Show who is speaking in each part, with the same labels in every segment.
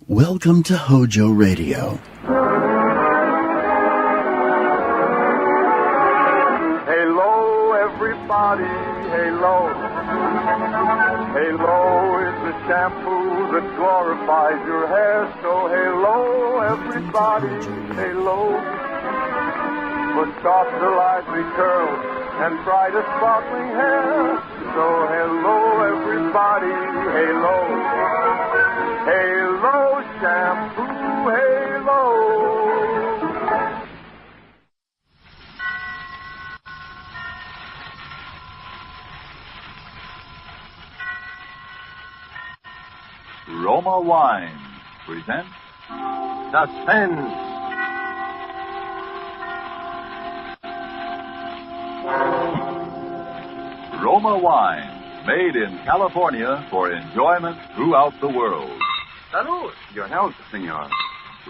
Speaker 1: Welcome to HOJO Radio.
Speaker 2: Hello, everybody, hello. Hello is the shampoo that glorifies your hair. So hello, everybody, hello. For softer, lively curls and brighter, sparkling hair. So hello, everybody, hello. Halo shampoo, halo.
Speaker 3: Roma Wine presents
Speaker 4: Suspense.
Speaker 3: Roma Wine, made in California for enjoyment throughout the world.
Speaker 4: Salud. Your health, senor.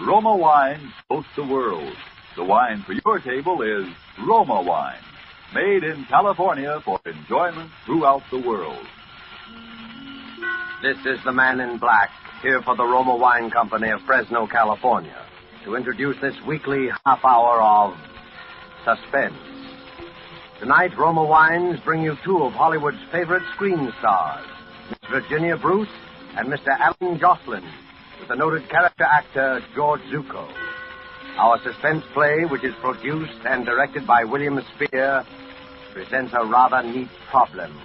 Speaker 3: Roma Wine boasts the world. The wine for your table is Roma Wine, made in California for enjoyment throughout the world.
Speaker 4: This is the man in black, here for the Roma Wine Company of Fresno, California, to introduce this weekly half hour of Suspense. Tonight, Roma Wines bring you two of Hollywood's favorite screen stars, Miss Virginia Bruce and Mr. Alan Jocelyn, with the noted character actor George Zucco. Our suspense play, which is produced and directed by William Spear, presents a rather neat problem.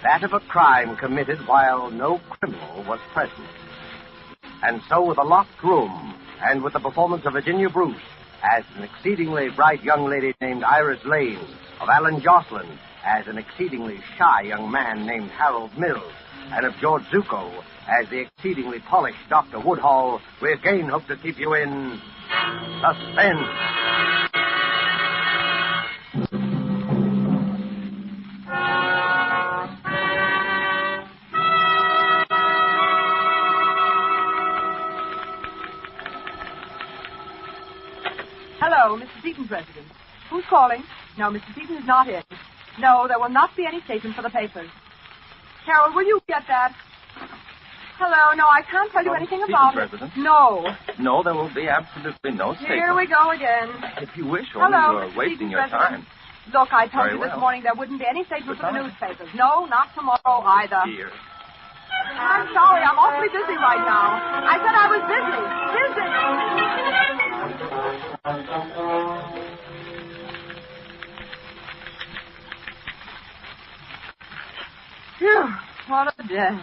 Speaker 4: That of a crime committed while no criminal was present. And so, with a locked room, and with the performance of Virginia Bruce as an exceedingly bright young lady named Iris Lane, of Alan Jocelyn as an exceedingly shy young man named Harold Mills, and of George Zucco as the exceedingly polished Dr. Woodhall, we again hope to keep you in suspense.
Speaker 5: Hello, Mr. Seaton, President. Who's calling? No, Mr. Seaton is not in. No, there will not be any statement for the papers. Carol, will you get that? Hello, no, I can't tell you anything about it.
Speaker 6: President?
Speaker 5: No.
Speaker 6: No, there will be absolutely no statement.
Speaker 5: Here we go again.
Speaker 6: If you wish, only
Speaker 5: Hello,
Speaker 6: you're
Speaker 5: Mr.
Speaker 6: wasting
Speaker 5: Seaton,
Speaker 6: your
Speaker 5: President.
Speaker 6: time.
Speaker 5: Look, I told
Speaker 6: Very
Speaker 5: you this
Speaker 6: well.
Speaker 5: morning there wouldn't be any statement for the
Speaker 6: Goodbye.
Speaker 5: newspapers. No, not tomorrow either.
Speaker 6: Dear.
Speaker 5: I'm sorry, I'm awfully busy right now. I said I was busy. Phew, what a day.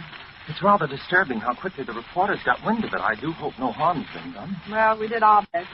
Speaker 6: It's rather disturbing how quickly the reporters got wind of it. I do hope no harm's been done.
Speaker 5: Well, we did our best.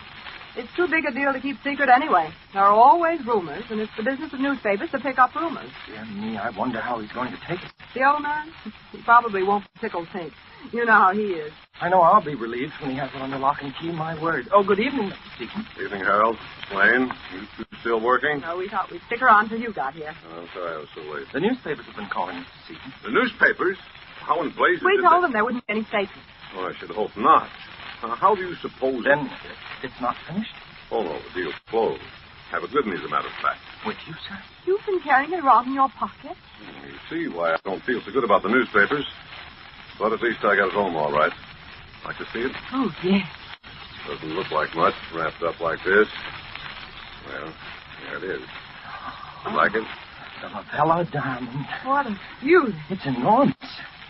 Speaker 5: It's too big a deal to keep secret anyway. There are always rumors, and it's the business of newspapers to pick up rumors.
Speaker 6: Dear me, I wonder how he's going to take it.
Speaker 5: The old man? He probably won't tickle pink. You know how he is.
Speaker 6: I know I'll be relieved when he has it under lock and key, my word. Oh, good evening, Mr. Seaton.
Speaker 2: Evening, Harold. Lane, you two still working?
Speaker 5: No, we thought we'd stick around till you got here.
Speaker 2: Oh, I'm sorry I was so late.
Speaker 6: The newspapers have been calling, Mr. Seaton.
Speaker 2: The newspapers? How in blazes
Speaker 5: We
Speaker 2: did
Speaker 5: told
Speaker 2: they...
Speaker 5: them there wouldn't be any statement.
Speaker 2: Oh, I should hope not. How do you suppose...
Speaker 6: Then it's not finished?
Speaker 2: Oh, no, the deal's closed. Have it with me, as a matter of fact.
Speaker 6: With you, sir?
Speaker 5: You've been carrying it around in your pocket?
Speaker 2: You see why I don't feel so good about the newspapers. But at least I got it home all right. Like to see it?
Speaker 5: Oh, yes.
Speaker 2: Doesn't look like much, wrapped up like this. Well, there it is. You like it?
Speaker 6: The Lavella diamond.
Speaker 5: What a beauty.
Speaker 6: It's enormous.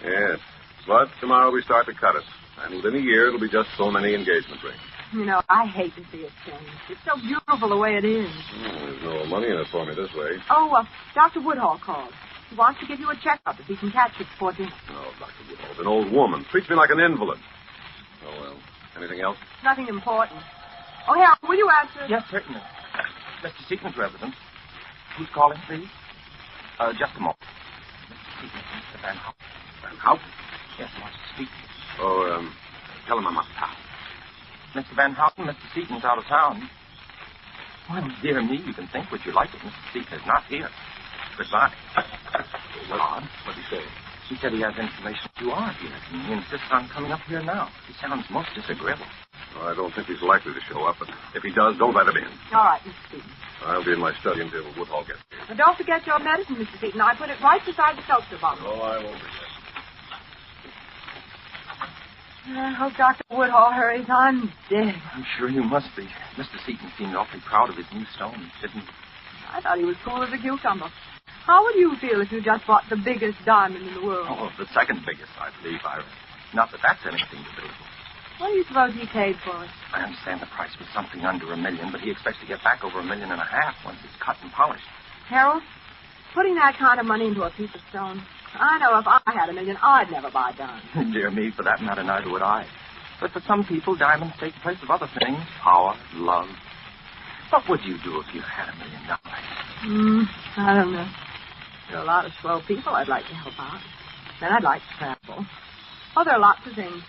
Speaker 2: Yes. But tomorrow we start to cut it. And within a year, it'll be just so many engagement rings.
Speaker 5: You know, I hate to see it change. It's so beautiful the way it is.
Speaker 2: There's no money in it for me this way.
Speaker 5: Oh, Dr. Woodhall called. He wants to give you a checkup if he can catch it before dinner.
Speaker 2: Oh, Dr. Woodhall, an old woman. Treats me like an invalid. Oh, well. Anything else?
Speaker 5: Nothing important. Oh, Harold, will you answer?
Speaker 6: Yes, certainly. Mr. Seaton's residence. Who's calling, please? Just a moment. Mr. Seaton, Mr. Van Houten.
Speaker 2: Van Houten?
Speaker 6: Yes, I want to speak.
Speaker 2: Oh, tell him I'm up top.
Speaker 6: Mr. Van Houten, Mr. Seaton's out of town. Well, dear me, you can think what you like, but Mr. Seaton is not here. Goodbye.
Speaker 2: Well,
Speaker 6: Odd.
Speaker 2: What'd he say?
Speaker 6: He said he has information you are here, and he insists on coming up here now. He sounds most disagreeable.
Speaker 2: Well, I don't think he's likely to show up, but if he does, don't let him in.
Speaker 5: All right, Mr. Seaton.
Speaker 2: I'll be in my study until Woodhall gets here.
Speaker 5: But don't forget your medicine, Mr. Seaton. I put it right beside the seltzer bottle.
Speaker 2: Oh, I won't forget.
Speaker 5: I hope Dr. Woodhall hurries. I'm dead.
Speaker 6: I'm sure you must be. Mr. Seaton seemed awfully proud of his new stone, didn't he?
Speaker 5: I thought he was cool as a cucumber. How would you feel if you just bought the biggest diamond in the world?
Speaker 6: Oh, the second biggest, I believe, Iris. Not that that's anything to do.
Speaker 5: What do you suppose he paid for it?
Speaker 6: I understand the price was something under $1 million, but he expects to get back over $1.5 million once it's cut and polished.
Speaker 5: Harold, putting that kind of money into a piece of stone, I know if I had $1 million, I'd never buy a dime.
Speaker 6: Dear me, for that matter, neither would I. But for some people, diamonds take the place of other things. Power, love. What would you do if you had $1 million?
Speaker 5: I don't know. There are a lot of swell people I'd like to help out. Then I'd like to travel. Oh, there are lots of things.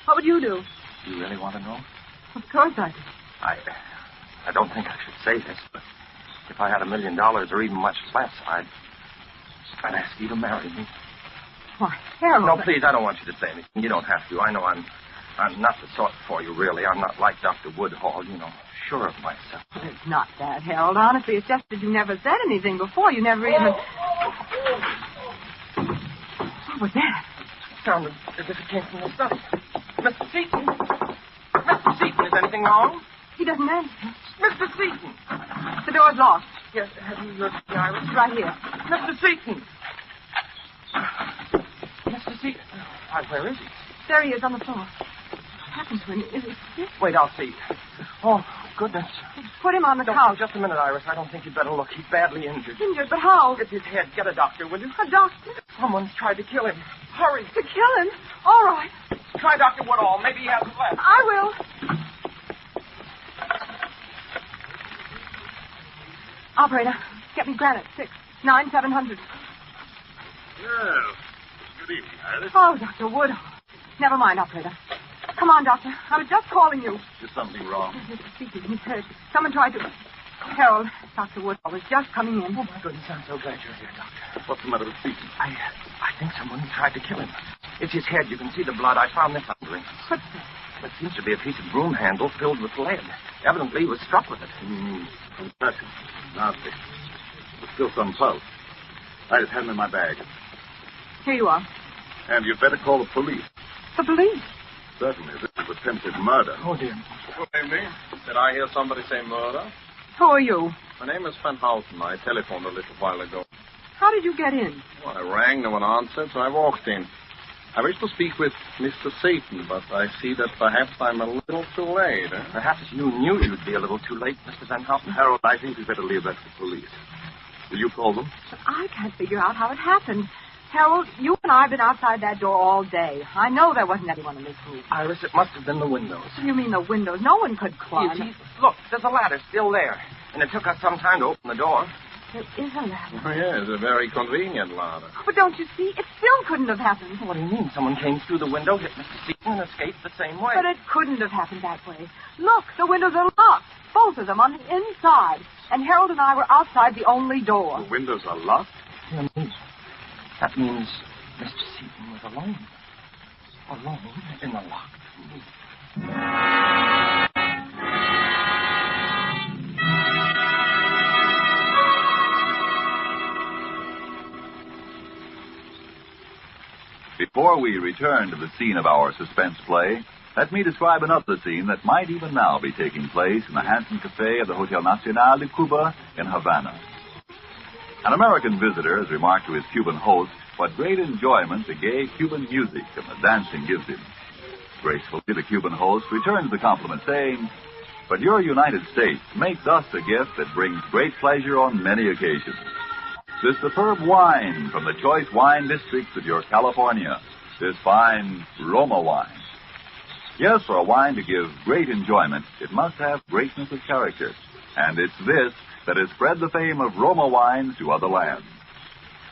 Speaker 5: What would you do?
Speaker 6: Do you really want to know?
Speaker 5: Of course I do.
Speaker 6: I don't think I should say this, but if I had $1 million or even much less, I'd ask you to marry me.
Speaker 5: Why, Harold...
Speaker 6: No, please, I don't want you to say anything. You don't have to. I know I'm not the sort for you, really. I'm not like Dr. Woodhall, sure of myself.
Speaker 5: It's not that, Harold. Honestly, it's just that you never said anything before. You never even... What was that?
Speaker 6: It sounded as if it came from the study. Mr. Seaton! Mr. Seaton, is anything wrong?
Speaker 5: He doesn't answer.
Speaker 6: Mr. Seaton!
Speaker 5: The door's locked.
Speaker 6: Yes, have you looked at the iris?
Speaker 5: Right here.
Speaker 6: Mr. Seaton! Mr. Seaton! Why, where is he?
Speaker 5: There he is on the floor. What happened to him? Is it sick?
Speaker 6: Wait, I'll see. Oh, goodness.
Speaker 5: Put him on the
Speaker 6: Don't,
Speaker 5: couch.
Speaker 6: just a minute, Iris. I don't think you'd better look. He's badly injured.
Speaker 5: Injured, but how?
Speaker 6: It's his head. Get a doctor, will you?
Speaker 5: A doctor?
Speaker 6: Someone's tried to kill him. Hurry.
Speaker 5: To kill him? All right.
Speaker 6: Try Dr. Woodhall. Maybe he hasn't left.
Speaker 5: I will. Operator, get me granite. 6-9-700.
Speaker 2: Yes. Good evening, Iris.
Speaker 5: Oh, Dr. Woodhall. Never mind, operator. Come on, doctor. I was just calling you.
Speaker 2: Is something wrong?
Speaker 5: Mr. Seaton, he's hurt. Someone tried to... Harold, Dr. Woodhall was just coming in.
Speaker 6: Oh, my goodness, I'm so glad you're here, Doctor.
Speaker 2: What's the matter with Seaton?
Speaker 6: I think someone tried to kill him. It's his head. You can see the blood. I found this under him.
Speaker 5: What's that?
Speaker 6: It seems to be a piece of broom handle filled with lead. Evidently, he was struck with it.
Speaker 2: Concussion. Nasty. There's still some pulse. I just had him in my bag.
Speaker 5: Here you are.
Speaker 2: And you'd better call the police.
Speaker 5: The police.
Speaker 2: Certainly, this is attempted murder.
Speaker 6: Oh, dear.
Speaker 7: Good evening. Did I hear somebody say murder?
Speaker 5: Who are you?
Speaker 7: My name is Van Houten. I telephoned a little while ago.
Speaker 5: How did you get in?
Speaker 7: Well, I rang, no one answered, so I walked in. I wish to speak with Mr. Seaton, but I see that perhaps I'm a little too late. Eh?
Speaker 6: Perhaps you knew you'd be a little too late, Mr. Van Houten.
Speaker 2: Harold, I think we'd better leave that to the police. Will you call them?
Speaker 5: But I can't figure out how it happened. Harold, you and I have been outside that door all day. I know there wasn't anyone in this room.
Speaker 6: Iris, it must have been the windows.
Speaker 5: You mean the windows? No one could climb.
Speaker 6: Look, there's a ladder still there. And it took us some time to open the door.
Speaker 5: There is a ladder.
Speaker 7: Oh, yes, a very convenient ladder.
Speaker 5: But don't you see? It still couldn't have happened.
Speaker 6: What do you mean? Someone came through the window, hit Mr. Seaton, and escaped the same way.
Speaker 5: But it couldn't have happened that way. Look, the windows are locked. Both of them on the inside. And Harold and I were outside the only door.
Speaker 2: The windows are locked?
Speaker 6: Dear me. That means Mr. Seaton was alone. Alone in the locked room.
Speaker 3: Before we return to the scene of our suspense play, let me describe another scene that might even now be taking place in the handsome cafe of the Hotel Nacional de Cuba in Havana. An American visitor has remarked to his Cuban host what great enjoyment the gay Cuban music and the dancing gives him. Gracefully, the Cuban host returns the compliment, saying, "But your United States makes us a gift that brings great pleasure on many occasions. This superb wine from the choice wine districts of your California, this fine Roma wine." Yes, for a wine to give great enjoyment, it must have greatness of character. And it's this that has spread the fame of Roma wines to other lands.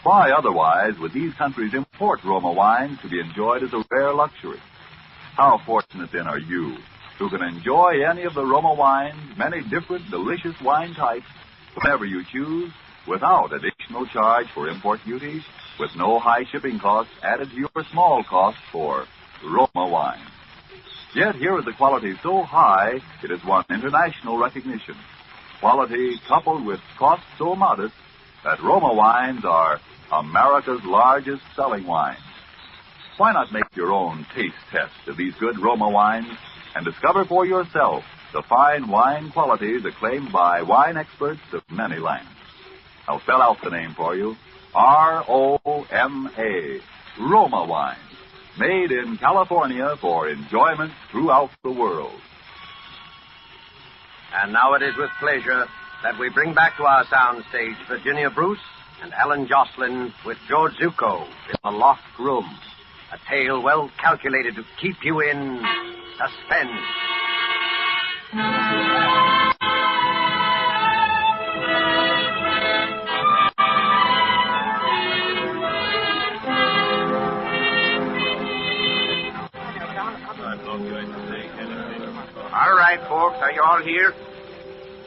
Speaker 3: Why otherwise would these countries import Roma wines to be enjoyed as a rare luxury? How fortunate then are you, who can enjoy any of the Roma wines, many different delicious wine types, whenever you choose, without additional charge for import duties, with no high shipping costs added to your small cost for Roma wine. Yet here is a quality so high it has won international recognition. Quality coupled with cost so modest that Roma wines are America's largest selling wines. Why not make your own taste test of these good Roma wines and discover for yourself the fine wine qualities acclaimed by wine experts of many lands? I'll spell out the name for you. R-O-M-A, Roma wine, made in California for enjoyment throughout the world.
Speaker 4: And now it is with pleasure that we bring back to our soundstage Virginia Bruce and Alan Jocelyn with George Zucco in The Loft Room, a tale well calculated to keep you in suspense.
Speaker 8: All right, folks, are you all here?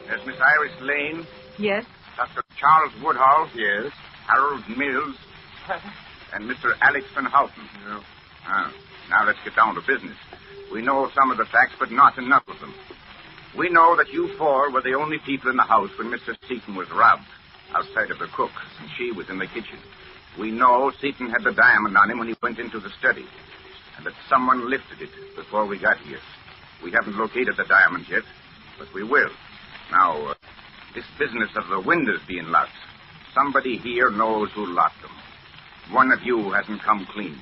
Speaker 8: There's Miss Iris Lane,
Speaker 5: Yes?
Speaker 8: Dr. Charles Woodhull,
Speaker 7: Yes.
Speaker 8: Harold Mills, and Mr. Alex Van Houten. Now let's get down to business. We know some of the facts, but not enough of them. We know that you four were the only people in the house when Mr. Seaton was robbed, outside of the cook, and she was in the kitchen. We know Seaton had the diamond on him when he went into the study, and that someone lifted it before we got here. We haven't located the diamond yet, but we will. Now, this business of the windows being locked, somebody here knows who locked them. One of you hasn't come clean,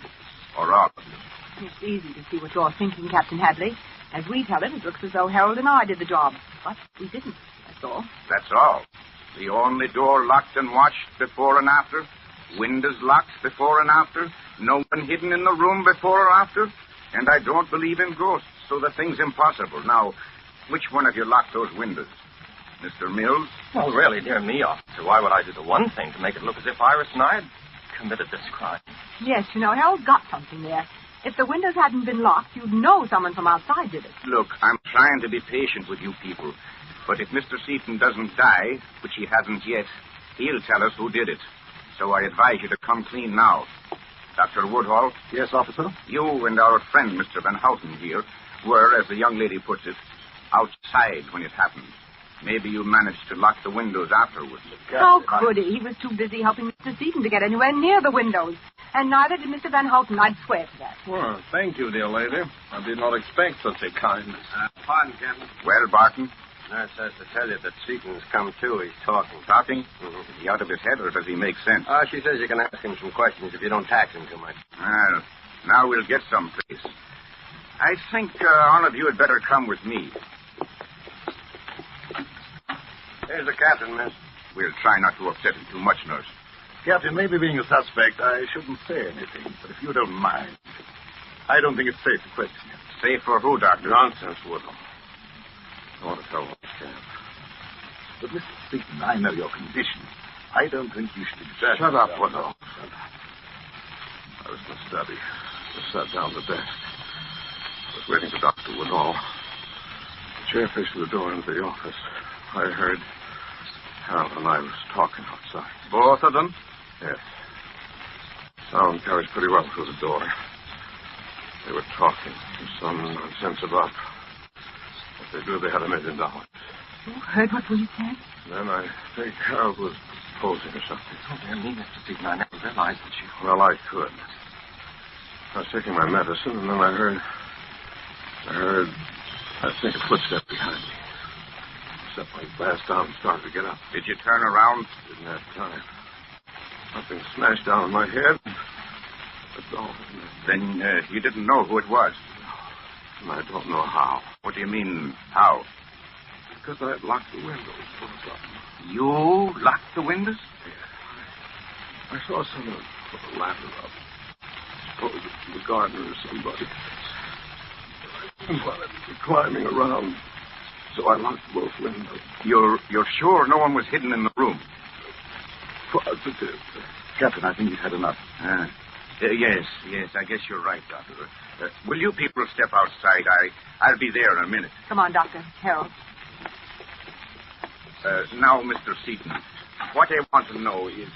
Speaker 8: or all of you.
Speaker 5: It's easy to see what you're thinking, Captain Hadley. As we tell it, it looks as though Harold and I did the job. But we didn't, that's all.
Speaker 8: That's all. The only door locked and watched before and after, windows locked before and after, no one hidden in the room before or after, and I don't believe in ghosts, so the thing's impossible. Now, which one of you locked those windows? Mr. Mills?
Speaker 6: Well, really, dear me, officer, why would I do the one thing to make it look as if Iris and I had committed this crime?
Speaker 5: Yes, you know, Harold got something there. If the windows hadn't been locked, you'd know someone from outside did it.
Speaker 8: Look, I'm trying to be patient with you people, but if Mr. Seaton doesn't die, which he hasn't yet, he'll tell us who did it. So I advise you to come clean now. Dr. Woodhull?
Speaker 7: Yes, officer?
Speaker 8: You and our friend, Mr. Van Houten here, were, as the young lady puts it, outside when it happened. Maybe you managed to lock the windows afterwards.
Speaker 5: How could he? He was too busy helping Mr. Seaton to get anywhere near the windows. And neither did Mr. Van Houten, I'd swear to that.
Speaker 7: Well, thank you, dear lady. I did not expect such a kindness.
Speaker 4: Pardon, Captain.
Speaker 8: Well, Barton?
Speaker 4: Nurse says to tell you that Seaton's come to. He's talking.
Speaker 8: Talking? Is he out of his head, or does he make sense?
Speaker 4: She says you can ask him some questions if you don't tax him too much.
Speaker 8: Well, now we'll get someplace. I think all of you had better come with me.
Speaker 4: Here's the captain, miss.
Speaker 8: We'll try not to upset him too much, nurse.
Speaker 2: Captain, maybe being a suspect, I shouldn't say anything, but if you don't mind, I don't think it's safe to question you.
Speaker 8: Safe for who, Doctor?
Speaker 2: Nonsense, Woodhull. I want to tell what I can. But, Mr. Seaton, I know your condition. I don't think you should exaggerate.
Speaker 8: Shut up, Woodhull.
Speaker 2: I was in the study. Just sat down at the desk. I was waiting for Dr. Woodhull. The chair faced the door into the office. I heard Harold and I was talking outside.
Speaker 8: Both of them?
Speaker 2: Yes. Sound carries pretty well through the door. They were talking. Some nonsense about what they do. They had $1 million.
Speaker 5: You heard what we said?
Speaker 2: Then I think Harold was posing or something.
Speaker 6: Oh, dear me, Mr. Seaton, I never realized that you...
Speaker 2: Well, I could. I was taking my medicine, and then I heard, I think, a footstep behind me. Set my glass down and started to get up.
Speaker 8: Did you turn around?
Speaker 2: Didn't have time. Something smashed down on my head. That's all.
Speaker 8: Then you didn't know who it was?
Speaker 2: And I don't know how.
Speaker 8: What do you mean, how?
Speaker 2: Because I had locked the windows. Both of them.
Speaker 8: You locked the windows?
Speaker 2: Yeah. I saw someone put a ladder up. I suppose it was the gardener or somebody. And while I was climbing around, so I locked both windows.
Speaker 8: You're sure no one was hidden in the room?
Speaker 2: Positive.
Speaker 3: Captain, I think he's had enough.
Speaker 8: Yes, I guess you're right, Doctor. Will you people step outside? I'll be there in a minute.
Speaker 5: Come on, Doctor. Harold.
Speaker 8: Now, Mr. Seaton, what I want to know is...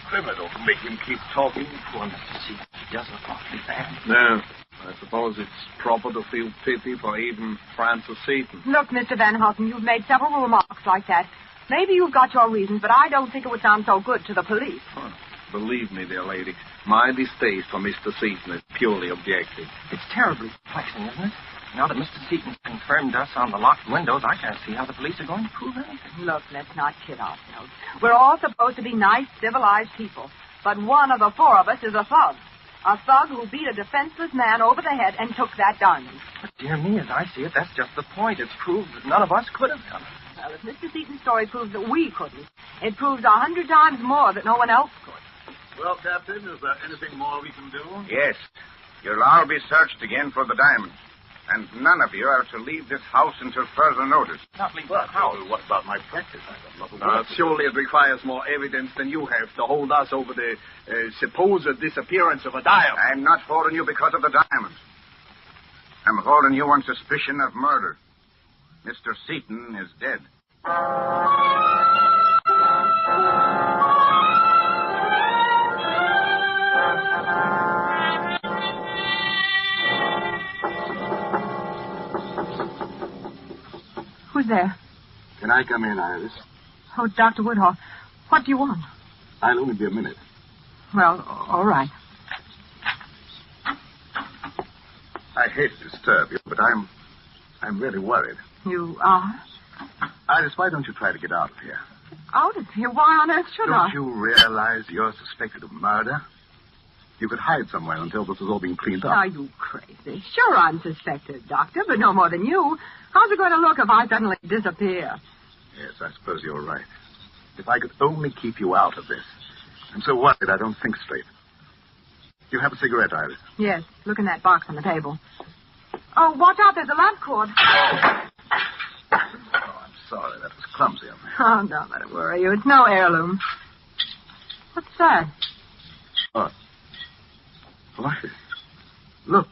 Speaker 2: Criminal. Make him keep talking.
Speaker 6: Poor Mr. Seaton. He does look awfully bad.
Speaker 2: No. I suppose it's proper to feel pity for even Francis Seaton.
Speaker 5: Look, Mr. Van Houten, you've made several remarks like that. Maybe you've got your reasons, but I don't think it would sound so good to the police.
Speaker 2: Huh. Believe me, dear lady, my distaste for Mr. Seaton is purely objective.
Speaker 6: It's terribly perplexing, isn't it? Now that Mr. Seaton confirmed us on the locked windows, I can't see how the police are going to prove anything.
Speaker 5: Look, let's not kid ourselves. We're all supposed to be nice, civilized people. But one of the four of us is a thug. A thug who beat a defenseless man over the head and took that diamond.
Speaker 6: But, dear me, as I see it, that's just the point. It's proved that none of us could have done it.
Speaker 5: Well, if Mr. Seaton's story proves that we couldn't, it proves 100 times more that no one else could.
Speaker 3: Well, Captain, is there anything more we can do?
Speaker 8: Yes. You'll all be searched again for the diamonds. And none of you are to leave this house until further notice.
Speaker 6: Not leave the house.
Speaker 3: What about my practice? I got nothing
Speaker 2: Surely it requires more evidence than you have to hold us over the supposed disappearance of a diamond.
Speaker 8: I'm not holding you because of the diamonds. I'm holding you on suspicion of murder. Mr. Seaton is dead.
Speaker 5: Who's there?
Speaker 3: Can I come in, Iris?
Speaker 5: Oh, Dr. Woodhall. What do you want?
Speaker 3: I'll only be a minute.
Speaker 5: Well, all right.
Speaker 3: I hate to disturb you, but I'm really worried.
Speaker 5: You are?
Speaker 3: Iris, why don't you try to get out of here?
Speaker 5: Out of here? Why on earth should I?
Speaker 3: Don't you realize you're suspected of murder? You could hide somewhere until this is all being cleaned up.
Speaker 5: Are you crazy? Sure, I'm suspected, Doctor, but no more than you. How's it going to look if I suddenly disappear?
Speaker 3: Yes, I suppose you're right. If I could only keep you out of this. I'm so worried I don't think straight. Do you have a cigarette, Iris?
Speaker 5: Yes, look in that box on the table. Oh, watch out, there's a lamp cord.
Speaker 3: Oh, I'm sorry. That was clumsy of me.
Speaker 5: Oh, don't let it worry you. It's no heirloom. What's that?
Speaker 3: What? Why? Look,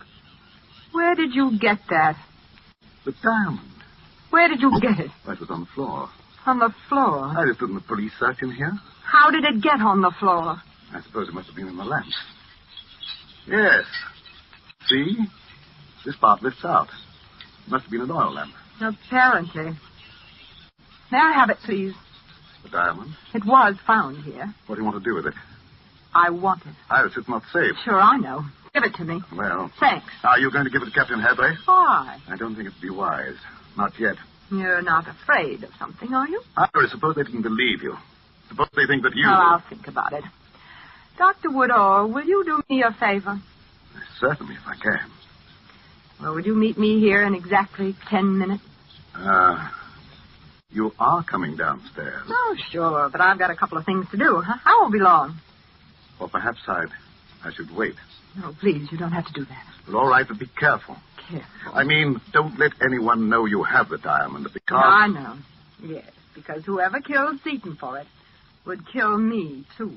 Speaker 5: Where did you get that?
Speaker 3: the diamond.
Speaker 5: Where did you get it?
Speaker 3: That was on the floor.
Speaker 5: On the floor.
Speaker 3: Iris, didn't the police search in here?
Speaker 5: How did it get on the floor?
Speaker 3: I suppose it must have been in the lamp. Yes. See? This part lifts out. It must have been an oil lamp.
Speaker 5: Apparently. May I have it, please?
Speaker 3: The diamond.
Speaker 5: It was found here.
Speaker 3: What do you want to do with it?
Speaker 5: I want it.
Speaker 3: Iris, it's not safe.
Speaker 5: Sure, I know. Give it to me.
Speaker 3: Well,
Speaker 5: Thanks.
Speaker 3: are you going to give it to Captain Hadley?
Speaker 5: Why?
Speaker 3: I don't think it'd be wise. Not yet.
Speaker 5: You're not afraid of something, are you?
Speaker 3: Iris, suppose they didn't believe you. Suppose they think that you...
Speaker 5: Oh, I'll think about it. Dr. Woodall, will you do me a favor?
Speaker 3: Certainly, if I can.
Speaker 5: Well, would you meet me here in exactly 10 minutes?
Speaker 3: You are coming downstairs.
Speaker 5: Oh, sure, but I've got a couple of things to do. I won't be long.
Speaker 3: Or perhaps I should wait.
Speaker 5: No, please, you don't have to do that.
Speaker 3: But all right, but be careful.
Speaker 5: Careful.
Speaker 3: I mean, don't let anyone know you have the diamond, because...
Speaker 5: I know. Yes, because whoever killed Seaton for it would kill me, too.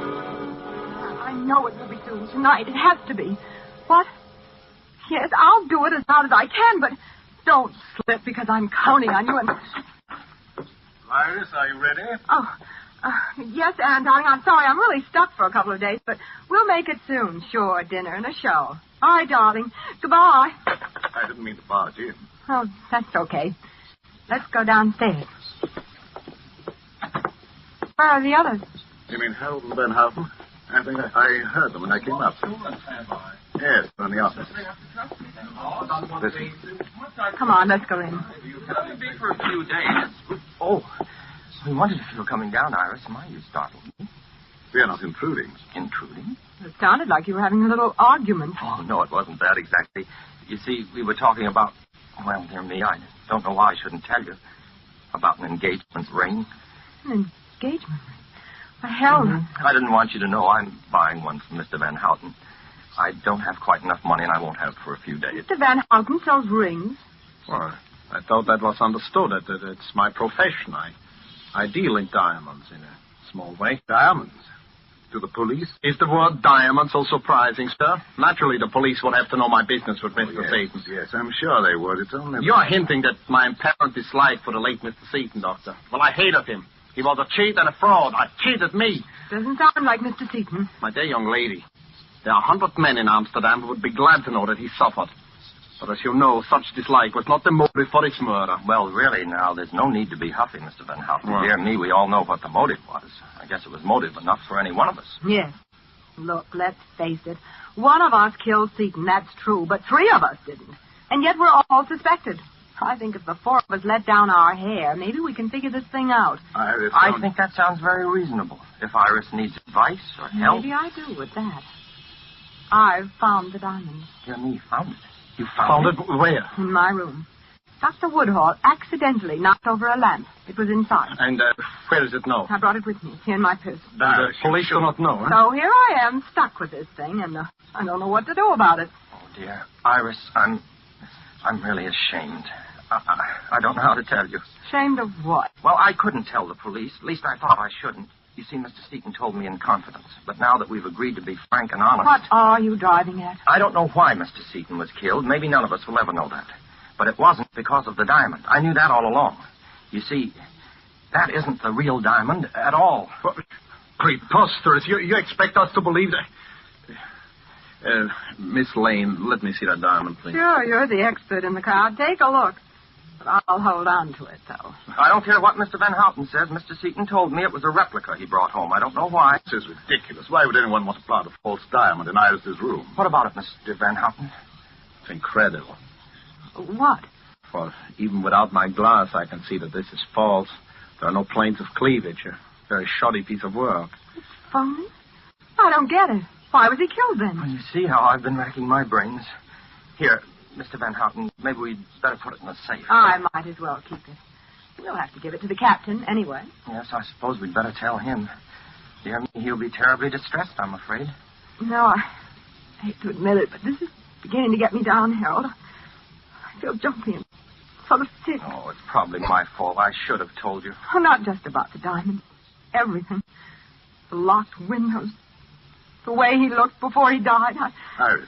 Speaker 5: I know it will be soon tonight. It has to be. What? Yes, I'll do it as loud as I can, but don't slip because I'm counting on you and...
Speaker 3: Iris, are you ready?
Speaker 5: Oh, yes, Anne, darling, I'm sorry. I'm really stuck for a couple of days, but we'll make it soon. Sure, dinner and a show. All right, darling. Goodbye.
Speaker 3: I didn't mean to barge in.
Speaker 5: Oh, that's okay. Let's go downstairs. Where are the others?
Speaker 3: You mean Harold and Van Houten? I think I heard them when I came up. Yes, they're in the office. Listen.
Speaker 5: Come on, let's go in.
Speaker 6: It'll be for a few days. Oh, we wondered if you were coming down, Iris. My, you startled me.
Speaker 3: We are not intruding.
Speaker 6: Intruding?
Speaker 5: It sounded like you were having a little argument.
Speaker 6: Oh, no, it wasn't that exactly. You see, we were talking about... Well, dear me, I don't know why I shouldn't tell you. about an engagement ring.
Speaker 5: An engagement ring? Why, Harold.
Speaker 6: I didn't want you to know I'm buying one from Mr. Van Houten. I don't have quite enough money, and I won't have it for a few days.
Speaker 5: Mr. Van Houten sells rings.
Speaker 7: Well, I thought that was understood. That it's my profession. I deal in diamonds in a small way.
Speaker 2: Diamonds? To the police?
Speaker 7: Is the word diamond so surprising, sir? Naturally, the police would have to know my business with Mr. Seaton.
Speaker 2: Yes, I'm sure they would. It's only...
Speaker 7: You're hinting that my apparent dislike for the late Mr. Seaton, Doctor. Well, I hated him. He was a cheat and a fraud. I cheated me.
Speaker 5: Doesn't sound like Mr. Seaton.
Speaker 7: My dear young lady, there are 100 men in Amsterdam who would be glad to know that he suffered. But as you know, such dislike was not the motive for his murder.
Speaker 6: Well, really, now, there's no need to be huffy, Mr. Van Houten.
Speaker 7: Well.
Speaker 6: Dear me, we all know what the motive was. I guess it was motive enough for any one of us.
Speaker 5: Yes. Look, let's face it. One of us killed Seaton, that's true, but 3 of us didn't. And yet we're all suspected. I think if the 4 of us let down our hair, maybe we can figure this thing out.
Speaker 6: I think that sounds very reasonable. If Iris needs advice or help...
Speaker 5: Maybe I do with that. I've found the diamond.
Speaker 6: Dear me, found it. You found it?
Speaker 7: Where?
Speaker 5: In my room. Dr. Woodhall accidentally knocked over a lamp. It was inside.
Speaker 7: And where is it now?
Speaker 5: I brought it with me, here in my purse.
Speaker 7: The police do not know, huh?
Speaker 5: So here I am, stuck with this thing, and I don't know what to do about it.
Speaker 6: Oh, dear. Iris, I'm really ashamed. I don't know how to tell you.
Speaker 5: Ashamed of what?
Speaker 6: Well, I couldn't tell the police. At least I thought I shouldn't. You see, Mr. Seaton told me in confidence. But now that we've agreed to be frank and honest...
Speaker 5: What are you driving at?
Speaker 6: I don't know why Mr. Seaton was killed. Maybe none of us will ever know that. But it wasn't because of the diamond. I knew that all along. You see, that isn't the real diamond at all.
Speaker 7: What? Preposterous. You expect us to believe that? Miss Lane, let me see that diamond, please.
Speaker 5: Sure, you're the expert in the crowd. Take a look. But I'll hold on to it, though.
Speaker 6: I don't care what Mr. Van Houten says. Mr. Seaton told me it was a replica he brought home. I don't know why.
Speaker 2: This is ridiculous. Why would anyone want to plant a false diamond in Iris's room?
Speaker 6: What about it, Mr. Van Houten?
Speaker 7: It's incredible.
Speaker 5: What?
Speaker 7: Well, even without my glass, I can see that this is false. There are no planes of cleavage. A very shoddy piece of work.
Speaker 5: Phony? I don't get it. Why was he killed then?
Speaker 6: Well, you see how I've been racking my brains. Here, Mr. Van Houten, maybe we'd better put it in the safe.
Speaker 5: I might as well keep it. We'll have to give it to the captain anyway.
Speaker 6: Yes, I suppose we'd better tell him. Dear me, he'll be terribly distressed, I'm afraid.
Speaker 5: No, I hate to admit it, but this is beginning to get me down, Harold. I feel jumpy and sort of sick.
Speaker 6: Oh, it's probably my fault. I should have told you.
Speaker 5: Oh, not just about the diamond. Everything. The locked windows. The way he looked before he died.
Speaker 2: Iris,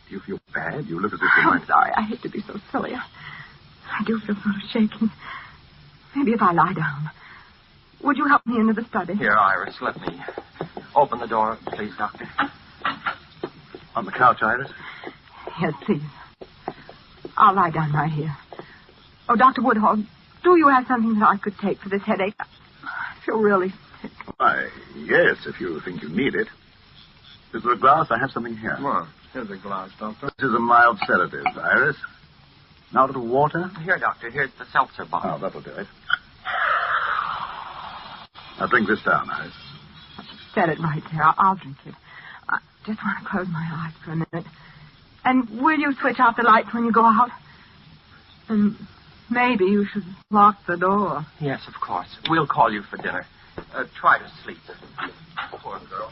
Speaker 2: do you feel bad? You look as if you
Speaker 5: I'm
Speaker 2: might...
Speaker 5: sorry. I hate to be so silly. I do feel sort of shaky. Maybe if I lie down. Would you help me into the study?
Speaker 6: Here, Iris, let me open the door, please, Doctor.
Speaker 2: On the couch, Iris?
Speaker 5: Yes, please. I'll lie down right here. Oh, Dr. Woodhall, do you have something that I could take for this headache? I feel really sick.
Speaker 2: Why, yes, if you think you need it. Is there a glass? I have something here.
Speaker 7: Well, here's a glass, Doctor.
Speaker 2: This is a mild sedative, Iris. Now a little water?
Speaker 6: Here, Doctor. Here's the seltzer bottle.
Speaker 2: Oh, that'll do it. Now drink this down, Iris.
Speaker 5: Set it right there. I'll drink it. I just want to close my eyes for a minute. And will you switch off the lights when you go out? And maybe you should lock the door.
Speaker 6: Yes, of course. We'll call you for dinner. Try to sleep. Poor girl.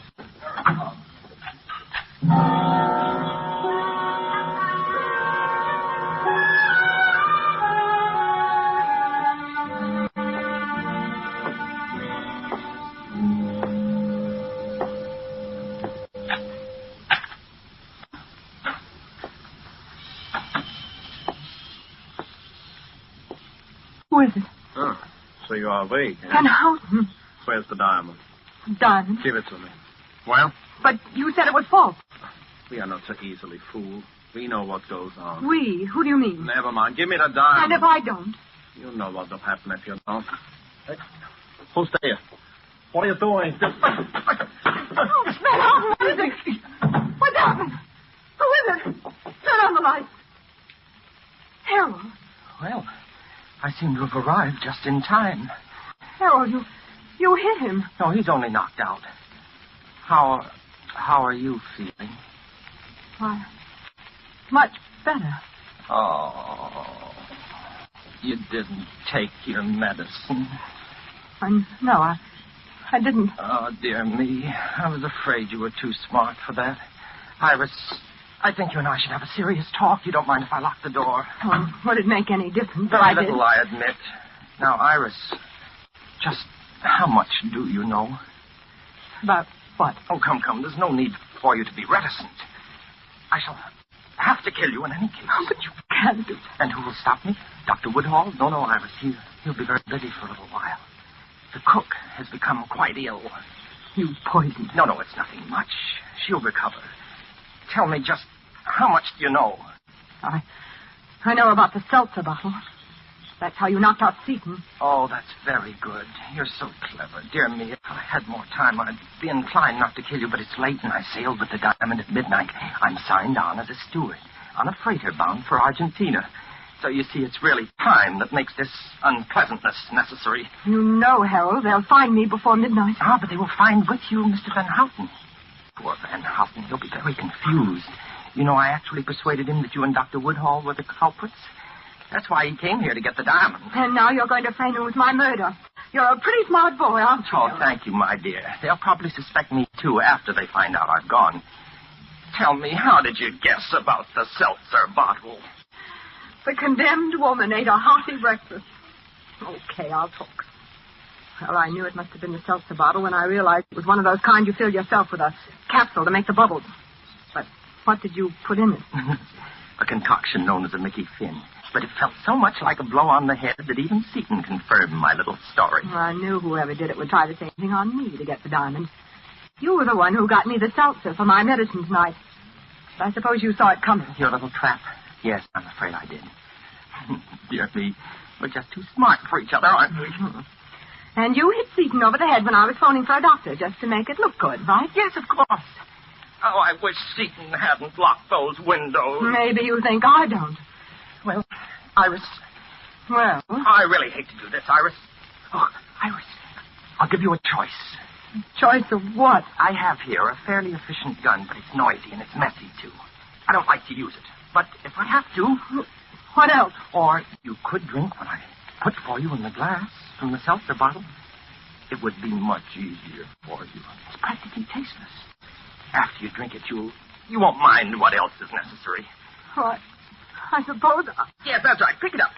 Speaker 5: Who is it?
Speaker 7: Oh, so you are awake, eh?
Speaker 5: Van Houten.
Speaker 7: Where's the diamond?
Speaker 5: Diamond.
Speaker 7: Give it to me. Well?
Speaker 5: But you said it was false.
Speaker 7: We are not so easily fooled. We know what goes on.
Speaker 5: We? Who do you mean?
Speaker 7: Never mind. Give me the diamond.
Speaker 5: And if I don't?
Speaker 7: You know what will happen if you don't. Hey, who's there? What are you doing?
Speaker 5: Oh, Van Houten, what is it? What's happened? Who is it? Turn on the lights. Harold.
Speaker 6: Well, I seem to have arrived just in time.
Speaker 5: Harold, you hit him.
Speaker 6: No, he's only knocked out. How are you feeling?
Speaker 5: Why, much better.
Speaker 6: Oh. You didn't take your medicine.
Speaker 5: No, I didn't.
Speaker 6: Oh, dear me. I was afraid you were too smart for that. Iris, I think you and I should have a serious talk. You don't mind if I lock the door?
Speaker 5: Oh, would it make any difference?
Speaker 6: Very little, I admit. Now, Iris, just how much do you know?
Speaker 5: About what?
Speaker 6: Oh, come. There's no need for you to be reticent. I shall have to kill you in any case.
Speaker 5: Oh, but you can't do that.
Speaker 6: And who will stop me? Dr. Woodhall? No, Iris. He'll be very busy for a little while. The cook has become quite ill.
Speaker 5: You poisoned her.
Speaker 6: No, it's nothing much. She'll recover. Tell me just how much do you know?
Speaker 5: I know about the seltzer bottle. That's how you knocked out Seaton.
Speaker 6: Oh, that's very good. You're so clever. Dear me, if I had more time, I'd be inclined not to kill you, but it's late and I sailed with the Diamond at midnight. I'm signed on as a steward on a freighter bound for Argentina. So you see, it's really time that makes this unpleasantness necessary.
Speaker 5: You know, Harold, they'll find me before midnight.
Speaker 6: Ah, but they will find with you Mr. Van Houten. Poor Van Houten, he'll be very confused. You know, I actually persuaded him that you and Dr. Woodhall were the culprits. That's why he came here to get the diamond.
Speaker 5: And now you're going to frame him with my murder. You're a pretty smart boy, aren't you?
Speaker 6: Oh, thank you, my dear. They'll probably suspect me, too, after they find out I've gone. Tell me, how did you guess about the seltzer bottle?
Speaker 5: The condemned woman ate a hearty breakfast. Okay, I'll talk. Well, I knew it must have been the seltzer bottle when I realized it was one of those kind you fill yourself with a capsule to make the bubbles. But what did you put in it?
Speaker 6: A concoction known as a Mickey Finn. But it felt so much like a blow on the head that even Seaton confirmed my little story.
Speaker 5: Well, I knew whoever did it would try the same thing on me to get the diamond. You were the one who got me the seltzer for my medicine tonight. I suppose you saw it coming.
Speaker 6: Your little trap? Yes, I'm afraid I did. Dear me, we're just too smart for each other, aren't we?
Speaker 5: And you hit Seaton over the head when I was phoning for a doctor just to make it look good, right?
Speaker 6: Yes, of course. Oh, I wish Seaton hadn't locked those windows.
Speaker 5: Maybe you think I don't.
Speaker 6: Well, Iris.
Speaker 5: Well?
Speaker 6: I really hate to do this, Iris. Oh, Iris, I'll give you a choice.
Speaker 5: Choice of what?
Speaker 6: I have here a fairly efficient gun, but it's noisy and it's messy, too. I don't like to use it. But if I have to...
Speaker 5: What else?
Speaker 6: Or you could drink what I put for you in the glass from the seltzer bottle. It would be much easier for you. It's practically tasteless. After you drink it, you won't mind what else is necessary.
Speaker 5: What? I suppose...
Speaker 6: Yes, that's right. Pick it up.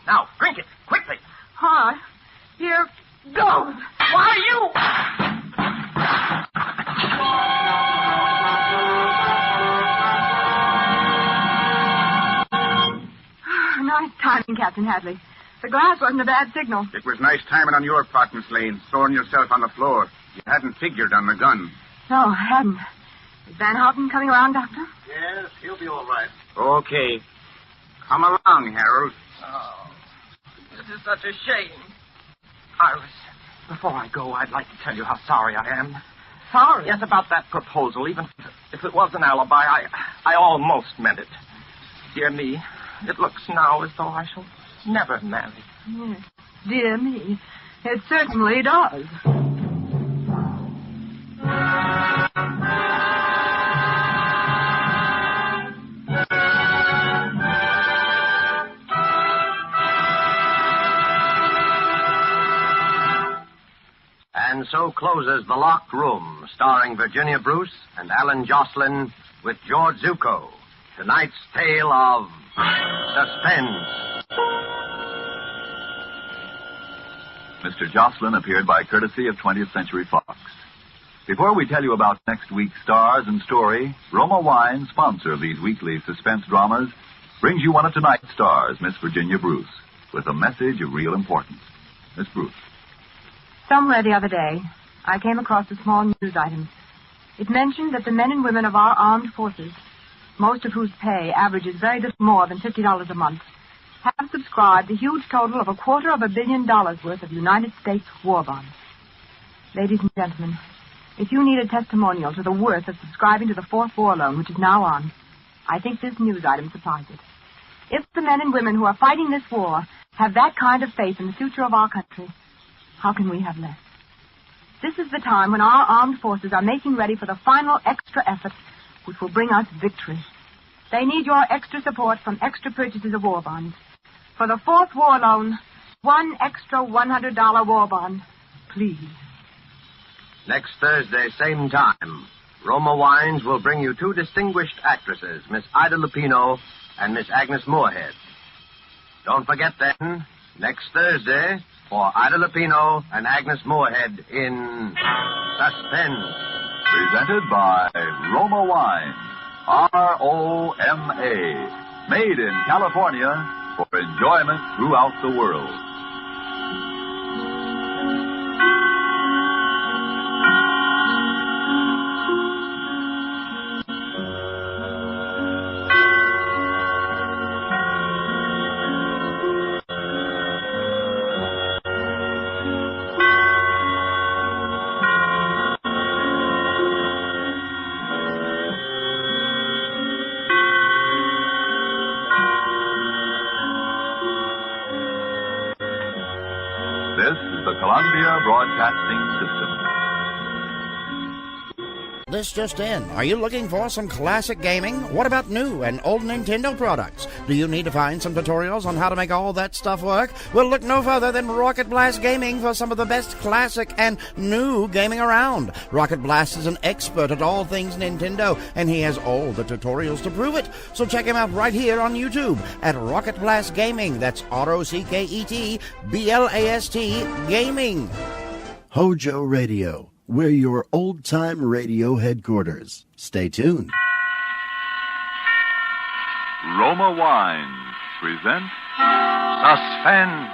Speaker 6: Now, drink it. Quickly.
Speaker 5: All right. Here goes.
Speaker 6: Why, you...
Speaker 5: Nice timing, Captain Hadley. The glass wasn't a bad signal.
Speaker 8: It was nice timing on your part, Miss Lane, throwing yourself on the floor. You hadn't figured on the gun.
Speaker 5: No, I hadn't. Is Van Houten coming around, Doctor?
Speaker 7: Yes, he'll be all right.
Speaker 8: Okay. Come along, Harold.
Speaker 6: Oh, this is such a shame. Iris, before I go, I'd like to tell you how sorry I am.
Speaker 5: Sorry?
Speaker 6: Yes, about that proposal. Even if it was an alibi, I almost meant it. Dear me, it looks now as though I shall never marry.
Speaker 5: Yes. Dear me, it certainly does.
Speaker 4: And so closes The Locked Room, starring Virginia Bruce and Alan Jocelyn with George Zuko. Tonight's tale of Suspense.
Speaker 3: Mr. Jocelyn appeared by courtesy of 20th Century Fox. Before we tell you about next week's stars and story, Roma Wine, sponsor of these weekly suspense dramas, brings you one of tonight's stars, Miss Virginia Bruce, with a message of real importance. Miss Bruce.
Speaker 5: Somewhere the other day, I came across a small news item. It mentioned that the men and women of our armed forces, most of whose pay averages very little more than $50 a month, have subscribed a huge total of $250 million worth of United States war bonds. Ladies and gentlemen, if you need a testimonial to the worth of subscribing to the fourth war loan, which is now on, I think this news item supplies it. If the men and women who are fighting this war have that kind of faith in the future of our country, how can we have less? This is the time when our armed forces are making ready for the final extra effort which will bring us victory. They need your extra support from extra purchases of war bonds. For the fourth war loan, one extra $100 war bond. Please.
Speaker 4: Next Thursday, same time, Roma Wines will bring you two distinguished actresses, Miss Ida Lupino and Miss Agnes Moorehead. Don't forget then, next Thursday, for Ida Lupino and Agnes Moorehead in Suspense.
Speaker 3: Presented by Roma Wines. R-O-M-A. Made in California for enjoyment throughout the world. This is the Columbia Broadcasting System.
Speaker 9: This just in. Are you looking for some classic gaming? What about new and old Nintendo products? Do you need to find some tutorials on how to make all that stuff work? Well, look no further than Rocket Blast Gaming for some of the best classic and new gaming around. Rocket Blast is an expert at all things Nintendo, and he has all the tutorials to prove it. So check him out right here on YouTube at Rocket Blast Gaming. That's ROCKET BLAST Gaming.
Speaker 1: HOJO Radio. We're your old-time radio headquarters. Stay tuned.
Speaker 3: Roma Wines present
Speaker 4: Suspense.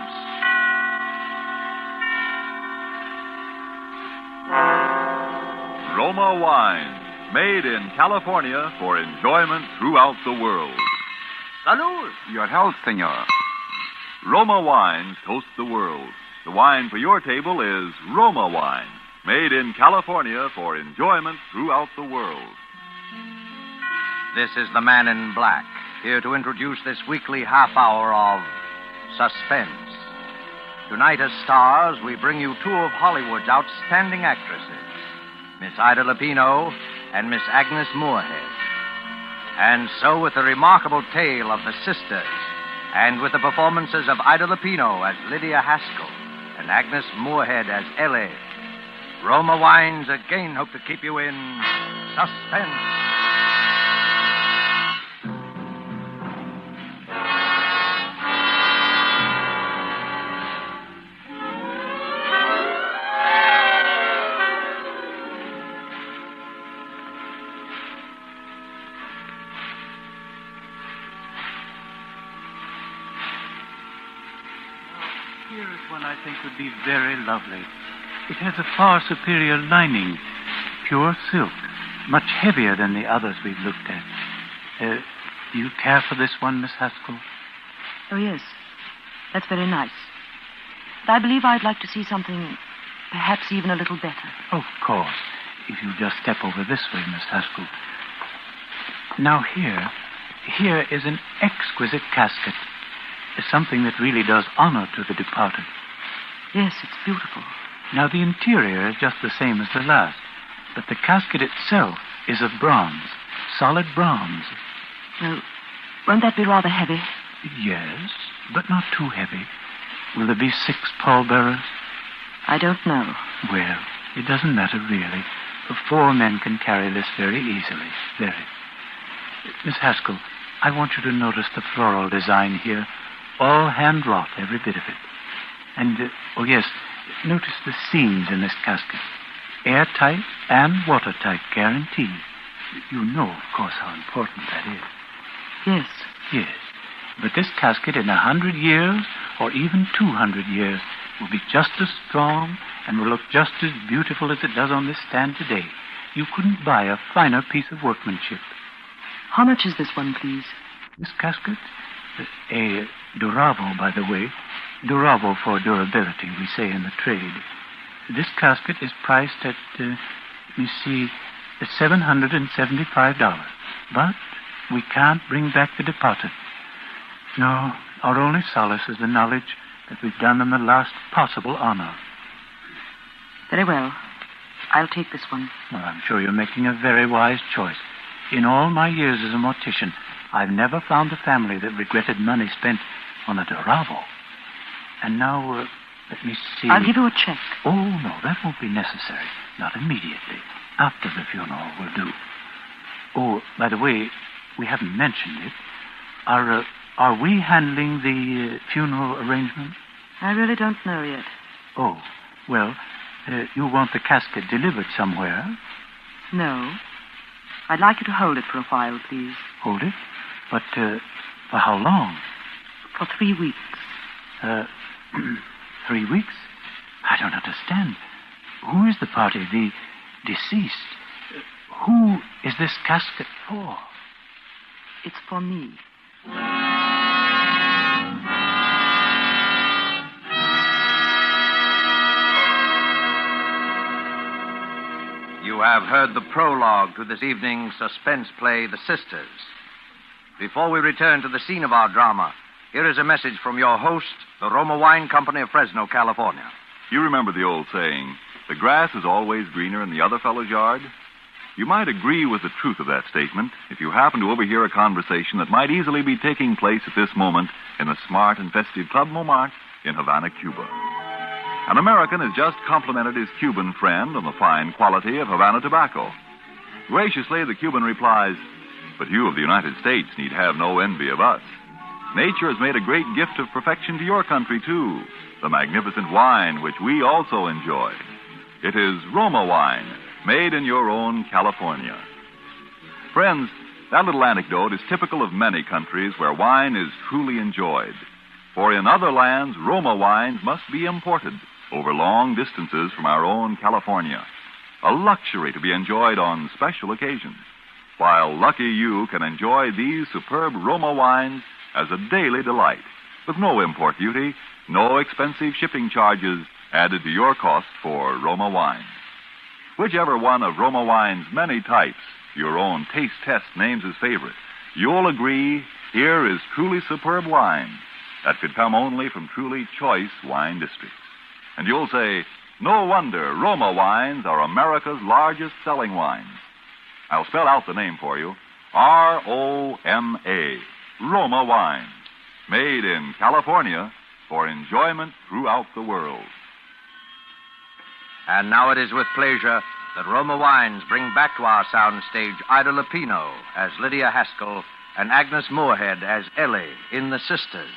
Speaker 3: Roma Wines, made in California for enjoyment throughout the world.
Speaker 8: Salud. Your health, senor.
Speaker 3: Roma Wines toast the world. The wine for your table is Roma Wine, made in California for enjoyment throughout the world.
Speaker 4: This is the Man in Black, here to introduce this weekly half hour of Suspense. Tonight as stars, we bring you two of Hollywood's outstanding actresses, Miss Ida Lupino and Miss Agnes Moorehead. And so with the remarkable tale of the sisters, and with the performances of Ida Lupino as Lydia Haskell and Agnes Moorehead as Ellie, Roma Wines again hope to keep you in suspense.
Speaker 10: Here is one I think would be very lovely. It has a far superior lining, pure silk, much heavier than the others we've looked at. Do you care for this one, Miss Haskell?
Speaker 11: Oh, yes. That's very nice. But I believe I'd like to see something perhaps even a little better.
Speaker 10: Of course. If you just step over this way, Miss Haskell. Now here is an exquisite casket. Something that really does honor to the departed.
Speaker 11: Yes, it's beautiful.
Speaker 10: Now, the interior is just the same as the last, but the casket itself is of bronze, solid bronze.
Speaker 11: Well, won't that be rather heavy?
Speaker 10: Yes, but not too heavy. Will there be 6 pallbearers?
Speaker 11: I don't know.
Speaker 10: Well, it doesn't matter, really. 4 men can carry this very easily. Very. Miss Haskell, I want you to notice the floral design here. All hand-wrought, every bit of it. And, oh yes, notice the seams in this casket. Airtight and watertight, guaranteed. You know, of course, how important that is.
Speaker 11: Yes.
Speaker 10: Yes. But this casket in 100 years, or even 200 years, will be just as strong and will look just as beautiful as it does on this stand today. You couldn't buy a finer piece of workmanship.
Speaker 11: How much is this one, please?
Speaker 10: This casket? A duravo, by the way. Duravo for durability, we say in the trade. This casket is priced at, $775. But we can't bring back the departed. No, our only solace is the knowledge that we've done them the last possible honor.
Speaker 11: Very well. I'll take this one.
Speaker 10: Well, I'm sure you're making a very wise choice. In all my years as a mortician, I've never found a family that regretted money spent on a Dorado. And now, let me see.
Speaker 11: I'll give you a check.
Speaker 10: Oh, no, that won't be necessary. Not immediately. After the funeral will do. Oh, by the way, we haven't mentioned it. Are we handling the funeral arrangement?
Speaker 11: I really don't know yet.
Speaker 10: Oh, well, you want the casket delivered somewhere?
Speaker 11: No. I'd like you to hold it for a while, please.
Speaker 10: Hold it? But for how long?
Speaker 11: For 3 weeks.
Speaker 10: 3 weeks? I don't understand. Who is the party, the deceased? Who is this casket for?
Speaker 11: It's for me.
Speaker 4: You have heard the prologue to this evening's suspense play, The Sisters. Before we return to the scene of our drama, here is a message from your host, the Roma Wine Company of Fresno, California.
Speaker 3: You remember the old saying, the grass is always greener in the other fellow's yard? You might agree with the truth of that statement if you happen to overhear a conversation that might easily be taking place at this moment in the smart and festive Club Montmartre in Havana, Cuba. An American has just complimented his Cuban friend on the fine quality of Havana tobacco. Graciously, the Cuban replies, "But you of the United States need have no envy of us. Nature has made a great gift of perfection to your country, too, the magnificent wine which we also enjoy. It is Roma wine, made in your own California." Friends, that little anecdote is typical of many countries where wine is truly enjoyed. For in other lands, Roma wines must be imported over long distances from our own California, a luxury to be enjoyed on special occasions, while lucky you can enjoy these superb Roma wines as a daily delight, with no import duty, no expensive shipping charges added to your cost for Roma wines. Whichever one of Roma wine's many types your own taste test names as favorite, you'll agree here is truly superb wine that could come only from truly choice wine districts. And you'll say, no wonder Roma wines are America's largest selling wines. I'll spell out the name for you. R-O-M-A, Roma wines, made in California for enjoyment throughout the world.
Speaker 4: And now it is with pleasure that Roma Wines bring back to our soundstage Ida Lupino as Lydia Haskell and Agnes Moorehead as Ellie in The Sisters.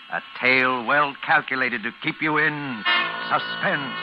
Speaker 4: A tale well calculated to keep you in suspense.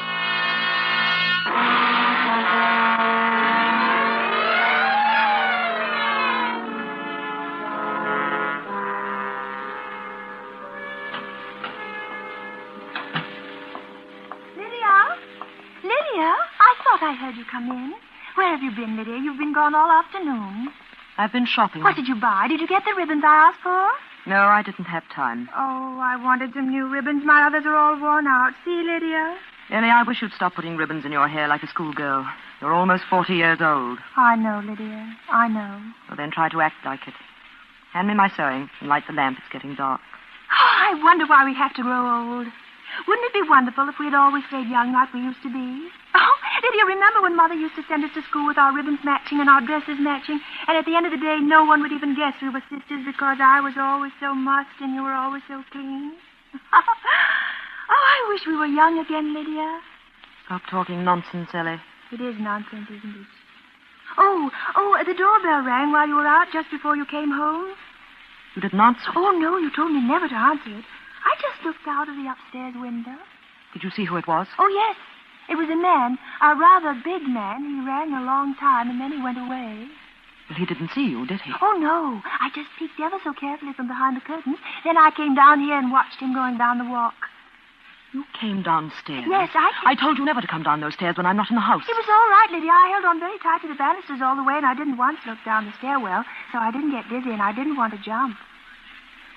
Speaker 12: Lydia, I thought I heard you come in. Where have you been, Lydia? You've been gone all afternoon.
Speaker 11: I've been shopping.
Speaker 12: What did you buy? Did you get the ribbons I asked for?
Speaker 11: No, I didn't have time.
Speaker 12: Oh, I wanted some new ribbons. My others are all worn out. See, Lydia?
Speaker 11: Ellie, I wish you'd stop putting ribbons in your hair like a schoolgirl. You're almost 40 years old.
Speaker 12: I know, Lydia. I know.
Speaker 11: Well, then try to act like it. Hand me my sewing and light the lamp. It's getting dark.
Speaker 12: Oh, I wonder why we have to grow old. Wouldn't it be wonderful if we'd always stayed young like we used to be? Oh, Lydia, remember when Mother used to send us to school with our ribbons matching and our dresses matching, and at the end of the day, no one would even guess we were sisters because I was always so mussed and you were always so clean? Oh, I wish we were young again, Lydia.
Speaker 11: Stop talking nonsense, Ellie.
Speaker 12: It is nonsense, isn't it? Oh, the doorbell rang while you were out just before you came home.
Speaker 11: You didn't answer?
Speaker 12: Oh, no, you told me never to answer it. I just looked out of the upstairs window.
Speaker 11: Did you see who it was?
Speaker 12: Oh, yes. It was a man, a rather big man. He rang a long time, and then he went away.
Speaker 11: Well, he didn't see you, did he?
Speaker 12: Oh, no. I just peeked ever so carefully from behind the curtains. Then I came down here and watched him going down the walk.
Speaker 11: You came downstairs?
Speaker 12: Yes,
Speaker 11: I told you never to come down those stairs when I'm not in the house.
Speaker 12: It was all right, Lydia. I held on very tight to the banisters all the way, and I didn't once look down the stairwell, so I didn't get dizzy, and I didn't want to jump.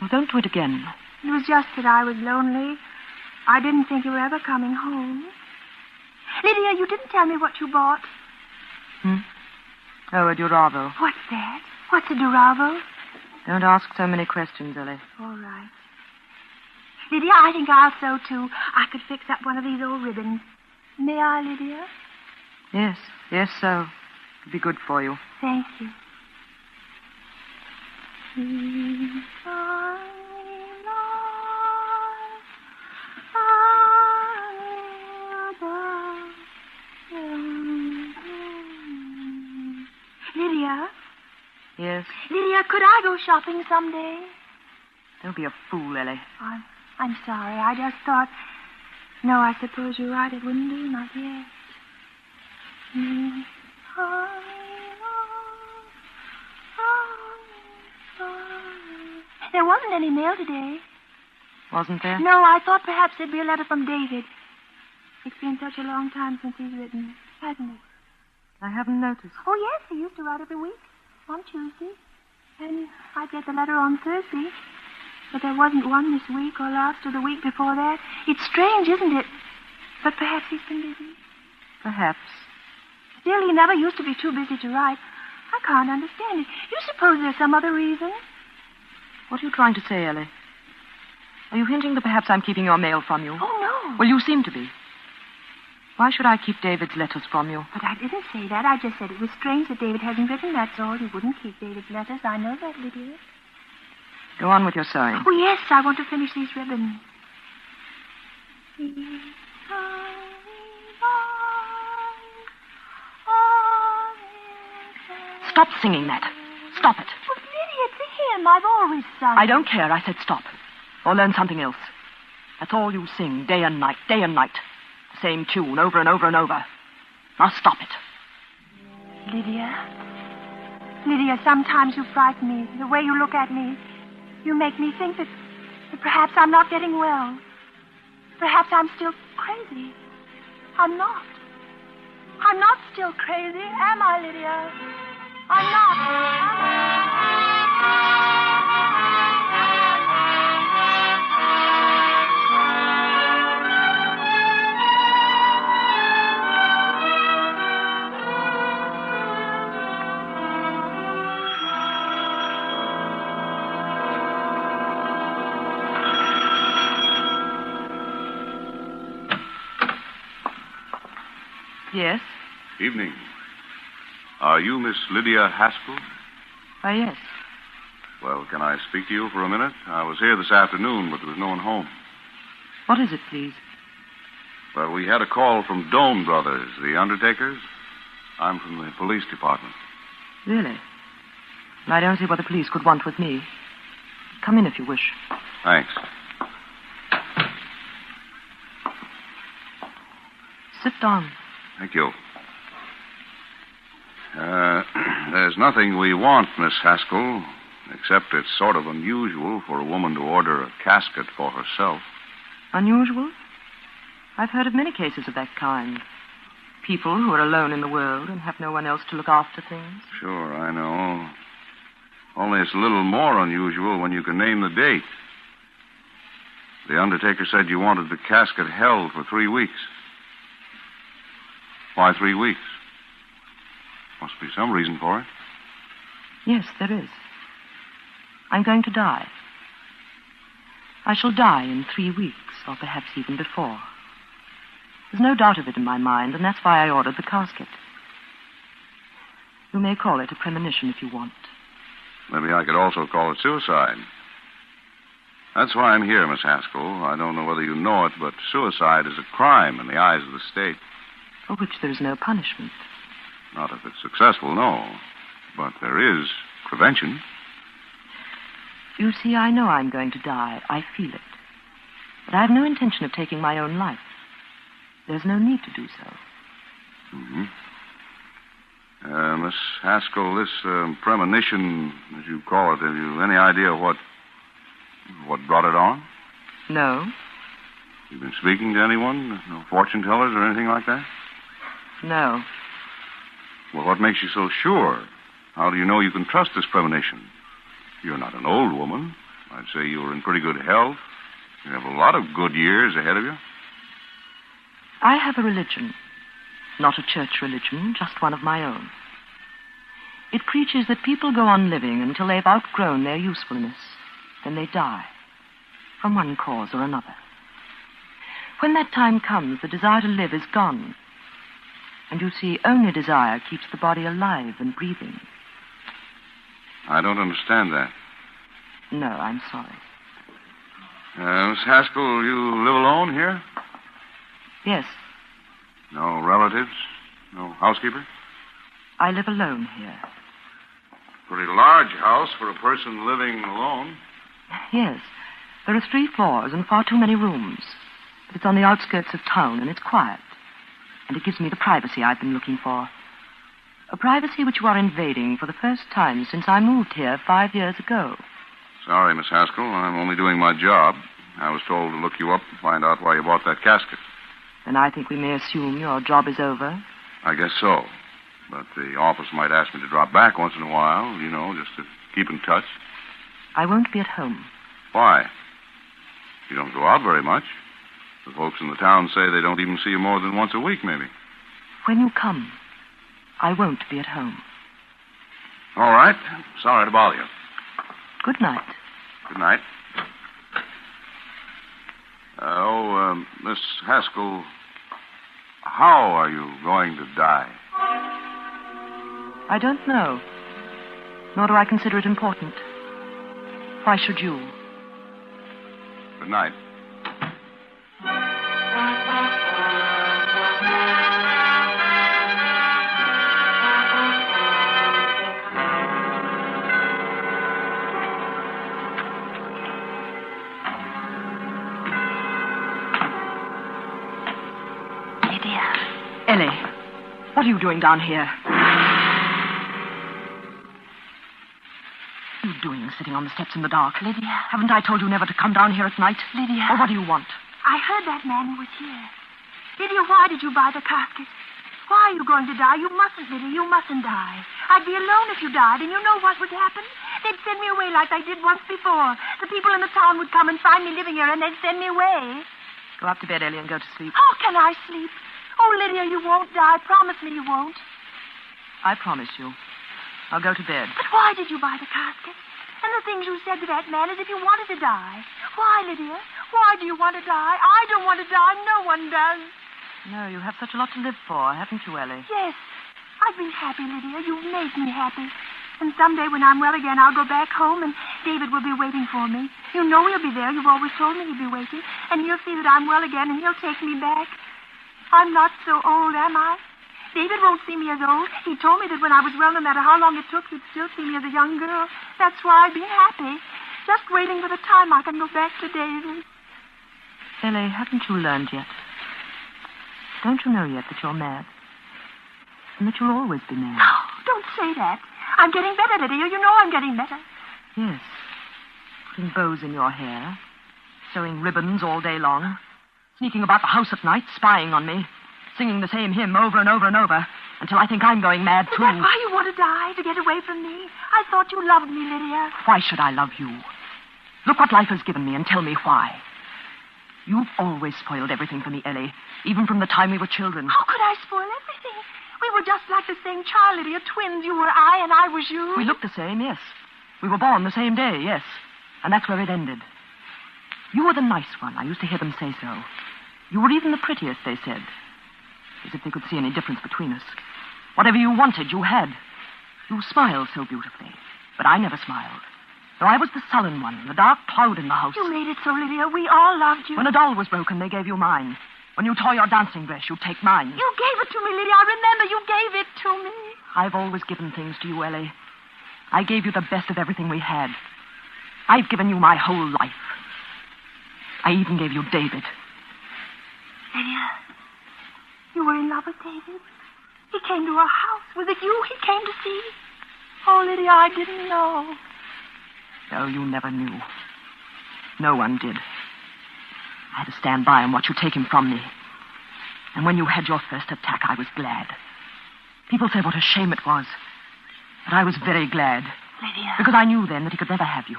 Speaker 11: Well, don't do it again.
Speaker 12: It was just that I was lonely. I didn't think you were ever coming home. Lydia, you didn't tell me what you bought.
Speaker 11: Oh, a Duravo.
Speaker 12: What's that? What's a Duravo?
Speaker 11: Don't ask so many questions, Ellie.
Speaker 12: All right. Lydia, I think I'll sew, too. I could fix up one of these old ribbons. May I, Lydia?
Speaker 11: Yes, so. It'd be good for you.
Speaker 12: Thank you. Lydia?
Speaker 11: Yes?
Speaker 12: Lydia, could I go shopping someday?
Speaker 11: Don't be a fool, Ellie.
Speaker 12: I'm sorry. I just thought... No, I suppose you're right. It wouldn't do. Not yet. There wasn't any mail today.
Speaker 11: Wasn't there?
Speaker 12: No, I thought perhaps there'd be a letter from David. It's been such a long time since he's written, hasn't it?
Speaker 11: I haven't noticed.
Speaker 12: Oh, yes, he used to write every week on Tuesday. And I'd get the letter on Thursday. But there wasn't one this week or last or the week before that. It's strange, isn't it? But perhaps he's been busy.
Speaker 11: Perhaps.
Speaker 12: Still, he never used to be too busy to write. I can't understand it. You suppose there's some other reason?
Speaker 11: What are you trying to say, Ellie? Are you hinting that perhaps I'm keeping your mail from you?
Speaker 12: Oh, no.
Speaker 11: Well, you seem to be. Why should I keep David's letters from you?
Speaker 12: But I didn't say that. I just said it was strange that David hasn't written, that's all. He wouldn't keep David's letters. I know that, Lydia.
Speaker 11: Go on with your sewing.
Speaker 12: Oh, yes, I want to finish these ribbons.
Speaker 11: Stop singing that. Stop it.
Speaker 12: Well, Lydia, it's a hymn. I've always sung.
Speaker 11: I don't care. I said stop. Or learn something else. That's all you sing, day and night, day and night. The same tune, over and over and over. Now stop it.
Speaker 12: Lydia, sometimes you frighten me. The way you look at me. You make me think that perhaps I'm not getting well. Perhaps I'm still crazy. I'm not. I'm not still crazy, am I, Lydia? I'm not, am I?
Speaker 11: Yes?
Speaker 2: Evening. Are you Miss Lydia Haskell?
Speaker 11: Why, yes.
Speaker 2: Well, can I speak to you for a minute? I was here this afternoon, but there was no one home.
Speaker 11: What is it, please?
Speaker 2: Well, we had a call from Doan Brothers, the undertakers. I'm from the police department.
Speaker 11: Really? Well, I don't see what the police could want with me. Come in if you wish.
Speaker 2: Thanks.
Speaker 11: Sit down.
Speaker 2: Thank you. There's nothing we want, Miss Haskell, except it's sort of unusual for a woman to order a casket for herself.
Speaker 11: Unusual? I've heard of many cases of that kind. People who are alone in the world and have no one else to look after things.
Speaker 2: Sure, I know. Only it's a little more unusual when you can name the date. The undertaker said you wanted the casket held for 3 weeks. Why 3 weeks? Must be some reason for it.
Speaker 11: Yes, there is. I'm going to die. I shall die in 3 weeks, or perhaps even before. There's no doubt of it in my mind, and that's why I ordered the casket. You may call it a premonition if you want.
Speaker 2: Maybe I could also call it suicide. That's why I'm here, Miss Haskell. I don't know whether you know it, but suicide is a crime in the eyes of the state.
Speaker 11: For which there is no punishment.
Speaker 2: Not if it's successful, no. But there is prevention.
Speaker 11: You see, I know I'm going to die. I feel it. But I have no intention of taking my own life. There's no need to do so.
Speaker 2: Mm-hmm. Miss Haskell, this premonition, as you call it, have you any idea what brought it on?
Speaker 11: No.
Speaker 2: You've been speaking to anyone? No fortune tellers or anything like that?
Speaker 11: No.
Speaker 2: Well, what makes you so sure? How do you know you can trust this premonition? You're not an old woman. I'd say you're in pretty good health. You have a lot of good years ahead of you.
Speaker 11: I have a religion. Not a church religion, just one of my own. It preaches that people go on living until they've outgrown their usefulness. Then they die. From one cause or another. When that time comes, the desire to live is gone. And you see, only desire keeps the body alive and breathing.
Speaker 2: I don't understand that.
Speaker 11: No, I'm sorry.
Speaker 2: Miss Haskell, you live alone here?
Speaker 11: Yes.
Speaker 2: No relatives? No housekeeper?
Speaker 11: I live alone here.
Speaker 2: Pretty large house for a person living alone.
Speaker 11: Yes. There are 3 floors and far too many rooms. But it's on the outskirts of town, and it's quiet. And it gives me the privacy I've been looking for. A privacy which you are invading for the first time since I moved here 5 years ago.
Speaker 2: Sorry, Miss Haskell. I'm only doing my job. I was told to look you up and find out why you bought that casket.
Speaker 11: Then I think we may assume your job is over.
Speaker 2: I guess so. But the office might ask me to drop back once in a while, just to keep in touch.
Speaker 11: I won't be at home.
Speaker 2: Why? You don't go out very much. The folks in the town say they don't even see you more than once a week, maybe.
Speaker 11: When you come, I won't be at home.
Speaker 2: All right. Sorry to bother you.
Speaker 11: Good night.
Speaker 2: Good night. Miss Haskell, how are you going to die?
Speaker 11: I don't know. Nor do I consider it important. Why should you?
Speaker 2: Good night.
Speaker 11: Ellie, what are you doing down here? What are you doing sitting on the steps in the dark?
Speaker 12: Lydia.
Speaker 11: Haven't I told you never to come down here at night?
Speaker 12: Lydia.
Speaker 11: Or what do you want?
Speaker 12: I heard that man who was here. Lydia, why did you buy the casket? Why are you going to die? You mustn't, Lydia. You mustn't die. I'd be alone if you died, and you know what would happen? They'd send me away like they did once before. The people in the town would come and find me living here, and they'd send me away.
Speaker 11: Go up to bed, Ellie, and go to sleep.
Speaker 12: How can I sleep? Oh, Lydia, you won't die. Promise me you won't.
Speaker 11: I promise you. I'll go to bed.
Speaker 12: But why did you buy the casket? And the things you said to that man as if you wanted to die. Why, Lydia? Why do you want to die? I don't want to die. No one does.
Speaker 11: No, you have such a lot to live for, haven't you, Ellie?
Speaker 12: Yes. I've been happy, Lydia. You've made me happy. And someday when I'm well again, I'll go back home and David will be waiting for me. You know he'll be there. You've always told me he'd be waiting. And he'll see that I'm well again and he'll take me back. I'm not so old, am I? David won't see me as old. He told me that when I was well, no matter how long it took, he'd still see me as a young girl. That's why I've been happy. Just waiting for the time I can go back to David.
Speaker 11: Ellie, haven't you learned yet? Don't you know yet that you're mad? And that you'll always be mad?
Speaker 12: No, don't say that. I'm getting better, Lydia. You know I'm getting better.
Speaker 11: Yes. Putting bows in your hair. Sewing ribbons all day long. Sneaking about the house at night, spying on me. Singing the same hymn over and over and over. Until I think I'm going mad, too.
Speaker 12: Is that why you want to die? To get away from me? I thought you loved me, Lydia.
Speaker 11: Why should I love you? Look what life has given me and tell me why. You've always spoiled everything for me, Ellie. Even from the time we were children.
Speaker 12: How could I spoil everything? We were just like the same child, Lydia. Twins. You were I and I was you.
Speaker 11: We looked the same, yes. We were born the same day, yes. And that's where it ended. You were the nice one. I used to hear them say so. You were even the prettiest, they said. As if they could see any difference between us. Whatever you wanted, you had. You smiled so beautifully. But I never smiled. Though I was the sullen one, the dark cloud in the house.
Speaker 12: You made it so, Lydia. We all loved you.
Speaker 11: When a doll was broken, they gave you mine. When you tore your dancing dress, you'd take mine.
Speaker 12: You gave it to me, Lydia. I remember you gave it to me.
Speaker 11: I've always given things to you, Ellie. I gave you the best of everything we had. I've given you my whole life. I even gave you David.
Speaker 12: Lydia, you were in love with David? He came to our house. Was it you he came to see? Oh, Lydia, I didn't know.
Speaker 11: No, you never knew. No one did. I had to stand by and watch you take him from me. And when you had your first attack, I was glad. People said what a shame it was. But I was very glad.
Speaker 12: Lydia.
Speaker 11: Because I knew then that he could never have you.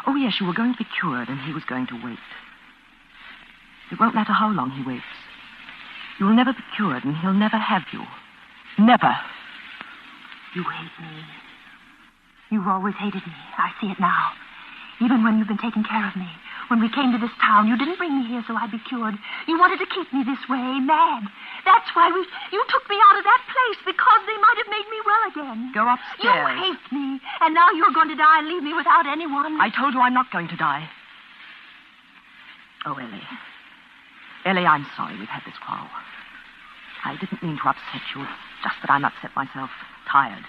Speaker 11: Oh, yes, you were going to be cured, and he was going to wait. It won't matter how long he waits. You'll never be cured, and he'll never have you. Never.
Speaker 12: You hate me. You've always hated me. I see it now. Even when you've been taking care of me. When we came to this town, you didn't bring me here so I'd be cured. You wanted to keep me this way, mad. That's why you took me out of that place, because they might have made me well again.
Speaker 11: Go upstairs.
Speaker 12: You hate me, and now you're going to die and leave me without anyone.
Speaker 11: I told you I'm not going to die. Oh, Ellie. Ellie, I'm sorry we've had this quarrel. I didn't mean to upset you. It's just that I'm upset myself. Tired.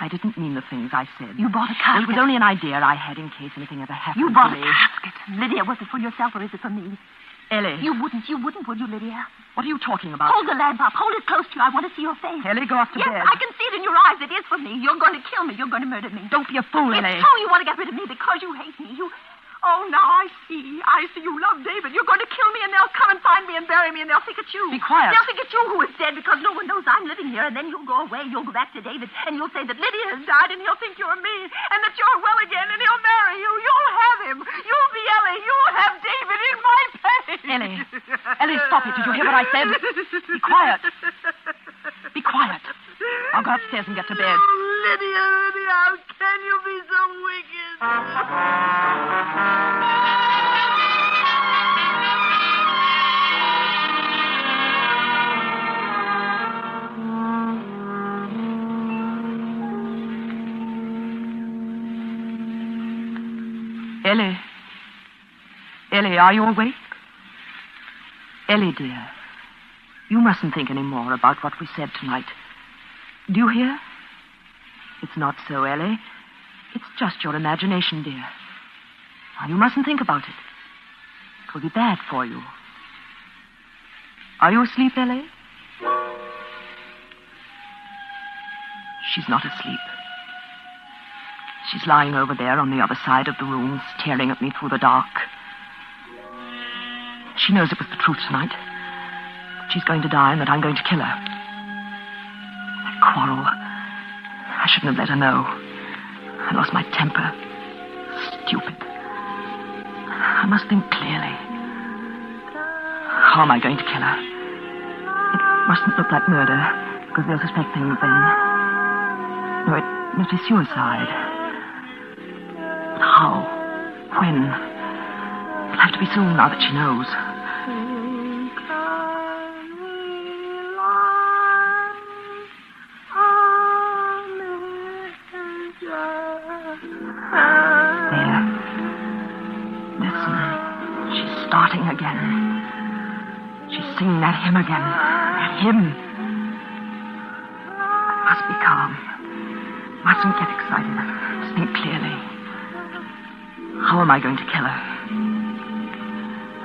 Speaker 11: I didn't mean the things I said.
Speaker 12: You bought a casket.
Speaker 11: It was only an idea I had in case anything ever happened
Speaker 12: You bought
Speaker 11: to
Speaker 12: a
Speaker 11: me.
Speaker 12: casket. Lydia, was it for yourself or is it for me?
Speaker 11: Ellie.
Speaker 12: You wouldn't, would you, Lydia?
Speaker 11: What are you talking about?
Speaker 12: Hold the lamp up. Hold it close to you. I want to see your face.
Speaker 11: Ellie, go off to
Speaker 12: yes,
Speaker 11: bed.
Speaker 12: I can see it in your eyes. It is for me. You're going to kill me. You're going to murder me.
Speaker 11: Don't be a fool,
Speaker 12: It's
Speaker 11: Ellie.
Speaker 12: true you want to get rid of me because you hate me. Oh, now I see. You love David. You're going to kill me, and they'll come and find me and bury me, and they'll think it's you.
Speaker 11: Be quiet.
Speaker 12: They'll think it's you who is dead because no one knows I'm living here, and then you'll go away. You'll go back to David, and you'll say that Lydia has died, and he'll think you're me, and that you're well again, and he'll marry you. You'll have him. You'll be Ellie. You'll have David in my place.
Speaker 11: Ellie, stop it. Did you hear what I said? Be quiet. Be quiet. I'll go upstairs and get to bed.
Speaker 12: Oh, Lydia, how can you be so wicked?
Speaker 11: Ellie, are you awake? Ellie, dear, you mustn't think any more about what we said tonight. Do you hear? It's not so, Ellie. It's just your imagination, dear. Now, you mustn't think about it. It will be bad for you. Are you asleep, Ellie? She's not asleep. She's lying over there on the other side of the room, staring at me through the dark. She knows it was the truth tonight. She's going to die and that I'm going to kill her. That quarrel. I shouldn't have let her know. I lost my temper. Stupid. I must think clearly. How am I going to kill her? It mustn't look like murder, because they'll suspect things then. No, it must be suicide. How? When? It'll have to be soon now that she knows. There. Listen. She's starting again. She's singing that hymn again. That hymn. I must be calm. Mustn't get excited. Must think clearly. How am I going to kill her?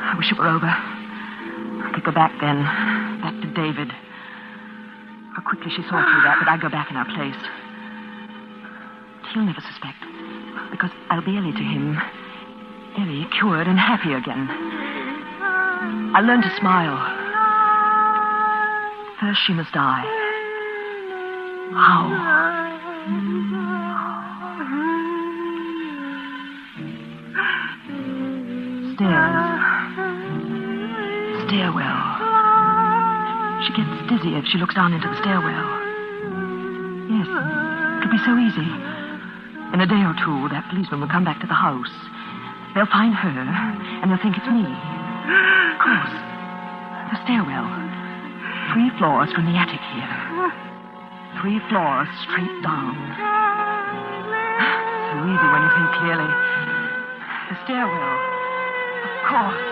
Speaker 11: I wish it were over. I could go back then. Back to David. How quickly she saw through that, but I'd go back in her place. He'll never suspect. Because I'll be Ellie to him. Ellie, cured and happy again. I'll learn to smile. First she must die. How? Stairs. Stairwell. She gets dizzy if she looks down into the stairwell. Yes, it'll be so easy. In a day or two, that policeman will come back to the house. They'll find her, and they'll think it's me. Of course. The stairwell. 3 floors from the attic here. 3 floors straight down. So easy when you think clearly. The stairwell. Of course.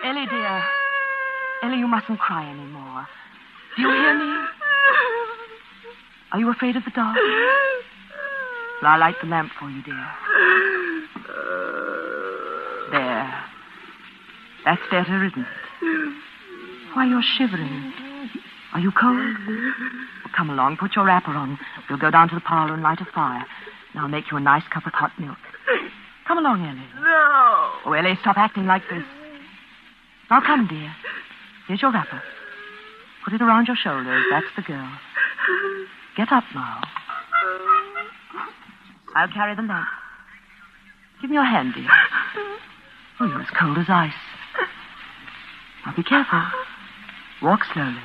Speaker 11: Ellie, dear. Ellie, you mustn't cry anymore. Do you hear me? Are you afraid of the dark? Well, I'll light the lamp for you, dear. There. That's better, isn't it? Why, you're shivering. Are you cold? Well, come along, put your wrapper on. We'll go down to the parlor and light a fire. And I'll make you a nice cup of hot milk. Come along, Ellie.
Speaker 12: No.
Speaker 11: Oh, Ellie, stop acting like this. Now come, dear. Here's your wrapper. Put it around your shoulders. That's the girl. Get up now. I'll carry the lamp. Give me your hand, dear. Oh, you're as cold as ice. Now be careful. Walk slowly.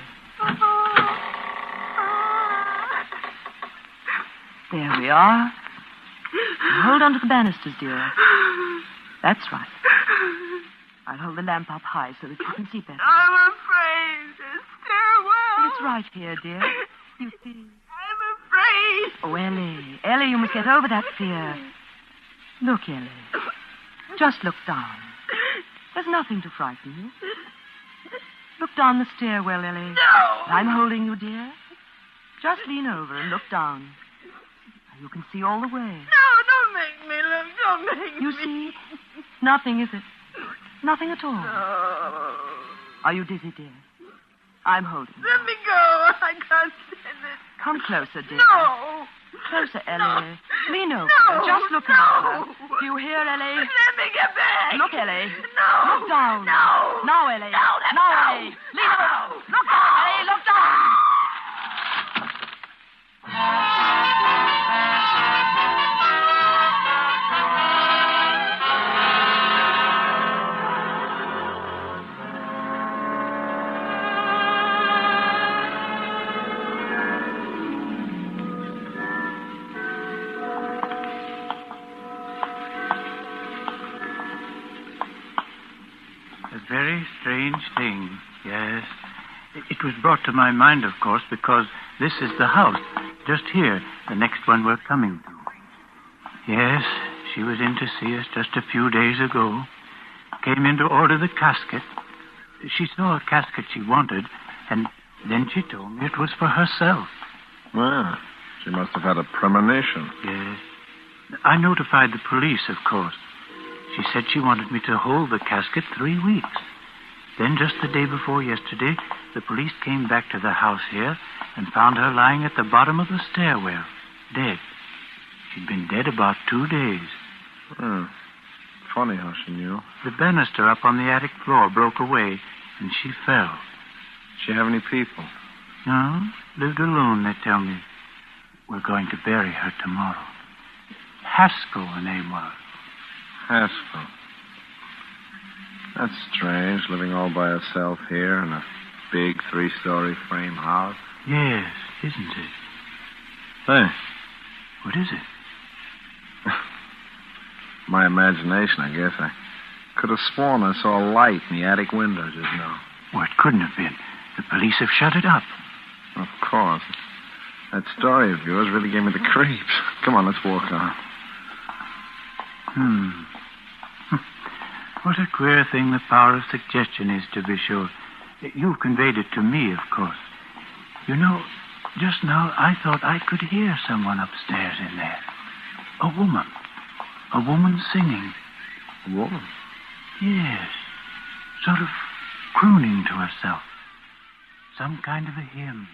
Speaker 11: There we are. Now hold on to the banisters, dear. That's right. I'll hold the lamp up high so that you can see better.
Speaker 12: I'm afraid. The stairwell.
Speaker 11: It's right here, dear. You see.
Speaker 12: I'm afraid. please.
Speaker 11: Oh, Ellie. Ellie, you must get over that fear. Look, Ellie. Just look down. There's nothing to frighten you. Look down the stairwell, Ellie.
Speaker 12: No.
Speaker 11: I'm holding you, dear. Just lean over and look down. You can see all the way.
Speaker 12: No, don't make me look. Don't make me.
Speaker 11: You see? Nothing, is it? Nothing at all.
Speaker 12: No.
Speaker 11: Are you dizzy, dear? I'm holding you.
Speaker 12: Let me go. I can't stand it.
Speaker 11: Come closer, dear.
Speaker 12: No.
Speaker 11: Closer, Ellie.
Speaker 12: No.
Speaker 11: Lean over.
Speaker 12: No.
Speaker 11: Just look at her. Do you hear, Ellie?
Speaker 12: Let me get back.
Speaker 11: Look, Ellie.
Speaker 12: No.
Speaker 11: Look down.
Speaker 12: No.
Speaker 11: Now, Ellie.
Speaker 12: No, let me
Speaker 11: now,
Speaker 12: go.
Speaker 11: Ellie. Lean over. Look down, Ellie. Look down.
Speaker 10: A very strange thing, yes. It was brought to my mind, of course, because this is the house, just here, the next one we're coming to. Yes, she was in to see us just a few days ago. Came in to order the casket. She saw a casket she wanted, and then she told me it was for herself.
Speaker 7: Well, she must have had a premonition.
Speaker 10: Yes. I notified the police, of course. She said she wanted me to hold the casket 3 weeks. Then, just the day before yesterday, the police came back to the house here and found her lying at the bottom of the stairwell, dead. She'd been dead about 2 days.
Speaker 7: Funny how she knew.
Speaker 10: The banister up on the attic floor broke away, and she fell.
Speaker 7: She have any people?
Speaker 10: No, lived alone, they tell me. We're going to bury her tomorrow. Haskell, her name was.
Speaker 7: Haskell. That's strange, living all by herself here in a big 3-story frame house.
Speaker 10: Yes, isn't it?
Speaker 7: Hey.
Speaker 10: What is it?
Speaker 7: My imagination, I guess. I could have sworn I saw a light in the attic window just now.
Speaker 10: Well, it couldn't have been. The police have shut it up.
Speaker 7: Of course. That story of yours really gave me the creeps. Come on, let's walk on.
Speaker 10: What a queer thing the power of suggestion is, to be sure. You've conveyed it to me, of course. You know, just now I thought I could hear someone upstairs in there. A woman. A woman singing.
Speaker 7: A woman?
Speaker 10: Yes. Sort of crooning to herself. Some kind of a hymn.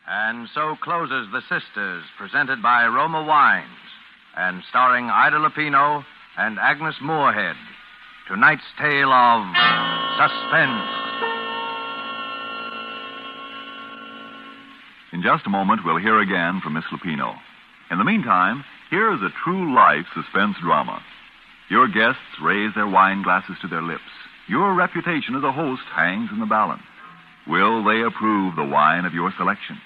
Speaker 4: And so closes The Sisters, presented by Roma Wines, and starring Ida Lupino and Agnes Moorehead. Tonight's tale of Suspense.
Speaker 3: In just a moment, we'll hear again from Miss Lupino. In the meantime, here is a true-life suspense drama. Your guests raise their wine glasses to their lips. Your reputation as a host hangs in the balance. Will they approve the wine of your selection?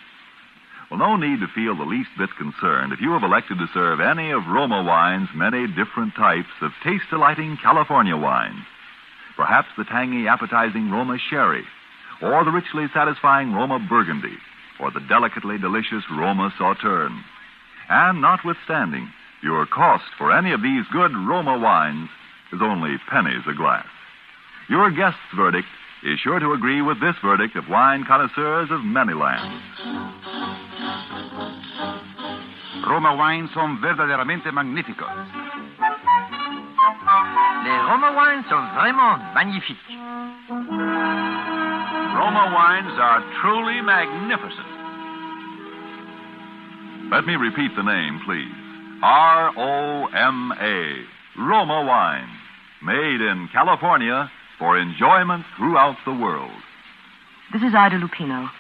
Speaker 3: Well, no need to feel the least bit concerned if you have elected to serve any of Roma Wine's many different types of taste-delighting California wines. Perhaps the tangy, appetizing Roma Sherry, or the richly satisfying Roma Burgundy, or the delicately delicious Roma Sauterne. And notwithstanding, your cost for any of these good Roma wines is only pennies a glass. Your guest's verdict is sure to agree with this verdict of wine connoisseurs of many lands.
Speaker 8: Roma wines son verdaderamente magníficos.
Speaker 6: Les Roma wines sont vraiment magnifiques.
Speaker 3: Roma wines are truly magnificent. Let me repeat the name, please. R-O-M-A. Roma Wine. Made in California for enjoyment throughout the world.
Speaker 11: This is Ida Lupino.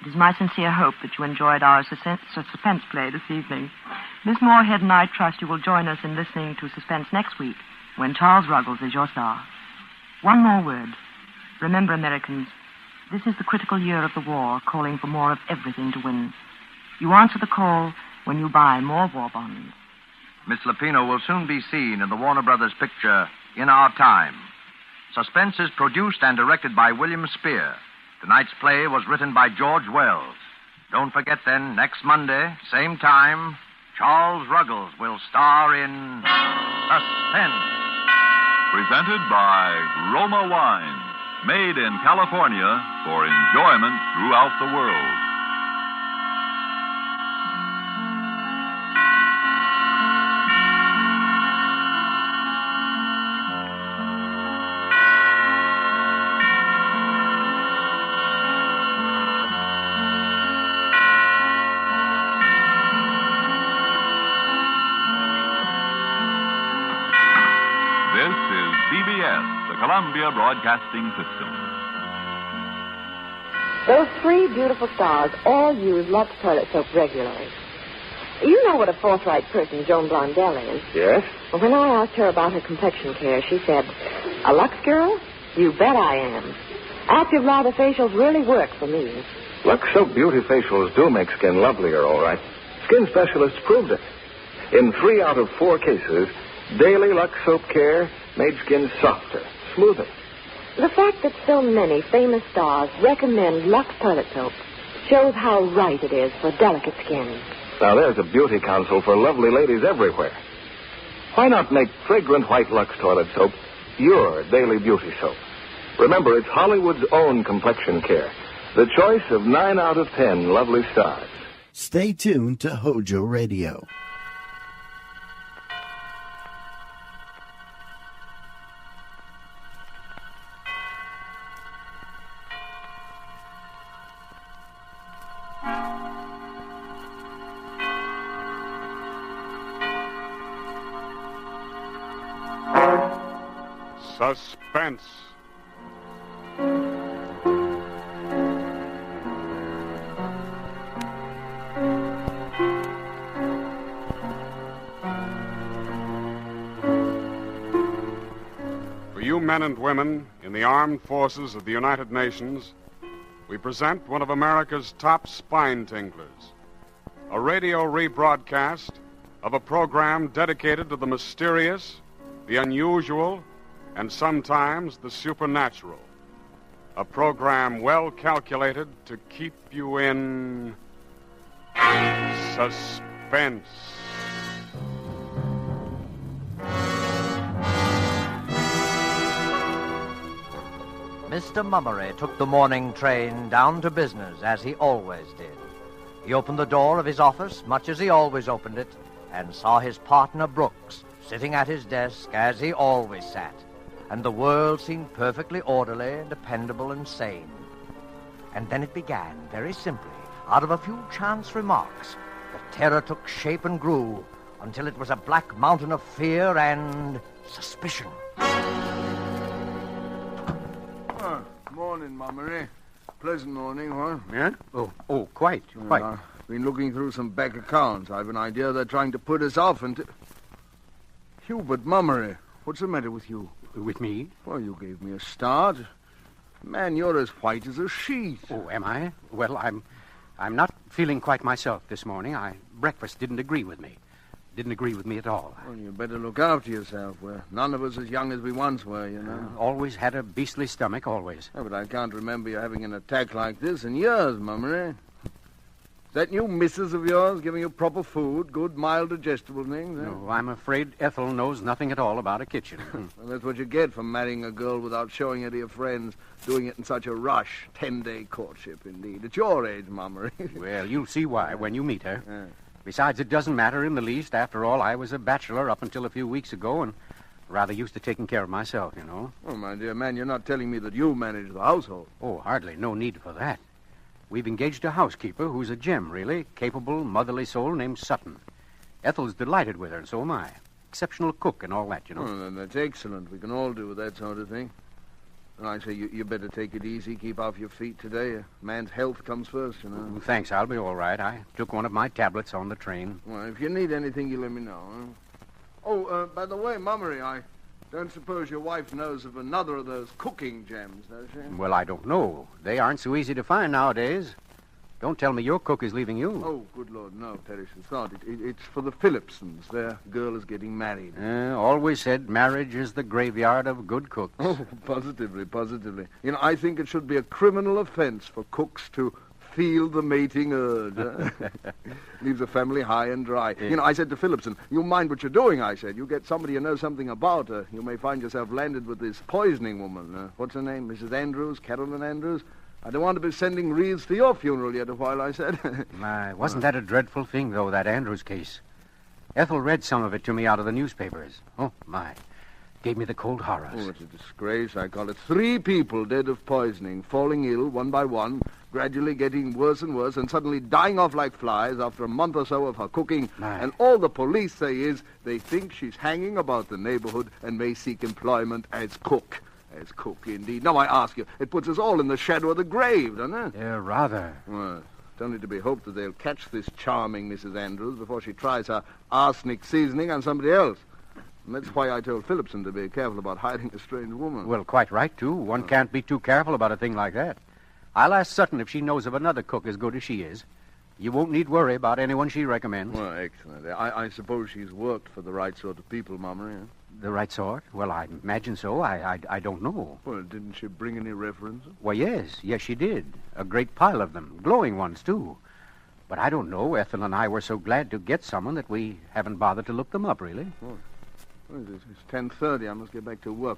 Speaker 11: It is my sincere hope that you enjoyed our suspense play this evening. Miss Moorhead and I trust you will join us in listening to Suspense next week, when Charles Ruggles is your star. One more word. Remember, Americans, this is the critical year of the war, calling for more of everything to win. You answer the call when you buy more war bonds.
Speaker 4: Miss Lupino will soon be seen in the Warner Brothers picture, In Our Time. Suspense is produced and directed by William Spear. Tonight's play was written by George Wells. Don't forget, then, next Monday, same time, Charles Ruggles will star in Suspense.
Speaker 3: Presented by Roma Wine. Made in California for enjoyment throughout the world. This is CBS, the Columbia Broadcasting System.
Speaker 13: Those three beautiful stars all use Lux toilet soap regularly. You know what a forthright person Joan Blondell is.
Speaker 2: Yes?
Speaker 13: Well, when I asked her about her complexion care, she said, "A Lux girl? You bet I am. Active lather facials really work for me."
Speaker 2: Lux Soap Beauty Facials do make skin lovelier, all right. Skin specialists proved it. In 3 out of 4 cases, daily Lux Soap care made skin softer, smoother.
Speaker 13: The fact that so many famous stars recommend Lux toilet soap shows how right it is for delicate skin.
Speaker 2: Now, there's a beauty counsel for lovely ladies everywhere. Why not make fragrant white Lux toilet soap your daily beauty soap? Remember, it's Hollywood's own complexion care. The choice of 9 out of 10 lovely stars.
Speaker 1: Stay tuned to HOJO Radio.
Speaker 14: Suspense. For you men and women in the armed forces of the United Nations, we present one of America's top spine tinglers, a radio rebroadcast of a program dedicated to the mysterious, the unusual, and sometimes the supernatural. A program well calculated to keep you in suspense.
Speaker 4: Mr. Mummery took the morning train down to business, as he always did. He opened the door of his office, much as he always opened it, and saw his partner Brooks sitting at his desk, as he always sat. And the world seemed perfectly orderly, dependable, and sane. And then it began, very simply, out of a few chance remarks. The terror took shape and grew until it was a black mountain of fear and suspicion.
Speaker 15: Morning, Mummery. Pleasant morning, huh?
Speaker 16: Yeah? Oh, quite.
Speaker 15: I've been looking through some back accounts. I've an idea they're trying to put us off and... Hubert Mummery, what's the matter with you?
Speaker 16: With me?
Speaker 15: Well, you gave me a start. Man, you're as white as a sheet.
Speaker 16: Oh, am I? Well, I'm not feeling quite myself this morning. Breakfast didn't agree with me. Didn't agree with me at all.
Speaker 15: Well, you better look after yourself. We're none of us as young as we once were, you know.
Speaker 16: Always had a beastly stomach, always.
Speaker 15: Yeah, but I can't remember you having an attack like this in years, Mummery. Is that new missus of yours giving you proper food, good, mild, digestible things? Eh?
Speaker 16: No, I'm afraid Ethel knows nothing at all about a kitchen.
Speaker 15: Well, that's what you get for marrying a girl without showing it to your friends, doing it in such a rush. 10-day courtship, indeed. At your age, Mummery.
Speaker 16: Well, you'll see why when you meet her.
Speaker 15: Yeah.
Speaker 16: Besides, it doesn't matter in the least. After all, I was a bachelor up until a few weeks ago and rather used to taking care of myself, you know.
Speaker 15: Oh, my dear man, you're not telling me that you manage the household.
Speaker 16: Oh, hardly. No need for that. We've engaged a housekeeper who's a gem, really. Capable, motherly soul named Sutton. Ethel's delighted with her, and so am I. Exceptional cook and all that, you know.
Speaker 15: Oh, then that's excellent. We can all do with that sort of thing. And I say you better take it easy. Keep off your feet today. A man's health comes first, you know.
Speaker 16: Thanks, I'll be all right. I took one of my tablets on the train.
Speaker 15: Well, if you need anything, you let me know. Huh? Oh, by the way, Mummery, I don't suppose your wife knows of another of those cooking gems, does she?
Speaker 16: Well, I don't know. They aren't so easy to find nowadays. Don't tell me your cook is leaving you.
Speaker 15: Oh, good Lord, no, Parrish, it's not. It's for the Phillipsons. Their girl is getting married.
Speaker 16: Always said marriage is the graveyard of good cooks.
Speaker 15: Oh, positively, positively. You know, I think it should be a criminal offense for cooks to feel the mating urge. Leaves a family high and dry.
Speaker 16: Yeah.
Speaker 15: You know, I said to Phillipson, you mind what you're doing, I said. You get somebody you know something about. You may find yourself landed with this poisoning woman. What's her name? Mrs. Andrews? Carolyn Andrews? I don't want to be sending wreaths to your funeral yet a while, I said.
Speaker 16: My, wasn't that a dreadful thing, though, that Andrews case? Ethel read some of it to me out of the newspapers. Oh, my. Gave me the cold horrors.
Speaker 15: Oh, it's a disgrace, I call it. 3 people dead of poisoning, falling ill one by one, gradually getting worse and worse, and suddenly dying off like flies after a month or so of her cooking. And all the police say is they think she's hanging about the neighborhood and may seek employment as cook. As cook, indeed. Now, I ask you, it puts us all in the shadow of the grave, doesn't it?
Speaker 16: Yeah, rather.
Speaker 15: Well, it's only to be hoped that they'll catch this charming Mrs. Andrews before she tries her arsenic seasoning on somebody else. And that's why I told Phillipson to be careful about hiding a strange woman.
Speaker 16: Well, quite right, too. One can't be too careful about a thing like that. I'll ask Sutton if she knows of another cook as good as she is. You won't need worry about anyone she recommends.
Speaker 15: Well, excellent. I suppose she's worked for the right sort of people, Mummery. Huh?
Speaker 16: The right sort? Well, I imagine so. I don't know.
Speaker 15: Well, didn't she bring any references?
Speaker 16: Well, yes, she did. A great pile of them. Glowing ones, too. But I don't know. Ethel and I were so glad to get someone that we haven't bothered to look them up, really.
Speaker 15: Oh. Well, it's 10:30. I must get back to work.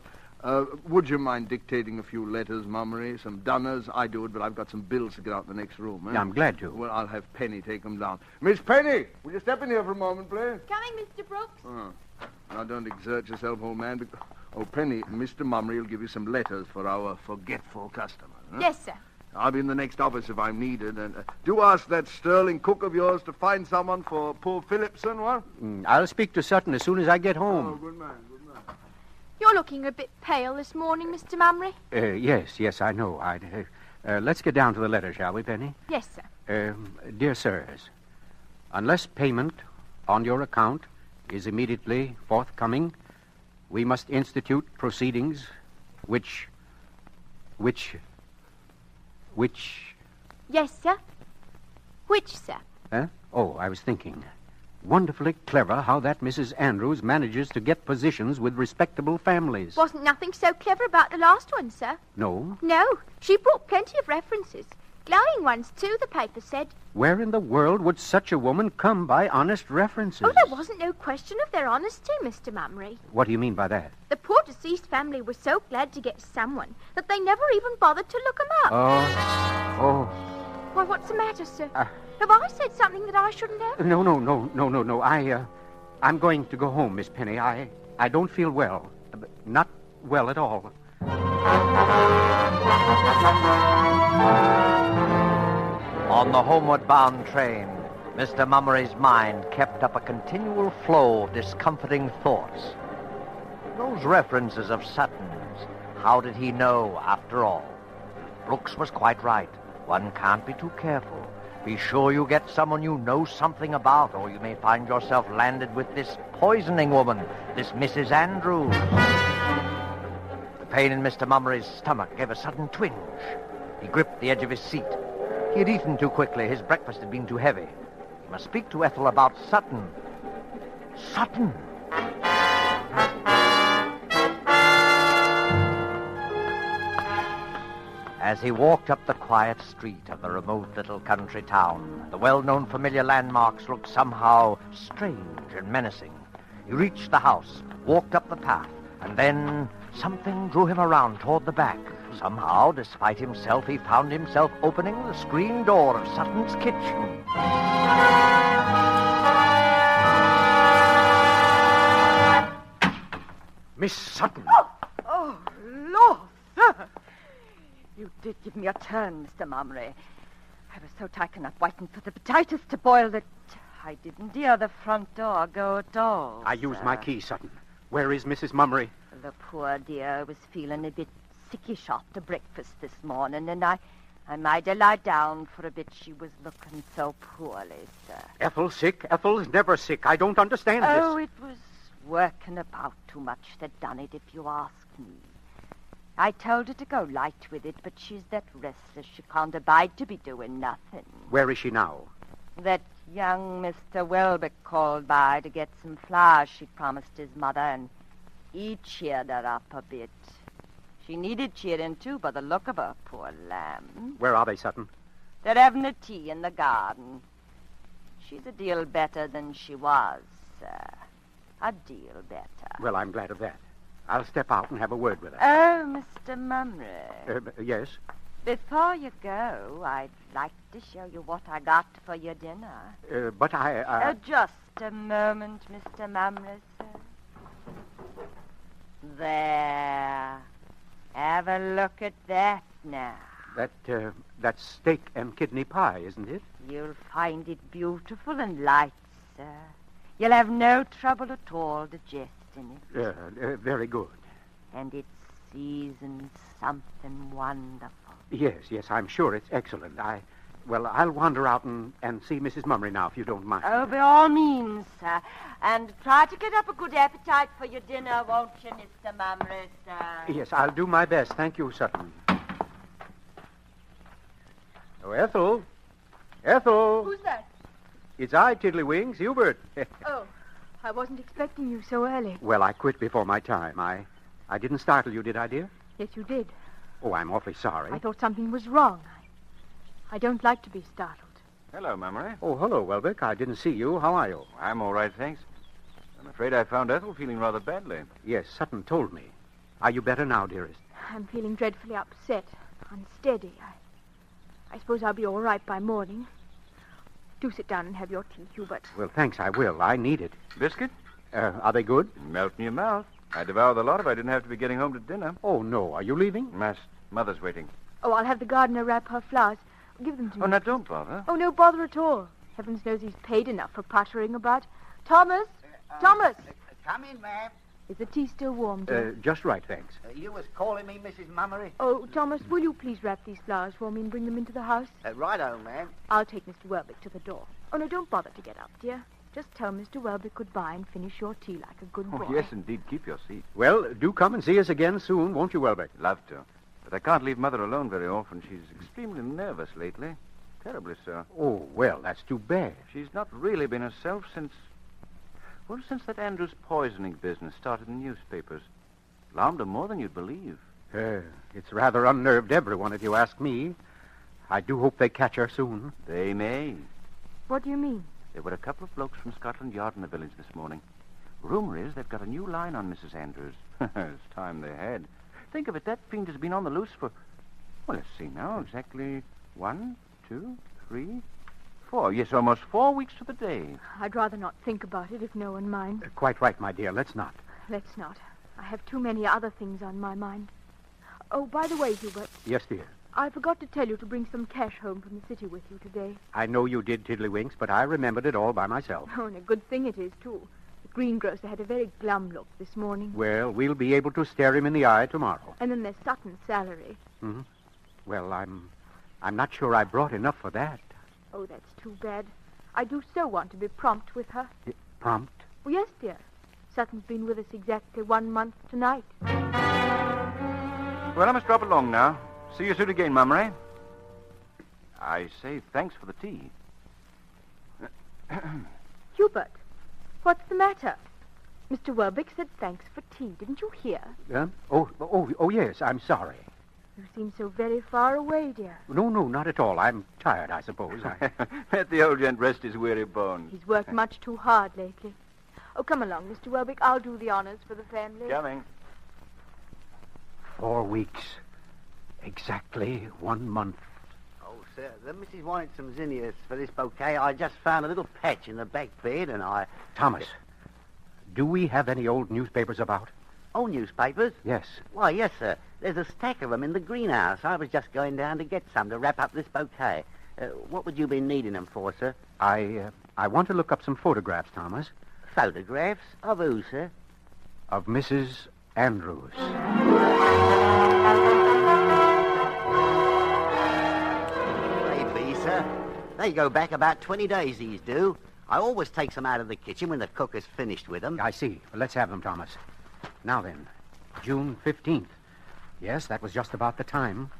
Speaker 15: Would you mind dictating a few letters, Mummery? Some dunners? I do it, but I've got some bills to get out in the next room.
Speaker 16: Yeah, I'm glad to.
Speaker 15: Well, I'll have Penny take them down. Miss Penny, will you step in here for a moment, please?
Speaker 12: Coming, Mr. Brooks.
Speaker 15: Oh. Now, don't exert yourself, old man. Oh, Penny, Mr. Mummery will give you some letters for our forgetful customer. Huh?
Speaker 12: Yes, sir.
Speaker 15: I'll be in the next office if I'm needed. And do ask that sterling cook of yours to find someone for poor Phillipson, what?
Speaker 16: I'll speak to Sutton as soon as I get home.
Speaker 15: Oh, good man, good man.
Speaker 12: You're looking a bit pale this morning, Mr. Mummery.
Speaker 16: Yes, I know. Let's get down to the letter, shall we, Penny?
Speaker 12: Yes, sir.
Speaker 16: Dear sirs, unless payment on your account is immediately forthcoming, we must institute proceedings which...
Speaker 12: Yes, sir. Which, sir?
Speaker 16: Huh? Oh, I was thinking. Wonderfully clever how that Mrs. Andrews manages to get positions with respectable families.
Speaker 12: Wasn't nothing so clever about the last one, sir.
Speaker 16: No?
Speaker 12: No. She brought plenty of references. Glowing ones, too, the paper said.
Speaker 16: Where in the world would such a woman come by honest references?
Speaker 12: Oh, there wasn't no question of their honesty, Mr. Mummery.
Speaker 16: What do you mean by that?
Speaker 12: The poor deceased family was so glad to get someone that they never even bothered to look 'em up.
Speaker 16: Oh.
Speaker 12: Why, what's the matter, sir? Have I said something that I shouldn't have?
Speaker 16: No. I'm going to go home, Miss Penny. I don't feel well. Not well at all.
Speaker 4: On the homeward bound train, Mr. Mummery's mind kept up a continual flow of discomforting thoughts. Those references of Sutton's, how did he know after all? Brooks was quite right. One can't be too careful. Be sure you get someone you know something about, or you may find yourself landed with this poisoning woman, this Mrs. Andrews. The pain in Mr. Mummery's stomach gave a sudden twinge. He gripped the edge of his seat. He had eaten too quickly. His breakfast had been too heavy. He must speak to Ethel about Sutton. Sutton! As he walked up the quiet street of the remote little country town, the well-known familiar landmarks looked somehow strange and menacing. He reached the house, walked up the path, and then something drew him around toward the back. Somehow, despite himself, he found himself opening the screen door of Sutton's kitchen.
Speaker 16: Miss Sutton!
Speaker 17: Oh, Lord, sir! You did give me a turn, Mr. Mummery. I was so taken up waiting for the potatoes to boil that I didn't hear the front door go at all.
Speaker 16: I used my key, Sutton. Where is Mrs. Mummery?
Speaker 17: The poor dear was feeling a bit sickish after breakfast this morning, and I made her lie down for a bit. She was looking so poorly, sir.
Speaker 16: Ethel sick? Ethel's never sick. I don't understand
Speaker 17: Oh,
Speaker 16: this.
Speaker 17: it was working about too much that done it, if you ask me. I told her to go light with it, but she's that restless she can't abide to be doing nothing.
Speaker 16: Where is she now?
Speaker 17: That young Mr. Welbeck called by to get some flowers she promised his mother, and he cheered her up a bit. She needed cheering, too, by the look of her, poor lamb.
Speaker 16: Where are they, Sutton?
Speaker 17: They're having a tea in the garden. She's a deal better than she was, sir. A deal better.
Speaker 16: Well, I'm glad of that. I'll step out and have a word with her.
Speaker 17: Oh, Mr. Mummery.
Speaker 16: Yes?
Speaker 17: Before you go, I'd like to show you what I got for your dinner.
Speaker 16: But I...
Speaker 17: Just a moment, Mr. Mummery, sir. There. Have a look at that now.
Speaker 16: That's steak and kidney pie, isn't it?
Speaker 17: You'll find it beautiful and light, sir. You'll have no trouble at all digesting it.
Speaker 16: Very good.
Speaker 17: And it's seasoned something wonderful.
Speaker 16: Yes, I'm sure it's excellent. I'll wander out and see Mrs. Mummery now, if you don't mind.
Speaker 17: Oh, by all means, sir. And try to get up a good appetite for your dinner, won't you, Mr. Mummery, sir?
Speaker 16: Yes, I'll do my best. Thank you, Sutton. Oh, Ethel. Ethel.
Speaker 12: Who's that?
Speaker 16: It's I, Tiddlywinks, Hubert.
Speaker 12: Oh, I wasn't expecting you so early.
Speaker 16: Well, I quit before my time. I didn't startle you, did I, dear?
Speaker 12: Yes, you did.
Speaker 16: Oh, I'm awfully sorry.
Speaker 12: I thought something was wrong. I don't like to be startled.
Speaker 18: Hello, Mummery.
Speaker 16: Oh, hello, Welbeck. I didn't see you. How are you?
Speaker 18: I'm all right, thanks. I'm afraid I found Ethel feeling rather badly.
Speaker 16: Yes, Sutton told me. Are you better now, dearest?
Speaker 12: I'm feeling dreadfully upset, unsteady. I suppose I'll be all right by morning. Do sit down and have your tea, Hubert.
Speaker 16: Well, thanks, I will. I need it.
Speaker 18: Biscuit?
Speaker 16: Are they good?
Speaker 18: Melt in your mouth. I'd devour the lot if I didn't have to be getting home to dinner.
Speaker 16: Oh, no. Are you leaving?
Speaker 18: Mother's waiting.
Speaker 12: Oh, I'll have the gardener wrap her flowers. Give them to me.
Speaker 18: Oh, now don't bother.
Speaker 12: Oh, no bother at all. Heavens knows he's paid enough for pottering about. Thomas! Thomas!
Speaker 19: Come in, ma'am.
Speaker 12: Is the tea still warm, dear?
Speaker 16: Just right, thanks.
Speaker 19: You was calling me, Mrs. Mummery?
Speaker 12: Oh, Thomas, will you please wrap these flowers for me and bring them into the house?
Speaker 19: Righto, ma'am.
Speaker 12: I'll take Mr. Welbeck to the door. Oh, no, don't bother to get up, dear. Just tell Mr. Welbeck goodbye and finish your tea like a good boy.
Speaker 18: Oh, yes, indeed. Keep your seat.
Speaker 16: Well, do come and see us again soon, won't you, Welbeck?
Speaker 18: Love to. But I can't leave Mother alone very often. She's extremely nervous lately. Terribly so.
Speaker 16: Oh, well, that's too bad.
Speaker 18: She's not really been herself since that Andrews poisoning business started in newspapers. Alarmed her more than you'd believe.
Speaker 16: It's rather unnerved everyone, if you ask me. I do hope they catch her soon.
Speaker 18: They may.
Speaker 12: What do you mean?
Speaker 18: There were a couple of blokes from Scotland Yard in the village this morning. Rumor is they've got a new line on Mrs. Andrews. It's time they had. Think of it, that fiend has been on the loose for... Well, let's see now. Exactly 1, 2, 3, 4. Yes, almost 4 weeks to the day.
Speaker 12: I'd rather not think about it if no one minds.
Speaker 16: Quite right, my dear. Let's not.
Speaker 12: Let's not. I have too many other things on my mind. Oh, by the way, Hubert.
Speaker 16: Yes, dear.
Speaker 12: I forgot to tell you to bring some cash home from the city with you today.
Speaker 16: I know you did, Tiddlywinks, but I remembered it all by myself.
Speaker 12: Oh, and a good thing it is, too. The greengrocer had a very glum look this morning.
Speaker 16: Well, we'll be able to stare him in the eye tomorrow.
Speaker 12: And then there's Sutton's salary.
Speaker 16: Mm-hmm. Well, I'm not sure I brought enough for that.
Speaker 12: Oh, that's too bad. I do so want to be prompt with her.
Speaker 16: Prompt?
Speaker 12: Oh, yes, dear. Sutton's been with us exactly 1 month tonight.
Speaker 18: Well, I must drop along now. See you soon again, Mummery. I say thanks for the tea.
Speaker 12: Hubert, what's the matter? Mr. Welbeck said thanks for tea. Didn't you hear?
Speaker 16: Oh, yes, I'm sorry.
Speaker 12: You seem so very far away, dear.
Speaker 16: No, not at all. I'm tired, I suppose.
Speaker 18: Let the old gent rest his weary bones.
Speaker 12: He's worked much too hard lately. Oh, come along, Mr. Welbeck. I'll do the honors for the family.
Speaker 18: Coming.
Speaker 16: 4 weeks. Exactly 1 month.
Speaker 19: Oh, sir, the missus wanted some zinnias for this bouquet. I just found a little patch in the back bed, and I...
Speaker 16: Thomas, do we have any old newspapers about?
Speaker 19: Old newspapers?
Speaker 16: Yes.
Speaker 19: Why, yes, sir. There's a stack of them in the greenhouse. I was just going down to get some to wrap up this bouquet. What would you be needing them for, sir?
Speaker 16: I want to look up some photographs, Thomas.
Speaker 19: Photographs? Of who, sir?
Speaker 16: Of Mrs. Andrews.
Speaker 19: Maybe, sir. They go back about 20 days, these do. I always takes them out of the kitchen when the cook has finished with them.
Speaker 16: I see. Well, let's have them, Thomas. Now then, June 15th. Yes, that was just about the time.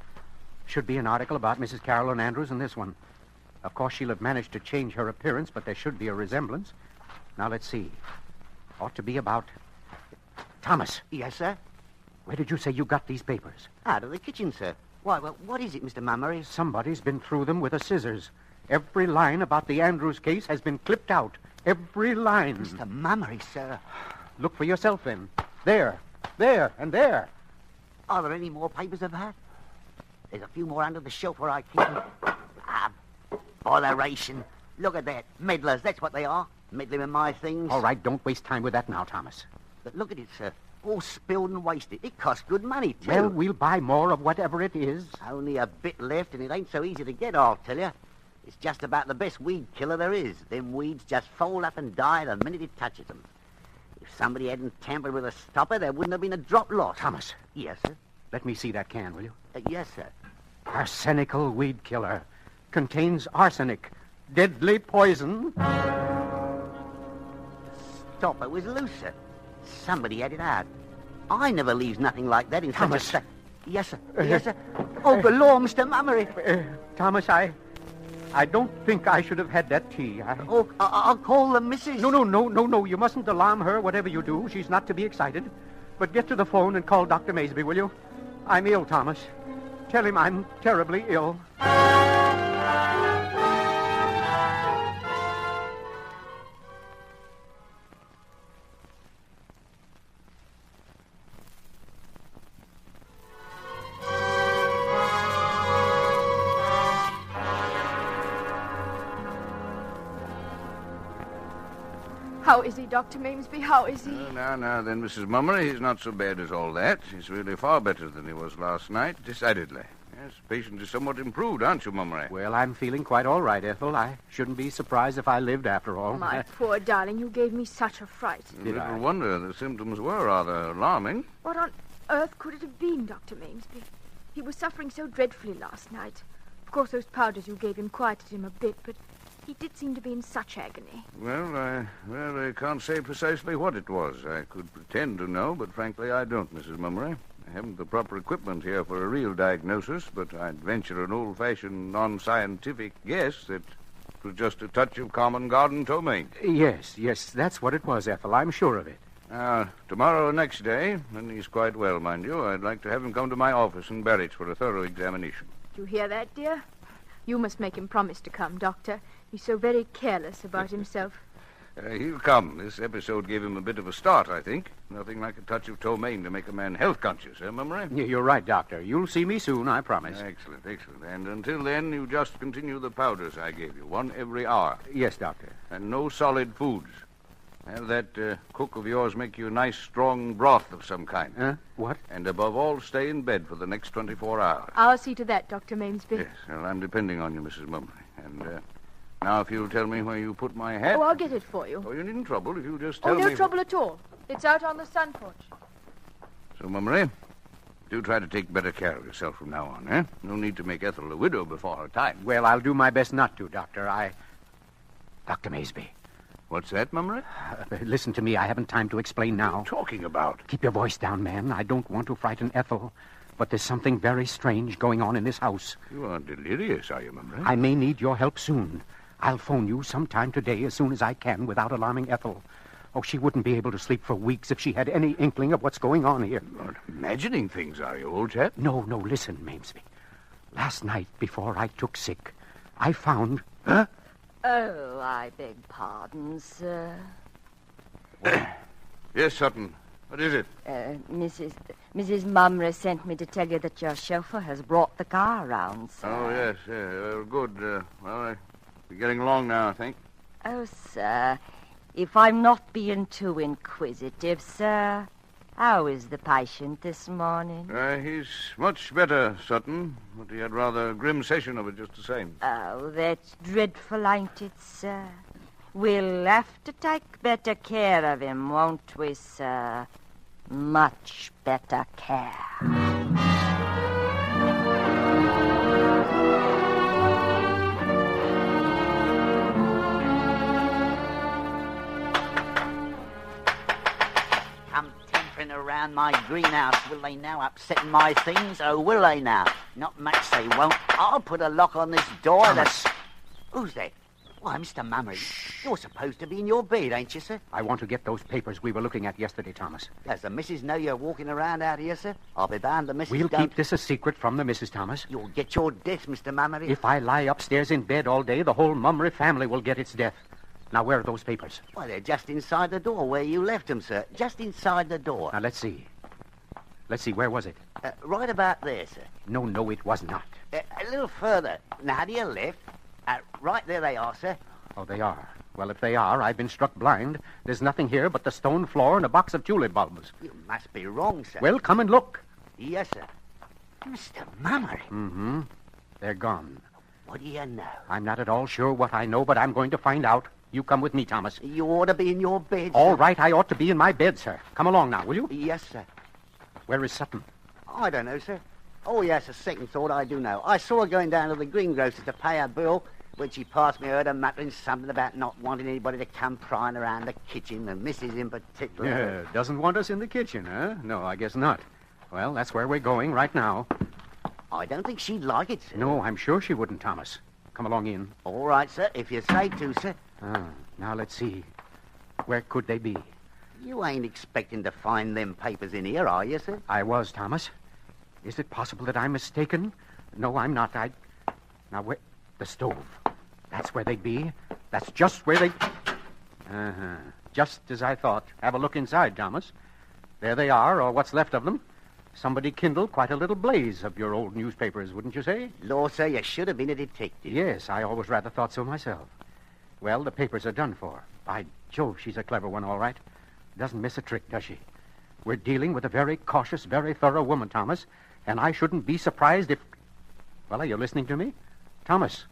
Speaker 16: Should be an article about Mrs. Carolyn Andrews in this one. Of course, she'll have managed to change her appearance, but there should be a resemblance. Now, let's see. Ought to be about... Thomas.
Speaker 19: Yes, sir?
Speaker 16: Where did you say you got these papers?
Speaker 19: Out of the kitchen, sir. Why, well, what is it, Mr. Mummery?
Speaker 16: Somebody's been through them with a scissors. Every line about the Andrews case has been clipped out. Every line.
Speaker 19: Mr. Mummery, sir.
Speaker 16: Look for yourself, then. There, and there.
Speaker 19: Are there any more papers of that? There's a few more under the shelf where I keep them. Ah, botheration. Look at that. Meddlers, that's what they are. Meddling with my things.
Speaker 16: All right, don't waste time with that now, Thomas.
Speaker 19: But look at it, sir. All spilled and wasted. It costs good money, too.
Speaker 16: Well, we'll buy more of whatever it is.
Speaker 19: Only a bit left, and it ain't so easy to get, I'll tell you. It's just about the best weed killer there is. Them weeds just fold up and die the minute it touches them. If somebody hadn't tampered with a stopper, there wouldn't have been a drop lost.
Speaker 16: Thomas.
Speaker 19: Yes, sir?
Speaker 16: Let me see that can, will you?
Speaker 19: Yes, sir.
Speaker 16: Arsenical weed killer. Contains arsenic. Deadly poison.
Speaker 19: Stopper was loose, sir. Somebody had it out. I never leaves nothing like that in
Speaker 16: Thomas.
Speaker 19: such a... Yes, sir. Yes, sir. Oh, good Lord, Mr. Mummery.
Speaker 16: Thomas, I don't think I should have had that tea.
Speaker 19: Oh, I'll call the missus.
Speaker 16: No. You mustn't alarm her, whatever you do. She's not to be excited. But get to the phone and call Dr. Maysby, will you? I'm ill, Thomas. Tell him I'm terribly ill.
Speaker 20: How is he, Dr. Mamesby? How is he?
Speaker 2: Now, then, Mrs. Mummery, he's not so bad as all that. He's really far better than he was last night, decidedly. Yes, the patient is somewhat improved, aren't you, Mummery?
Speaker 16: Well, I'm feeling quite all right, Ethel. I shouldn't be surprised if I lived after all.
Speaker 20: My poor darling, you gave me such a fright.
Speaker 2: Little wonder the symptoms were rather alarming.
Speaker 20: What on earth could it have been, Dr. Mamesby? He was suffering so dreadfully last night. Of course, those powders you gave him quieted him a bit, but he did seem to be in such agony.
Speaker 2: Well, I can't say precisely what it was. I could pretend to know, but frankly, I don't, Mrs. Mummery. I haven't the proper equipment here for a real diagnosis, but I'd venture an old-fashioned, non-scientific guess that it was just a touch of common garden ptomaine.
Speaker 16: Yes, that's what it was, Ethel. I'm sure of it.
Speaker 2: Tomorrow or next day, and he's quite well, mind you, I'd like to have him come to my office in Barracks for a thorough examination.
Speaker 20: Do you hear that, dear? You must make him promise to come, Doctor. He's so very careless about himself.
Speaker 2: He'll come. This episode gave him a bit of a start, I think. Nothing like a touch of ptomaine to make a man health conscious, Mummery?
Speaker 16: You're right, Doctor. You'll see me soon, I promise.
Speaker 2: Excellent. And until then, you just continue the powders I gave you, one every hour.
Speaker 16: Yes, Doctor.
Speaker 2: And no solid foods. Have that cook of yours make you a nice, strong broth of some kind.
Speaker 16: What?
Speaker 2: And above all, stay in bed for the next 24 hours.
Speaker 20: I'll see to that, Dr. Mamesby.
Speaker 2: Yes, well, I'm depending on you, Mrs. Mummery. And now if you'll tell me where you put my hat...
Speaker 20: Oh, I'll get it for you.
Speaker 2: Oh, you needn't trouble if you'll just tell me...
Speaker 20: Oh, no trouble at all. It's out on the sun porch.
Speaker 2: So, Mummery, do try to take better care of yourself from now on, No need to make Ethel a widow before her time.
Speaker 16: Well, I'll do my best not to, Doctor. Dr. Maysby.
Speaker 2: What's that, Mummery?
Speaker 16: Listen to me. I haven't time to explain now.
Speaker 2: What are you talking about?
Speaker 16: Keep your voice down, man. I don't want to frighten Ethel. But there's something very strange going on in this house.
Speaker 2: You aren't delirious, are you, Mummery?
Speaker 16: I may need your help soon. I'll phone you sometime today as soon as I can without alarming Ethel. Oh, she wouldn't be able to sleep for weeks if she had any inkling of what's going on here.
Speaker 2: You're not imagining things, are you, old chap?
Speaker 16: No, listen, Mamesby. Last night, before I took sick, I found...
Speaker 17: Oh, I beg pardon, sir.
Speaker 2: Yes, Sutton. What is it?
Speaker 17: Mrs. Mummery sent me to tell you that your chauffeur has brought the car around, sir.
Speaker 2: Oh, yes. Good. Well, we're getting along now, I think.
Speaker 17: Oh, sir, if I'm not being too inquisitive, sir, How is the patient this morning?
Speaker 15: He's much better, Sutton, but he had rather a grim session of it just the same.
Speaker 17: Oh, that's dreadful, ain't it, sir? We'll have to take better care of him, won't we, sir? Much better care.
Speaker 19: Around my greenhouse, will they now, upsetting my things? Oh, will they now? Not much they won't. I'll put a lock on this door.
Speaker 16: Thomas.
Speaker 19: Who's that? Why, Mr. Mummery, you're supposed to be in your bed, ain't you, sir?
Speaker 16: I want to get those papers we were looking at yesterday, Thomas.
Speaker 19: Does the missus know you're walking around out here, sir? I'll be bound the missus
Speaker 16: We'll
Speaker 19: don't.
Speaker 16: keep this a secret from the missus, Thomas.
Speaker 19: You'll get your death, Mr. Mummery.
Speaker 16: If I lie upstairs in bed all day, the whole Mummery family will get its death. Now, where are those papers?
Speaker 19: Why, they're just inside the door where you left them, sir. Just inside the door.
Speaker 16: Now, let's see. Where was it?
Speaker 19: Right about there, sir.
Speaker 16: No, it was not.
Speaker 19: A little further. Now, to your left. Right there they are, sir.
Speaker 16: Oh, they are. Well, if they are, I've been struck blind. There's nothing here but the stone floor and a box of tulip bulbs.
Speaker 19: You must be wrong, sir.
Speaker 16: Well, come and look.
Speaker 19: Yes, sir. Mr. Mummery.
Speaker 16: Mm-hmm. They're gone.
Speaker 19: What do you know?
Speaker 16: I'm not at all sure what I know, but I'm going to find out. You come with me, Thomas.
Speaker 19: You ought to be in your bed, sir.
Speaker 16: All right, I ought to be in my bed, sir. Come along now, will you?
Speaker 19: Yes, sir.
Speaker 16: Where is Sutton?
Speaker 19: I don't know, sir. Oh, yes, a second thought, I do know. I saw her going down to the greengrocer's to pay her bill. When she passed me, I heard her muttering something about not wanting anybody to come prying around the kitchen, the missus in particular.
Speaker 16: Yeah, doesn't want us in the kitchen, huh? No, I guess not. Well, that's where we're going right now.
Speaker 19: I don't think she'd like it, sir.
Speaker 16: No, I'm sure she wouldn't, Thomas. Come along in.
Speaker 19: All right, sir, if you say to, sir.
Speaker 16: Now let's see. Where could they be?
Speaker 19: You ain't expecting to find them papers in here, are you, sir?
Speaker 16: I was, Thomas. Is it possible that I'm mistaken? No, I'm not. Now, where... The stove. That's where they'd be. That's just where they... Uh-huh. Just as I thought. Have a look inside, Thomas. There they are, or what's left of them. Somebody kindled quite a little blaze of your old newspapers, wouldn't you say?
Speaker 19: Lord, sir, you should have been a detective.
Speaker 16: Yes, I always rather thought so myself. Well, the papers are done for. By Jove, she's a clever one, all right. Doesn't miss a trick, does she? We're dealing with a very cautious, very thorough woman, Thomas, and I shouldn't be surprised if... Well, are you listening to me? Thomas,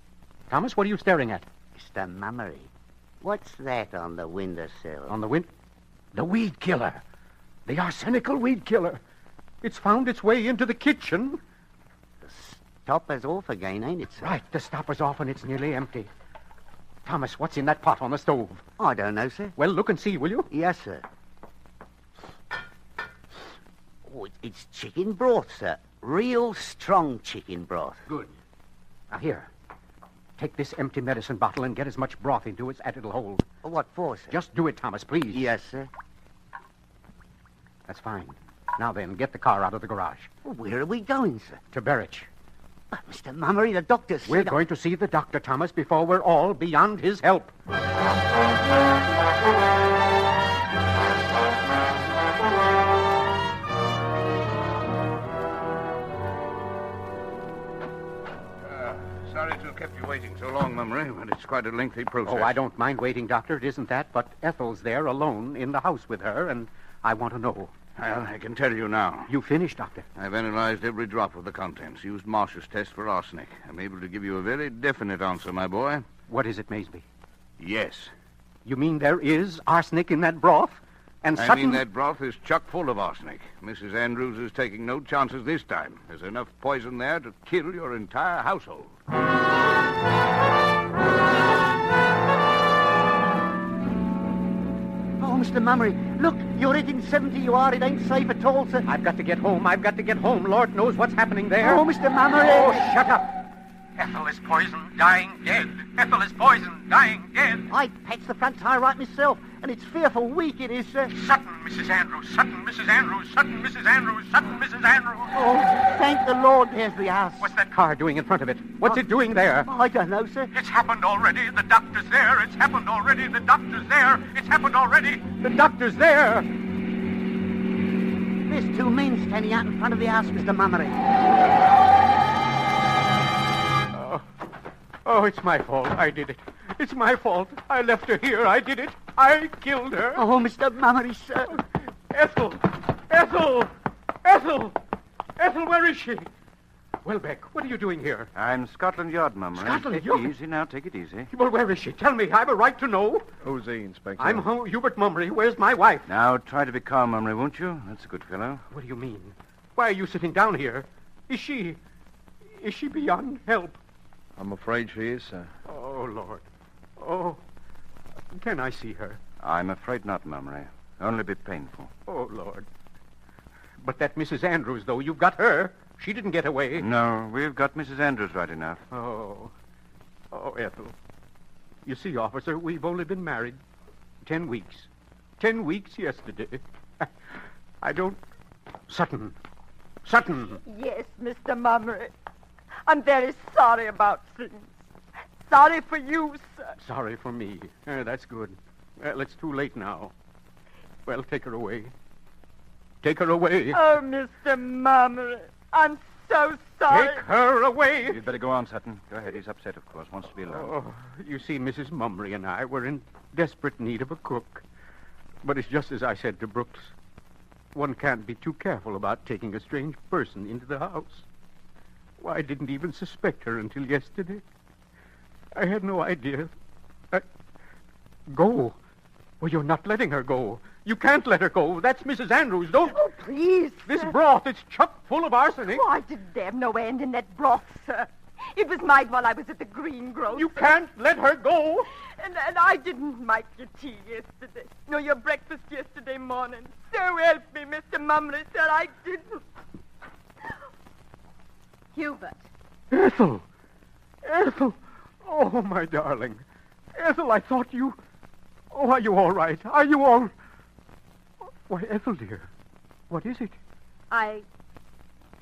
Speaker 16: what are you staring at?
Speaker 19: Mr. Mummery, what's that on the windowsill?
Speaker 16: On the The weed killer. The arsenical weed killer. It's found its way into the kitchen.
Speaker 19: The stopper's off again, ain't it, sir?
Speaker 16: Right, the stopper's off and it's nearly empty. Thomas, what's in that pot on the stove?
Speaker 19: I don't know, sir.
Speaker 16: Well, look and see, will you?
Speaker 19: Yes, sir. Oh, it's chicken broth, sir. Real strong chicken broth.
Speaker 16: Good. Now, here. Take this empty medicine bottle and get as much broth into it as it'll hold.
Speaker 19: What for, sir?
Speaker 16: Just do it, Thomas, please.
Speaker 19: Yes, sir.
Speaker 16: That's fine. Now then, get the car out of the garage.
Speaker 19: Well, where are we going, sir?
Speaker 16: To Berwich.
Speaker 19: Mr. Mummery, the doctor said...
Speaker 16: We're going to see the doctor, Thomas, before we're all beyond his help.
Speaker 15: Sorry to have kept you waiting so long, Mummery, but it's quite a lengthy process.
Speaker 16: Oh, I don't mind waiting, Doctor. It isn't that, but Ethel's there alone in the house with her, and I want to know.
Speaker 15: Well, I can tell you now.
Speaker 16: You finished, Doctor?
Speaker 15: I've analyzed every drop of the contents, used Marsh's test for arsenic. I'm able to give you a very definite answer, my boy.
Speaker 16: What is it, Maysby?
Speaker 15: Yes.
Speaker 16: You mean there is arsenic in that broth? And
Speaker 15: I mean that broth is chock full of arsenic. Mrs. Andrews is taking no chances this time. There's enough poison there to kill your entire household.
Speaker 19: Oh, Mr. Mummery, look, you're 1870, you are. It ain't safe at all, sir.
Speaker 16: I've got to get home. Lord knows what's happening there.
Speaker 19: Oh, Mr. Mummery.
Speaker 16: Oh, shut up.
Speaker 21: Ethel is poisoned, dying dead. Ethel is poisoned, dying dead.
Speaker 19: I patched the front tire right myself, and it's fearful weak it is, sir.
Speaker 21: Sutton, Mrs. Andrews. Sutton, Mrs. Andrews. Sutton, Mrs. Andrews. Sutton, Mrs. Andrews.
Speaker 19: Oh, thank the Lord, there's the house.
Speaker 21: What's that
Speaker 16: car doing in front of it? What's it doing there?
Speaker 19: I don't know, sir.
Speaker 21: It's happened already. The doctor's there. It's happened already. The doctor's there. It's happened already.
Speaker 16: The doctor's there.
Speaker 19: There's two men standing out in front of the house, Mr. Mummery.
Speaker 16: Oh, it's my fault. I did it. It's my fault. I left her here. I did it. I killed her.
Speaker 19: Oh, Mr. Mummery, sir.
Speaker 16: Ethel. Ethel! Ethel! Ethel, where is she? Welbeck, what are you doing here?
Speaker 18: I'm Scotland Yard, Mummery.
Speaker 16: Scotland Yard?
Speaker 18: Easy now, take it easy.
Speaker 16: Well, where is she? Tell me. I've a right to know.
Speaker 7: Who's he, Inspector?
Speaker 16: I'm Hubert Mummery. Where's my wife?
Speaker 18: Now, try to be calm, Mummery, won't you? That's a good fellow.
Speaker 16: What do you mean? Why are you sitting down here? Is she beyond help?
Speaker 7: I'm afraid she is, sir.
Speaker 16: Oh, Lord. Oh, can I see her?
Speaker 18: I'm afraid not, Mummery. Only be painful.
Speaker 16: Oh, Lord. But that Mrs. Andrews, though, you've got her. She didn't get away.
Speaker 18: No, we've got Mrs. Andrews right enough.
Speaker 16: Oh, Ethel. You see, officer, we've only been married 10 weeks. 10 weeks yesterday. I don't... Sutton.
Speaker 17: Yes, Mr. Mummery. I'm very sorry about things. Sorry for you, sir.
Speaker 16: Sorry for me. That's good. Well, it's too late now. Well, take her away. Take her away.
Speaker 17: Oh, Mr. Mummery, I'm so sorry.
Speaker 16: Take her away.
Speaker 18: You'd better go on, Sutton. Go ahead. He's upset, of course. Wants to be alone.
Speaker 16: Oh, you see, Mrs. Mummery and I were in desperate need of a cook. But it's just as I said to Brooks. One can't be too careful about taking a strange person into the house. Why, I didn't even suspect her until yesterday. I had no idea. Go. Well, you're not letting her go. You can't let her go. That's Mrs. Andrews. Don't...
Speaker 17: Oh, please,
Speaker 16: This
Speaker 17: sir.
Speaker 16: broth, it's chock full of arsenic.
Speaker 17: Oh, I didn't have no end in that broth, sir. It was mine while I was at the greengrocer.
Speaker 16: You can't let her go.
Speaker 17: And I didn't make your tea yesterday. Nor your breakfast yesterday morning. So help me, Mr. Mummery, sir, I didn't. Hubert.
Speaker 16: Ethel. Oh, my darling. Ethel, I thought you... Oh, are you all right? Are you all... Why, Ethel, dear, what is it?
Speaker 20: I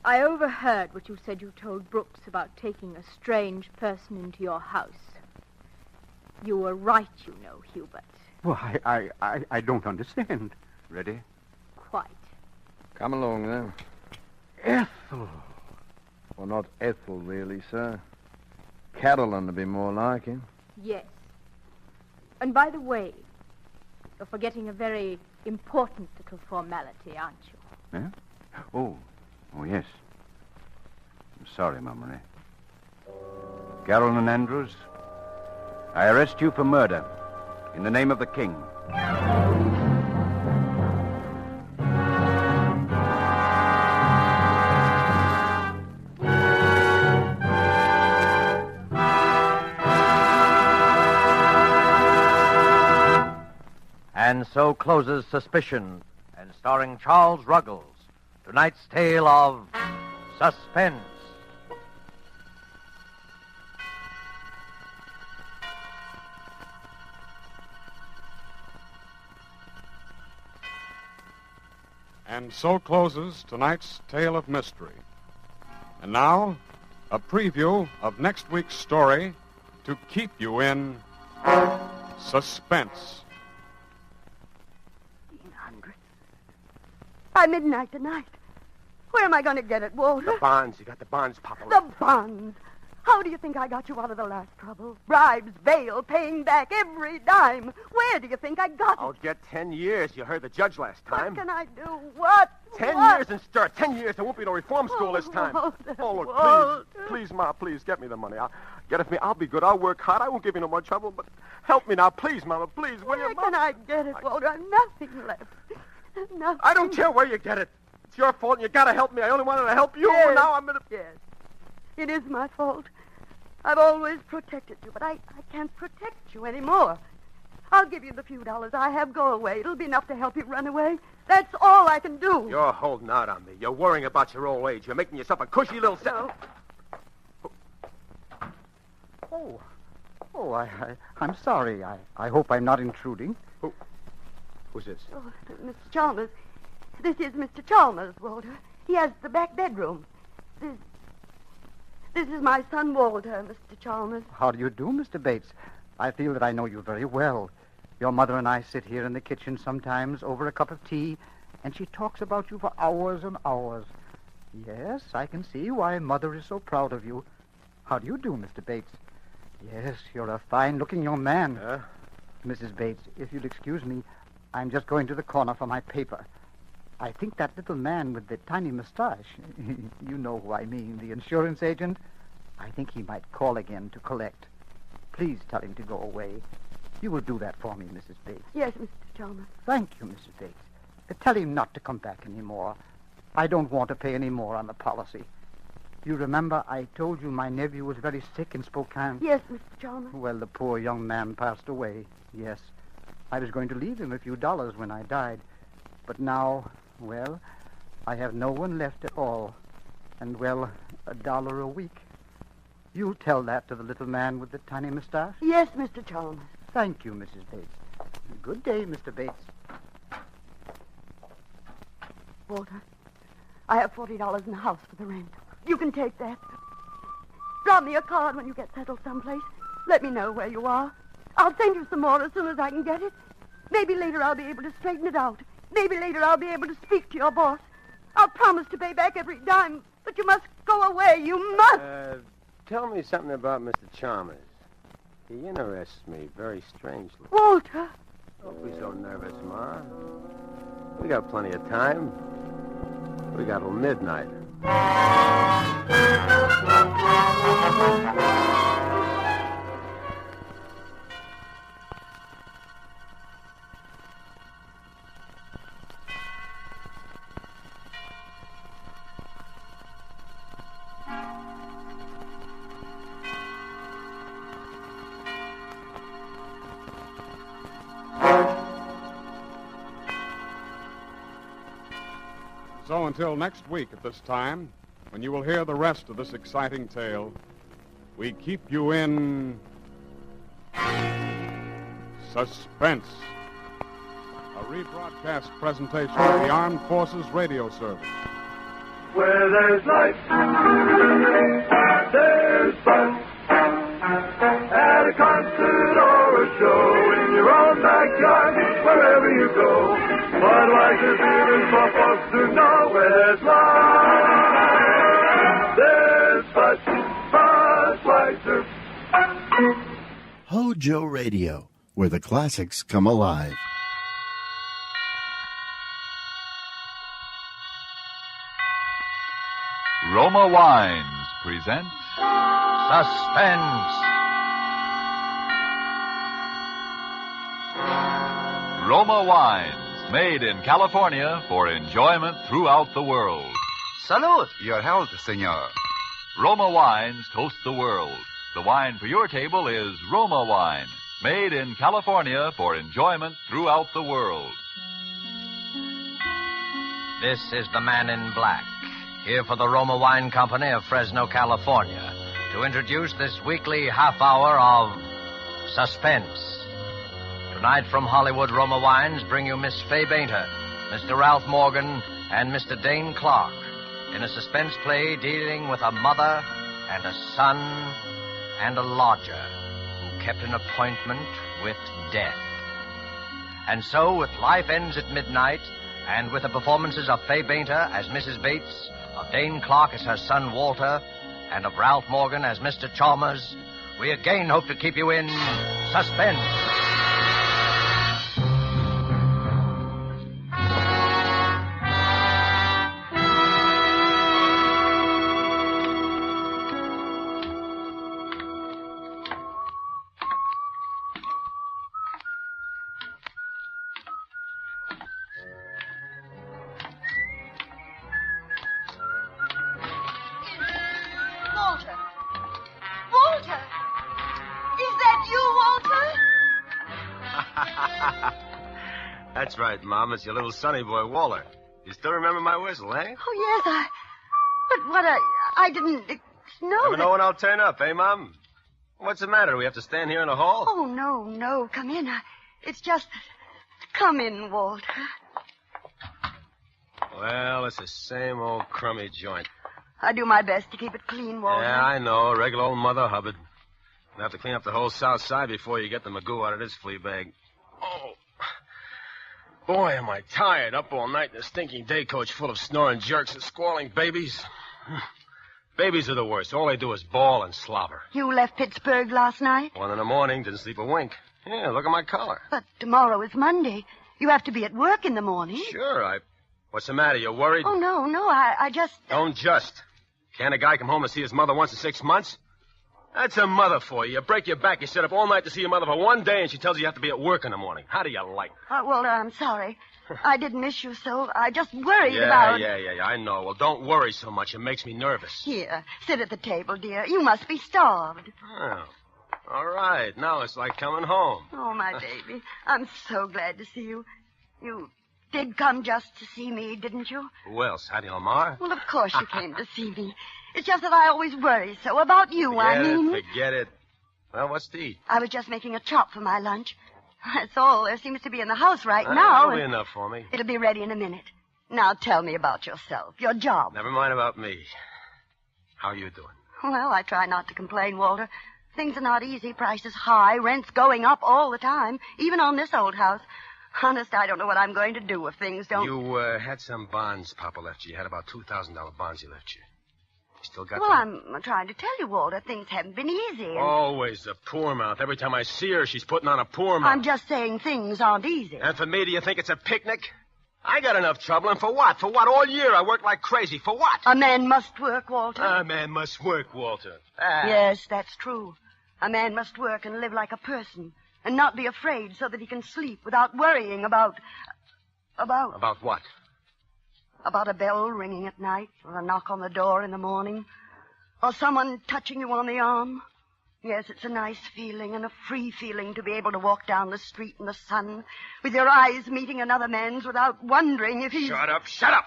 Speaker 20: overheard what you said you told Brooks about taking a strange person into your house. You were right, you know, Hubert.
Speaker 16: Well, I don't understand.
Speaker 18: Ready?
Speaker 20: Quite.
Speaker 7: Come along, then.
Speaker 16: Ethel.
Speaker 7: Well, not Ethel, really, sir. Caroline to be more like him.
Speaker 20: Yes. And by the way, you're forgetting a very important little formality, aren't you?
Speaker 18: Eh? Oh, yes. I'm sorry, Mummery. Caroline Andrews, I arrest you for murder in the name of the King.
Speaker 4: And so closes Suspicion, and starring Charles Ruggles, tonight's tale of Suspense.
Speaker 14: And so closes tonight's tale of mystery. And now, a preview of next week's story to keep you in suspense.
Speaker 5: By midnight tonight. Where am I going to get it, Walter?
Speaker 22: The bonds. You got the bonds, Papa.
Speaker 5: The bonds. How do you think I got you out of the last trouble? Bribes, bail, paying back every dime. Where do you think I got it?
Speaker 22: I'll get 10 years. You heard the judge last time.
Speaker 5: What can I do? What?
Speaker 22: 10
Speaker 5: What?
Speaker 22: years and stir. 10 years. There won't be no reform school this time.
Speaker 5: Walter,
Speaker 22: Oh, look,
Speaker 5: Walter.
Speaker 22: please, Ma, please, get me the money. Get it for me. I'll be good. I'll work hard. I won't give you no more trouble, but help me now. Please, Mama, please, will
Speaker 5: Where
Speaker 22: you?
Speaker 5: can I get it, Walter? I've nothing left. Nothing.
Speaker 22: I don't care where you get it. It's your fault, and you gotta help me. I only wanted to help you,
Speaker 5: Yes.
Speaker 22: and now I'm gonna...
Speaker 5: Yes. It is my fault. I've always protected you, but I can't protect you anymore. I'll give you the few dollars I have. Go away. It'll be enough to help you run away. That's all I can do.
Speaker 22: You're holding out on me. You're worrying about your old age. You're making yourself a cushy little...
Speaker 16: I'm sorry. I hope I'm not intruding.
Speaker 22: Who's this?
Speaker 5: Oh, Mr. Chalmers. This is Mr. Chalmers, Walter. He has the back bedroom. This is my son, Walter, Mr. Chalmers.
Speaker 16: How do you do, Mr. Bates? I feel that I know you very well. Your mother and I sit here in the kitchen sometimes over a cup of tea, and she talks about you for hours and hours. Yes, I can see why Mother is so proud of you. How do you do, Mr. Bates? Yes, you're a fine-looking young man. Mrs. Bates, if you'll excuse me, I'm just going to the corner for my paper. I think that little man with the tiny mustache, you know who I mean, the insurance agent, I think he might call again to collect. Please tell him to go away. You will do that for me, Mrs. Bates.
Speaker 5: Yes, Mr. Chalmers.
Speaker 16: Thank you, Mrs. Bates. Tell him not to come back anymore. I don't want to pay any more on the policy. You remember I told you my nephew was very sick in Spokane?
Speaker 5: Yes, Mr. Chalmers.
Speaker 16: Well, the poor young man passed away, yes. I was going to leave him a few dollars when I died. But now, well, I have no one left at all. And, well, $1 a week. You'll tell that to the little man with the tiny mustache?
Speaker 5: Yes, Mr. Chalmers.
Speaker 16: Thank you, Mrs. Bates. Good day, Mr. Bates.
Speaker 5: Walter, I have $40 in the house for the rent. You can take that. Drop me a card when you get settled someplace. Let me know where you are. I'll send you some more as soon as I can get it. Maybe later I'll be able to straighten it out. Maybe later I'll be able to speak to your boss. I'll promise to pay back every dime, but you must go away. You must.
Speaker 9: Tell me something about Mr. Chalmers. He interests me very strangely.
Speaker 5: Walter.
Speaker 9: Don't be so nervous, Ma. We got plenty of time. We got till midnight.
Speaker 14: So until next week at this time, when you will hear the rest of this exciting tale, we keep you in suspense. A rebroadcast presentation of the Armed Forces Radio Service.
Speaker 10: Where there's life, there's fun. At a concert or a show, in your own backyard, wherever you go. But like the feelings for folks to know where there's life, there's Budweiser.
Speaker 1: HOJO Radio, where the classics come alive.
Speaker 3: Roma Wines present Suspense. Roma Wines, made in California for enjoyment throughout the world.
Speaker 23: Salud. Your health, senor.
Speaker 3: Roma Wines toast the world. The wine for your table is Roma Wine, made in California for enjoyment throughout the world.
Speaker 4: This is the Man in Black, here for the Roma Wine Company of Fresno, California, to introduce this weekly half hour of Suspense. Tonight from Hollywood, Roma Wines bring you Miss Fay Bainter, Mr. Ralph Morgan, and Mr. Dane Clark in a suspense play dealing with a mother and a son and a lodger who kept an appointment with death. And so, with Life Ends at Midnight, and with the performances of Fay Bainter as Mrs. Bates, of Dane Clark as her son Walter, and of Ralph Morgan as Mr. Chalmers, we again hope to keep you in suspense.
Speaker 9: That's right, Mom. It's your little sonny boy, Walter. You still remember my whistle, eh?
Speaker 5: Oh, yes, But I didn't know
Speaker 9: Never know when I'll turn up, eh, Mom? What's the matter? Do we have to stand here in the hall?
Speaker 5: Oh, no. Come in. It's just... Come in, Walter.
Speaker 9: Well, it's the same old crummy joint.
Speaker 5: I do my best to keep it clean, Walter.
Speaker 9: Yeah, I know. Regular old Mother Hubbard. You'll have to clean up the whole south side before you get the magoo out of this flea bag. Oh. Boy, am I tired. Up all night in a stinking day coach full of snoring jerks and squalling babies. Babies are the worst. All they do is bawl and slobber.
Speaker 5: You left Pittsburgh last night?
Speaker 9: 1 a.m, didn't sleep a wink. Yeah, look at my collar.
Speaker 5: But tomorrow is Monday. You have to be at work in the morning.
Speaker 9: Sure, What's the matter? You worried?
Speaker 5: Oh, no, I just...
Speaker 9: Don't just. Can't a guy come home to see his mother once in 6 months? That's a mother for you. You break your back, you sit up all night to see your mother for one day, and she tells you have to be at work in the morning. How do you like it?
Speaker 5: Walter, I'm sorry. I didn't miss you so. I just worried about...
Speaker 9: Yeah, I know. Well, don't worry so much. It makes me nervous.
Speaker 5: Here, sit at the table, dear. You must be starved.
Speaker 9: Oh, all right. Now it's like coming home.
Speaker 5: Oh, my baby. I'm so glad to see you. You did come just to see me, didn't you?
Speaker 9: Who else? Hattie Lamar?
Speaker 5: Well, of course you came to see me. It's just that I always worry so about you,
Speaker 9: Forget it. Well, what's to eat?
Speaker 5: I was just making a chop for my lunch. That's all there seems to be in the house right now.
Speaker 9: That'll be enough for me.
Speaker 5: It'll be ready in a minute. Now tell me about yourself, your job.
Speaker 9: Never mind about me. How are you doing?
Speaker 5: Well, I try not to complain, Walter. Things are not easy. Prices high. Rent's going up all the time, even on this old house. Honest, I don't know what I'm going to do if things don't...
Speaker 9: You had some bonds Papa left you. You had about $2,000 bonds he left you. You still got
Speaker 5: Well,
Speaker 9: them?
Speaker 5: I'm trying to tell you, Walter, things haven't been easy. And
Speaker 9: Always the poor mouth. Every time I see her, she's putting on a poor mouth.
Speaker 5: I'm just saying things aren't easy.
Speaker 9: And for me, do you think it's a picnic? I got enough trouble, and for what? For what? All year I worked like crazy. For what?
Speaker 5: A man must work, Walter.
Speaker 9: A man must work, Walter.
Speaker 5: Yes, that's true. A man must work and live like a person, and not be afraid so that he can sleep without worrying about...
Speaker 9: About what?
Speaker 5: About a bell ringing at night, or a knock on the door in the morning, or someone touching you on the arm. Yes, it's a nice feeling and a free feeling to be able to walk down the street in the sun with your eyes meeting another man's without wondering if he's...
Speaker 9: Shut up!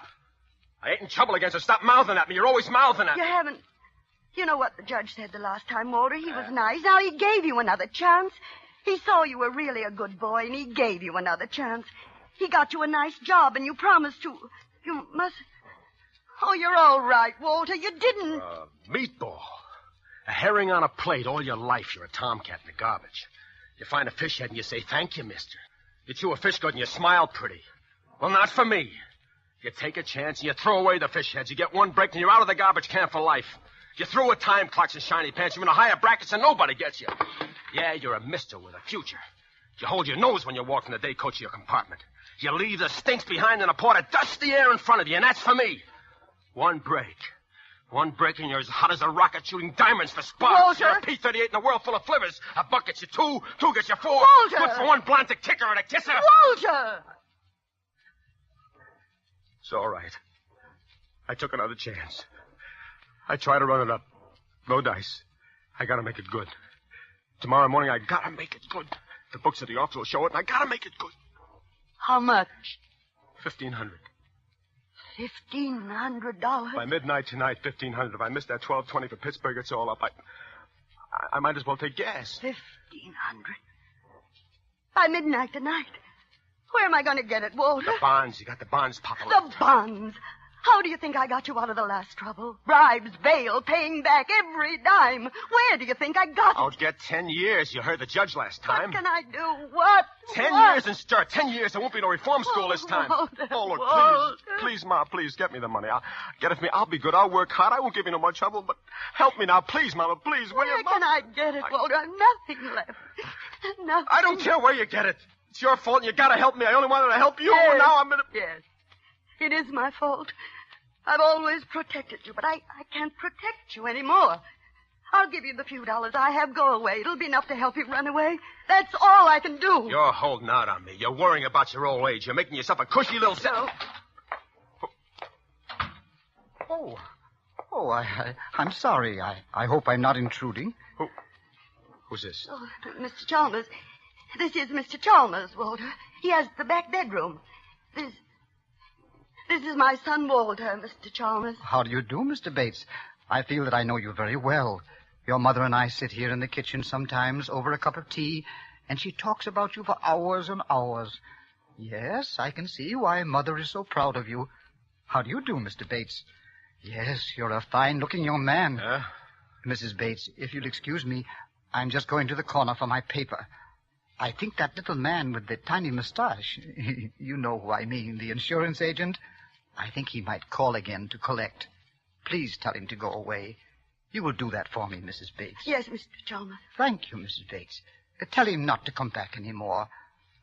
Speaker 9: I ain't in trouble against her. Stop mouthing at me. You're always mouthing at me.
Speaker 5: You haven't... You know what the judge said the last time, Walter? He was nice. Now, he gave you another chance. He saw you were really a good boy, and he gave you another chance. He got you a nice job, and you promised to... You must... Oh, you're all right, Walter. You didn't...
Speaker 9: Meatball. A herring on a plate all your life. You're a tomcat in the garbage. You find a fish head and you say, thank you, mister. You chew a fish good and you smile pretty. Well, not for me. You take a chance and you throw away the fish heads. You get one break and you're out of the garbage can for life. You throw with time clocks and shiny pants. You're in a higher bracket and nobody gets you. Yeah, you're a mister with a future. You hold your nose when you walk in the day coach of your compartment. You leave the stinks behind in a pot of dusty air in front of you, and that's for me. One break and you're as hot as a rocket shooting diamonds for sparks.
Speaker 5: Walter!
Speaker 9: You're a P-38 in a world full of flivvers. A buck gets you two gets you four.
Speaker 5: Walter!
Speaker 9: Good for one blonde to kicker and a kisser.
Speaker 5: Walter!
Speaker 9: It's all right. I took another chance. I try to run it up. No dice. I gotta make it good. Tomorrow morning, I gotta make it good. The books at the office will show it, and I gotta make it good.
Speaker 5: How much?
Speaker 9: $1,500.
Speaker 5: $1,500?
Speaker 9: By midnight tonight, $1,500. If I miss that 12:20 for Pittsburgh, it's all up. I might as well take gas.
Speaker 5: $1,500. By midnight tonight. Where am I going to get it, Walter?
Speaker 9: The bonds. You got the bonds, Papa.
Speaker 5: The bonds. How do you think I got you out of the last trouble? Bribes, bail, paying back every dime. Where do you think I got
Speaker 9: I'll
Speaker 5: it?
Speaker 9: get 10 years. You heard the judge last time.
Speaker 5: What can I do? What?
Speaker 9: 10
Speaker 5: What?
Speaker 9: years and start. 10 years. There won't be no reform school this time.
Speaker 5: Walter,
Speaker 9: Oh, look,
Speaker 5: Walter.
Speaker 9: please, Ma, please, get me the money. I'll be good. I'll work hard. I won't give you no more trouble, but help me now. Please, Mama, please, will you?
Speaker 5: Where can I get it, Walter? I've nothing left. Nothing.
Speaker 9: I don't care where you get it. It's your fault, and you gotta help me. I only wanted to help you,
Speaker 5: Yes.
Speaker 9: and now I'm gonna...
Speaker 5: Yes. It is my fault. I've always protected you, but I can't protect you anymore. I'll give you the few dollars I have. Go away. It'll be enough to help you run away. That's all I can do.
Speaker 9: You're holding out on me. You're worrying about your old age. You're making yourself a cushy little...
Speaker 16: I'm sorry. I hope I'm not intruding.
Speaker 9: Who's this?
Speaker 5: Oh, Mr. Chalmers. This is Mr. Chalmers, Walter. He has the back bedroom. This is my son, Walter, Mr. Chalmers.
Speaker 16: How do you do, Mr. Bates? I feel that I know you very well. Your mother and I sit here in the kitchen sometimes over a cup of tea, and she talks about you for hours and hours. Yes, I can see why Mother is so proud of you. How do you do, Mr. Bates? Yes, you're a fine-looking young man. Mrs. Bates, if you'll excuse me, I'm just going to the corner for my paper. I think that little man with the tiny mustache, you know who I mean, the insurance agent, I think he might call again to collect. Please tell him to go away. You will do that for me, Mrs. Bates.
Speaker 5: Yes, Mr. Chalmers.
Speaker 16: Thank you, Mrs. Bates. Tell him not to come back any more.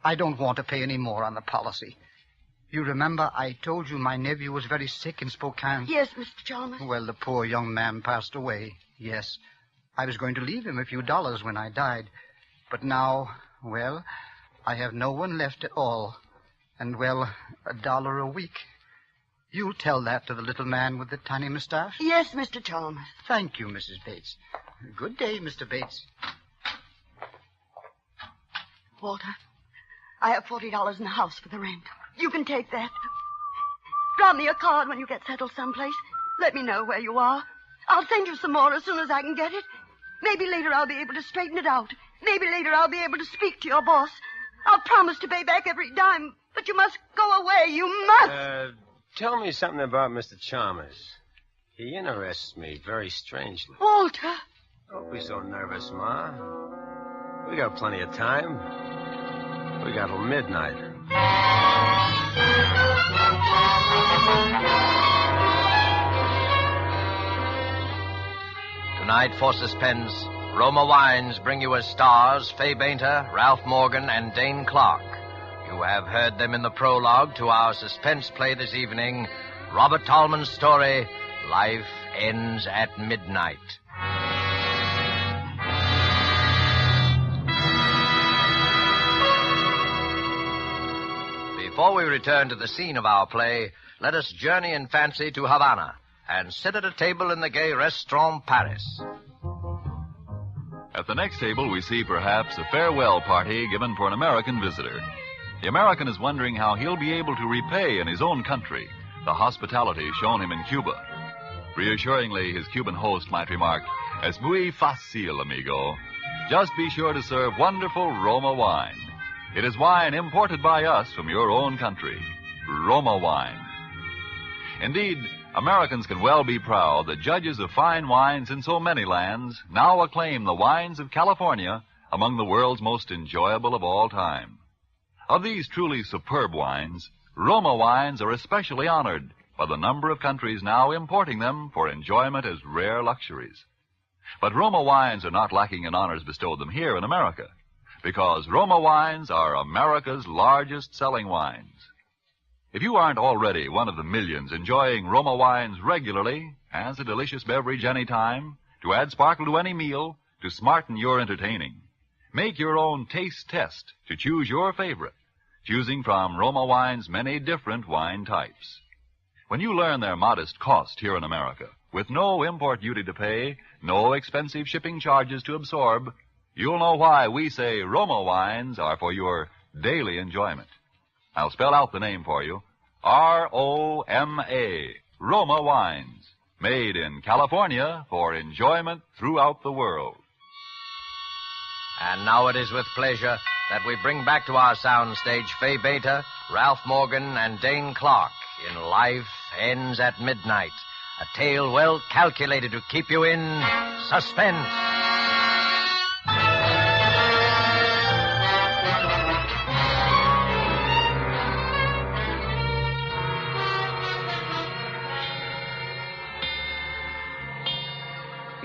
Speaker 16: I don't want to pay any more on the policy. You remember I told you my nephew was very sick in Spokane?
Speaker 5: Yes, Mr. Chalmers.
Speaker 16: Well, the poor young man passed away, yes. I was going to leave him a few dollars when I died. But now, well, I have no one left at all. And, well, $1 a week. You'll tell that to the little man with the tiny mustache?
Speaker 5: Yes, Mr. Chalmers.
Speaker 16: Thank you, Mrs. Bates. Good day, Mr. Bates.
Speaker 5: Walter, I have $40 in the house for the rent. You can take that. Drop me a card when you get settled someplace. Let me know where you are. I'll send you some more as soon as I can get it. Maybe later I'll be able to straighten it out. Maybe later I'll be able to speak to your boss. I'll promise to pay back every dime, but you must go away. You must.
Speaker 9: Tell me something about Mr. Chalmers. He interests me very strangely.
Speaker 5: Walter.
Speaker 9: Don't be so nervous, Ma. We got plenty of time. We got till midnight.
Speaker 4: Tonight for Suspense, Roma Wines bring you as stars Fay Bainter, Ralph Morgan, and Dane Clark. You have heard them in the prologue to our suspense play this evening, Robert Tallman's story, Life Ends at Midnight. Before we return to the scene of our play, let us journey in fancy to Havana and sit at a table in the gay Restaurant Paris.
Speaker 3: At the next table, we see perhaps a farewell party given for an American visitor. The American is wondering how he'll be able to repay in his own country the hospitality shown him in Cuba. Reassuringly, his Cuban host might remark, "Es muy fácil, amigo. Just be sure to serve wonderful Roma wine. It is wine imported by us from your own country. Roma wine." Indeed, Americans can well be proud that judges of fine wines in so many lands now acclaim the wines of California among the world's most enjoyable of all time. Of these truly superb wines, Roma wines are especially honored by the number of countries now importing them for enjoyment as rare luxuries. But Roma wines are not lacking in honors bestowed them here in America, because Roma wines are America's largest selling wines. If you aren't already one of the millions enjoying Roma wines regularly, as a delicious beverage any time, to add sparkle to any meal, to smarten your entertaining, make your own taste test to choose your favorite, choosing from Roma wine's many different wine types. When you learn their modest cost here in America, with no import duty to pay, no expensive shipping charges to absorb, you'll know why we say Roma wines are for your daily enjoyment. I'll spell out the name for you. R-O-M-A, Roma wines, made in California for enjoyment throughout the world.
Speaker 4: And now it is with pleasure that we bring back to our soundstage Fay Bainter, Ralph Morgan, and Dane Clark in Life Ends at Midnight, a tale well calculated to keep you in suspense.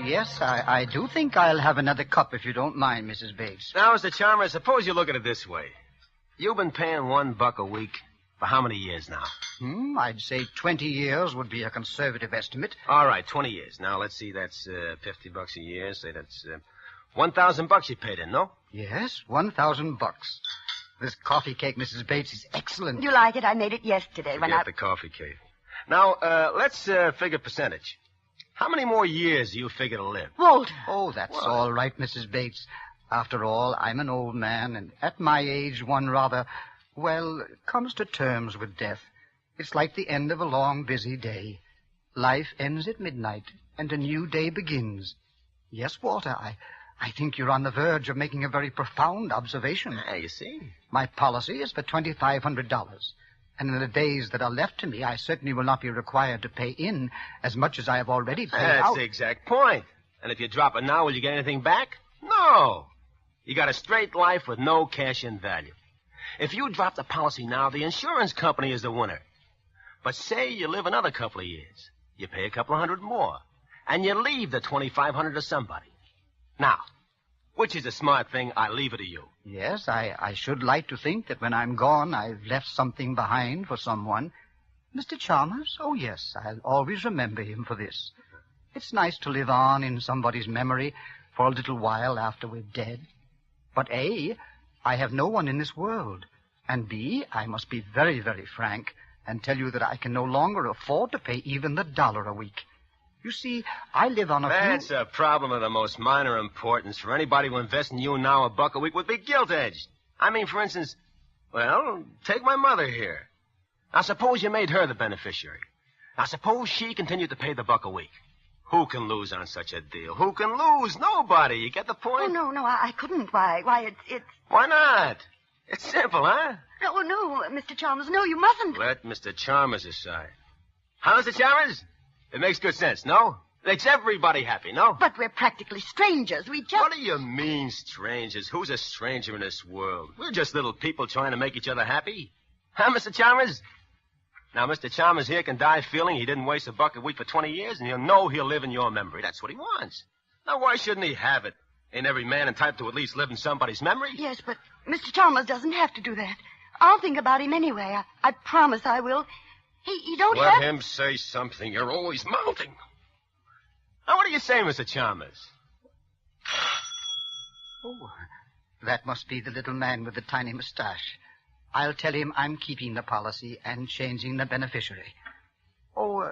Speaker 16: Yes, I do think I'll have another cup if you don't mind, Mrs. Bates.
Speaker 9: Now, Mr. Chalmers, suppose you look at it this way. You've been paying $1 a week for how many years now?
Speaker 16: I'd say 20 years would be a conservative estimate.
Speaker 9: All right, 20 years. Now, let's see, that's $50 a year. Say that's $1,000 you paid in, no?
Speaker 16: Yes, $1,000. This coffee cake, Mrs. Bates, is excellent.
Speaker 5: You like it? I made it yesterday when
Speaker 9: Forget the coffee cake. Now, let's figure percentage. How many more years do you figure to live?
Speaker 5: Walter.
Speaker 16: Oh, that's all right, Mrs. Bates. After all, I'm an old man, and at my age, one rather, comes to terms with death. It's like the end of a long, busy day. Life ends at midnight, and a new day begins. Yes, Walter, I think you're on the verge of making a very profound observation.
Speaker 9: You see?
Speaker 16: My policy is for $2,500. And in the days that are left to me, I certainly will not be required to pay in as much as I have already paid out.
Speaker 9: That's the exact point. And if you drop it now, will you get anything back? No. You got a straight life with no cash-in value. If you drop the policy now, the insurance company is the winner. But say you live another couple of years. You pay a couple of hundred more. And you leave the $2,500 to somebody. Now, which is a smart thing, I leave it to you.
Speaker 16: Yes, I should like to think that when I'm gone, I've left something behind for someone. Mr. Chalmers? Oh, yes, I'll always remember him for this. It's nice to live on in somebody's memory for a little while after we're dead. But A, I have no one in this world. And B, I must be very, very frank and tell you that I can no longer afford to pay even $1 a week. You see, I live on a
Speaker 9: That's a problem of the most minor importance. For anybody who invests in you now, $1 a week would be gilt-edged. I mean, for instance, well, take my mother here. Now, suppose you made her the beneficiary. Now, suppose she continued to pay the $1 a week. Who can lose on such a deal? Who can lose? Nobody. You get the point?
Speaker 5: Oh, no, I couldn't. Why, it's...
Speaker 9: Why not? It's simple, huh?
Speaker 5: No, Mr. Chalmers, no, you mustn't.
Speaker 9: Let Mr. Chalmers decide. Huh, Mr. Chalmers? It makes good sense, no? It makes everybody happy, no?
Speaker 5: But we're practically strangers. We just...
Speaker 9: What do you mean, strangers? Who's a stranger in this world? We're just little people trying to make each other happy. Huh, Mr. Chalmers? Now, Mr. Chalmers here can die feeling he didn't waste $1 a week for 20 years, and he'll know he'll live in your memory. That's what he wants. Now, why shouldn't he have it? Ain't every man entitled to at least live in somebody's memory?
Speaker 5: Yes, but Mr. Chalmers doesn't have to do that. I'll think about him anyway. I promise I will. He don't have...
Speaker 9: Let him say something. You're always mounting. Now, what do you say, Mr. Chalmers?
Speaker 16: Oh, that must be the little man with the tiny mustache. I'll tell him I'm keeping the policy and changing the beneficiary. Oh,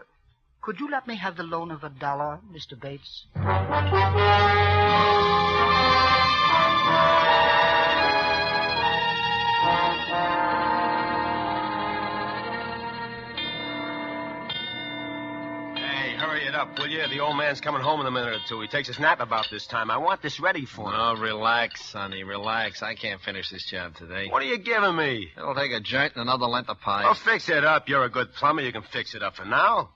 Speaker 16: could you let me have the loan of $1, Mr. Bates?
Speaker 9: Hurry it up, will you? The old man's coming home in a minute or two. He takes his nap about this time. I want this ready for him.
Speaker 6: Oh, relax, Sonny, relax. I can't finish this job today.
Speaker 9: What are you giving me?
Speaker 6: It'll take a joint and another length of pipe.
Speaker 9: Oh, fix it up. You're a good plumber. You can fix it up for now.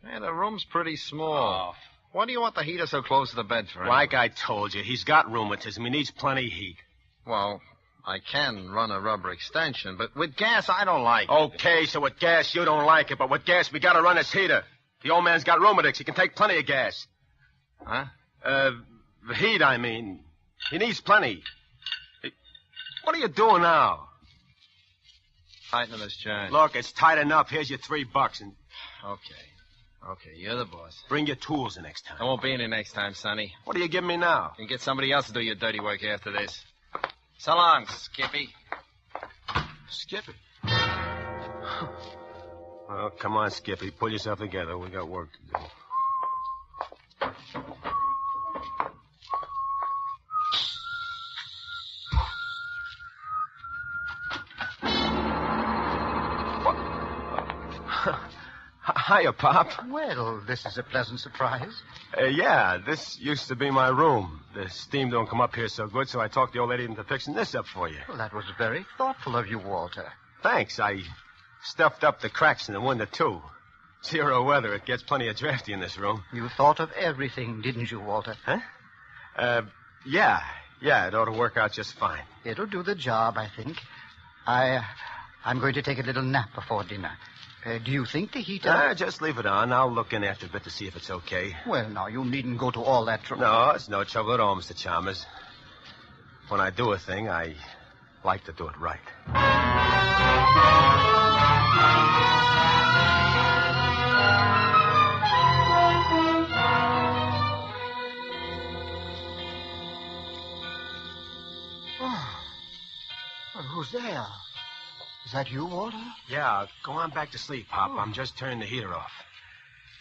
Speaker 6: Man, the room's pretty small. Why do you want the heater so close to the bed for him?
Speaker 9: Like I told you, he's got rheumatism. He needs plenty of heat.
Speaker 6: Well, I can run a rubber extension, but with gas, I don't like it.
Speaker 9: Okay, so with gas, you don't like it, but with gas, we gotta run this heater. The old man's got rheumatics. He can take plenty of gas.
Speaker 6: Huh?
Speaker 9: The heat, I mean. He needs plenty. What are you doing now?
Speaker 6: Tightening this joint.
Speaker 9: Look, it's tight enough. Here's your $3 and...
Speaker 6: Okay, you're the boss.
Speaker 9: Bring your tools the next time.
Speaker 6: I won't be any next time, Sonny.
Speaker 9: What are you giving me now?
Speaker 6: You can get somebody else to do your dirty work after this. So long, Skippy.
Speaker 9: Skippy? Well, come on, Skippy. Pull yourself together. We got work to do. Hiya, Pop.
Speaker 16: Well, this is a pleasant surprise.
Speaker 9: Yeah, this used to be my room. The steam don't come up here so good, so I talked the old lady into fixing this up for you.
Speaker 16: Well, that was very thoughtful of you, Walter.
Speaker 9: Thanks. I stuffed up the cracks in the window, too. 0 weather. It gets plenty of drafty in this room.
Speaker 16: You thought of everything, didn't you, Walter?
Speaker 9: Huh? Yeah, it ought to work out just fine.
Speaker 16: It'll do the job, I think. I'm going to take a little nap before dinner. Do you think the heater...
Speaker 9: Just leave it on. I'll look in after a bit to see if it's okay.
Speaker 16: Well, now, you needn't go to all that trouble.
Speaker 9: No, it's no trouble at all, Mr. Chalmers. When I do a thing, I like to do it right.
Speaker 16: Well, who's there? Is that you, Walter?
Speaker 9: Yeah, go on back to sleep, Pop. I'm just turning the heater off.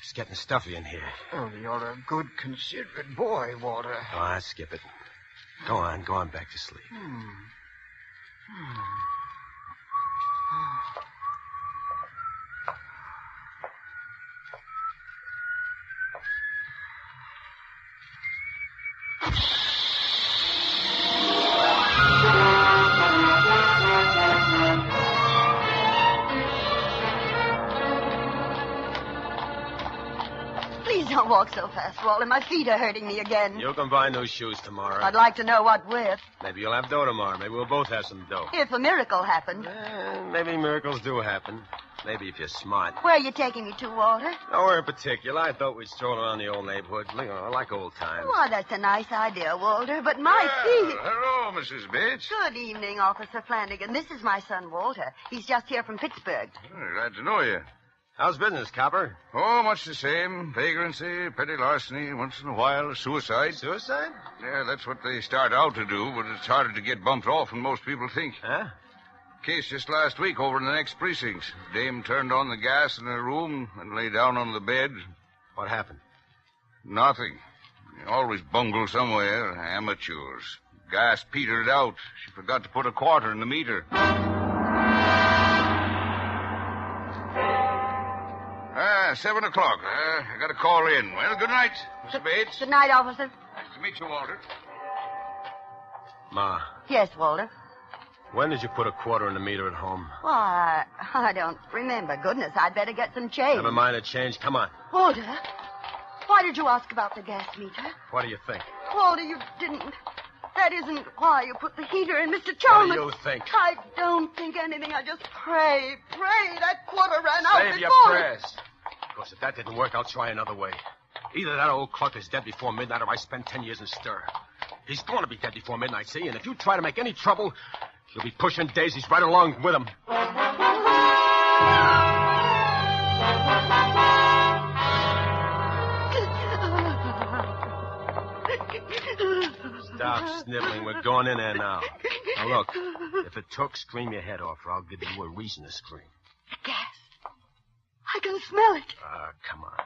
Speaker 9: It's getting stuffy in here.
Speaker 16: Oh, you're a good, considerate boy, Walter.
Speaker 9: Oh, I'll skip it. Go on back to sleep.
Speaker 5: Don't walk so fast, Walter. My feet are hurting me again.
Speaker 9: You can buy new shoes tomorrow.
Speaker 5: I'd like to know what with.
Speaker 9: Maybe you'll have dough tomorrow. Maybe we'll both have some dough.
Speaker 5: If a miracle happened.
Speaker 9: Maybe miracles do happen. Maybe if you're smart.
Speaker 5: Where are you taking me to, Walter?
Speaker 9: Nowhere in particular. I thought we'd stroll around the old neighborhood. Like old times.
Speaker 5: Why, that's a nice idea, Walter, but my feet...
Speaker 23: Hello, Mrs. Bates.
Speaker 5: Good evening, Officer Flanagan. This is my son, Walter. He's just here from Pittsburgh.
Speaker 23: Glad to know you.
Speaker 9: How's business, Copper?
Speaker 23: Oh, much the same. Vagrancy, petty larceny, once in a while a suicide.
Speaker 9: Suicide?
Speaker 23: Yeah, that's what they start out to do, but it's harder to get bumped off than most people think.
Speaker 9: Huh?
Speaker 23: Case just last week over in the next precinct. Dame turned on the gas in her room and lay down on the bed.
Speaker 9: What happened?
Speaker 23: Nothing. They always bungle somewhere. Amateurs. Gas petered out. She forgot to put a quarter in the meter. 7 o'clock. I got to call in. Well, good night, Mr. Bates.
Speaker 5: Good night, Officer.
Speaker 23: Nice to meet you, Walter.
Speaker 9: Ma,
Speaker 5: Yes, Walter.
Speaker 9: when did you put a quarter in the meter at home?
Speaker 5: Why, I don't remember. Goodness, I'd better get some change.
Speaker 9: Never mind the change. Come on.
Speaker 5: Walter, why did you ask about the gas meter?
Speaker 9: What do you think?
Speaker 5: Walter, you didn't. That isn't why you put the heater in, Mr. Chalmers.
Speaker 9: What do you think?
Speaker 5: I don't think anything. I just pray that quarter ran out
Speaker 9: Save
Speaker 5: before...
Speaker 9: your prayers. Of course, if that didn't work, I'll try another way. Either that old cluck is dead before midnight or I spend 10 years in stir. He's going to be dead before midnight, see? And if you try to make any trouble, you'll be pushing daisies right along with him. Stop sniveling. We're going in there now. Now, look, if it took, scream your head off, or I'll give you a reason to scream.
Speaker 5: Gas. I can smell it.
Speaker 9: Come on.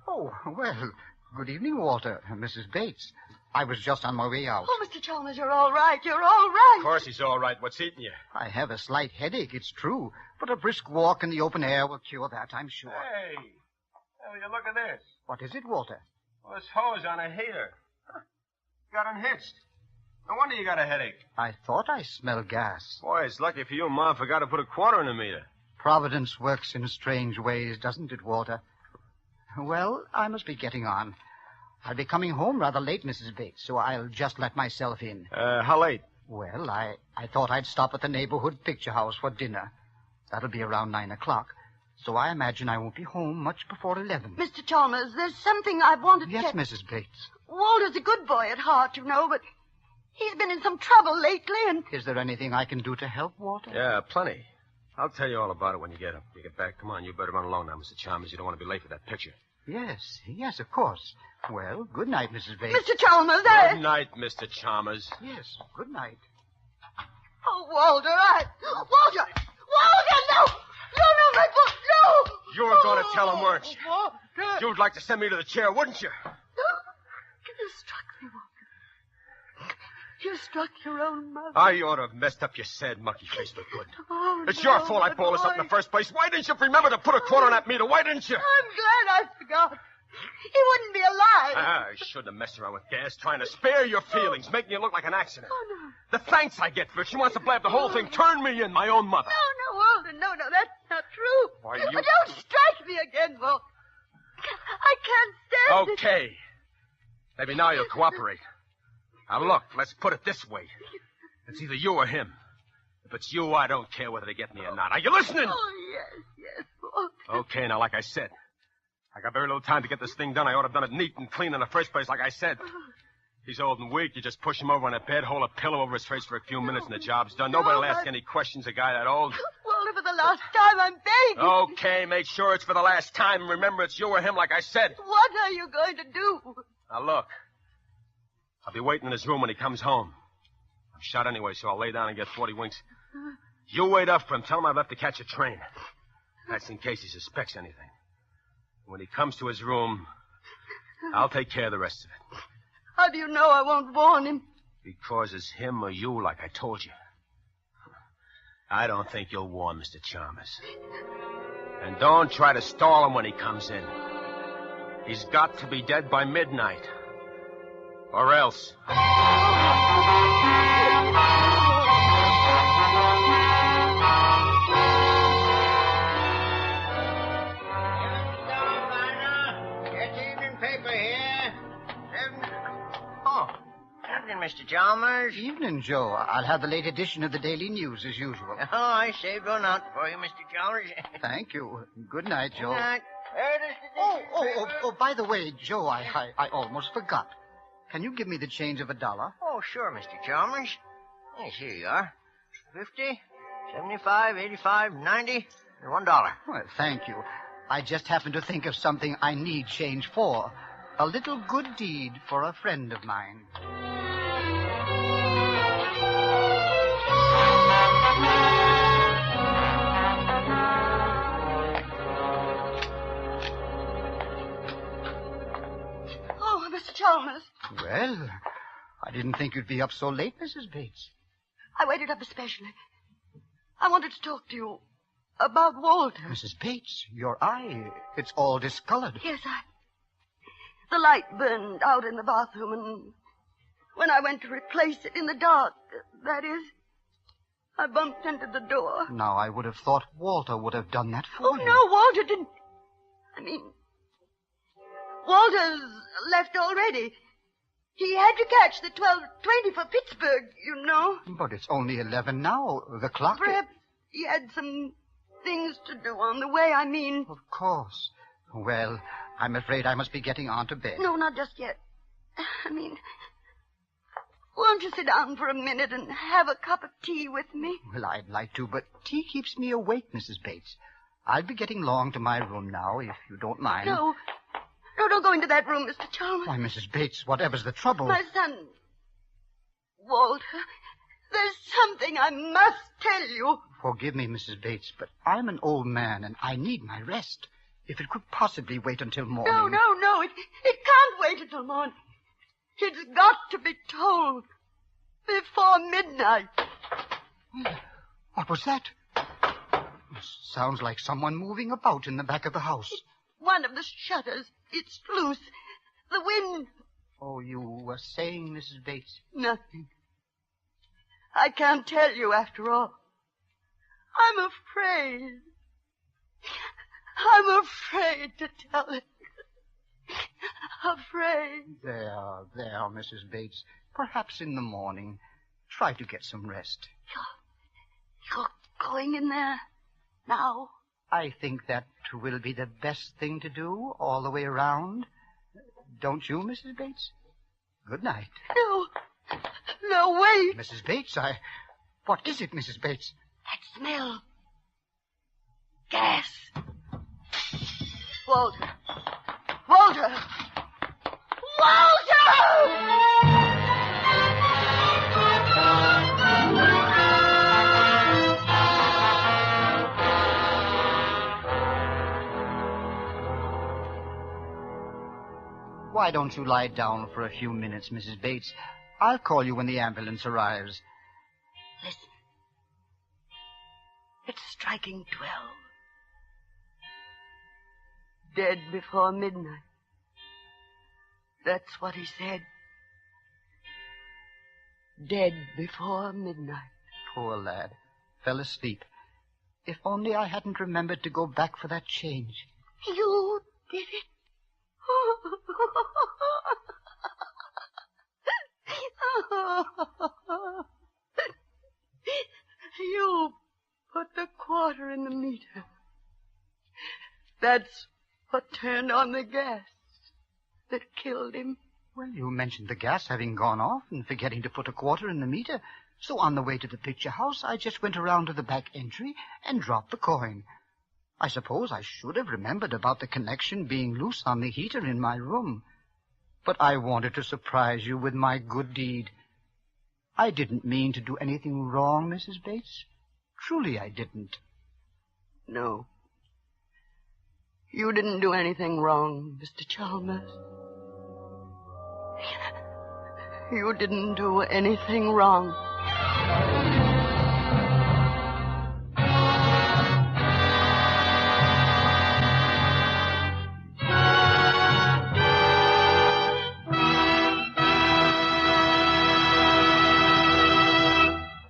Speaker 16: Oh, well, good evening, Walter. Mrs. Bates. I was just on my way out.
Speaker 5: Oh, Mr. Chalmers, you're all right. You're all right.
Speaker 9: Of course he's all right. What's eating you?
Speaker 16: I have a slight headache, it's true. But a brisk walk in the open air will cure that, I'm sure.
Speaker 9: Hey, will you look at this?
Speaker 16: What is it, Walter?
Speaker 9: Well, this hose on a heater. Huh. Got unhitched. No wonder you got a headache.
Speaker 16: I thought I smelled gas.
Speaker 9: Boy, it's lucky for you Mom forgot to put a quarter in the meter.
Speaker 16: Providence works in strange ways, doesn't it, Walter? Well, I must be getting on. I'll be coming home rather late, Mrs. Bates, so I'll just let myself in.
Speaker 9: How late?
Speaker 16: Well, I thought I'd stop at the neighborhood picture house for dinner. That'll be around 9 o'clock. So I imagine I won't be home much before 11.
Speaker 5: Mr. Chalmers, there's something I've wanted to...
Speaker 16: Yes, Mrs. Bates.
Speaker 5: Walter's a good boy at heart, you know, but he's been in some trouble lately, and...
Speaker 16: Is there anything I can do to help, Walter?
Speaker 9: Yeah, plenty. I'll tell you all about it when you get back. Come on, you better run along now, Mr. Chalmers. You don't want to be late for that picture.
Speaker 16: Yes, of course. Well, good night, Mrs. Bates.
Speaker 5: Mr. Chalmers,
Speaker 9: Good night, Mr. Chalmers.
Speaker 16: Yes, good night.
Speaker 5: Oh, Walter, Walter! Walter, no! No, my book, no!
Speaker 9: You were going to tell him, weren't you?
Speaker 5: Walter!
Speaker 9: You'd like to send me to the chair, wouldn't you?
Speaker 5: You struck me, Walter. You struck your own mother.
Speaker 9: I ought to have messed up your sad monkey face for good.
Speaker 5: Oh,
Speaker 9: It's
Speaker 5: no,
Speaker 9: your fault I brought us up in the first place. Why didn't you remember to put a quarter on that meter? Why didn't you?
Speaker 5: I'm glad I forgot. He wouldn't be alive.
Speaker 9: I shouldn't have messed around with gas, trying to spare your feelings, making you look like an accident.
Speaker 5: Oh, no.
Speaker 9: The thanks I get for it. She wants to blab the whole thing. Turn me in, my own mother.
Speaker 5: No, Walter, no, that's not true.
Speaker 9: Why,
Speaker 5: Oh, don't strike me again, Walter. I can't stand it.
Speaker 9: Okay. Maybe now you'll cooperate. Now, look, let's put it this way. It's either you or him. If it's you, I don't care whether they get me or not. Are you listening?
Speaker 5: Oh, yes, Walter.
Speaker 9: Okay, now, like I said, I got very little time to get this thing done. I ought to have done it neat and clean in the first place, like I said. He's old and weak. You just push him over on a bed, hold a pillow over his face for a few minutes, and the job's done. Nobody will ask any questions, a guy that old.
Speaker 5: Walter, for the last time, I'm begging.
Speaker 9: Okay, make sure it's for the last time. And remember, it's you or him, like I said.
Speaker 5: What are you going to do?
Speaker 9: Now, look. I'll be waiting in his room when he comes home. I'm shot anyway, so I'll lay down and get 40 winks. You wait up for him. Tell him I've left to catch a train. That's in case he suspects anything. When he comes to his room, I'll take care of the rest of it.
Speaker 5: How do you know I won't warn him?
Speaker 9: Because it's him or you, like I told you. I don't think you'll warn Mr. Chalmers. And don't try to stall him when he comes in. He's got to be dead by midnight. Or else.
Speaker 8: Evening, Mr. Chalmers.
Speaker 16: Evening, Joe. I'll have the late edition of the Daily News as usual.
Speaker 8: Oh, I saved one out for you, Mr. Chalmers.
Speaker 16: Thank you. Good night, Joe.
Speaker 8: Good night. There it is.
Speaker 16: Oh, by the way, Joe, I almost forgot. Can you give me the change of $1?
Speaker 8: Oh, sure, Mr. Chalmers. Yes, here you are. 50, 75, 85, 90, and $1.
Speaker 16: Well, thank you. I just happened to think of something I need change for. A little good deed for a friend of mine.
Speaker 5: Oh, Mr. Chalmers.
Speaker 16: Well, I didn't think you'd be up so late, Mrs. Bates.
Speaker 5: I waited up especially. I wanted to talk to you about Walter.
Speaker 16: Mrs. Bates, your eye, it's all discolored.
Speaker 5: Yes, the light burned out in the bathroom, and when I went to replace it in the dark, that is, I bumped into the door.
Speaker 16: Now, I would have thought Walter would have done that for
Speaker 5: Oh,
Speaker 16: you.
Speaker 5: no, Walter didn't. I mean, Walter's left already. He had to catch the 12:20 for Pittsburgh, you know.
Speaker 16: But it's only 11 now. The clock...
Speaker 5: Perhaps he had some things to do on the way, I mean.
Speaker 16: Of course. Well, I'm afraid I must be getting on to bed.
Speaker 5: No, not just yet. I mean, won't you sit down for a minute and have a cup of tea with me?
Speaker 16: Well, I'd like to, but tea keeps me awake, Mrs. Bates. I'll be getting along to my room now, if you don't mind.
Speaker 5: No, don't go into that room, Mr. Chalmers.
Speaker 16: Why, Mrs. Bates, whatever's the trouble?
Speaker 5: My son, Walter, there's something I must tell you.
Speaker 16: Forgive me, Mrs. Bates, but I'm an old man, and I need my rest. If it could possibly wait until morning...
Speaker 5: No, it can't wait until morning. It's got to be told before midnight.
Speaker 16: What was that? Sounds like someone moving about in the back of the house.
Speaker 5: One of the shutters, it's loose. The wind...
Speaker 16: Oh, you were saying, Mrs. Bates?
Speaker 5: Nothing. I can't tell you after all. I'm afraid. I'm afraid to tell it. Afraid.
Speaker 16: There, Mrs. Bates. Perhaps in the morning. Try to get some rest.
Speaker 5: You're going in there now?
Speaker 16: I think that will be the best thing to do all the way around. Don't you, Mrs. Bates? Good night.
Speaker 5: No, wait.
Speaker 16: Mrs. Bates, What is it, Mrs. Bates?
Speaker 5: That smell. Gas. Walter!
Speaker 16: Why don't you lie down for a few minutes, Mrs. Bates? I'll call you when the ambulance arrives.
Speaker 5: Listen. It's striking 12. Dead before midnight. That's what he said. Dead before midnight.
Speaker 16: Poor lad. Fell asleep. If only I hadn't remembered to go back for that change.
Speaker 5: You did it? You put the quarter in the meter. That's what turned on the gas that killed him.
Speaker 16: Well, you mentioned the gas having gone off and forgetting to put a quarter in the meter. So on the way to the picture house, I just went around to the back entry and dropped the coin. I suppose I should have remembered about the connection being loose on the heater in my room. But I wanted to surprise you with my good deed. I didn't mean to do anything wrong, Mrs. Bates. Truly, I didn't.
Speaker 5: No. You didn't do anything wrong, Mr. Chalmers. You didn't do anything wrong.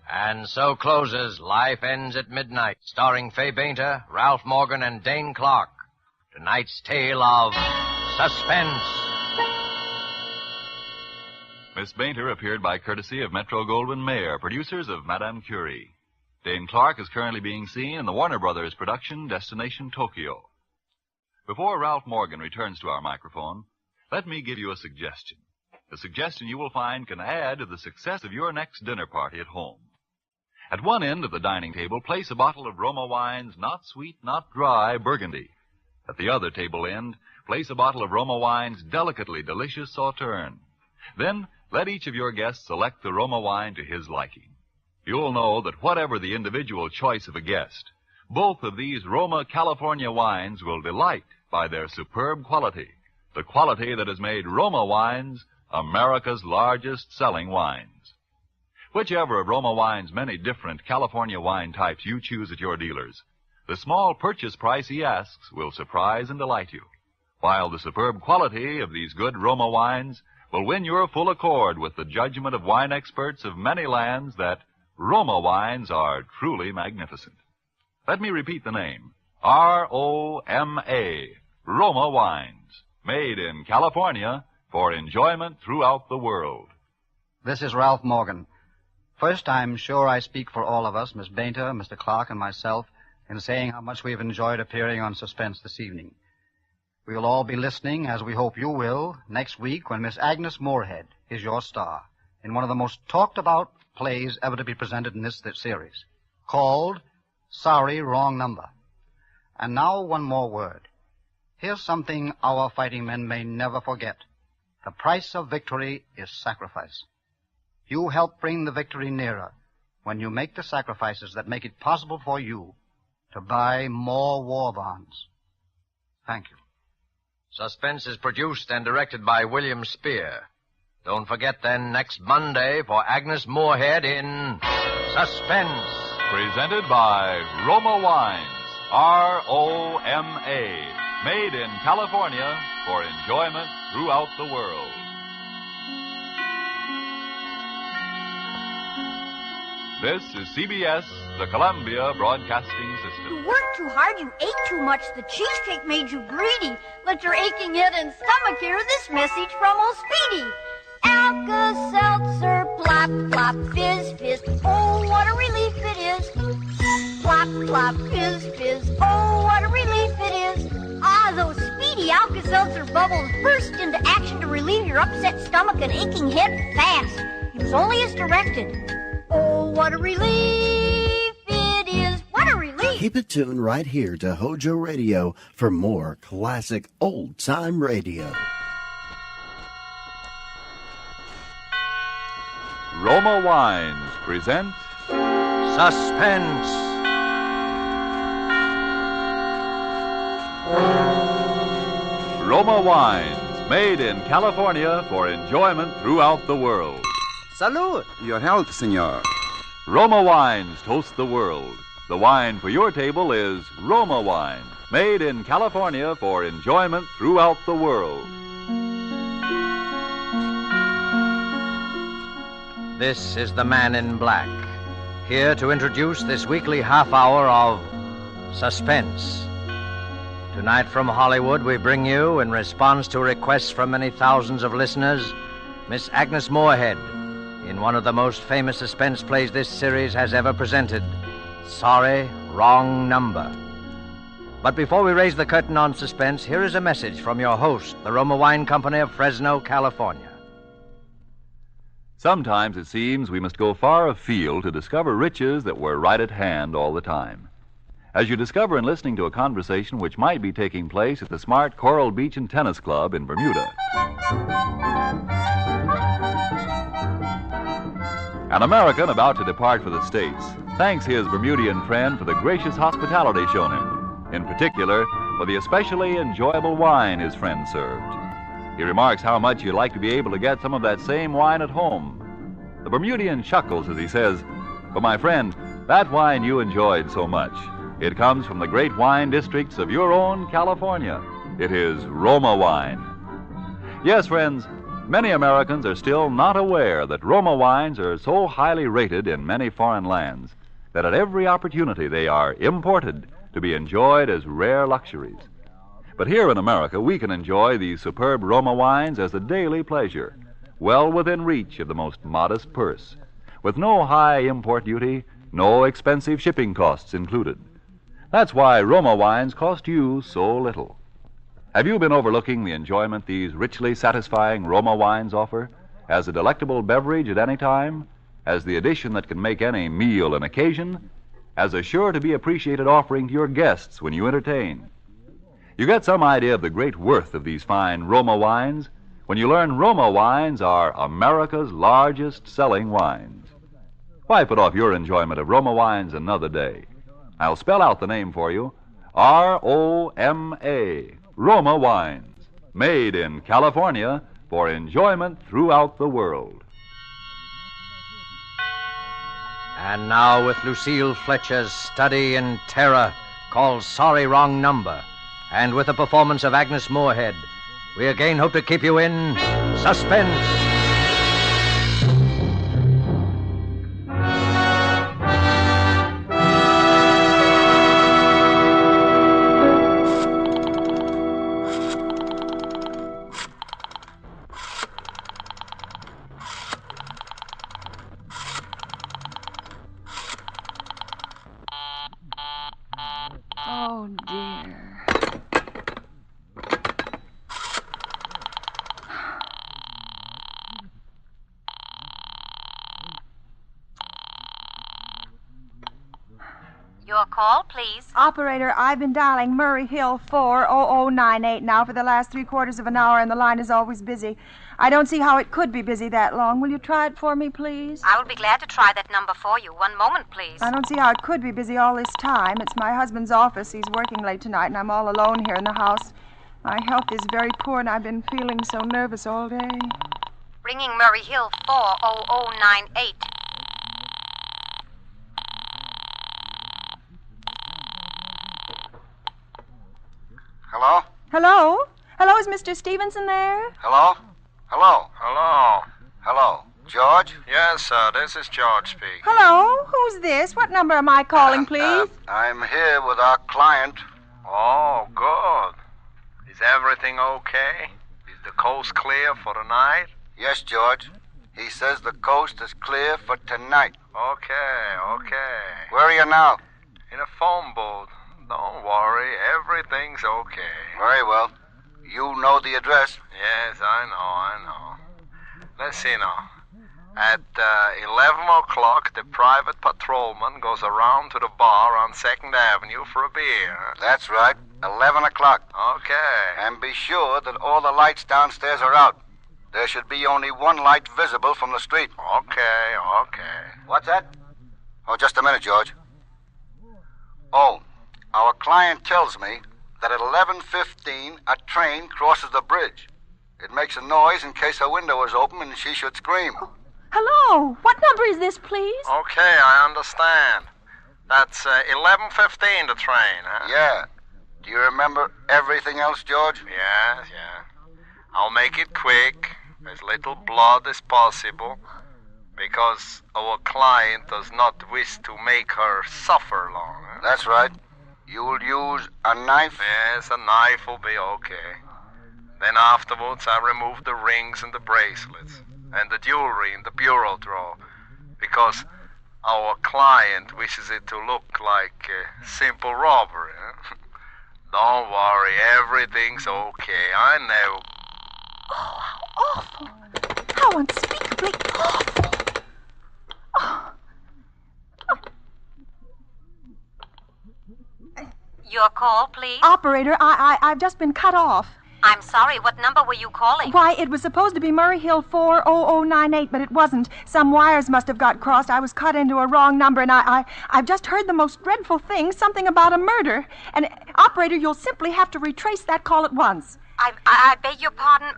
Speaker 4: And so closes Life Ends at Midnight, starring Fay Bainter, Ralph Morgan, and Dane Clark. Tonight's tale of Suspense.
Speaker 3: Miss Bainter appeared by courtesy of Metro-Goldwyn-Mayer, producers of Madame Curie. Dane Clark is currently being seen in the Warner Brothers production Destination Tokyo. Before Ralph Morgan returns to our microphone, let me give you a suggestion. A suggestion you will find can add to the success of your next dinner party at home. At one end of the dining table, place a bottle of Roma wines, not sweet, not dry, Burgundy. At the other table end, place a bottle of Roma wines, delicately delicious Sauterne. Then, let each of your guests select the Roma wine to his liking. You'll know that whatever the individual choice of a guest, both of these Roma California wines will delight by their superb quality, the quality that has made Roma wines America's largest selling wines. Whichever of Roma wine's many different California wine types you choose at your dealers, the small purchase price he asks will surprise and delight you, while the superb quality of these good Roma wines will win your full accord with the judgment of wine experts of many lands that Roma wines are truly magnificent. Let me repeat the name. R-O-M-A, Roma wines, made in California for enjoyment throughout the world.
Speaker 11: This is Ralph Morgan. First, I'm sure I speak for all of us, Miss Bainter, Mr. Clark, and myself, in saying how much we've enjoyed appearing on Suspense this evening. We'll all be listening, as we hope you will, next week when Miss Agnes Moorehead is your star in one of the most talked-about plays ever to be presented in this series, called Sorry, Wrong Number. And now one more word. Here's something our fighting men may never forget. The price of victory is sacrifice. You help bring the victory nearer when you make the sacrifices that make it possible for you to buy more war bonds. Thank you.
Speaker 4: Suspense is produced and directed by William Spear. Don't forget then next Monday for Agnes Moorehead in Suspense.
Speaker 3: Presented by Roma Wines, R-O-M-A, made in California for enjoyment throughout the world. This is CBS, the Columbia Broadcasting System.
Speaker 12: You worked too hard, you ate too much, the cheesecake made you greedy. Let your aching head and stomach hear this message from old Speedy. Alka-Seltzer, plop, plop, fizz, fizz, oh, what a relief it is. Plop, plop, fizz, fizz, oh, what a relief it is. Ah, those Speedy Alka-Seltzer bubbles burst into action to relieve your upset stomach and aching head fast. Use only as directed. Oh, what a relief it is. What a relief.
Speaker 1: Keep it tuned right here to HOJO Radio for more classic old-time radio.
Speaker 3: Roma Wines present
Speaker 4: Suspense.
Speaker 3: Roma Wines, made in California for enjoyment throughout the world.
Speaker 13: Salud. Your health, senor.
Speaker 3: Roma Wines toast the world. The wine for your table is Roma Wine, made in California for enjoyment throughout the world.
Speaker 4: This is the Man in Black, here to introduce this weekly half hour of Suspense. Tonight from Hollywood, we bring you, in response to requests from many thousands of listeners, Miss Agnes Moorehead, in one of the most famous suspense plays this series has ever presented, Sorry, Wrong Number. But before we raise the curtain on Suspense, here is a message from your host, the Roma Wine Company of Fresno, California.
Speaker 3: Sometimes it seems we must go far afield to discover riches that were right at hand all the time. As you discover in listening to a conversation which might be taking place at the smart Coral Beach and Tennis Club in Bermuda. An American about to depart for the States thanks his Bermudian friend for the gracious hospitality shown him, in particular for the especially enjoyable wine his friend served. He remarks how much he'd like to be able to get some of that same wine at home. The Bermudian chuckles as he says, "But my friend, that wine you enjoyed so much, it comes from the great wine districts of your own California. It is Roma wine." Yes, friends, many Americans are still not aware that Roma wines are so highly rated in many foreign lands that at every opportunity they are imported to be enjoyed as rare luxuries. But here in America, we can enjoy these superb Roma wines as a daily pleasure,
Speaker 2: well within reach of the most modest purse, with no high import duty, no expensive shipping costs included. That's why Roma wines cost you so little. Have you been overlooking the enjoyment these richly satisfying Roma wines offer as a delectable beverage at any time, as the addition that can make any meal an occasion, as a sure-to-be appreciated offering to your guests when you entertain? You get some idea of the great worth of these fine Roma wines when you learn Roma wines are America's largest selling wines. Why put off your enjoyment of Roma wines another day? I'll spell out the name for you. R-O-M-A, Roma wines, made in California for enjoyment throughout the world.
Speaker 15: And now with Lucille Fletcher's study in terror called Sorry Wrong Number, and with the performance of Agnes Moorehead, we again hope to keep you in suspense.
Speaker 21: Oh, dear.
Speaker 24: Your call, please.
Speaker 21: Operator, I've been dialing Murray Hill 40098 now for the last 3/4 of an hour, and the line is always busy. I don't see how it could be busy that long. Will you try it for me, please?
Speaker 24: I will be glad to try that number for you. One moment, please.
Speaker 21: I don't see how it could be busy all this time. It's my husband's office. He's working late tonight, and I'm all alone here in the house. My health is very poor, and I've been feeling so nervous all day.
Speaker 24: Ringing Murray Hill 40098.
Speaker 23: Hello?
Speaker 21: Hello? Hello, is Mr. Stevenson there?
Speaker 23: Hello? Hello?
Speaker 25: Hello.
Speaker 23: Hello? George?
Speaker 25: Yes, sir. This is George speaking.
Speaker 21: Hello? Who's this? What number am I calling, please?
Speaker 23: I'm here with our client.
Speaker 25: Oh, good. Is everything okay? Is the coast clear for the night?
Speaker 23: Yes, George. He says the coast is clear for tonight.
Speaker 25: Okay.
Speaker 23: Where are you now?
Speaker 25: In a phone booth. Don't worry. Everything's okay.
Speaker 23: Very well. You know the address.
Speaker 25: Yes, I know. Let's see now. At 11 o'clock, the private patrolman goes around to the bar on 2nd Avenue for a beer.
Speaker 23: That's right. 11 o'clock.
Speaker 25: Okay.
Speaker 23: And be sure that all the lights downstairs are out. There should be only one light visible from the street.
Speaker 25: Okay.
Speaker 23: What's that? Oh, just a minute, George. Oh, our client tells me that at 11:15 a train crosses the bridge. It makes a noise in case her window is open and she should scream.
Speaker 21: Oh, hello? What number is this, please?
Speaker 25: Okay, I understand. That's 11:15, the train, huh?
Speaker 23: Yeah. Do you remember everything else, George?
Speaker 25: Yes. I'll make it quick, as little blood as possible, because our client does not wish to make her suffer long. Huh?
Speaker 23: That's right. You'll use a knife?
Speaker 25: Yes, a knife will be okay. Then afterwards, I remove the rings and the bracelets and the jewelry in the bureau drawer, because our client wishes it to look like a simple robbery. Huh? Don't worry, everything's okay. I know.
Speaker 21: Oh, how awful. How unspeakably awful. Oh.
Speaker 24: Your call, please.
Speaker 21: Operator, I've just been cut off.
Speaker 24: I'm sorry. What number were you calling?
Speaker 21: Why, it was supposed to be Murray Hill 40098, but it wasn't. Some wires must have got crossed. I was cut into a wrong number, and I've just heard the most dreadful thing, something about a murder. And, operator, you'll simply have to retrace that call at once.
Speaker 24: I beg your pardon.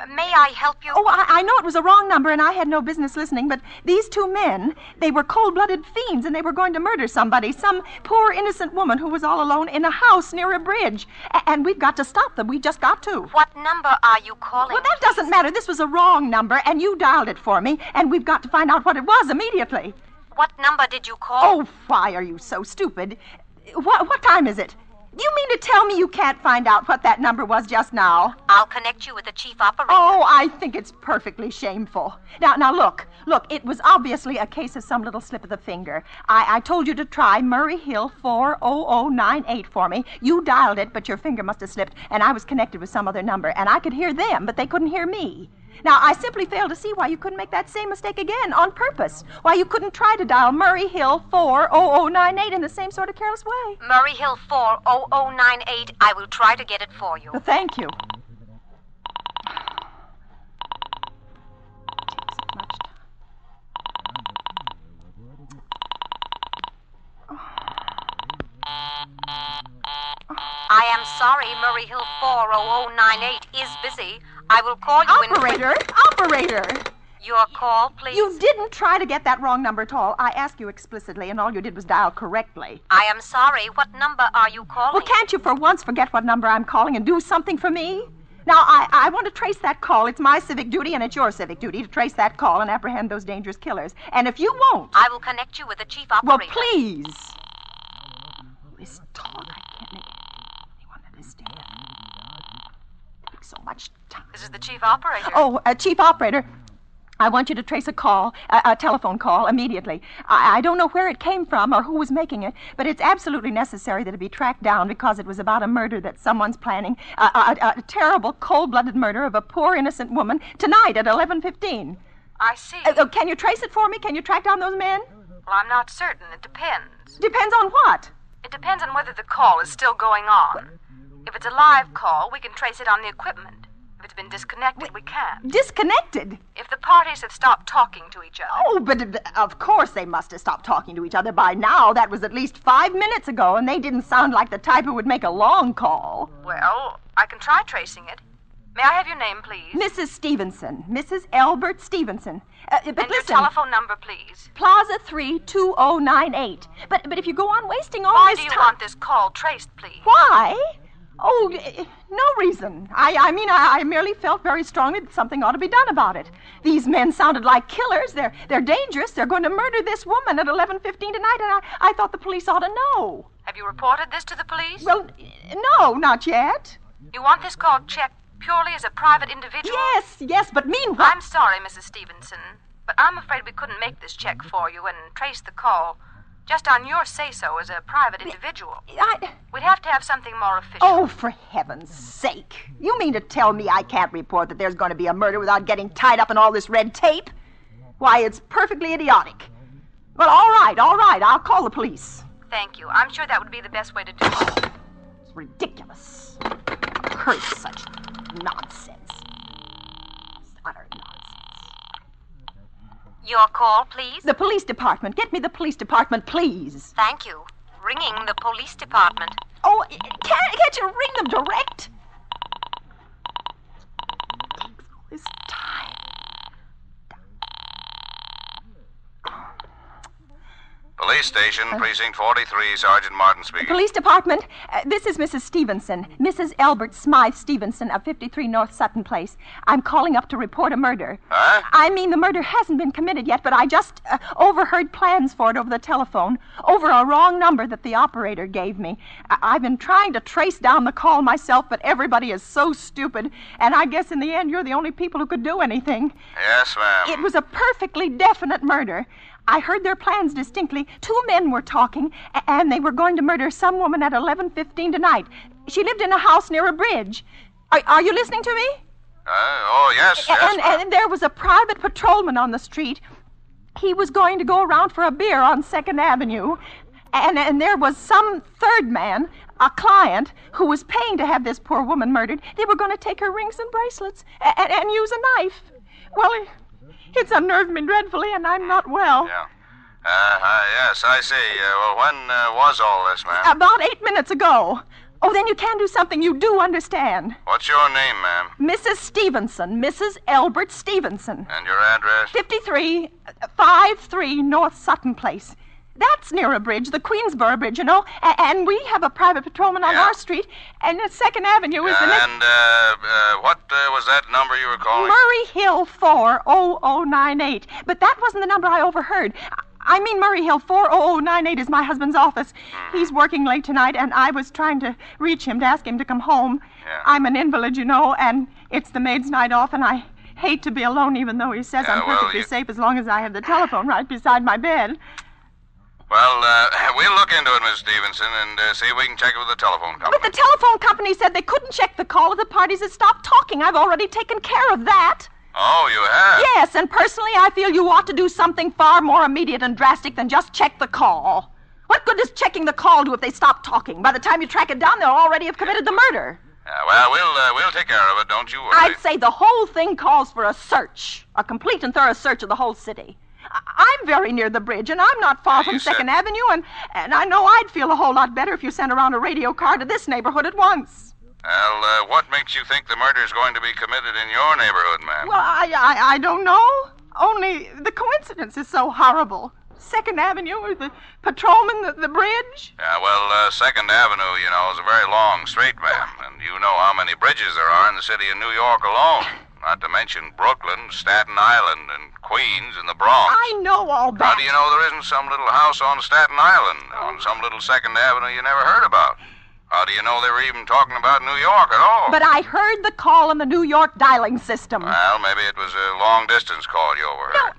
Speaker 24: May I help you?
Speaker 21: Oh, I know it was a wrong number, and I had no business listening, but these two men, they were cold-blooded fiends, and they were going to murder somebody, some poor innocent woman who was all alone in a house near a bridge. And we've got to stop them. We just got to.
Speaker 24: What number are you calling?
Speaker 21: Well, that doesn't matter. This was a wrong number, and you dialed it for me, and we've got to find out what it was immediately.
Speaker 24: What number did you call?
Speaker 21: Oh, why are you so stupid? What time is it? You mean to tell me you can't find out what that number was just now?
Speaker 24: I'll connect you with the chief operator.
Speaker 21: Oh, I think it's perfectly shameful. Now, look, it was obviously a case of some little slip of the finger. I told you to try Murray Hill 40098 for me. You dialed it, but your finger must have slipped, and I was connected with some other number, and I could hear them, but they couldn't hear me. Now, I simply fail to see why you couldn't make that same mistake again on purpose. Why you couldn't try to dial Murray Hill 40098 in the same sort of careless way.
Speaker 24: Murray Hill 40098. I will try to get it for you.
Speaker 21: Well, thank you.
Speaker 24: I am sorry, Murray Hill 40098 is busy. I will call you
Speaker 21: Operator!
Speaker 24: Your call, please.
Speaker 21: You didn't try to get that wrong number at all. I asked you explicitly, and all you did was dial correctly.
Speaker 24: I am sorry. What number are you calling?
Speaker 21: Well, can't you for once forget what number I'm calling and do something for me? Now, I want to trace that call. It's my civic duty, and it's your civic duty to trace that call and apprehend those dangerous killers. And if you won't...
Speaker 24: I will connect you with the chief operator.
Speaker 21: Well, please. This talk, I can't make anyone understand. It takes so much time.
Speaker 24: This is the chief operator.
Speaker 21: Oh, chief operator. I want you to trace a call, a telephone call, immediately. I don't know where it came from or who was making it, but it's absolutely necessary that it be tracked down because it was about a murder that someone's planning, a terrible, cold-blooded murder of a poor, innocent woman tonight at 11:15.
Speaker 24: I see.
Speaker 21: Can you trace it for me? Can you track down those men?
Speaker 24: Well, I'm not certain. It depends.
Speaker 21: Depends on what?
Speaker 24: It depends on whether the call is still going on. If it's a live call, we can trace it on the equipment. If it's been disconnected, we can't.
Speaker 21: Disconnected?
Speaker 24: If the parties have stopped talking to each other.
Speaker 21: Oh, but of course they must have stopped talking to each other by now. That was at least 5 minutes ago, and they didn't sound like the type who would make a long call.
Speaker 24: Well, I can try tracing it. May I have your name, please?
Speaker 21: Mrs. Stevenson. Mrs. Albert Stevenson. But
Speaker 24: and
Speaker 21: listen,
Speaker 24: your telephone number, please.
Speaker 21: Plaza 32098. But if you go on wasting all
Speaker 24: Why
Speaker 21: this time...
Speaker 24: do you want this call traced, please?
Speaker 21: Why? Oh, no reason. I mean, I merely felt very strongly that something ought to be done about it. These men sounded like killers. They're dangerous. They're going to murder this woman at 11:15 tonight, and I thought the police ought to know.
Speaker 24: Have you reported this to the police?
Speaker 21: Well, no, not yet.
Speaker 24: You want this call checked purely as a private individual?
Speaker 21: Yes, but meanwhile...
Speaker 24: I'm sorry, Mrs. Stevenson, but I'm afraid we couldn't make this check for you and trace the call just on your say-so as a private individual. We'd have to have something more official.
Speaker 21: Oh, for heaven's sake. You mean to tell me I can't report that there's going to be a murder without getting tied up in all this red tape? Why, it's perfectly idiotic. Well, all right. I'll call the police.
Speaker 24: Thank you. I'm sure that would be the best way to do it.
Speaker 21: It's ridiculous. Curse such nonsense. Utter nonsense.
Speaker 24: Your call, please?
Speaker 21: The police department. Get me the police department, please.
Speaker 24: Thank you. Ringing the police department.
Speaker 21: Oh, can't you ring them direct? It takes all this time.
Speaker 23: Police station, precinct 43, Sergeant Martin speaking.
Speaker 21: Police department, this is Mrs. Stevenson, Mrs. Albert Smythe Stevenson of 53 North Sutton Place. I'm calling up to report a murder.
Speaker 23: Huh?
Speaker 21: I mean, the murder hasn't been committed yet, but I just overheard plans for it over the telephone, over a wrong number that the operator gave me. I've been trying to trace down the call myself, but everybody is so stupid, and I guess in the end you're the only people who could do anything.
Speaker 23: Yes, ma'am.
Speaker 21: It was a perfectly definite murder. I heard their plans distinctly. 2 men were talking, and they were going to murder some woman at 11:15 tonight. She lived in a house near a bridge. Are you listening to me?
Speaker 23: Yes,
Speaker 21: And there was a private patrolman on the street. He was going to go around for a beer on 2nd Avenue. And there was some third man, a client, who was paying to have this poor woman murdered. They were going to take her rings and bracelets and use a knife. Well, it's unnerved me dreadfully, and I'm not well.
Speaker 23: Yeah. Yes, I see. Well, when was all this, ma'am?
Speaker 21: About 8 minutes ago. Oh, then you can do something. You do understand.
Speaker 23: What's your name, ma'am?
Speaker 21: Mrs. Stevenson. Mrs. Albert Stevenson.
Speaker 23: And your address?
Speaker 21: 53 North Sutton Place. That's near a bridge, the Queensboro Bridge, you know. And we have a private patrolman on our street, and 2nd Avenue is the next...
Speaker 23: And what was that number you were calling?
Speaker 21: Murray Hill 40098. But that wasn't the number I overheard. I mean Murray Hill, 40098 is my husband's office. He's working late tonight, and I was trying to reach him to ask him to come home.
Speaker 23: Yeah.
Speaker 21: I'm an invalid, you know, and it's the maid's night off, and I hate to be alone, even though he says I'm perfectly safe as long as I have the telephone right beside my bed.
Speaker 23: Well, we'll look into it, Miss Stevenson, and see if we can check it with the telephone company.
Speaker 21: But the telephone company said they couldn't check the call if the parties had stopped talking. I've already taken care of that.
Speaker 23: Oh, you have?
Speaker 21: Yes, and personally I feel you ought to do something far more immediate and drastic than just check the call. What good does checking the call do if they stop talking? By the time you track it down, they'll already have committed the murder.
Speaker 23: Well, we'll take care of it, don't you worry.
Speaker 21: I'd say the whole thing calls for a search, a complete and thorough search of the whole city. I'm very near the bridge, and I'm not far from 2nd Avenue, and I know I'd feel a whole lot better if you sent around a radio car to this neighborhood at once.
Speaker 23: Well, what makes you think the murder's going to be committed in your neighborhood, ma'am?
Speaker 21: Well, I don't know. Only the coincidence is so horrible. 2nd Avenue, or the patrolman, the bridge.
Speaker 23: Yeah, well, 2nd Avenue, you know, is a very long street, ma'am. And you know how many bridges there are in the city of New York alone. Not to mention Brooklyn, Staten Island, and Queens, and the Bronx.
Speaker 21: I know all that.
Speaker 23: How do you know there isn't some little house on Staten Island, on some little 2nd Avenue you never heard about? How do you know they were even talking about New York at all?
Speaker 21: But I heard the call on the New York dialing system.
Speaker 23: Well, maybe it was a long-distance call you overheard.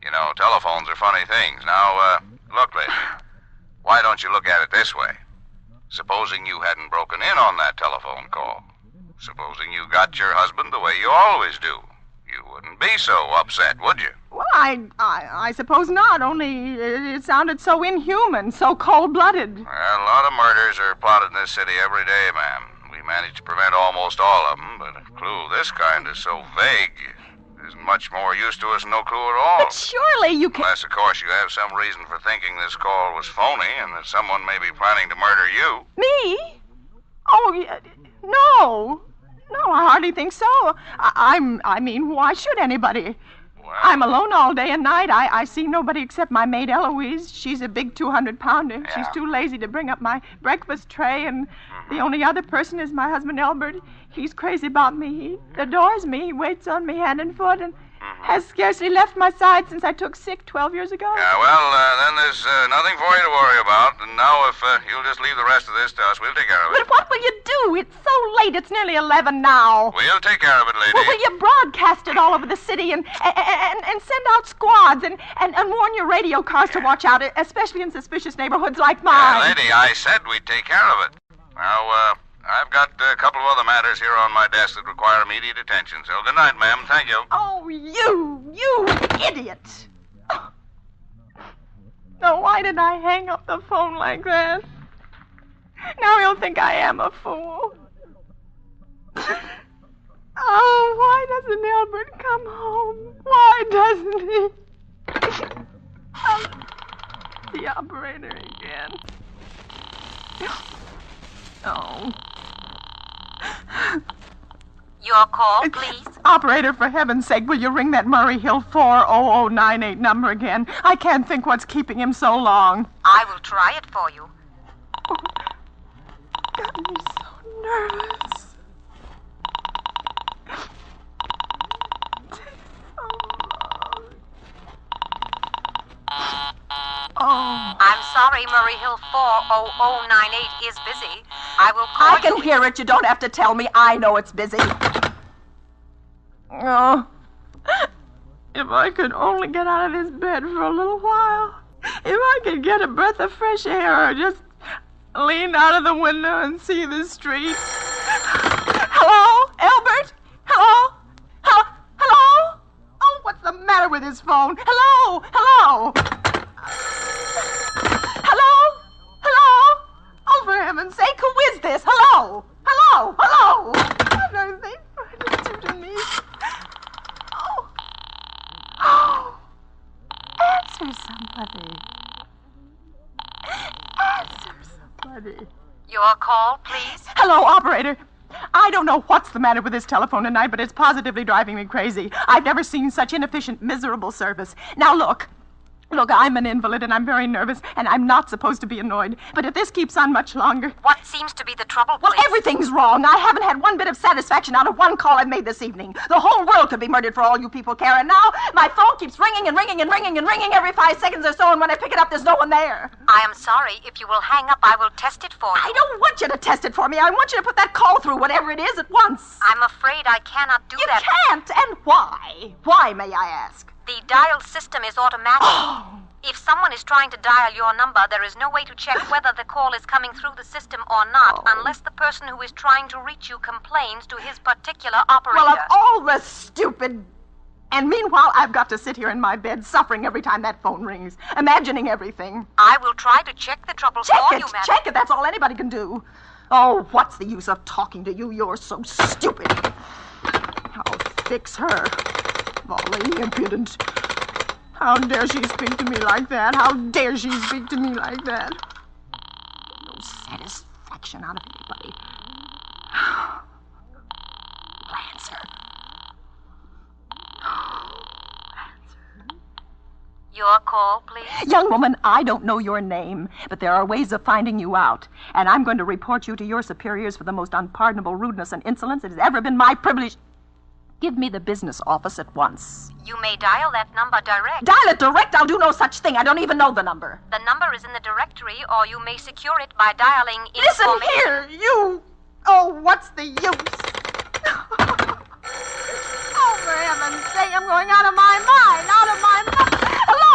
Speaker 23: You know, telephones are funny things. Now, look, lady, why don't you look at it this way? Supposing you hadn't broken in on that telephone call. Supposing you got your husband the way you always do. You wouldn't be so upset, would you?
Speaker 21: Well, I suppose not, only it sounded so inhuman, so cold-blooded.
Speaker 23: Well, a lot of murders are plotted in this city every day, ma'am. We manage to prevent almost all of them, but a clue this kind is so vague, isn't much more use to us than no clue at all.
Speaker 21: But surely you can...
Speaker 23: Unless, of course, you have some reason for thinking this call was phony and that someone may be planning to murder you.
Speaker 21: Me? Oh, no. No, I hardly think so. I mean, why should anybody?
Speaker 23: Well,
Speaker 21: I'm alone all day and night. I see nobody except my maid Eloise. She's a big 200-pounder.
Speaker 23: Yeah.
Speaker 21: She's too lazy to bring up my breakfast tray, and the only other person is my husband Albert. He's crazy about me. He adores me. He waits on me hand and foot and has scarcely left my side since I took sick 12 years ago.
Speaker 23: Yeah, well, then there's nothing for you to worry about. And now, if you'll just leave the rest of this to us, we'll take care of it.
Speaker 21: But what will you do? It's so late. It's nearly 11 now.
Speaker 23: We'll take care of it, lady.
Speaker 21: Well, will you broadcast it all over the city and send out squads and warn your radio cars to watch out, especially in suspicious neighborhoods like mine?
Speaker 23: Lady, I said we'd take care of it. Now, I've got a couple of other matters here on my desk that require immediate attention. So good night, ma'am. Thank you.
Speaker 21: Oh, you idiot. No, why did I hang up the phone like that? Now he'll think I am a fool. Oh, why doesn't Albert come home? Why doesn't he? The operator again. Oh.
Speaker 24: Your call, please.
Speaker 21: Operator, for heaven's sake, will you ring that Murray Hill 40098 number again? I can't think what's keeping him so long.
Speaker 24: I will try it for you.
Speaker 21: Oh, got me so nervous. Oh.
Speaker 24: I'm sorry, Murray Hill 40098 is busy. I will call
Speaker 21: I can hear it. You don't have to tell me. I know it's busy. Oh. If I could only get out of this bed for a little while. If I could get a breath of fresh air or just lean out of the window and see the street. Hello? Albert? Hello? Hello? Oh, what's the matter with his phone? Hello? Hello? Hello? Hello? Oh, for heaven's sake, who is this? Hello? Hello? Hello? What are they trying to do to me? Oh. Oh. Answer somebody. Answer somebody.
Speaker 24: Your call, please.
Speaker 21: Hello, operator. I don't know what's the matter with this telephone tonight, but it's positively driving me crazy. I've never seen such inefficient, miserable service. Now, look. Look, I'm an invalid, and I'm very nervous, and I'm not supposed to be annoyed. But if this keeps on much longer...
Speaker 24: What seems to be the trouble,
Speaker 21: Well,
Speaker 24: please?
Speaker 21: everything's wrong. I haven't had one bit of satisfaction out of one call I've made this evening. The whole world could be murdered for all you people care, and now my phone keeps ringing and ringing and ringing and ringing every 5 seconds or so, and when I pick it up, there's no one there.
Speaker 24: I am sorry. If you will hang up, I will test it for you.
Speaker 21: I don't want you to test it for me. I want you to put that call through, whatever it is, at once.
Speaker 24: I'm afraid I cannot do that.
Speaker 21: You can't, and why? Why, may I ask?
Speaker 24: The dial system is automatic. If someone is trying to dial your number, there is no way to check whether the call is coming through the system or not, unless the person who is trying to reach you complains to his particular operator.
Speaker 21: Well, of all the stupid... And meanwhile, I've got to sit here in my bed, suffering every time that phone rings, imagining everything.
Speaker 24: I will try to check the trouble for you, madam.
Speaker 21: Check it. That's all anybody can do. Oh, what's the use of talking to you? You're so stupid. I'll fix her. Volley, impudent. How dare she speak to me like that? How dare she speak to me like that? No satisfaction out of anybody. Answer.
Speaker 24: Your call, please.
Speaker 21: Young woman, I don't know your name, but there are ways of finding you out. And I'm going to report you to your superiors for the most unpardonable rudeness and insolence it has ever been my privilege. Give me the business office at once.
Speaker 24: You may dial that number direct.
Speaker 21: Dial it direct? I'll do no such thing. I don't even know the number.
Speaker 24: The number is in the directory, or you may secure it by dialing
Speaker 21: Listen here, you... Oh, what's the use? Oh, for heaven's sake, I'm going out of my mind,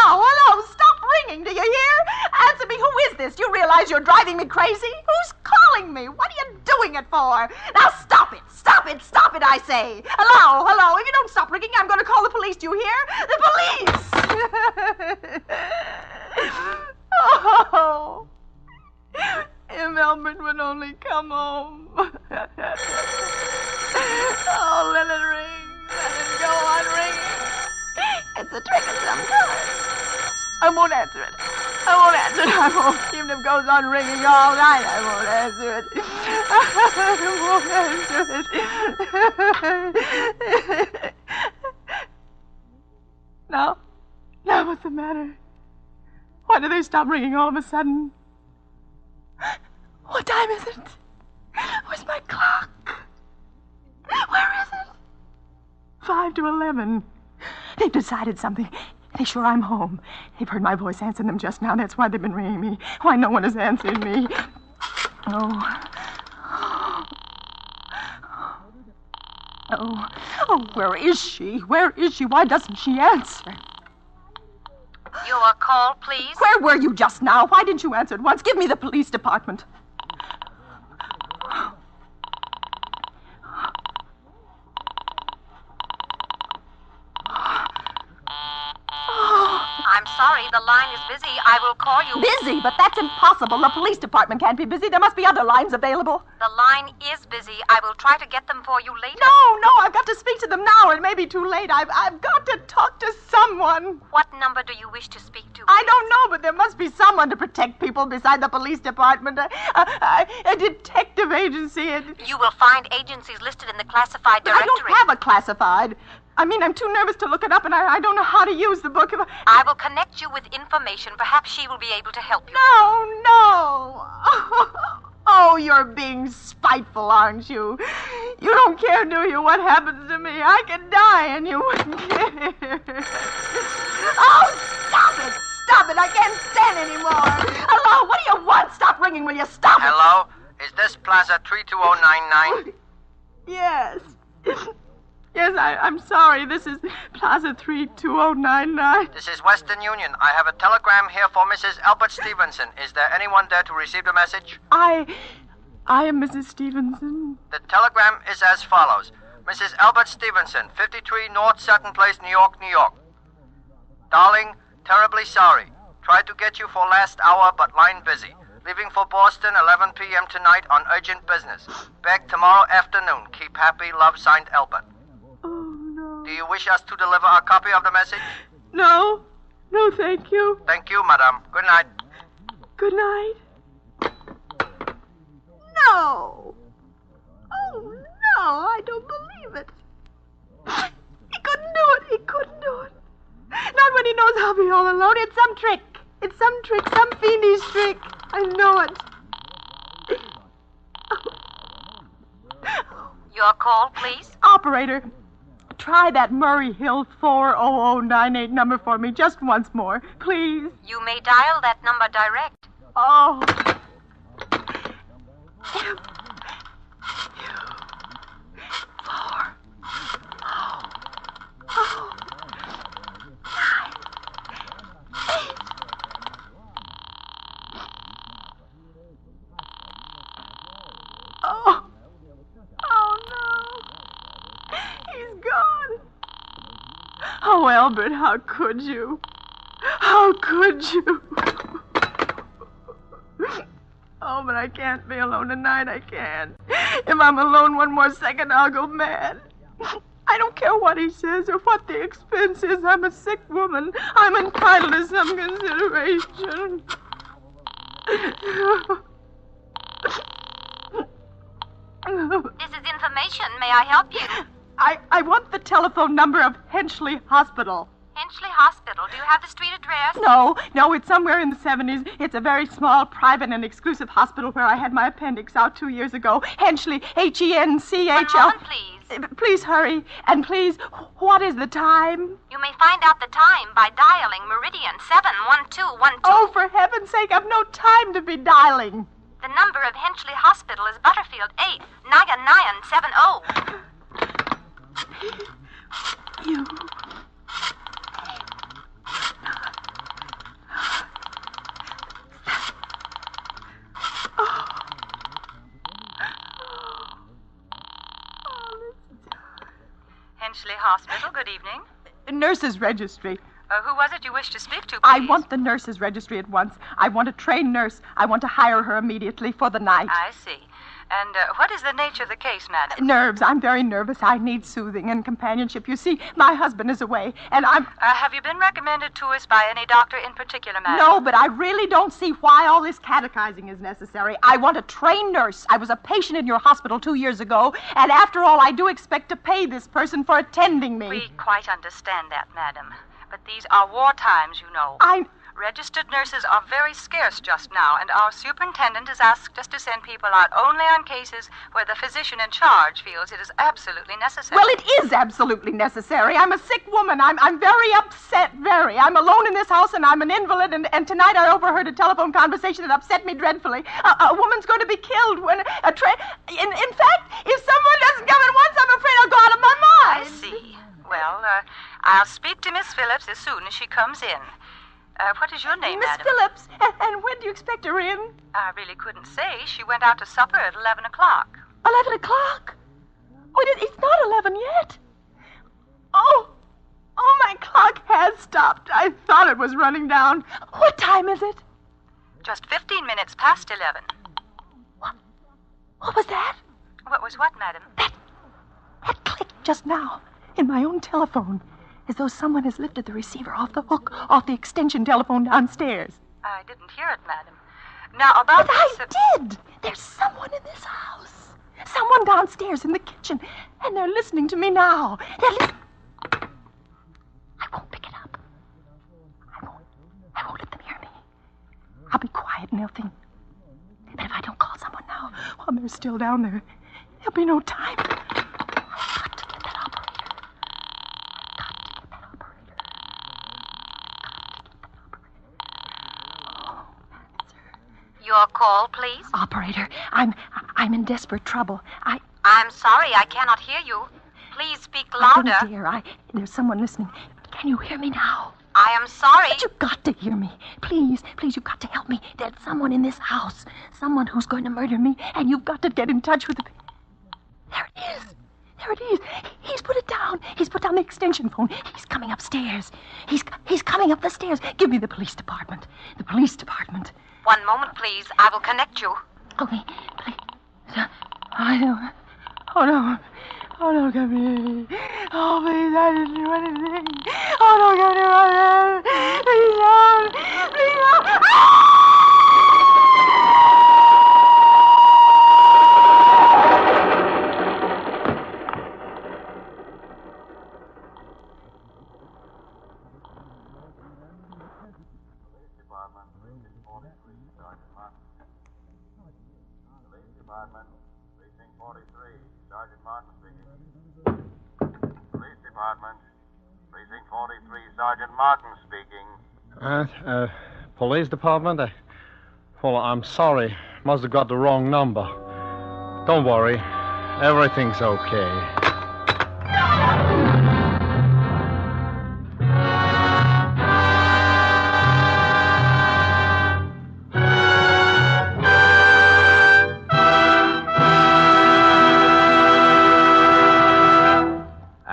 Speaker 21: Hello, stop ringing, do you hear? Answer me, who is this? You realize you're driving me crazy? Who's calling me? What are you doing it for? Now stop it, I say. Hello, if you don't stop ringing, I'm going to call the police, do you hear? The police! Oh, if Albert would only come home. Oh, let it ring. Let it go on ringing. It's a trick of some kind. I won't answer it. Even if it goes on ringing all night, I won't answer it. Now, what's the matter? Why do they stop ringing all of a sudden? What time is it? Where's my clock? Where is it? 5 to 11. They've decided something. They're sure I'm home. They've heard my voice answering them just now. That's why they've been ringing me. Why no one has answered me. Oh, where is she? Why doesn't she answer?
Speaker 24: Your call, please.
Speaker 21: Where were you just now? Why didn't you answer at once? Give me the police department.
Speaker 24: I'm sorry, the line is busy. I will call you.
Speaker 21: Busy? But that's impossible. The police department can't be busy. There must be other lines available.
Speaker 24: The line is busy. I will try to get them for you later.
Speaker 21: No, I've got to speak to them now. It may be too late. I've got to talk to someone.
Speaker 24: What number do you wish to speak to?
Speaker 21: I don't know, but there must be someone to protect people beside the police department. A detective agency.
Speaker 24: You will find agencies listed in the classified directory.
Speaker 21: I don't have a classified. I'm too nervous to look it up, and I don't know how to use the book.
Speaker 24: I will connect you with information. Perhaps she will be able to help you.
Speaker 21: No. Oh, you're being spiteful, aren't you? You don't care, do you, what happens to me? I could die, and you wouldn't care. Oh, stop it. I can't stand anymore. Hello, what do you want? Stop ringing, will you? Stop it.
Speaker 8: Hello? Is this Plaza 32099?
Speaker 21: Yes. Yes, I'm sorry. This is Plaza 32099.
Speaker 8: This is Western Union. I have a telegram here for Mrs. Albert Stevenson. Is there anyone there to receive the message?
Speaker 21: I am Mrs. Stevenson.
Speaker 8: The telegram is as follows. Mrs. Albert Stevenson, 53 North Sutton Place, New York, New York. Darling, terribly sorry. Tried to get you for last hour, but line busy. Leaving for Boston 11 p.m. tonight on urgent business. Back tomorrow afternoon. Keep happy. Love, signed Albert. Do you wish us to deliver a copy of the message?
Speaker 21: No, thank you.
Speaker 8: Thank you, madam. Good night.
Speaker 21: Good night. No. Oh, no, I don't believe it. He couldn't do it. Not when he knows knows I'll be all alone. It's some trick. It's some trick, some fiendish trick. I know it.
Speaker 24: Your call, please.
Speaker 21: Operator, try that Murray Hill 40098 number for me just once more, please.
Speaker 24: You may dial that number direct.
Speaker 21: Oh. Oh, Albert, how could you? How could you? Oh, but I can't be alone tonight. I can't. If I'm alone one more second, I'll go mad. I don't care what he says or what the expense is. I'm a sick woman. I'm entitled to some consideration.
Speaker 24: This is information. May I help you?
Speaker 21: I want the telephone number of Henchley Hospital.
Speaker 24: Henchley Hospital. Do you have the street address?
Speaker 21: No, it's somewhere in the 70s. It's a very small, private, and exclusive hospital where I had my appendix out 2 years ago. Henchley, Henchl.
Speaker 24: 1 moment, please.
Speaker 21: Please hurry. And please, what is the time?
Speaker 24: You may find out the time by dialing Meridian 71212.
Speaker 21: Oh, for heaven's sake, I've no time to be dialing.
Speaker 24: The number of Henchley Hospital is Butterfield 89970.
Speaker 21: You.
Speaker 24: Henchley Hospital, good evening.
Speaker 21: Nurses' registry.
Speaker 24: Who was it you wished to speak to, please?
Speaker 21: I want the nurses' registry at once. I want a trained nurse. I want to hire her immediately for the night.
Speaker 24: I see. And what is the nature of the case, madam?
Speaker 21: Nerves. I'm very nervous. I need soothing and companionship. You see, my husband is away, and I'm...
Speaker 24: have you been recommended to us by any doctor in particular, madam?
Speaker 21: No, but I really don't see why all this catechizing is necessary. I want a trained nurse. I was a patient in your hospital 2 years ago, and after all, I do expect to pay this person for attending me.
Speaker 24: We quite understand that, madam. But these are war times, you know. Registered nurses are very scarce just now, and our superintendent has asked us to send people out only on cases where the physician in charge feels it is absolutely necessary.
Speaker 21: Well, it is absolutely necessary. I'm a sick woman. I'm very upset, very. I'm alone in this house, and I'm an invalid, and tonight I overheard a telephone conversation that upset me dreadfully. A woman's going to be killed when a train... In fact, if someone doesn't come at once, I'm afraid I'll go out of my mind.
Speaker 24: I see. Well, I'll speak to Miss Phillips as soon as she comes in. What is your name,
Speaker 21: Miss
Speaker 24: madam?
Speaker 21: Phillips. And when do you expect her in?
Speaker 24: I really couldn't say. She went out to supper at 11 o'clock.
Speaker 21: 11 o'clock? Oh, it's not 11 yet. Oh, my clock has stopped. I thought it was running down. What time is it?
Speaker 24: Just 15 minutes past 11.
Speaker 21: What was that?
Speaker 24: What was what, madam?
Speaker 21: That clicked just now in my own telephone, as though someone has lifted the receiver off the hook, off the extension telephone downstairs.
Speaker 24: I didn't hear it, madam. Now, about
Speaker 21: But I did. There's someone in this house. Someone downstairs in the kitchen, and they're listening to me now. I won't pick it up. I won't let them hear me. I'll be quiet and they'll think. But if I don't call someone now, while they're still down there, there'll be no time.
Speaker 24: Your call, please.
Speaker 21: Operator, I'm in desperate trouble.
Speaker 24: I'm sorry, I cannot hear you. Please speak louder.
Speaker 21: Oh, dear, there's someone listening. Can you hear me now?
Speaker 24: I am sorry.
Speaker 21: But you've got to hear me. Please, you've got to help me. There's someone in this house. Someone who's going to murder me, and you've got to get in touch with the... There it is. He's put it down. He's put down the extension phone. He's coming upstairs. He's coming up the stairs. Give me the police department. The police department.
Speaker 24: 1 moment, please. I will connect you.
Speaker 21: Okay, please. I don't... Oh, no. Oh, don't come here. Oh, please, I didn't do anything. Oh, don't come near me. Please don't. Please don't.
Speaker 7: Department, Precinct 43, Sergeant Martin. Police Department, Precinct 43, Sergeant Martin speaking. Police Department, Precinct 43, Sergeant Martin speaking.
Speaker 6: Police Department? Well, I'm sorry. Must have got the wrong number. Don't worry. Everything's okay.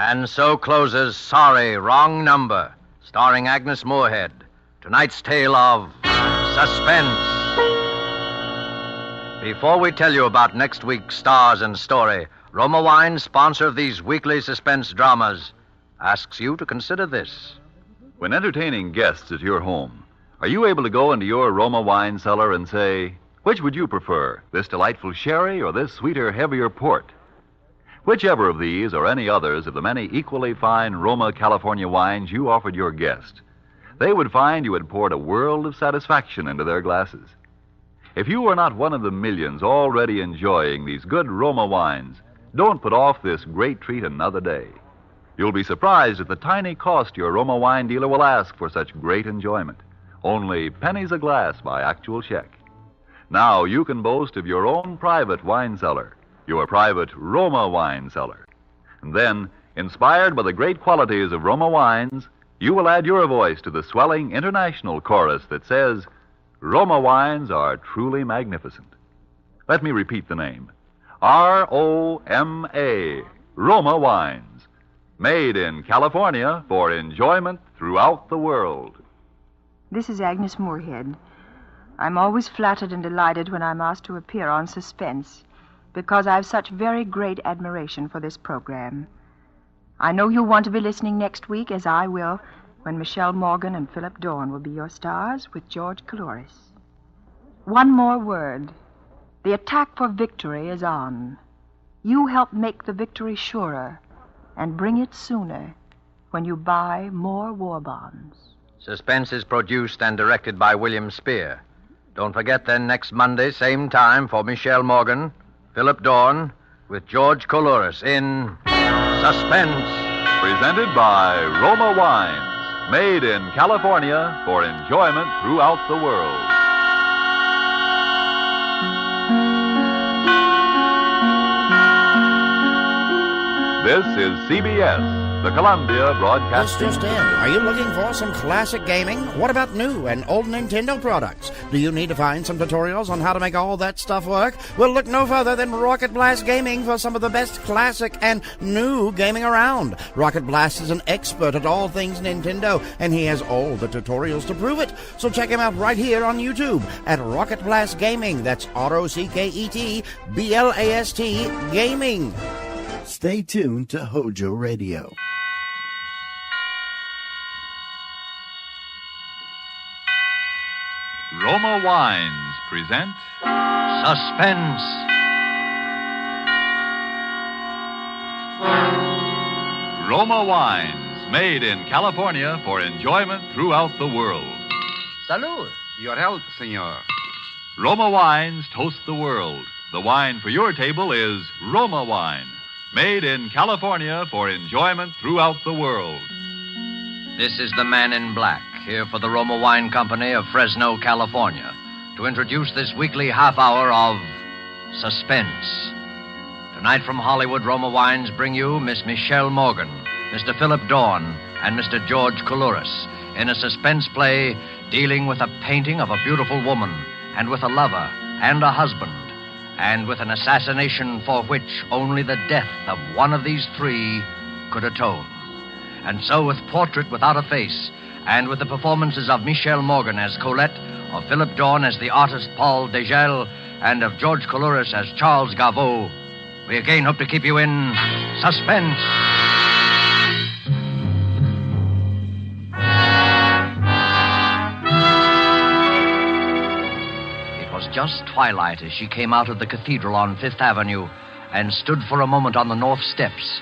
Speaker 15: And so closes Sorry, Wrong Number, starring Agnes Moorehead. Tonight's tale of Suspense. Before we tell you about next week's stars and story, Roma Wine, sponsor of these weekly suspense dramas, asks you to consider this.
Speaker 2: When entertaining guests at your home, are you able to go into your Roma wine cellar and say, which would you prefer, this delightful sherry or this sweeter, heavier port? Whichever of these or any others of the many equally fine Roma California wines you offered your guest, they would find you had poured a world of satisfaction into their glasses. If you are not one of the millions already enjoying these good Roma wines, don't put off this great treat another day. You'll be surprised at the tiny cost your Roma wine dealer will ask for such great enjoyment. Only pennies a glass by actual check. Now you can boast of your own private wine cellar, your private Roma wine cellar. And then, inspired by the great qualities of Roma wines, you will add your voice to the swelling international chorus that says, Roma wines are truly magnificent. Let me repeat the name. R-O-M-A, Roma wines. Made in California for enjoyment throughout the world.
Speaker 21: This is Agnes Moorehead. I'm always flattered and delighted when I'm asked to appear on Suspense, because I've such very great admiration for this program. I know you'll want to be listening next week, as I will, when Michelle Morgan and Philip Dorn will be your stars with George Coulouris. One more word. The attack for victory is on. You help make the victory surer and bring it sooner when you buy more war bonds.
Speaker 15: Suspense is produced and directed by William Spear. Don't forget then next Monday, same time, for Michelle Morgan, Philip Dorn, with George Coulouris in Suspense.
Speaker 2: Presented by Roma Wines. Made in California for enjoyment throughout the world. This is CBS, the Columbia Broadcasting.
Speaker 17: This just in. Are you looking for some classic gaming? What about new and old Nintendo products? Do you need to find some tutorials on how to make all that stuff work? Well, look no further than Rocket Blast Gaming for some of the best classic and new gaming around. Rocket Blast is an expert at all things Nintendo, and he has all the tutorials to prove it. So check him out right here on YouTube at Rocket Blast Gaming. That's R-O-C-K-E-T-B-L-A-S-T Gaming.
Speaker 1: Stay tuned to HOJO Radio.
Speaker 2: Roma Wines present
Speaker 15: Suspense.
Speaker 2: Roma Wines, made in California for enjoyment throughout the world.
Speaker 13: Salud. Your health, senor.
Speaker 2: Roma Wines toast the world. The wine for your table is Roma Wine, made in California for enjoyment throughout the world.
Speaker 15: This is the Man in Black, here for the Roma Wine Company of Fresno, California, to introduce this weekly half hour of Suspense. Tonight from Hollywood, Roma Wines bring you Miss Michelle Morgan, Mr. Philip Dorn, and Mr. George Coulouris in a suspense play dealing with a painting of a beautiful woman, and with a lover, and a husband, and with an assassination for which only the death of one of these three could atone. And so with Portrait Without a Face, and with the performances of Michelle Morgan as Colette, of Philip Dorn as the artist Paul Degel, and of George Coulouris as Charles Garveau, we again hope to keep you in suspense. It was just twilight as she came out of the cathedral on Fifth Avenue and stood for a moment on the north steps.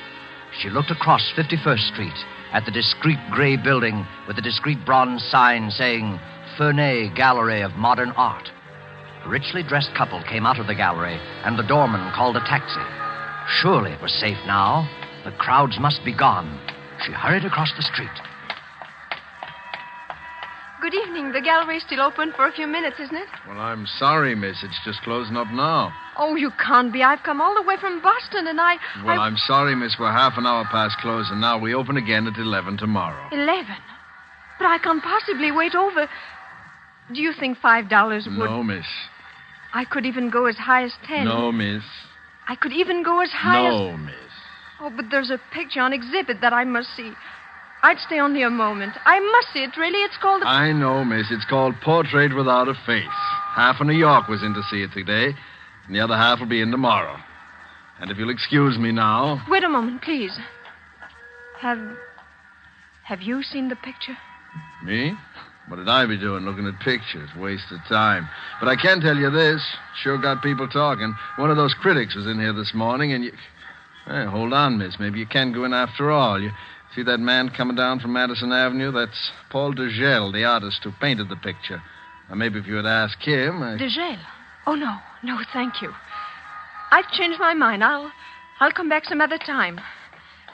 Speaker 15: She looked across 51st Street at the discreet gray building with the discreet bronze sign saying Ferney Gallery of Modern Art. A richly dressed couple came out of the gallery, and the doorman called a taxi. Surely it was safe now. The crowds must be gone. She hurried across the street.
Speaker 14: Good evening. The gallery's still open for a few minutes, isn't it?
Speaker 18: Well, I'm sorry, miss. It's just closing up now.
Speaker 14: Oh, you can't be. I've come all the way from Boston, and
Speaker 18: Well, I'm sorry, miss. We're half an hour past closing now. We open again at 11 tomorrow.
Speaker 14: 11? But I can't possibly wait over. Do you think $5 would...
Speaker 18: No, miss.
Speaker 14: I could even go as high as 10.
Speaker 18: No, miss.
Speaker 14: I could even go as high as...
Speaker 18: No, miss.
Speaker 14: Oh, but there's a picture on exhibit that I must see. I'd stay only a moment. I must see it, really. It's called...
Speaker 18: I know, miss. It's called Portrait Without a Face. Half of New York was in to see it today, and the other half will be in tomorrow. And if you'll excuse me now...
Speaker 14: Wait a moment, please. Have you seen the picture?
Speaker 18: Me? What did I be doing looking at pictures? Waste of time. But I can tell you this. Sure got people talking. One of those critics was in here this morning, and you... Hey, hold on, miss. Maybe you can go in after all. You see that man coming down from Madison Avenue? That's Paul Degel, the artist who painted the picture. Now, maybe if you would ask him...
Speaker 14: Degel? Oh, no. No, thank you. I've changed my mind. I'll come back some other time.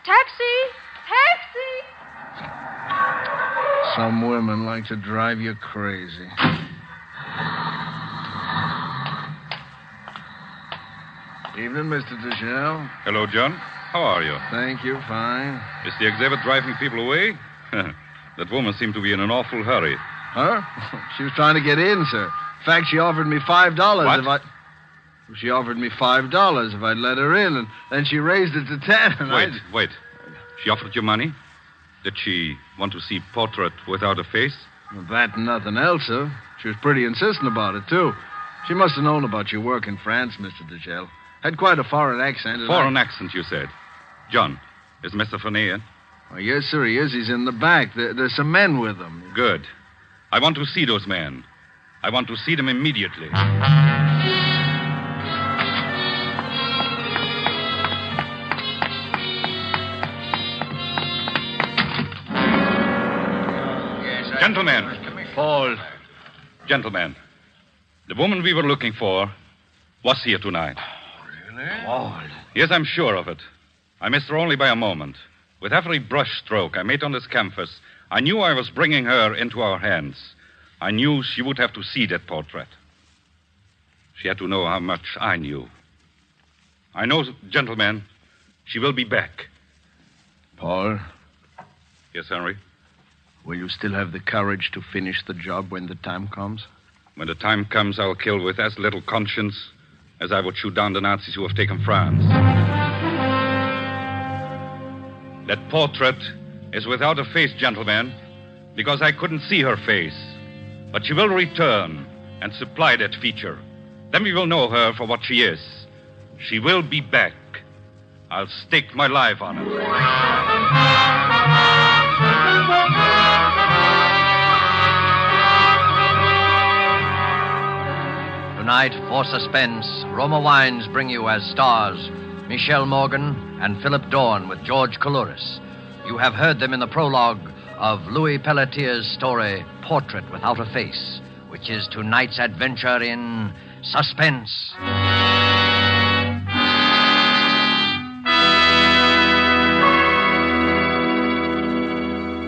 Speaker 14: Taxi! Taxi!
Speaker 18: Some women like to drive you crazy. Evening, Mr. Degel.
Speaker 13: Hello, John. How are you?
Speaker 18: Thank you, fine.
Speaker 13: Is the exhibit driving people away? That woman seemed to be in an awful hurry.
Speaker 18: Huh? She was trying to get in, sir. In fact, she offered me $5 if I... She offered me $5 if I'd let her in, and then she raised it to 10. And
Speaker 13: Wait. She offered you money? Did she want to see Portrait Without a Face?
Speaker 18: Well, that and nothing else, sir. She was pretty insistent about it, too. She must have known about your work in France, Mr. Degel. Had quite a foreign accent.
Speaker 13: Foreign accent, you said. John, is Mr. Ferney in?
Speaker 18: Oh, yes, sir, he is. He's in the back. There's some men with him.
Speaker 13: Good. I want to see those men. I want to see them immediately. Gentlemen.
Speaker 18: Paul.
Speaker 13: Gentlemen, the woman we were looking for was here tonight.
Speaker 18: Really?
Speaker 13: Paul. Yes, I'm sure of it. I missed her only by a moment. With every brush stroke I made on this canvas, I knew I was bringing her into our hands. I knew she would have to see that portrait. She had to know how much I knew. I know, gentlemen, she will be back.
Speaker 18: Paul?
Speaker 13: Yes, Henry?
Speaker 18: Will you still have the courage to finish the job when the time comes?
Speaker 13: When the time comes, I'll kill with as little conscience as I would shoot down the Nazis who have taken France. That portrait is without a face, gentlemen, because I couldn't see her face. But she will return and supply that feature. Then we will know her for what she is. She will be back. I'll stake my life on it.
Speaker 15: Tonight, for Suspense, Roma Wines bring you as stars Michelle Morgan and Philip Dorn with George Coulouris. You have heard them in the prologue of Louis Pelletier's story, Portrait Without a Face, which is tonight's adventure in Suspense.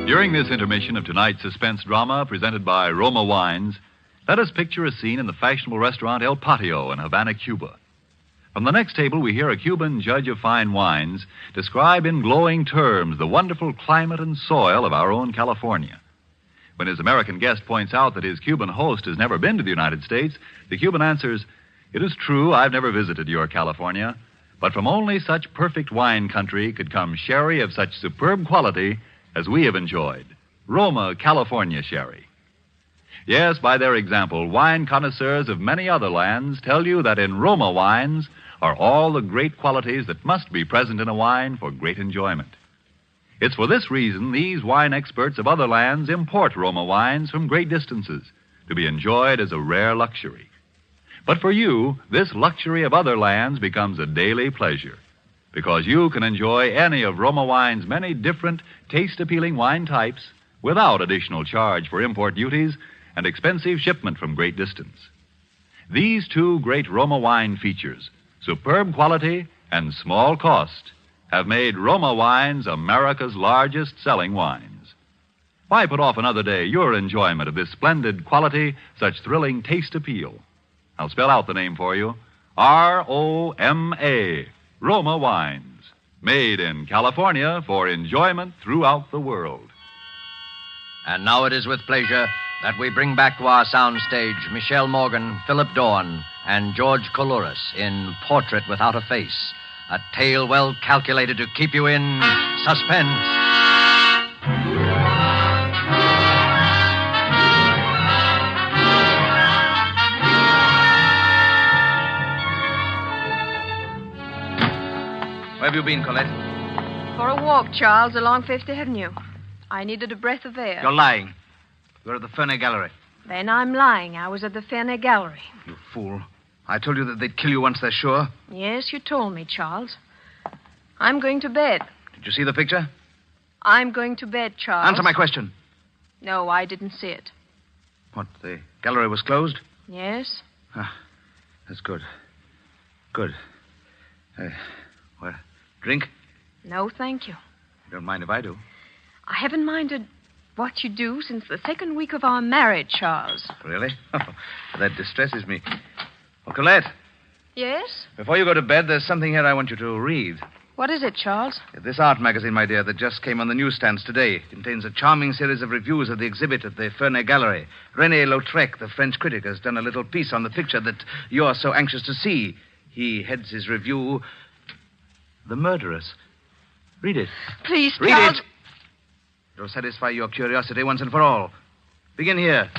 Speaker 2: During this intermission of tonight's suspense drama presented by Roma Wines, let us picture a scene in the fashionable restaurant El Patio in Havana, Cuba. From the next table, we hear a Cuban judge of fine wines describe in glowing terms the wonderful climate and soil of our own California. When his American guest points out that his Cuban host has never been to the United States, the Cuban answers, "It is true, I've never visited your California, but from only such perfect wine country could come sherry of such superb quality as we have enjoyed. Roma California sherry." Yes, by their example, wine connoisseurs of many other lands tell you that in Roma wines are all the great qualities that must be present in a wine for great enjoyment. It's for this reason these wine experts of other lands import Roma wines from great distances to be enjoyed as a rare luxury. But for you, this luxury of other lands becomes a daily pleasure, because you can enjoy any of Roma wine's many different taste-appealing wine types without additional charge for import duties and expensive shipment from great distance. These two great Roma wine features, superb quality and small cost, have made Roma wines America's largest selling wines. Why put off another day your enjoyment of this splendid quality, such thrilling taste appeal? I'll spell out the name for you. R-O-M-A, Roma Wines, made in California for enjoyment throughout the world.
Speaker 15: And now it is with pleasure that we bring back to our soundstage Michelle Morgan, Philip Dorn, and George Coulouris in Portrait Without a Face, a tale well calculated to keep you in suspense.
Speaker 9: Where have you been, Colette?
Speaker 14: For a walk, Charles, along Fifth Avenue. I needed a breath of air.
Speaker 9: You're lying. You're at the Ferney Gallery.
Speaker 14: Then I'm lying. I was at the Ferney Gallery.
Speaker 9: You fool. I told you that they'd kill you once they're sure.
Speaker 14: Yes, you told me, Charles. I'm going to bed.
Speaker 9: Did you see the picture?
Speaker 14: I'm going to bed, Charles.
Speaker 9: Answer my question.
Speaker 14: No, I didn't see it.
Speaker 9: What, the gallery was closed?
Speaker 14: Yes?
Speaker 9: Ah, that's good. Good. Well, drink?
Speaker 14: No, thank you.
Speaker 9: You don't mind if I do?
Speaker 14: I haven't minded what you do since the second week of our marriage, Charles.
Speaker 9: Really? That distresses me. Well, Colette,
Speaker 14: Yes?
Speaker 9: before you go to bed, there's something here I want you to read.
Speaker 14: What is it, Charles?
Speaker 9: This art magazine, my dear, that just came on the newsstands today, contains a charming series of reviews of the exhibit at the Ferney Gallery. René Lautrec, the French critic, has done a little piece on the picture that you're so anxious to see. He heads his review, The Murderess. Read it.
Speaker 14: Please,
Speaker 9: Read
Speaker 14: Charles.
Speaker 9: it. It'll satisfy your curiosity once and for all. Begin here.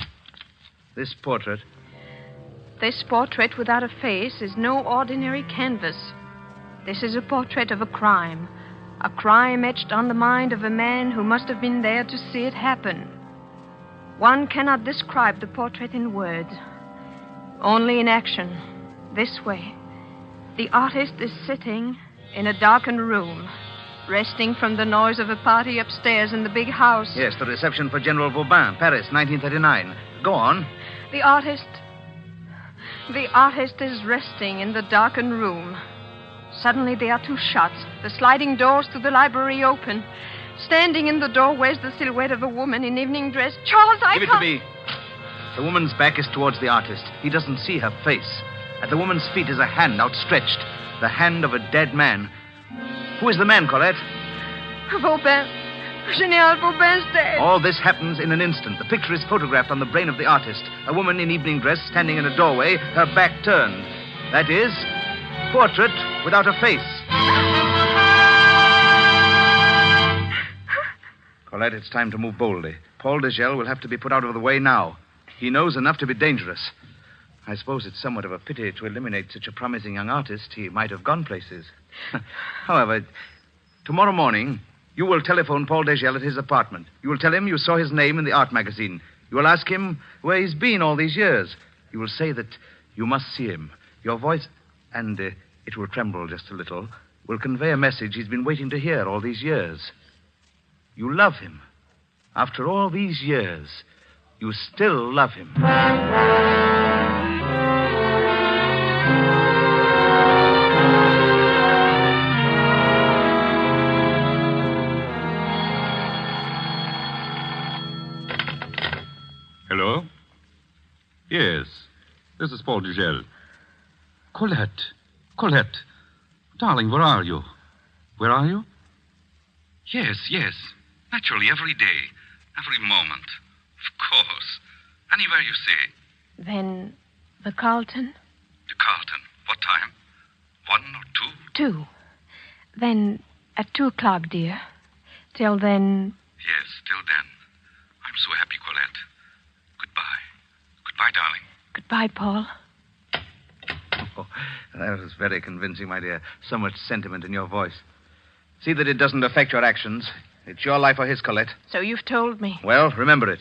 Speaker 9: This portrait.
Speaker 14: This portrait without a face is no ordinary canvas. This is a portrait of a crime etched on the mind of a man who must have been there to see it happen. One cannot describe the portrait in words, only in action. This way. The artist is sitting in a darkened room, resting from the noise of a party upstairs in the big house.
Speaker 9: Yes, the reception for General Vauban, Paris, 1939. Go on.
Speaker 14: The artist is resting in the darkened room. Suddenly there are two shots. The sliding doors to the library open. Standing in the doorway is the silhouette of a woman in evening dress. Charles,
Speaker 9: Give it to me. The woman's back is towards the artist. He doesn't see her face. At the woman's feet is a hand outstretched. The hand of a dead man. Who is the man, Colette?
Speaker 14: Vauban. General Vauban's dead.
Speaker 9: All this happens in an instant. The picture is photographed on the brain of the artist. A woman in evening dress standing in a doorway, her back turned. That is, portrait without a face. Colette, it's time to move boldly. Paul Degel will have to be put out of the way now. He knows enough to be dangerous. I suppose it's somewhat of a pity to eliminate such a promising young artist. He might have gone places. However, tomorrow morning, you will telephone Paul Degel at his apartment. You will tell him you saw his name in the art magazine. You will ask him where he's been all these years. You will say that you must see him. Your voice, and it will tremble just a little, will convey a message he's been waiting to hear all these years. You love him. After all these years, you still love him.
Speaker 13: Hello? Yes, this is Paul Degel. Colette. Darling, where are you? Where are you? Yes. Naturally, every day, every moment. Of course. Anywhere you say.
Speaker 14: Then the Carlton?
Speaker 13: The Carlton. What time? 1 or 2?
Speaker 14: 2. Then at 2 o'clock, dear. Till then.
Speaker 13: Yes, till then. I'm so happy, Colette. Goodbye, darling.
Speaker 14: Goodbye, Paul.
Speaker 9: Oh, that was very convincing, my dear. So much sentiment in your voice. See that it doesn't affect your actions. It's your life or his, Colette.
Speaker 14: So you've told me.
Speaker 9: Well, remember it.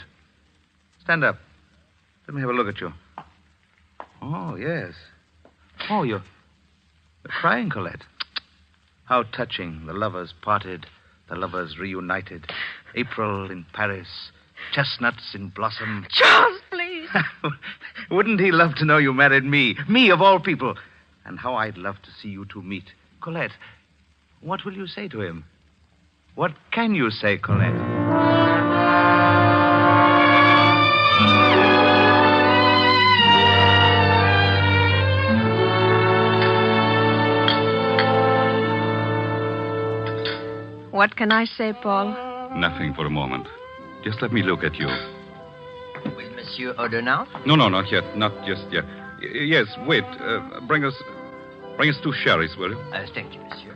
Speaker 9: Stand up. Let me have a look at you. Oh, yes. Oh, you're crying, Colette. How touching. The lovers parted, the lovers reunited. April in Paris, chestnuts in blossom.
Speaker 14: Charles, please.
Speaker 9: Wouldn't he love to know you married me? Me, of all people. And how I'd love to see you two meet. Colette, what will you say to him? What can you say, Colette?
Speaker 14: What can I say, Paul?
Speaker 13: Nothing for a moment. Just let me look at you.
Speaker 15: With Monsieur O'Donnell?
Speaker 13: No, not yet. Not just yet. Yes, wait. Bring us 2 sherries, will you?
Speaker 15: Thank you, monsieur.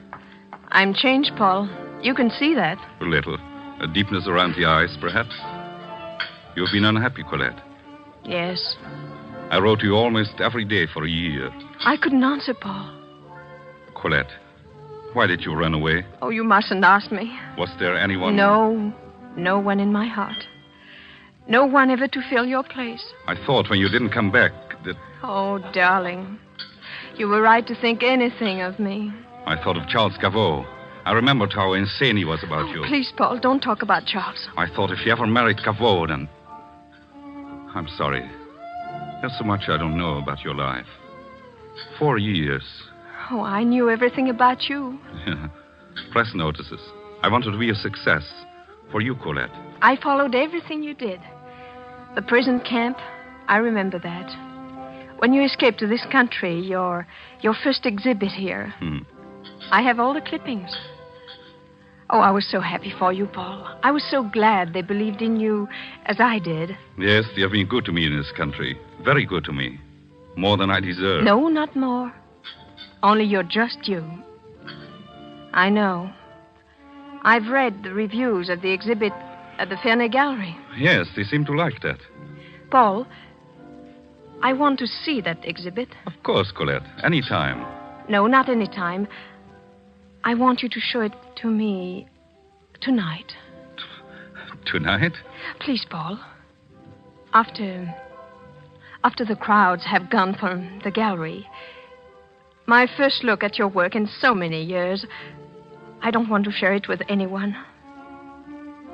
Speaker 14: I'm changed, Paul. You can see that.
Speaker 13: A little. A deepness around the eyes, perhaps. You've been unhappy, Colette.
Speaker 14: Yes.
Speaker 13: I wrote to you almost every day for a year.
Speaker 14: I couldn't answer, Paul.
Speaker 13: Colette, why did you run away?
Speaker 14: Oh, you mustn't ask me.
Speaker 13: Was there anyone?
Speaker 14: No one in my heart. No one ever to fill your place.
Speaker 13: I thought when you didn't come back that...
Speaker 14: Oh, darling. You were right to think anything of me.
Speaker 13: I thought of Charles Gaveau. I remembered how insane he was about you.
Speaker 14: Please, Paul, don't talk about Charles.
Speaker 13: I thought if you ever married Gaveau, then... I'm sorry. There's so much I don't know about your life. 4 years.
Speaker 14: Oh, I knew everything about you.
Speaker 13: Press notices. I wanted to be a success. For you, Colette.
Speaker 14: I followed everything you did. The prison camp, I remember that. When you escaped to this country, your first exhibit here. I have all the clippings. Oh, I was so happy for you, Paul. I was so glad they believed in you as I did.
Speaker 13: Yes, they have been good to me in this country. Very good to me. More than I deserve.
Speaker 14: No, not more. Only you're just you. I know. I've read the reviews of the exhibit at the Ferney Gallery.
Speaker 13: Yes, they seem to like that.
Speaker 14: Paul, I want to see that exhibit.
Speaker 13: Of course, Colette. Any time.
Speaker 14: No, not any time. I want you to show it to me tonight.
Speaker 13: Tonight?
Speaker 14: Please, Paul. After the crowds have gone from the gallery, my first look at your work in so many years, I don't want to share it with anyone.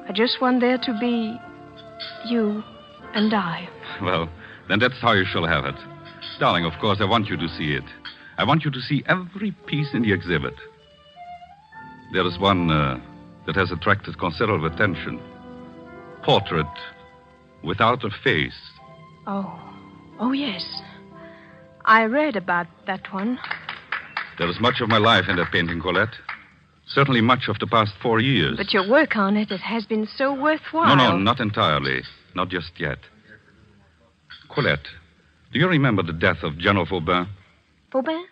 Speaker 14: I just want there to be you and I.
Speaker 13: Well, then that's how you shall have it. Darling, of course, I want you to see it. I want you to see every piece in the exhibit. There is one that has attracted considerable attention. Portrait without a face.
Speaker 14: Oh, yes. I read about that one.
Speaker 13: There is much of my life in that painting, Colette. Certainly much of the past 4 years.
Speaker 14: But your work on it has been so worthwhile.
Speaker 13: No, not entirely. Not just yet. Colette, do you remember the death of General Vauban?
Speaker 14: Vauban?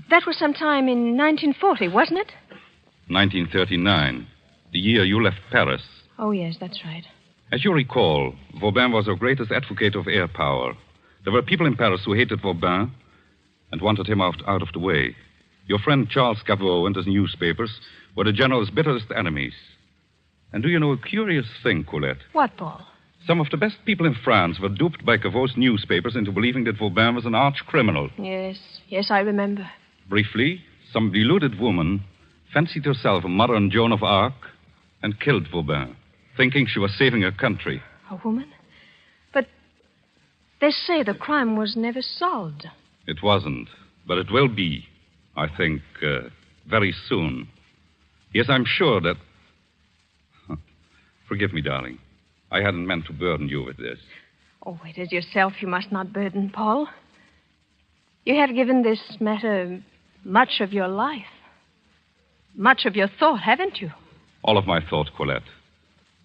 Speaker 14: That was sometime in 1940, wasn't it?
Speaker 13: 1939, the year you left Paris.
Speaker 14: Oh, yes, that's right.
Speaker 13: As you recall, Vauban was our greatest advocate of air power. There were people in Paris who hated Vauban and wanted him out of the way. Your friend Charles Gaveau and his newspapers were the general's bitterest enemies. And do you know a curious thing, Colette?
Speaker 14: What, Paul?
Speaker 13: Some of the best people in France were duped by Gaveau's newspapers into believing that Vauban was an arch criminal.
Speaker 14: Yes, I remember.
Speaker 13: Briefly, some deluded woman fancied herself a modern Joan of Arc and killed Vauban, thinking she was saving her country.
Speaker 14: A woman? But they say the crime was never solved.
Speaker 13: It wasn't, but it will be, I think, very soon. Yes, I'm sure that... Forgive me, darling. I hadn't meant to burden you with this.
Speaker 14: Oh, it is yourself you must not burden, Paul. You have given this matter much of your life. Much of your thought, haven't you?
Speaker 13: All of my thought, Colette.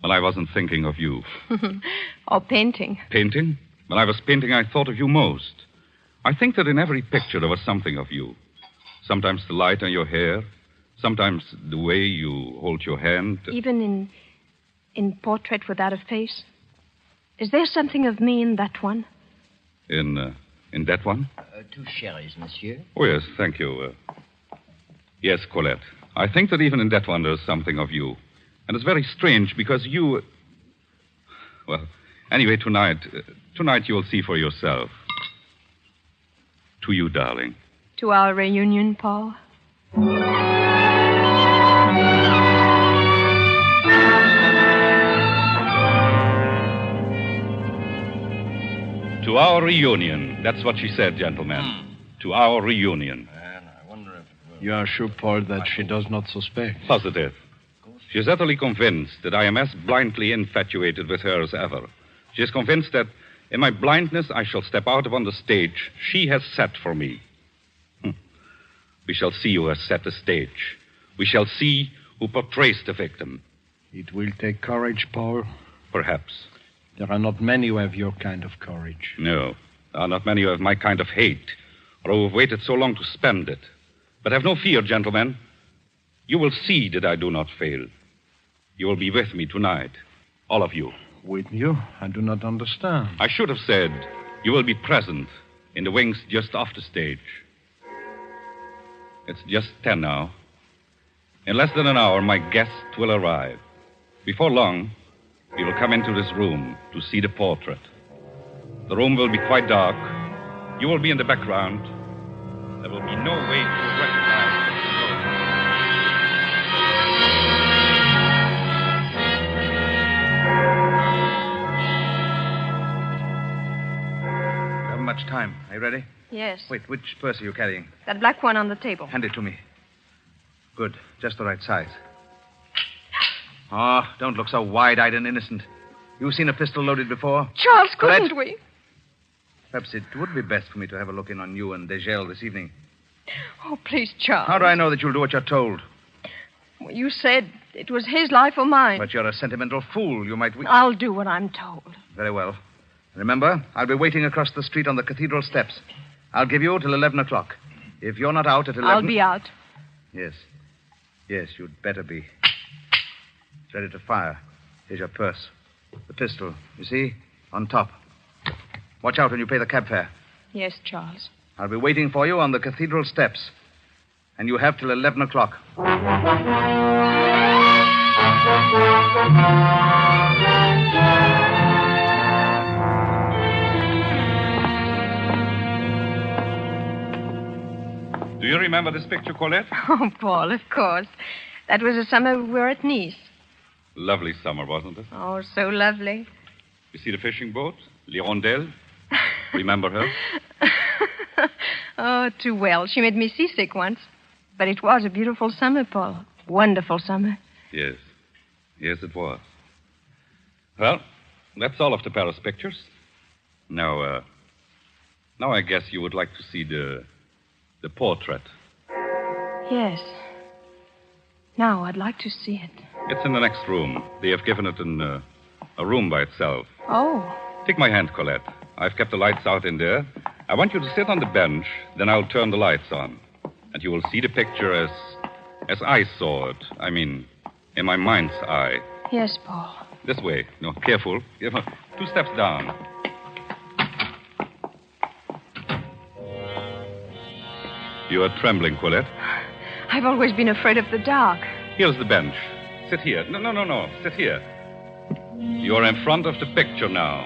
Speaker 13: When I wasn't thinking of you.
Speaker 14: Or painting.
Speaker 13: Painting? When I was painting, I thought of you most. I think that in every picture there was something of you. Sometimes the light on your hair. Sometimes the way you hold your hand.
Speaker 14: Even in Portrait Without a Face? Is there something of me in that one?
Speaker 13: In that one?
Speaker 15: 2 sherries, monsieur.
Speaker 13: Oh, yes, thank you. Yes, Colette. I think that even in that one there's something of you. And it's very strange because you... Well, anyway, tonight you'll see for yourself. To you, darling.
Speaker 14: To our reunion, Paul.
Speaker 13: To our reunion. That's what she said, gentlemen. To our reunion.
Speaker 18: You are sure, Paul, that she does not suspect?
Speaker 13: Positive. She is utterly convinced that I am as blindly infatuated with her as ever. She is convinced that in my blindness I shall step out upon the stage she has set for me. We shall see who has set the stage. We shall see who portrays the victim.
Speaker 18: It will take courage, Paul.
Speaker 13: Perhaps.
Speaker 18: There are not many who have your kind of courage.
Speaker 13: No, there are not many who have my kind of hate, or who have waited so long to spend it. But have no fear, gentlemen. You will see that I do not fail. You will be with me tonight. All of you.
Speaker 18: With you? I do not understand.
Speaker 13: I should have said you will be present in the wings just off the stage. It's just 10 now. In less than an hour, my guest will arrive. Before long, we will come into this room to see the portrait. The room will be quite dark. You will be in the background. There will be no way to recognize the
Speaker 9: You haven't much time. Are you ready?
Speaker 14: Yes.
Speaker 9: Wait, which purse are you carrying?
Speaker 14: That black one on the table.
Speaker 9: Hand it to me. Good. Just the right size. Oh, don't look so wide-eyed and innocent. You've seen a pistol loaded before?
Speaker 14: Charles,
Speaker 9: Colette?
Speaker 14: couldn't we?
Speaker 9: Perhaps it would be best for me to have a look in on you and Degel this evening.
Speaker 14: Oh, please, Charles.
Speaker 9: How do I know that you'll do what you're told?
Speaker 14: Well, you said it was his life or mine.
Speaker 9: But you're a sentimental fool. You might...
Speaker 14: I'll do what I'm told.
Speaker 9: Very well. Remember, I'll be waiting across the street on the cathedral steps. I'll give you till 11 o'clock. If you're not out at 11...
Speaker 14: I'll be out.
Speaker 9: Yes. Yes, you'd better be. It's ready to fire. Here's your purse. The pistol, you see? On top. Watch out when you pay the cab fare.
Speaker 14: Yes, Charles.
Speaker 9: I'll be waiting for you on the cathedral steps. And you have till 11 o'clock.
Speaker 13: Do you remember this picture, Colette?
Speaker 14: Oh, Paul, of course. That was the summer we were at Nice.
Speaker 13: Lovely summer, wasn't it?
Speaker 14: Oh, so lovely.
Speaker 13: You see the fishing boat? L'Hirondelle? Remember her?
Speaker 14: Oh, too well. She made me seasick once. But it was a beautiful summer, Paul. Wonderful summer.
Speaker 13: Yes. Yes, it was. Well, that's all of the Paris pictures. Now I guess you would like to see the portrait.
Speaker 14: Yes. Now I'd like to see it.
Speaker 13: It's in the next room. They have given it a room by itself.
Speaker 14: Oh.
Speaker 13: Take my hand, Colette. I've kept the lights out in there. I want you to sit on the bench, then I'll turn the lights on. And you will see the picture as I saw it. I mean, in my mind's eye.
Speaker 14: Yes, Paul.
Speaker 13: This way. No, careful. 2 steps down. You are trembling, Colette.
Speaker 14: I've always been afraid of the dark.
Speaker 13: Here's the bench. Sit here. No. Sit here. You're in front of the picture now.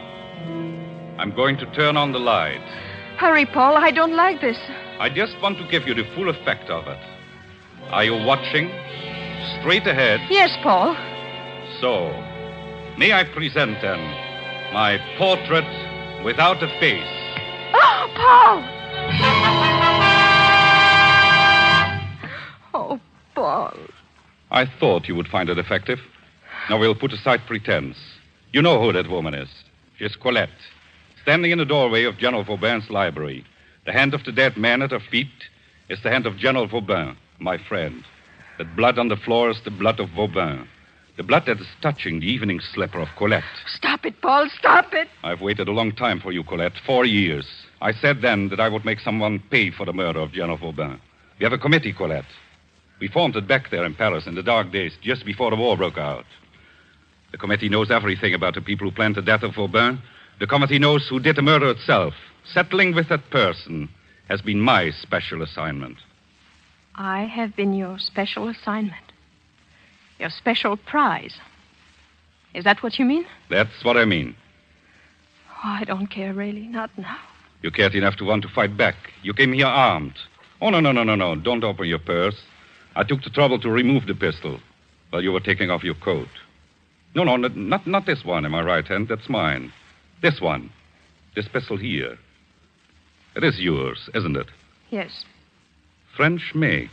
Speaker 13: I'm going to turn on the light.
Speaker 14: Hurry, Paul. I don't like this.
Speaker 13: I just want to give you the full effect of it. Are you watching? Straight ahead.
Speaker 14: Yes, Paul.
Speaker 13: So, may I present then my portrait without a face?
Speaker 14: Oh, Paul! Oh, Paul.
Speaker 13: I thought you would find it effective. Now we'll put aside pretense. You know who that woman is. She's Colette, standing in the doorway of General Vauban's library. The hand of the dead man at her feet is the hand of General Vauban, my friend. That blood on the floor is the blood of Vauban. The blood that is touching the evening slipper of Colette.
Speaker 14: Stop it, Paul. Stop it.
Speaker 13: I've waited a long time for you, Colette. 4 years. I said then that I would make someone pay for the murder of General Vauban. We have a committee, Colette. We formed it back there in Paris in the dark days, just before the war broke out. The committee knows everything about the people who planned the death of Vauban. The committee knows who did the murder itself. Settling with that person has been my special assignment.
Speaker 14: I have been your special assignment. Your special prize. Is that what you mean?
Speaker 13: That's what I mean.
Speaker 14: Oh, I don't care, really. Not now.
Speaker 13: You cared enough to want to fight back. You came here armed. Oh, no. Don't open your purse. I took the trouble to remove the pistol while you were taking off your coat. No, not this one in my right hand. That's mine. This one. This pistol here. It is yours, isn't it?
Speaker 14: Yes.
Speaker 13: French make.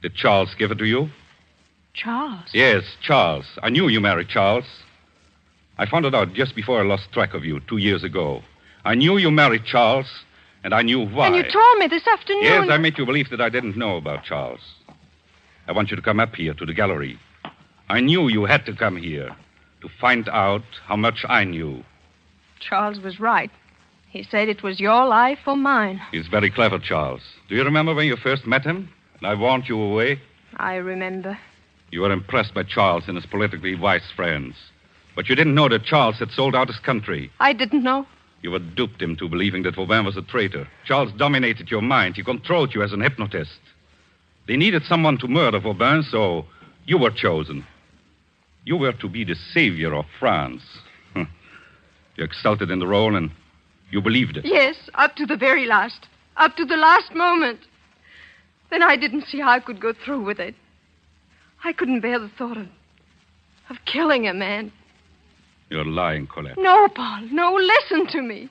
Speaker 13: Did Charles give it to you?
Speaker 14: Charles?
Speaker 13: Yes, Charles. I knew you married Charles. I found it out just before I lost track of you 2 years ago. I knew you married Charles, and I knew why.
Speaker 14: And you told me this afternoon.
Speaker 13: Yes, I made you believe that I didn't know about Charles. I want you to come up here to the gallery. I knew you had to come here to find out how much I knew.
Speaker 14: Charles was right. He said it was your life or mine.
Speaker 13: He's very clever, Charles. Do you remember when you first met him? And I warned you away?
Speaker 14: I remember.
Speaker 13: You were impressed by Charles and his politically wise friends. But you didn't know that Charles had sold out his country.
Speaker 14: I didn't know.
Speaker 13: You had duped him to believing that Vauban was a traitor. Charles dominated your mind. He controlled you as an hypnotist. They needed someone to murder Vauban, so you were chosen. You were to be the savior of France. You exulted in the role, and you believed it.
Speaker 14: Yes, up to the very last. Up to the last moment. Then I didn't see how I could go through with it. I couldn't bear the thought of killing a man.
Speaker 13: You're lying, Colette.
Speaker 14: No, Paul, no, listen to me.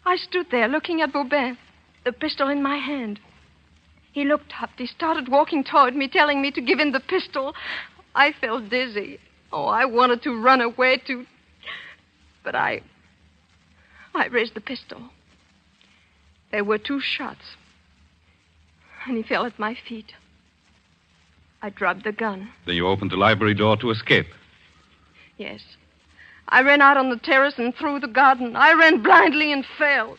Speaker 14: I stood there looking at Vauban, the pistol in my hand. He looked up. He started walking toward me, telling me to give him the pistol. I felt dizzy. Oh, I wanted to run away, But I raised the pistol. There were 2 shots. And he fell at my feet. I dropped the gun.
Speaker 13: Then you opened the library door to escape.
Speaker 14: Yes. I ran out on the terrace and through the garden. I ran blindly and fell.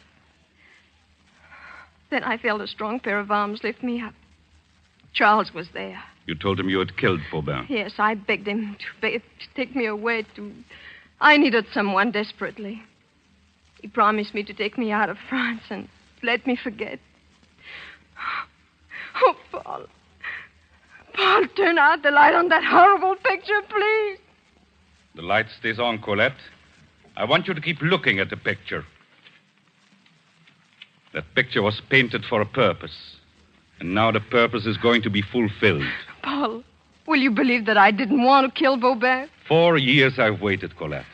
Speaker 14: Then I felt a strong pair of arms lift me up. Charles was there.
Speaker 13: You told him you had killed Vauban.
Speaker 14: Yes, I begged him to take me away I needed someone desperately. He promised me to take me out of France and let me forget. Oh, Paul. Paul, turn out the light on that horrible picture, please.
Speaker 13: The light stays on, Colette. I want you to keep looking at the picture. That picture was painted for a purpose. And now the purpose is going to be fulfilled.
Speaker 14: Paul, will you believe that I didn't want to kill Vauban?
Speaker 13: 4 years I've waited, Colette.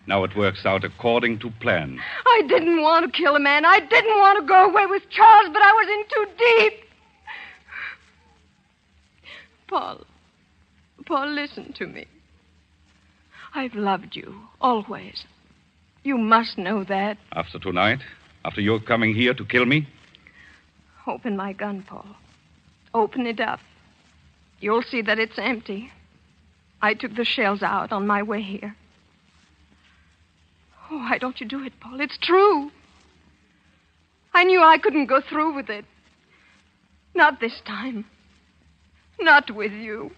Speaker 13: Now it works out according to plan.
Speaker 14: I didn't want to kill a man. I didn't want to go away with Charles, but I was in too deep. Paul, listen to me. I've loved you, always. You must know that.
Speaker 13: After tonight? After you're coming here to kill me?
Speaker 14: Open my gun, Paul. Open it up. You'll see that it's empty. I took the shells out on my way here. Oh, why don't you do it, Paul? It's true. I knew I couldn't go through with it. Not this time. Not with you.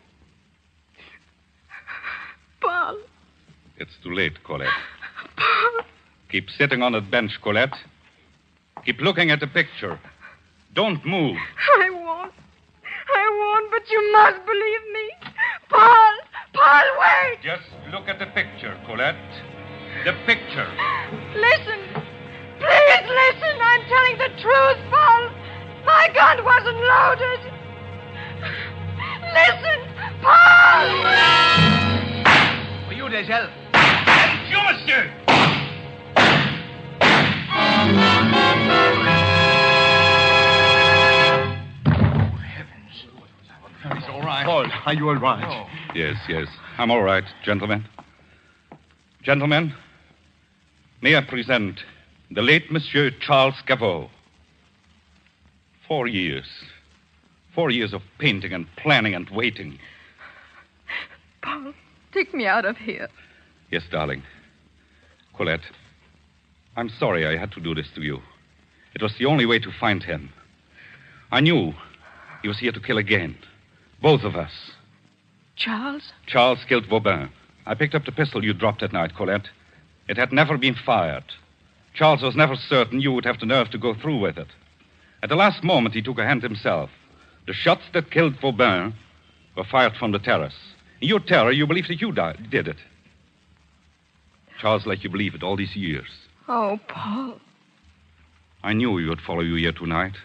Speaker 14: Paul.
Speaker 13: It's too late, Colette.
Speaker 14: Paul.
Speaker 13: Keep sitting on that bench, Colette. Keep looking at the picture. Don't move.
Speaker 14: I won't, but you must believe me. Paul, wait.
Speaker 13: Just look at the picture, Colette. The picture.
Speaker 14: Listen. Please listen. I'm telling the truth, Paul. My gun wasn't loaded. Listen, Paul!
Speaker 9: For you, Degel.
Speaker 13: It's you, monsieur.
Speaker 10: He's all right. Paul, are you all right?
Speaker 13: Oh. Yes. I'm all right, gentlemen. Gentlemen, may I present the late Monsieur Charles Gaveau. 4 years. 4 years of painting and planning and waiting.
Speaker 14: Paul, take me out of here.
Speaker 13: Yes, darling. Colette, I'm sorry I had to do this to you. It was the only way to find him. I knew he was here to kill again. Both of us.
Speaker 14: Charles?
Speaker 13: Charles killed Vauban. I picked up the pistol you dropped that night, Colette. It had never been fired. Charles was never certain you would have the nerve to go through with it. At the last moment, he took a hand himself. The shots that killed Vauban were fired from the terrace. In your terror, you believed that you did it. Charles let you believe it all these years.
Speaker 14: Oh, Paul.
Speaker 13: I knew he would follow you here tonight.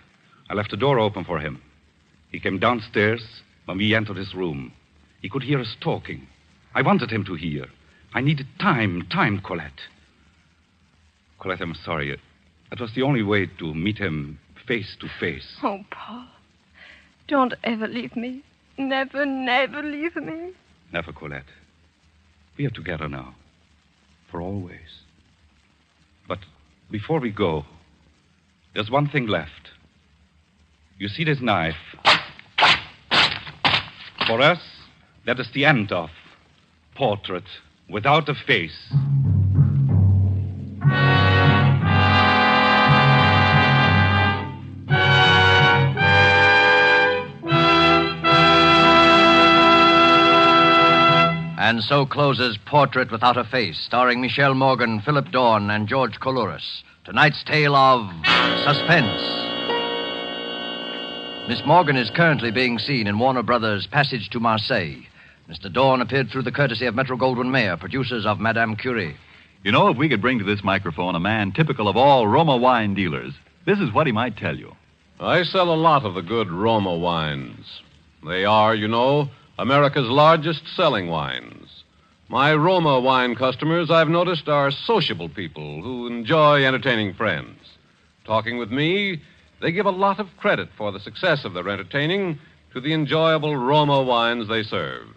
Speaker 13: I left the door open for him. He came downstairs when we entered his room. He could hear us talking. I wanted him to hear. I needed time, Colette. Colette, I'm sorry. It was the only way to meet him face to face.
Speaker 14: Oh, Paul. Don't ever leave me. Never, never leave me.
Speaker 13: Never, Colette. We are together now. For always. But before we go, there's one thing left. You see this knife? For us, that is the end of Portrait Without a Face.
Speaker 15: And so closes Portrait Without a Face, starring Michelle Morgan, Philip Dorn, and George Coulouris. Tonight's tale of Suspense. Miss Morgan is currently being seen in Warner Brothers' Passage to Marseille. Mr. Dorn appeared through the courtesy of Metro-Goldwyn-Mayer, producers of Madame Curie.
Speaker 2: You know, if we could bring to this microphone a man typical of all Roma wine dealers, this is what he might tell you.
Speaker 5: I sell a lot of the good Roma wines. They are, you know, America's largest selling wines. My Roma wine customers, I've noticed, are sociable people who enjoy entertaining friends. Talking with me, they give a lot of credit for the success of their entertaining to the enjoyable Roma wines they serve.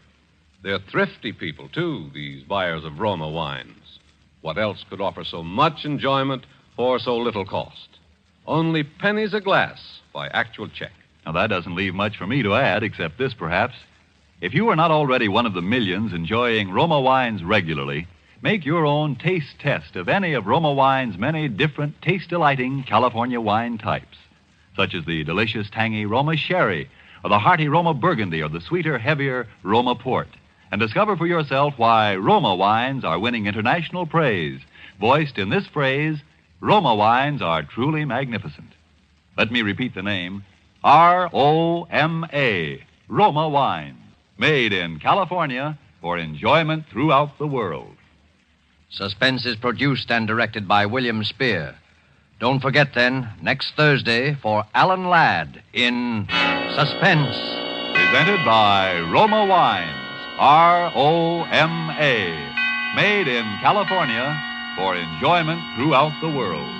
Speaker 5: They're thrifty people, too, these buyers of Roma wines. What else could offer so much enjoyment for so little cost? Only pennies a glass by actual check.
Speaker 2: Now, that doesn't leave much for me to add, except this, perhaps. If you are not already one of the millions enjoying Roma wines regularly, make your own taste test of any of Roma wine's many different taste-delighting California wine types, such as the delicious, tangy Roma Sherry, or the hearty Roma Burgundy, or the sweeter, heavier Roma Port, and discover for yourself why Roma wines are winning international praise, voiced in this phrase, Roma wines are truly magnificent. Let me repeat the name, R-O-M-A, Roma wines. Made in California for enjoyment throughout the world.
Speaker 15: Suspense is produced and directed by William Spear. Don't forget, then, next Thursday for Alan Ladd in Suspense.
Speaker 2: Presented by Roma Wines, R-O-M-A. Made in California for enjoyment throughout the world.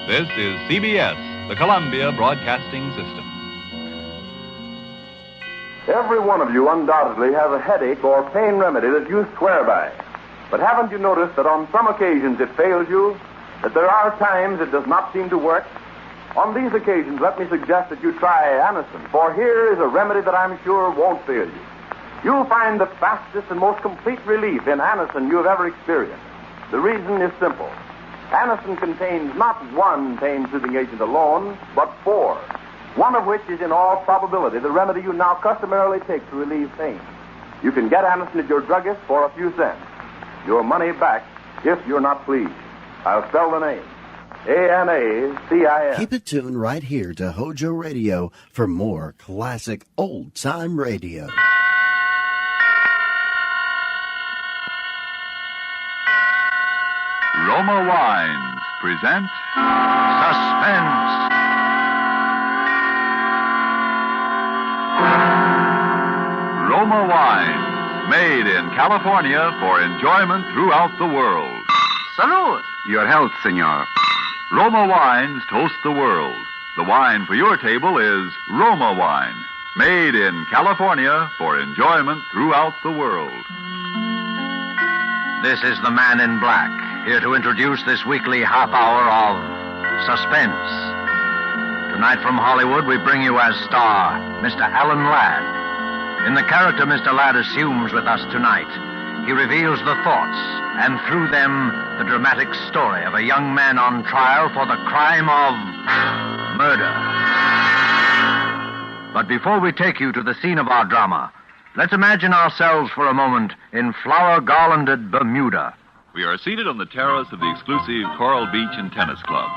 Speaker 2: This is CBS, the Columbia Broadcasting System.
Speaker 16: Every one of you undoubtedly has a headache or pain remedy that you swear by. But haven't you noticed that on some occasions it fails you? That there are times it does not seem to work? On these occasions, let me suggest that you try Anacin, for here is a remedy that I'm sure won't fail you. You'll find the fastest and most complete relief in Anacin you have ever experienced. The reason is simple. Anacin contains not one pain-soothing agent alone, but 4, one of which is in all probability the remedy you now customarily take to relieve pain. You can get Anacin at your druggist for a few cents. Your money back if you're not pleased. I'll spell the name. A-N-A-C-I-N.
Speaker 1: Keep it tuned right here to HOJO Radio for more classic old-time radio.
Speaker 3: Roma Wines present Suspense. Roma Wines, made in California for enjoyment throughout the world.
Speaker 19: Salud.
Speaker 3: Your health, senor. Roma Wines toast the world. The wine for your table is Roma Wine, made in California for enjoyment throughout the world.
Speaker 15: This is the Man in Black, here to introduce this weekly half hour of Suspense. Tonight from Hollywood, we bring you as star Mr. Alan Ladd. In the character Mr. Ladd assumes with us tonight, he reveals the thoughts, and through them, the dramatic story of a young man on trial for the crime of murder. But before we take you to the scene of our drama, let's imagine ourselves for a moment in flower-garlanded Bermuda.
Speaker 3: We are seated on the terrace of the exclusive Coral Beach and Tennis Club.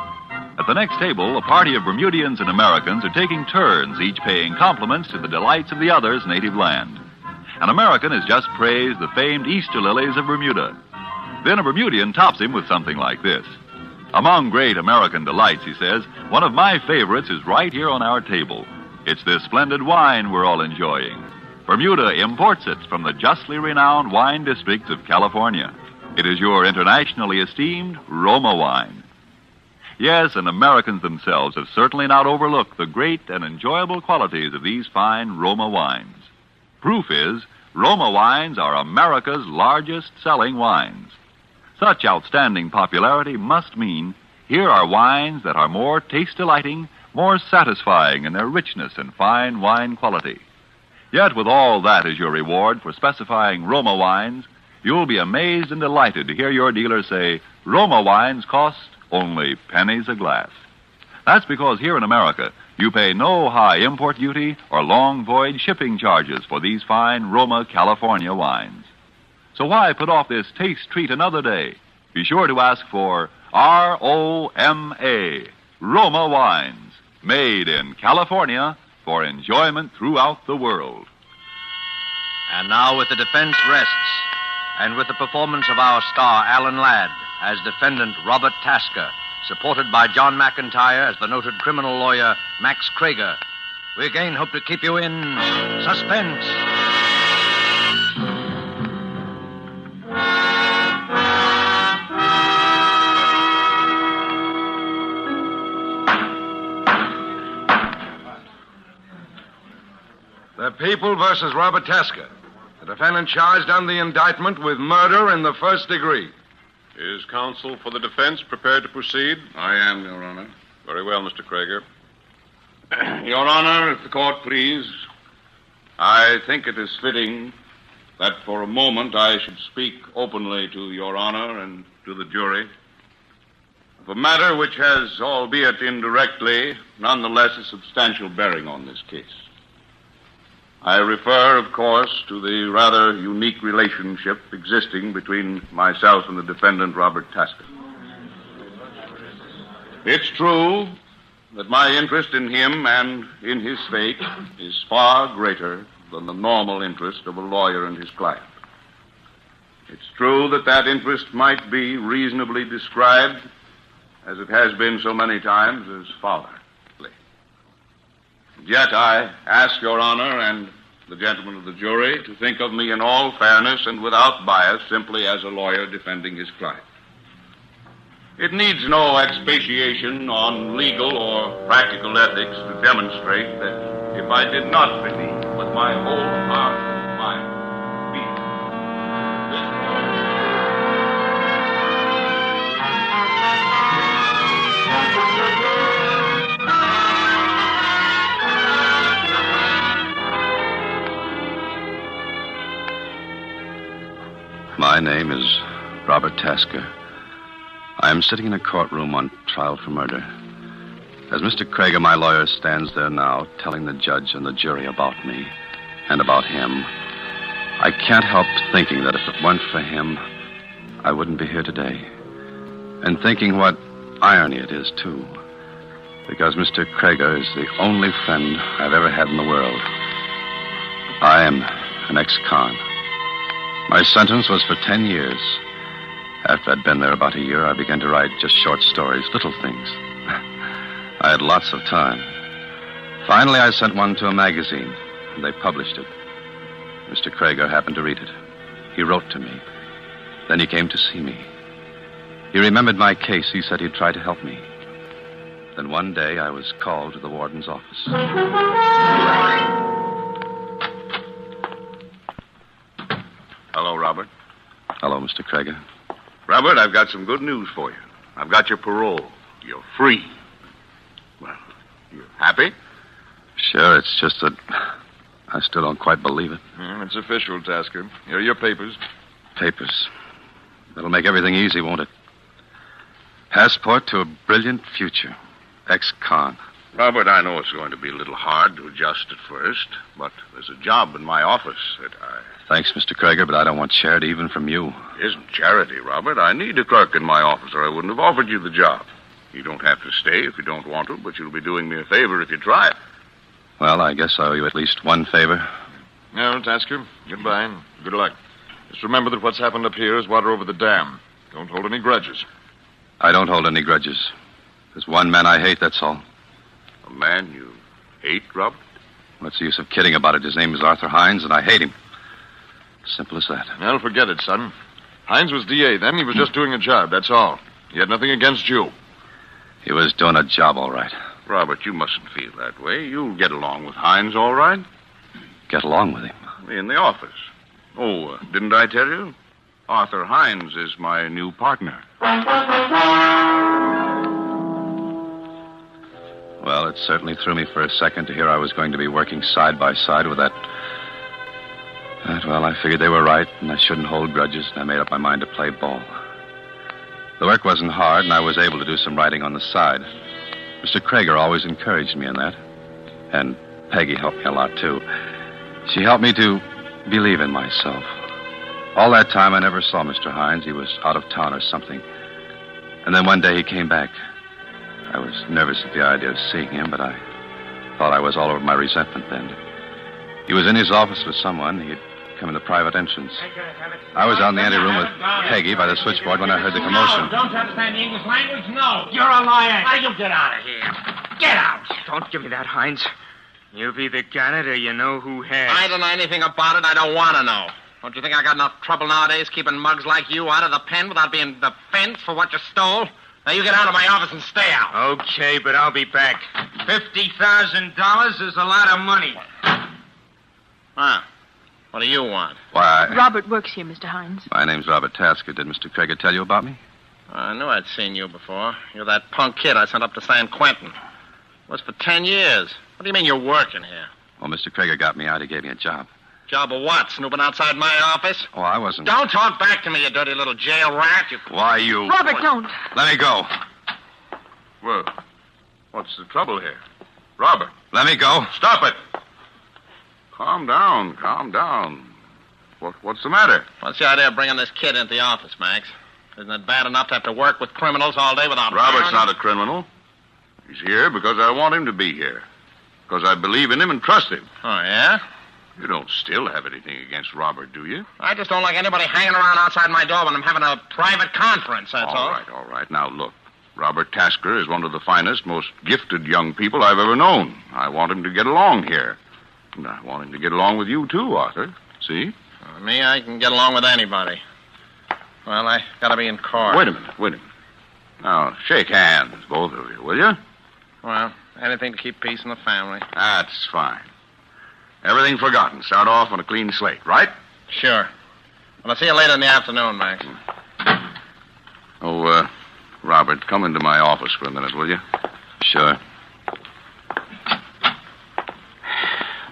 Speaker 3: At the next table, a party of Bermudians and Americans are taking turns, each paying compliments to the delights of the other's native land. An American has just praised the famed Easter lilies of Bermuda. Then a Bermudian tops him with something like this. Among great American delights, he says, one of my favorites is right here on our table. It's this splendid wine we're all enjoying. Bermuda imports it from the justly renowned wine districts of California. It is your internationally esteemed Roma wine. Yes, and Americans themselves have certainly not overlooked the great and enjoyable qualities of these fine Roma wines. Proof is, Roma wines are America's largest selling wines. Such outstanding popularity must mean here are wines that are more taste-delighting, more satisfying in their richness and fine wine quality. Yet with all that as your reward for specifying Roma wines, you'll be amazed and delighted to hear your dealer say, Roma wines cost only pennies a glass. That's because here in America, you pay no high import duty or long voyage shipping charges for these fine Roma California wines. So why put off this taste treat another day? Be sure to ask for R-O-M-A, Roma wines, made in California for enjoyment throughout the world.
Speaker 15: And now with the defense rests, and with the performance of our star, Alan Ladd, as defendant Robert Tasker, supported by John McIntyre as the noted criminal lawyer Max Krager, we again hope to keep you in suspense.
Speaker 11: The People versus Robert Tasker. The defendant charged on the indictment with murder in the first degree.
Speaker 5: Is counsel for the defense prepared to proceed?
Speaker 11: I am, Your Honor.
Speaker 5: Very well, Mr. Krager.
Speaker 11: Your Honor, if the court please, I think it is fitting that for a moment I should speak openly to Your Honor and to the jury of a matter which has, albeit indirectly, nonetheless a substantial bearing on this case. I refer, of course, to the rather unique relationship existing between myself and the defendant, Robert Tasker. It's true that my interest in him and in his fate is far greater than the normal interest of a lawyer and his client. It's true that that interest might be reasonably described, as it has been so many times, as fatherly. Yet I ask Your Honor and the gentlemen of the jury to think of me in all fairness and without bias, simply as a lawyer defending his client. It needs no expatiation on legal or practical ethics to demonstrate that if I did not believe with my whole heart and mind,
Speaker 12: My name is Robert Tasker. I am sitting in a courtroom on trial for murder. As Mr. Krager, my lawyer, stands there now, telling the judge and the jury about me and about him, I can't help thinking that if it weren't for him, I wouldn't be here today. And thinking what irony it is, too. Because Mr. Krager is the only friend I've ever had in the world. I am an ex-con. My sentence was for 10 years. After I'd been there about a year, I began to write just short stories, little things. I had lots of time. Finally, I sent one to a magazine, and they published it. Mr. Krager happened to read it. He wrote to me. Then he came to see me. He remembered my case. He said he'd try to help me. Then one day, I was called to the warden's office.
Speaker 11: Hello, Robert.
Speaker 12: Hello, Mr. Krager.
Speaker 11: Robert, I've got some good news for you. I've got your parole. You're free. Well, you happy?
Speaker 12: Sure, it's just that I still don't quite believe it.
Speaker 11: It's official, Tasker. Here are your papers.
Speaker 12: Papers. That'll make everything easy, won't it? Passport to a brilliant future. Ex-con.
Speaker 11: Robert, I know it's going to be a little hard to adjust at first, but there's a job in my office that
Speaker 12: Thanks, Mr. Krager, but I don't want charity even from you.
Speaker 11: It isn't charity, Robert. I need a clerk in my office, or I wouldn't have offered you the job. You don't have to stay if you don't want to, but you'll be doing me a favor if you try it.
Speaker 12: Well, I guess I owe you at least one favor.
Speaker 10: No, Tasker, goodbye and good luck. Just remember that what's happened up here is water over the dam. Don't hold any grudges.
Speaker 12: I don't hold any grudges. There's one man I hate, that's all.
Speaker 11: A man you hate, Robert?
Speaker 12: What's the use of kidding about it? His name is Arthur Hines, and I hate him. Simple as that.
Speaker 10: Well, forget it, son. Hines was DA then. He was just doing a job, that's all. He had nothing against you.
Speaker 12: He was doing a job, all right.
Speaker 11: Robert, you mustn't feel that way. You'll get along with Hines, all right?
Speaker 12: Get along with him?
Speaker 11: In the office. Oh, didn't I tell you? Arthur Hines is my new partner.
Speaker 12: Well, it certainly threw me for a second to hear I was going to be working side by side with that. Well, I figured they were right, and I shouldn't hold grudges, and I made up my mind to play ball. The work wasn't hard, and I was able to do some writing on the side. Mr. Krager always encouraged me in that. And Peggy helped me a lot, too. She helped me to believe in myself. All that time, I never saw Mr. Hines. He was out of town or something. And then one day he came back. I was nervous at the idea of seeing him, but I thought I was all over my resentment then. He was in his office with someone. He had come in the private entrance. I was out in the anteroom with Peggy by the switchboard when I heard the commotion.
Speaker 4: Don't you understand the English language? No. You're a liar. Now you get out of here. Get out.
Speaker 19: Don't give me that, Hines. You've either got it or you know who has.
Speaker 4: I don't know anything about it. I don't want to know. Don't you think I got enough trouble nowadays keeping mugs like you out of the pen without being defensed for what you stole? Now you get out of my office and stay out.
Speaker 19: Okay, but I'll be back. $50,000 is a lot of money.
Speaker 4: Huh. What do you want?
Speaker 12: Why,
Speaker 14: Robert works here, Mr. Hines.
Speaker 12: my name's Robert Tasker. Did Mr. Krager tell you about me?
Speaker 4: I knew I'd seen you before. You're that punk kid I sent up to San Quentin. Was for 10 years. What do you mean you're working here?
Speaker 12: Well, Mr. Krager got me out. He gave me a job.
Speaker 4: Job of what? Snooping outside my office?
Speaker 12: Oh, I wasn't...
Speaker 4: Don't talk back to me, you dirty little jail rat.
Speaker 12: Why, you...
Speaker 14: Robert, don't.
Speaker 12: Let me go.
Speaker 11: Well, what's the trouble here? Robert.
Speaker 12: Let me go.
Speaker 11: Stop it. Calm down, calm down. What's the matter?
Speaker 4: What's the idea of bringing this kid into the office, Max? Isn't it bad enough to have to work with criminals all day without...
Speaker 11: Robert's not a criminal. He's here because I want him to be here. Because I believe in him and trust him.
Speaker 4: Oh, yeah?
Speaker 11: You don't still have anything against Robert, do you?
Speaker 4: I just don't like anybody hanging around outside my door when I'm having a private conference, that's all.
Speaker 11: All right. Now, look. Robert Tasker is one of the finest, most gifted young people I've ever known. I want him to get along here. And I want him to get along with you, too, Arthur. See?
Speaker 4: Me, I can get along with anybody. Well, I gotta be in court.
Speaker 11: Wait a minute. Now, shake hands, both of you, will you?
Speaker 4: Well, anything to keep peace in the family.
Speaker 11: That's fine. Everything forgotten. Start off on a clean slate, right?
Speaker 4: Sure. Well, I'll see you later in the afternoon, Max.
Speaker 11: Oh, Robert, come into my office for a minute, will you?
Speaker 12: Sure.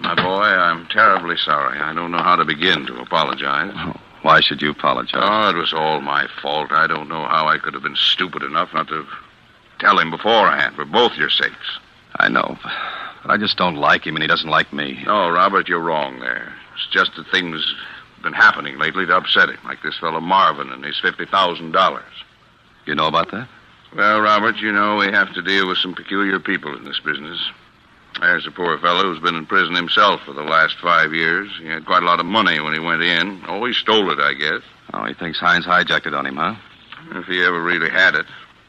Speaker 11: My boy, I'm terribly sorry. I don't know how to begin to apologize.
Speaker 12: Oh, why should you apologize?
Speaker 11: Oh, it was all my fault. I don't know how I could have been stupid enough not to tell him beforehand, for both your sakes.
Speaker 12: I know, but I just don't like him, and he doesn't like me.
Speaker 11: No, Robert, you're wrong there. It's just that things have been happening lately to upset him, like this fellow Marvin and his $50,000.
Speaker 12: You know about that?
Speaker 11: Well, Robert, you know we have to deal with some peculiar people in this business. There's a poor fellow who's been in prison himself for the last 5 years. He had quite a lot of money when he went in. Oh, he stole it, I guess.
Speaker 12: Oh, he thinks Hines hijacked it on him, huh?
Speaker 11: If he ever really had it.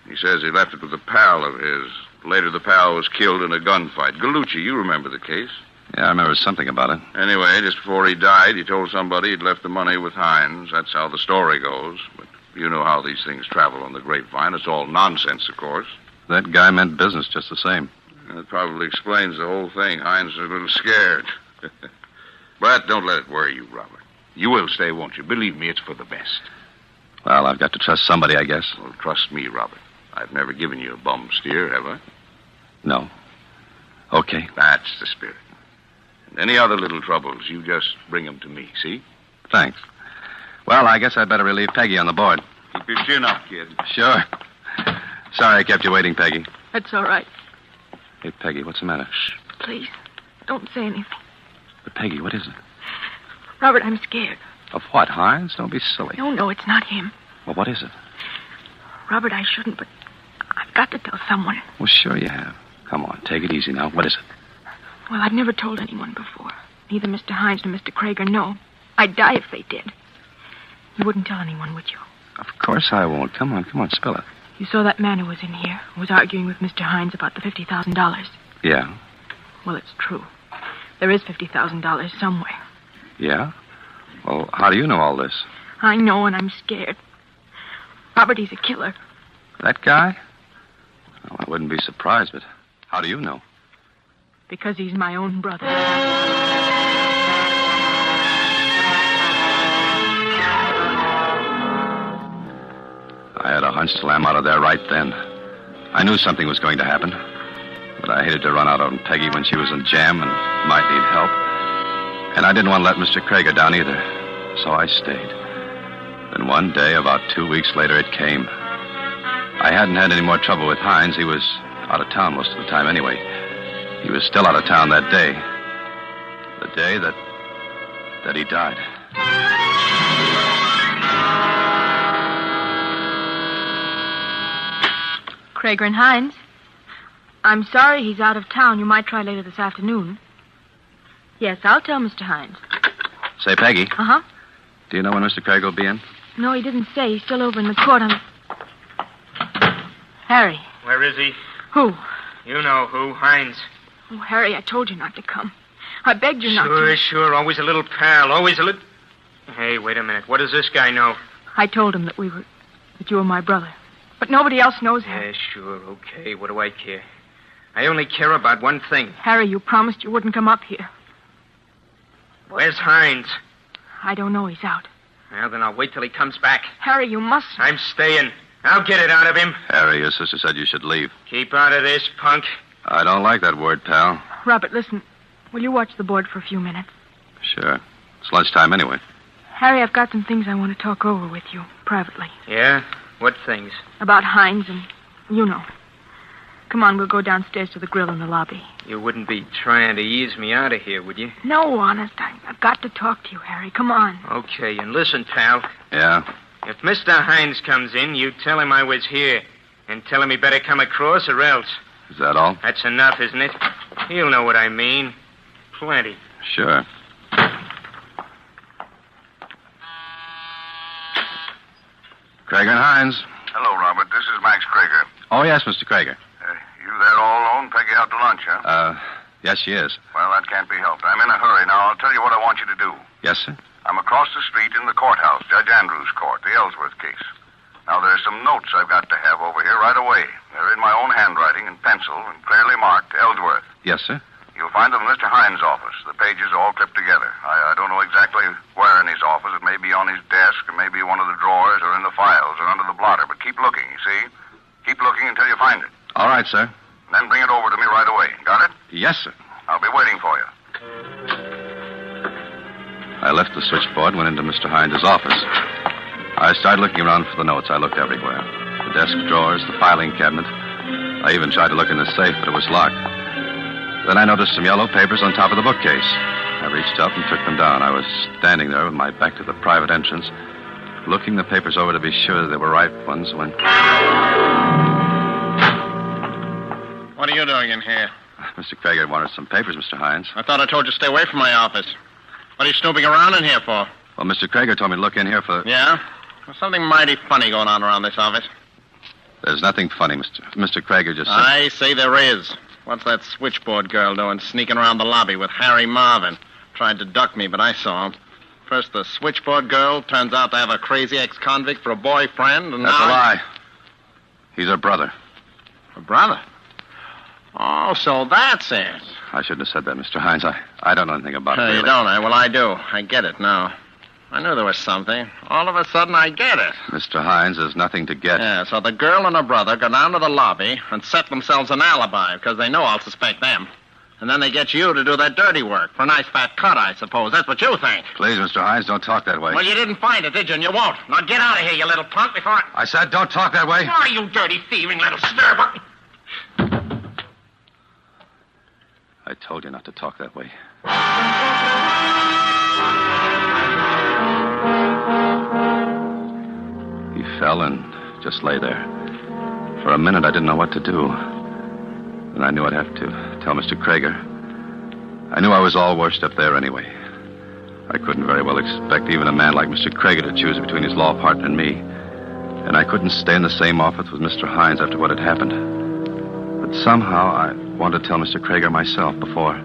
Speaker 11: He says he left it with a pal of his. Later, the pal was killed in a gunfight. Gallucci, you remember the case.
Speaker 12: Yeah, I remember something about it.
Speaker 11: Anyway, just before he died, he told somebody he'd left the money with Hines. That's how the story goes. But you know how these things travel on the grapevine. It's all nonsense, of course.
Speaker 12: That guy meant business just the same.
Speaker 11: That probably explains the whole thing. Hines is a little scared. But don't let it worry you, Robert. You will stay, won't you? Believe me, it's for the best.
Speaker 12: Well, I've got to trust somebody, I guess.
Speaker 11: Well, trust me, Robert. I've never given you a bum steer, have I?
Speaker 12: No. Okay.
Speaker 11: That's the spirit. And any other little troubles, you just bring them to me, see?
Speaker 12: Thanks. Well, I guess I'd better relieve Peggy on the board.
Speaker 11: Keep your chin up, kid.
Speaker 12: Sure. Sorry I kept you waiting, Peggy.
Speaker 14: That's all right.
Speaker 12: Hey, Peggy, what's the matter?
Speaker 14: Shh, please. Don't say anything.
Speaker 12: But, Peggy, what is it?
Speaker 14: Robert, I'm scared.
Speaker 12: Of what, Hines? Don't be silly.
Speaker 14: No, it's not him.
Speaker 12: Well, what is it?
Speaker 14: Robert, I shouldn't, but I've got to tell someone.
Speaker 12: Well, sure you have. Come on, take it easy now. What is it?
Speaker 14: Well, I've never told anyone before. Neither Mr. Hines nor Mr. Krager know. I'd die if they did. You wouldn't tell anyone, would you?
Speaker 12: Of course I won't. Come on, spill it.
Speaker 8: You saw that man who was in here, who was arguing with Mr. Hines about the $50,000.
Speaker 12: Yeah.
Speaker 8: Well, it's true. There is $50,000 somewhere.
Speaker 12: Yeah? Well, how do you know all this?
Speaker 8: I know, and I'm scared. Robert, he's a killer.
Speaker 12: That guy? Well, I wouldn't be surprised, but how do you know?
Speaker 8: Because he's my own brother.
Speaker 12: I had a hunch till I'm out of there right then. I knew something was going to happen. But I hated to run out on Peggy when she was in jam and might need help. And I didn't want to let Mr. Krieger down either. So I stayed. Then one day, about 2 weeks later, it came. I hadn't had any more trouble with Hines. He was out of town most of the time anyway. He was still out of town that day. The day that he died.
Speaker 8: Krieger and Hines. I'm sorry he's out of town. You might try later this afternoon. Yes, I'll tell Mr. Hines.
Speaker 12: Say, Peggy.
Speaker 8: Uh-huh.
Speaker 12: Do you know when Mr. Craig will be in?
Speaker 8: No, he didn't say. He's still over in the court. Harry.
Speaker 19: Where is he?
Speaker 8: Who?
Speaker 19: You know who, Hines.
Speaker 8: Oh, Harry, I told you not to come. I begged you not
Speaker 19: Sure,
Speaker 8: to.
Speaker 19: sure. Always a little pal. Always a little... Hey, wait a minute. What does this guy know?
Speaker 8: I told him that you were my brother. But nobody else knows, Harry.
Speaker 19: Yeah, sure, okay. What do I care? I only care about one thing.
Speaker 8: Harry, you promised you wouldn't come up here.
Speaker 19: Where's Hines?
Speaker 8: I don't know. He's out.
Speaker 19: Well, then I'll wait till he comes back.
Speaker 8: Harry, you must...
Speaker 19: I'm staying. I'll get it out of him.
Speaker 12: Harry, your sister said you should leave.
Speaker 19: Keep out of this, punk.
Speaker 12: I don't like that word, pal.
Speaker 8: Robert, listen. Will you watch the board for a few minutes?
Speaker 12: Sure. It's lunchtime anyway.
Speaker 8: Harry, I've got some things I want to talk over with you, privately.
Speaker 19: Yeah? What things?
Speaker 8: About Hines and... you know. Come on, we'll go downstairs to the grill in the lobby.
Speaker 19: You wouldn't be trying to ease me out of here, would you?
Speaker 8: No, honest. I've got to talk to you, Harry. Come on.
Speaker 19: Okay, and listen, pal.
Speaker 12: Yeah?
Speaker 19: If Mr. Hines comes in, you tell him I was here. And tell him he better come across or else.
Speaker 12: Is that all?
Speaker 19: That's enough, isn't it? He'll know what I mean. Plenty.
Speaker 12: Sure. Krieger and Hines.
Speaker 7: Hello, Robert. This is Max Krieger.
Speaker 12: Oh, yes, Mr. Krieger.
Speaker 7: You there all alone? Peggy out to lunch, huh?
Speaker 12: Yes, she is.
Speaker 7: Well, that can't be helped. I'm in a hurry now. I'll tell you what I want you to do.
Speaker 12: Yes, sir?
Speaker 7: I'm across the street in the courthouse, Judge Andrews' court, the Ellsworth case. Now, there's some notes I've got to have over here right away. They're in my own handwriting in pencil and clearly marked Ellsworth.
Speaker 12: Yes, sir?
Speaker 7: You'll find them in Mr. Hines' office. The pages are all clipped together. I don't know exactly where in his office. It may be on his desk, or maybe one of the drawers, or in the files, or under the blotter. But keep looking, you see? Keep looking until you find it.
Speaker 12: All right, sir.
Speaker 7: And then bring it over to me right away. Got it?
Speaker 12: Yes, sir.
Speaker 7: I'll be waiting for you.
Speaker 12: I left the switchboard and went into Mr. Hines' office. I started looking around for the notes. I looked everywhere. The desk drawers, the filing cabinet. I even tried to look in the safe, but it was locked. Then I noticed some yellow papers on top of the bookcase. I reached up and took them down. I was standing there with my back to the private entrance, looking the papers over to be sure that they were right ones when...
Speaker 4: What are you doing in here?
Speaker 12: Mr. Krieger wanted some papers, Mr. Hines.
Speaker 4: I thought I told you to stay away from my office. What are you snooping around in here for?
Speaker 12: Well, Mr. Krieger told me to look in here for...
Speaker 4: Yeah? There's something mighty funny going on around this office.
Speaker 12: There's nothing funny, Mr. Krieger just said...
Speaker 4: I say there is. What's that switchboard girl doing sneaking around the lobby with Harry Marvin? Tried to duck me, but I saw him. First, the switchboard girl turns out to have a crazy ex-convict for a boyfriend, and
Speaker 12: That's
Speaker 4: now...
Speaker 12: a lie. He's her brother.
Speaker 4: Her brother? Oh, so that's it.
Speaker 12: I shouldn't have said that, Mr. Hines. I don't know anything about it, really.
Speaker 4: You don't, eh? Well, I do. I get it now. I knew there was something. All of a sudden, I get it.
Speaker 12: Mr. Hines, there's nothing to get.
Speaker 4: Yeah, so the girl and her brother go down to the lobby and set themselves an alibi because they know I'll suspect them. And then they get you to do their dirty work for a nice fat cut, I suppose. That's what you think.
Speaker 12: Please, Mr. Hines, don't talk that way.
Speaker 4: Well, you didn't find it, did you? And you won't. Now get out of here, you little punk, before I...
Speaker 12: I said don't talk that way.
Speaker 4: Why, you dirty, thieving little stirbuck.
Speaker 12: I told you not to talk that way. He fell and just lay there. For a minute, I didn't know what to do. And I knew I'd have to tell Mr. Krieger. I knew I was all washed up there anyway. I couldn't very well expect even a man like Mr. Krieger to choose between his law partner and me. And I couldn't stay in the same office with Mr. Hines after what had happened. But somehow I wanted to tell Mr. Krieger myself before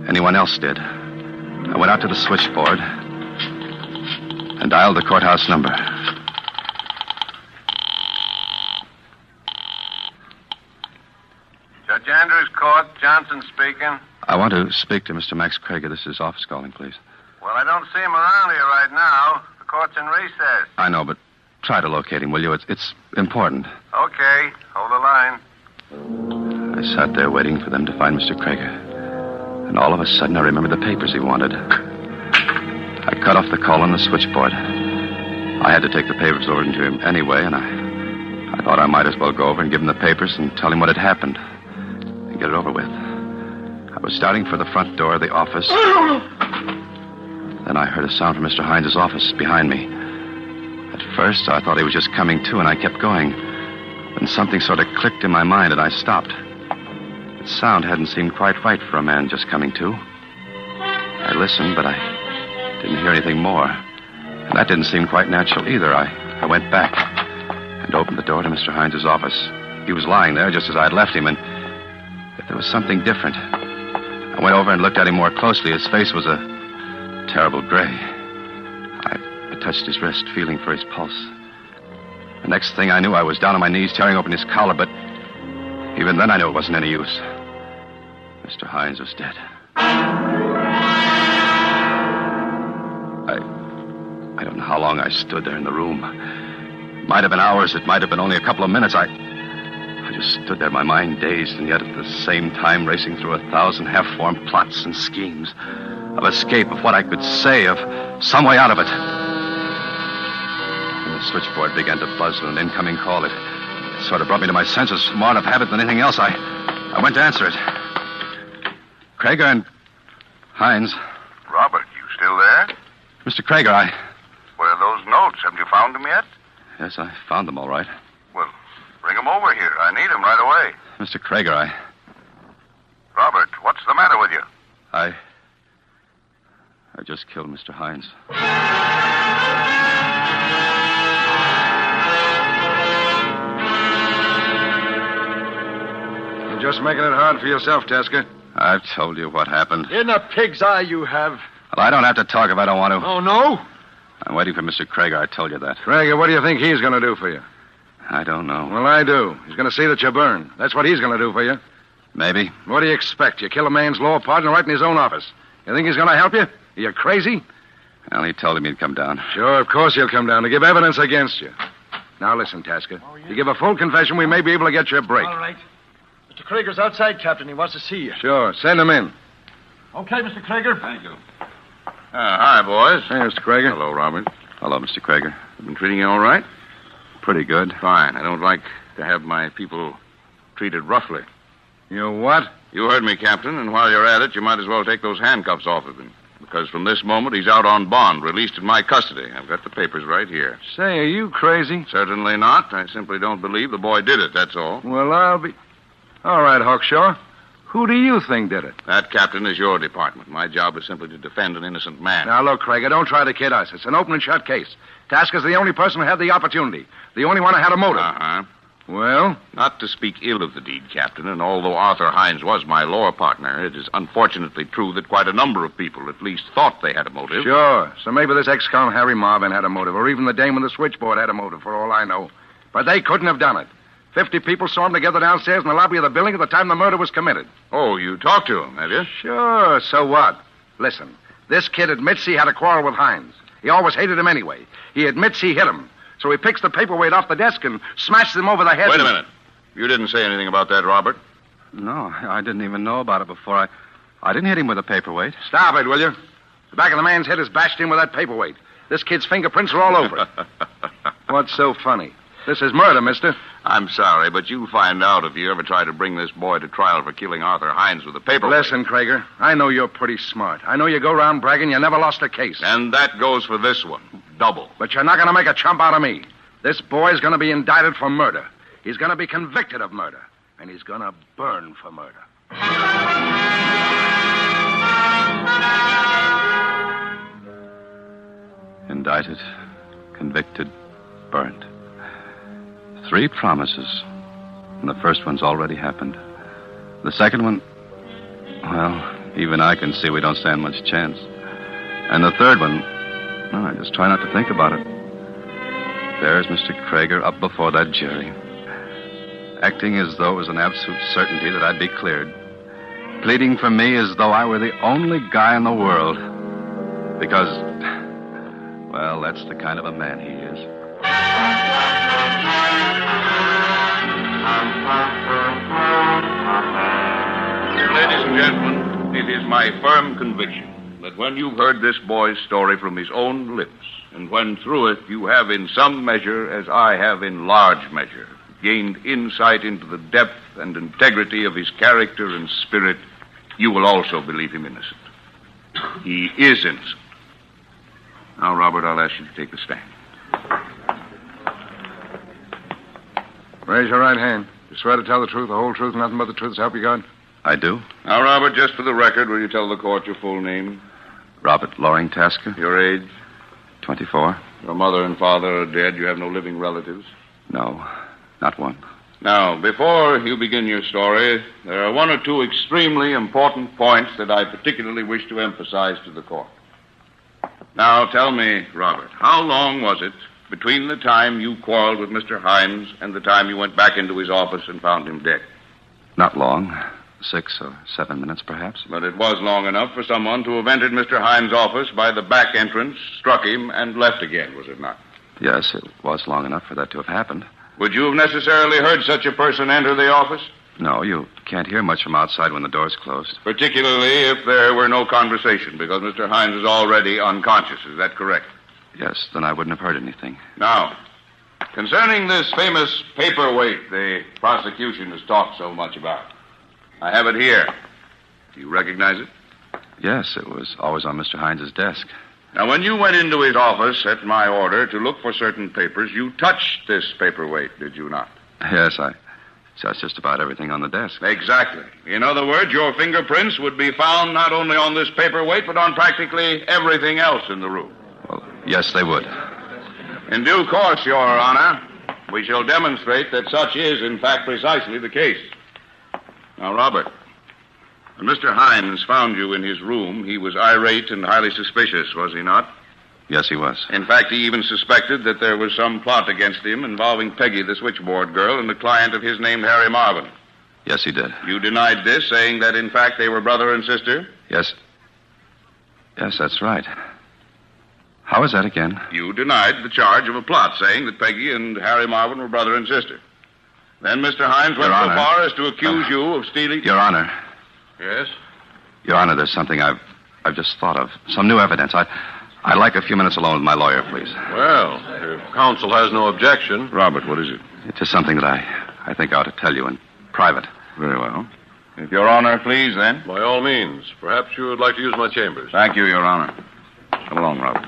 Speaker 12: anyone else did. I went out to the switchboard and dialed the courthouse number.
Speaker 7: Judge Andrews Court, Johnson speaking.
Speaker 12: I want to speak to Mr. Max Krieger. This is office calling, please.
Speaker 7: Well, I don't see him around here right now. The court's in recess.
Speaker 12: I know, but try to locate him, will you? It's important.
Speaker 7: Okay, hold the line.
Speaker 12: I sat there waiting for them to find Mr. Krieger. And all of a sudden, I remembered the papers he wanted. I cut off the call on the switchboard. I had to take the papers over to him anyway, and I thought I might as well go over and give him the papers and tell him what had happened and get it over with. I was starting for the front door of the office. Then I heard a sound from Mr. Hines' office behind me. At first, I thought he was just coming to, and I kept going. Then something sort of clicked in my mind, and I stopped. The sound hadn't seemed quite right for a man just coming to. I listened, but I didn't hear anything more. And that didn't seem quite natural either. I went back and opened the door to Mr. Hines' office. He was lying there just as I had left him, and yet there was something different. I went over and looked at him more closely. His face was a terrible gray. I touched his wrist, feeling for his pulse. The next thing I knew, I was down on my knees, tearing open his collar, but even then I knew it wasn't any use. Mr. Hines was dead. I don't know how long I stood there in the room. It might have been hours. It might have been only a couple of minutes. I just stood there, my mind dazed, and yet at the same time racing through 1,000 half-formed plots and schemes of escape, of what I could say, of some way out of it. And the switchboard began to buzz with an incoming call. It sort of brought me to my senses, more out of habit than anything else. I went to answer it. Krieger and Hines.
Speaker 7: Robert, you still there?
Speaker 12: Mr. Krieger,
Speaker 7: Where are those notes? Haven't you found them yet?
Speaker 12: Yes, I found them all right.
Speaker 7: Well, bring them over here. I need them right away.
Speaker 12: Mr. Krieger,
Speaker 7: Robert, what's the matter with you?
Speaker 12: I just killed Mr. Hines.
Speaker 10: You're just making it hard for yourself, Tasker.
Speaker 12: I've told you what happened.
Speaker 10: In a pig's eye you have.
Speaker 12: Well, I don't have to talk if I don't want to.
Speaker 10: Oh, no?
Speaker 12: I'm waiting for Mr. Krieger. I told you that.
Speaker 10: Krieger, what do you think he's going to do for you?
Speaker 12: I don't know.
Speaker 10: Well, I do. He's going to see that you burn. That's what he's going to do for you.
Speaker 12: Maybe.
Speaker 10: What do you expect? You kill a man's law partner right in his own office. You think he's going to help you? Are you crazy?
Speaker 12: Well, he told him he'd come down.
Speaker 10: Sure, of course he'll come down to give evidence against you. Now, listen, Tasker. You give a full confession, we may be able to get you a break.
Speaker 20: All right. Mr. Krieger's outside, Captain. He wants to see you.
Speaker 10: Sure, send him in.
Speaker 20: Okay, Mr. Krieger.
Speaker 11: Thank you. Hi, boys.
Speaker 10: Hey, Mr. Krieger.
Speaker 11: Hello, Robert.
Speaker 12: Hello, Mr. Krieger.
Speaker 11: I've been treating you all right?
Speaker 12: Pretty good.
Speaker 11: Fine. I don't like to have my people treated roughly.
Speaker 10: You what?
Speaker 11: You heard me, Captain, and while you're at it, you might as well take those handcuffs off of him. Because from this moment, he's out on bond, released in my custody. I've got the papers right here.
Speaker 10: Say, are you crazy?
Speaker 11: Certainly not. I simply don't believe the boy did it, that's all.
Speaker 10: Well, I'll be... All right, Hawkshaw. Who do you think did it?
Speaker 11: That, Captain, is your department. My job is simply to defend an innocent man.
Speaker 10: Now, look, Krieger, don't try to kid us. It's an open and shut case. Tasker's the only person who had the opportunity. The only one who had a motive.
Speaker 11: Uh-huh.
Speaker 10: Well?
Speaker 11: Not to speak ill of the deed, Captain, and although Arthur Hines was my law partner, it is unfortunately true that quite a number of people at least thought they had a motive.
Speaker 10: Sure. So maybe this ex-con Harry Marvin had a motive, or even the dame with the switchboard had a motive, for all I know. But they couldn't have done it. 50 people saw him together downstairs in the lobby of the building at the time the murder was committed.
Speaker 11: Oh, you talked to him, have you?
Speaker 10: Sure. So what? Listen, this kid admits he had a quarrel with Hines. He always hated him anyway. He admits he hit him. So he picks the paperweight off the desk and smashes him over the head.
Speaker 11: Wait a minute. You didn't say anything about that, Robert?
Speaker 12: No, I didn't even know about it before. I didn't hit him with a paperweight.
Speaker 10: Stop it, will you? The back of the man's head is bashed in with that paperweight. This kid's fingerprints are all over it. What's so funny? This is murder, mister.
Speaker 11: I'm sorry, but you'll find out if you ever try to bring this boy to trial for killing Arthur Hines with a paperweight.
Speaker 10: Listen, Krieger, I know you're pretty smart. I know you go around bragging you never lost a case.
Speaker 11: And that goes for this one. Double.
Speaker 10: But you're not going to make a chump out of me. This boy's going to be indicted for murder. He's going to be convicted of murder. And he's going to burn for murder.
Speaker 12: Indicted, convicted, burned. 3 promises. And the first one's already happened. The second one, well, even I can see we don't stand much chance. And the third one, well, I just try not to think about it. There's Mr. Krager up before that jury, acting as though it was an absolute certainty that I'd be cleared, pleading for me as though I were the only guy in the world. Because, well, that's the kind of a man he is.
Speaker 11: Ladies and gentlemen, it is my firm conviction that when you've heard this boy's story from his own lips, and when through it you have in some measure, as I have in large measure, gained insight into the depth and integrity of his character and spirit, you will also believe him innocent. He is innocent. Now, Robert, I'll ask you to take the stand.
Speaker 10: Raise your right hand. You swear to tell the truth, the whole truth, nothing but the truth, so help you God?
Speaker 12: I do.
Speaker 11: Now, Robert, just for the record, will you tell the court your full name?
Speaker 12: Robert Loring Tasker.
Speaker 11: Your age?
Speaker 12: 24.
Speaker 11: Your mother and father are dead. You have no living relatives?
Speaker 12: No, not one.
Speaker 11: Now, before you begin your story, there are 1 or 2 extremely important points that I particularly wish to emphasize to the court. Now, tell me, Robert, how long was it between the time you quarreled with Mr. Hines and the time you went back into his office and found him dead?
Speaker 12: Not long. 6 or 7 minutes, perhaps.
Speaker 11: But it was long enough for someone to have entered Mr. Hines' office by the back entrance, struck him, and left again, was it not?
Speaker 12: Yes, it was long enough for that to have happened.
Speaker 11: Would you have necessarily heard such a person enter the office?
Speaker 12: No, you can't hear much from outside when the door's closed.
Speaker 11: Particularly if there were no conversation, because Mr. Hines is already unconscious. Is that correct?
Speaker 12: Yes, then I wouldn't have heard anything.
Speaker 11: Now, concerning this famous paperweight the prosecution has talked so much about, I have it here. Do you recognize it?
Speaker 12: Yes, it was always on Mr. Hines' desk.
Speaker 11: Now, when you went into his office at my order to look for certain papers, you touched this paperweight, did you not?
Speaker 12: Yes, I touched just about everything on the desk.
Speaker 11: Exactly. In other words, your fingerprints would be found not only on this paperweight, but on practically everything else in the room.
Speaker 12: Well, yes, they would.
Speaker 11: In due course, Your Honor, we shall demonstrate that such is, in fact, precisely the case. Now, Robert, when Mr. Hines found you in his room, he was irate and highly suspicious, was he not?
Speaker 12: Yes, he was.
Speaker 11: In fact, he even suspected that there was some plot against him involving Peggy, the switchboard girl, and a client of his named Harry Marvin.
Speaker 12: Yes, he did.
Speaker 11: You denied this, saying that, in fact, they were brother and sister?
Speaker 12: Yes. Yes, that's right. How is that again?
Speaker 11: You denied the charge of a plot, saying that Peggy and Harry Marvin were brother and sister. Then Mr. Hines went so far as to accuse you of stealing...
Speaker 12: Your Honor.
Speaker 11: Yes?
Speaker 12: Your Honor, there's something I've just thought of. Some new evidence. I'd like a few minutes alone with my lawyer, please.
Speaker 5: Well, if counsel has no objection.
Speaker 11: Robert, what is it?
Speaker 12: It's just something that I think I ought to tell you in private.
Speaker 11: Very well. If Your Honor please, then.
Speaker 5: By all means. Perhaps you would like to use my chambers.
Speaker 11: Thank you, Your Honor. Come along, Robert.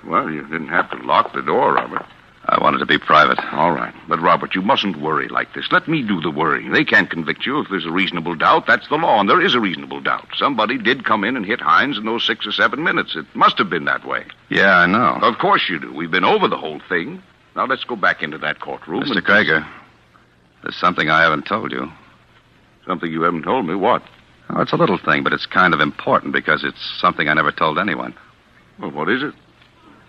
Speaker 11: Well, you didn't have to lock the door, Robert.
Speaker 12: I wanted to be private.
Speaker 11: All right. But, Robert, you mustn't worry like this. Let me do the worrying. They can't convict you if there's a reasonable doubt. That's the law, and there is a reasonable doubt. Somebody did come in and hit Hines in those 6 or 7 minutes. It must have been that way.
Speaker 12: Yeah, I know.
Speaker 11: Of course you do. We've been over the whole thing. Now, let's go back into that courtroom.
Speaker 12: Mr. Krager, there's something I haven't told you.
Speaker 11: Something you haven't told me? What?
Speaker 12: Oh, it's a little thing, but it's kind of important because it's something I never told anyone.
Speaker 11: Well, what is it?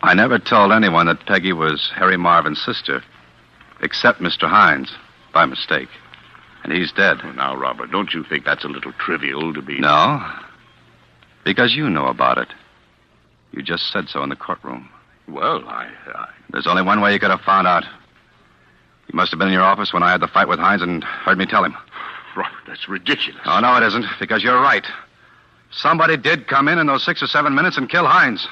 Speaker 12: I never told anyone that Peggy was Harry Marvin's sister, except Mr. Hines, by mistake. And he's dead.
Speaker 11: Well, now, Robert, don't you think that's a little trivial to be...
Speaker 12: No, because you know about it. You just said so in the courtroom.
Speaker 11: Well,
Speaker 12: There's only one way you could have found out. You must have been in your office when I had the fight with Hines and heard me tell him.
Speaker 11: Robert, that's ridiculous.
Speaker 12: Oh, no, it isn't, because you're right. Somebody did come in those 6 or 7 minutes and kill Hines.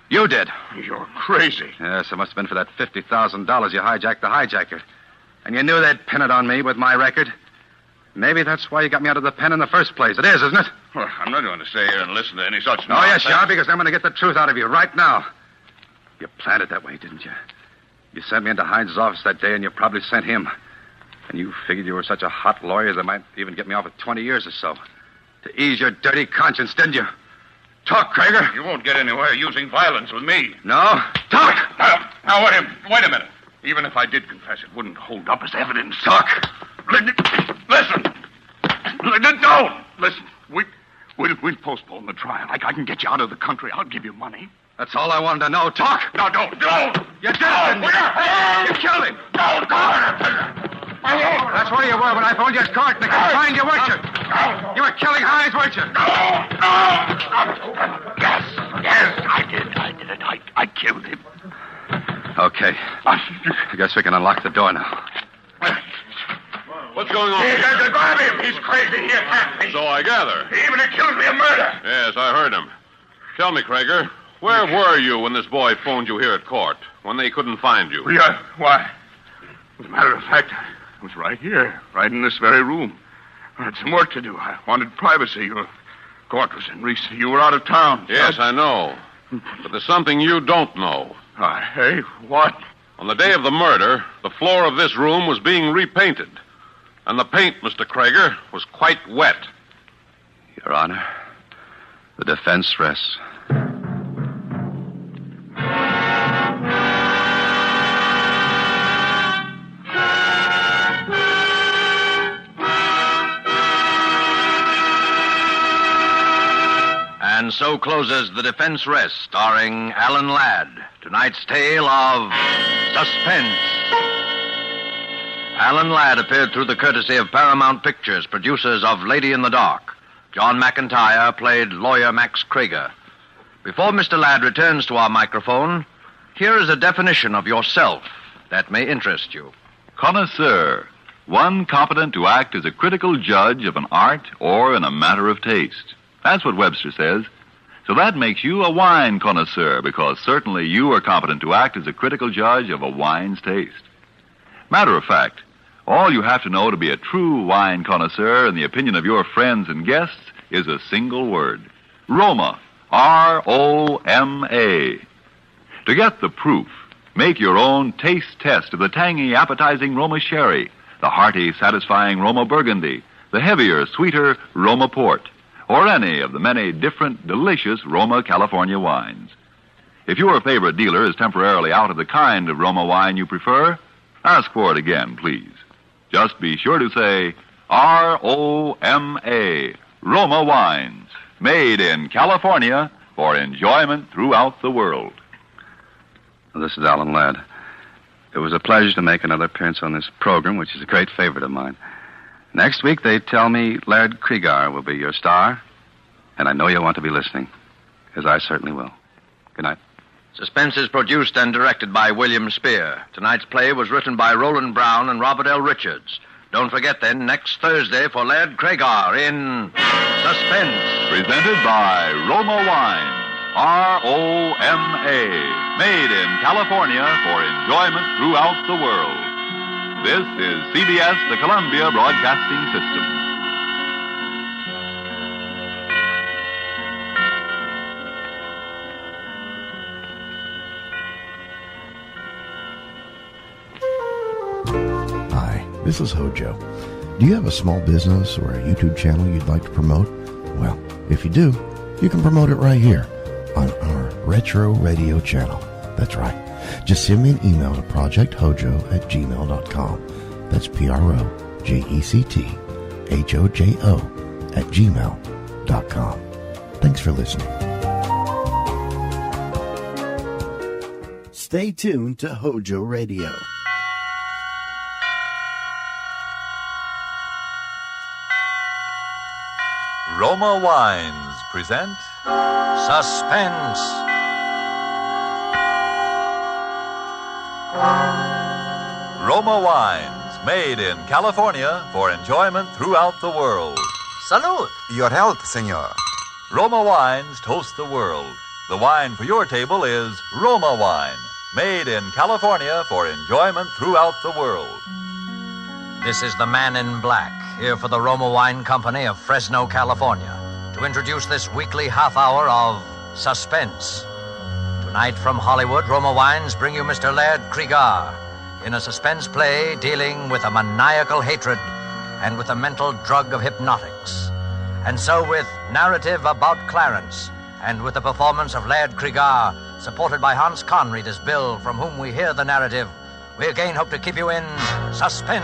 Speaker 12: You did.
Speaker 11: You're crazy.
Speaker 12: Yes, it must have been for that $50,000 you hijacked the hijacker. And you knew they'd pin it on me with my record. Maybe that's why you got me out of the pen in the first place. It is, isn't it?
Speaker 11: Well, I'm not going to stay here and listen to any such
Speaker 12: Oh,
Speaker 11: nonsense.
Speaker 12: yes, you are, because I'm going to get the truth out of you right now. You planned it that way, didn't you? You sent me into Hines' office that day, and you probably sent him. And you figured you were such a hot lawyer that might even get me off with 20 years or so. To ease your dirty conscience, didn't you?
Speaker 10: Talk, Krieger.
Speaker 11: You won't get anywhere using violence with me.
Speaker 10: No? Talk!
Speaker 11: Now, wait a minute. Even if I did confess, it wouldn't hold up as evidence.
Speaker 10: Talk!
Speaker 11: Listen! Don't! Listen, we'll postpone the trial. I can get you out of the country. I'll give you money.
Speaker 10: That's all I wanted to know. Talk!
Speaker 11: No, don't!
Speaker 10: You did it, didn't you? You killed him!
Speaker 11: Don't!
Speaker 10: That's where you were when I phoned you at court. They could find you, weren't you? You were killing Hines, weren't you?
Speaker 11: Yes, I did it. I killed him.
Speaker 12: Okay. I guess we can unlock the door now.
Speaker 11: What's going on? Grab him. He's crazy. He attacked me.
Speaker 5: So I gather.
Speaker 11: He even accused me of murder.
Speaker 5: Yes, I heard him. Tell me, Krieger, where were you when this boy phoned you here at court? When they couldn't find you?
Speaker 11: Yeah, why? As a matter of fact, I was right here, right in this very room. I had some work to do. I wanted privacy. Your court was in recess. You were out of town.
Speaker 5: Yes, I know. But there's something you don't know.
Speaker 11: Hey, what?
Speaker 5: On the day of the murder, the floor of this room was being repainted. And the paint, Mr. Krieger, was quite wet.
Speaker 12: Your Honor, the defense rests.
Speaker 15: And so closes The Defense Rests, starring Alan Ladd. Tonight's tale of Suspense. Alan Ladd appeared through the courtesy of Paramount Pictures, producers of Lady in the Dark. John McIntyre played lawyer Max Krieger. Before Mr. Ladd returns to our microphone, here is a definition of yourself that may interest you.
Speaker 2: Connoisseur, one competent to act as a critical judge of an art or in a matter of taste. That's what Webster says. So that makes you a wine connoisseur, because certainly you are competent to act as a critical judge of a wine's taste. Matter of fact, all you have to know to be a true wine connoisseur in the opinion of your friends and guests is a single word. Roma. R-O-M-A. To get the proof, make your own taste test of the tangy, appetizing Roma Sherry, the hearty, satisfying Roma Burgundy, the heavier, sweeter Roma Port, or any of the many different, delicious Roma California wines. If your favorite dealer is temporarily out of the kind of Roma wine you prefer, ask for it again, please. Just be sure to say R-O-M-A, Roma Wines, made in California for enjoyment throughout the world.
Speaker 12: This is Alan Ladd. It was a pleasure to make another appearance on this program, which is a great favorite of mine. Next week, they tell me Laird Krieger will be your star, and I know you'll want to be listening, as I certainly will. Good night.
Speaker 15: Suspense is produced and directed by William Spear. Tonight's play was written by Roland Brown and Robert L. Richards. Don't forget, then, next Thursday for Laird Krieger in Suspense.
Speaker 2: Presented by Roma Wines, R-O-M-A, made in California for enjoyment throughout the world. This is CBS, the Columbia Broadcasting System.
Speaker 17: This is HOJO. Do you have a small business or a YouTube channel you'd like to promote? Well, if you do, you can promote it right here on our Retro Radio channel. That's right. Just send me an email to projecthojo@gmail.com. That's projecthojo@gmail.com. Thanks for listening.
Speaker 1: Stay tuned to HOJO Radio.
Speaker 2: Roma Wines present
Speaker 15: Suspense.
Speaker 2: Roma Wines, made in California for enjoyment throughout the world.
Speaker 6: Salud. Your health, senor.
Speaker 2: Roma Wines toast the world. The wine for your table is Roma Wine, made in California for enjoyment throughout the world.
Speaker 15: This is the Man in Black, here for the Roma Wine Company of Fresno, California, to introduce this weekly half hour of Suspense. Tonight from Hollywood, Roma Wines bring you Mr. Laird Krieger in a suspense play dealing with a maniacal hatred and with the mental drug of hypnotics. And so with narrative about Clarence, and with the performance of Laird Krieger, supported by Hans Conried as Bill, from whom we hear the narrative, we again hope to keep you in suspense.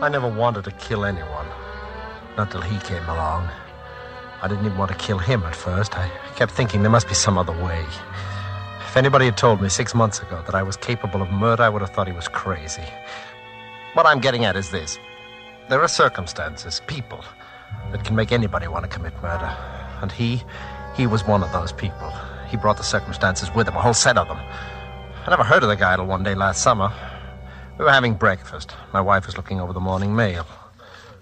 Speaker 21: I never wanted to kill anyone. Not till he came along. I didn't even want to kill him at first. I kept thinking there must be some other way. If anybody had told me 6 months ago that I was capable of murder, I would have thought he was crazy. What I'm getting at is this. There are circumstances, people, that can make anybody want to commit murder. And he was one of those people. He brought the circumstances with him, a whole set of them. I never heard of the guy till one day last summer. We were having breakfast. My wife was looking over the morning mail.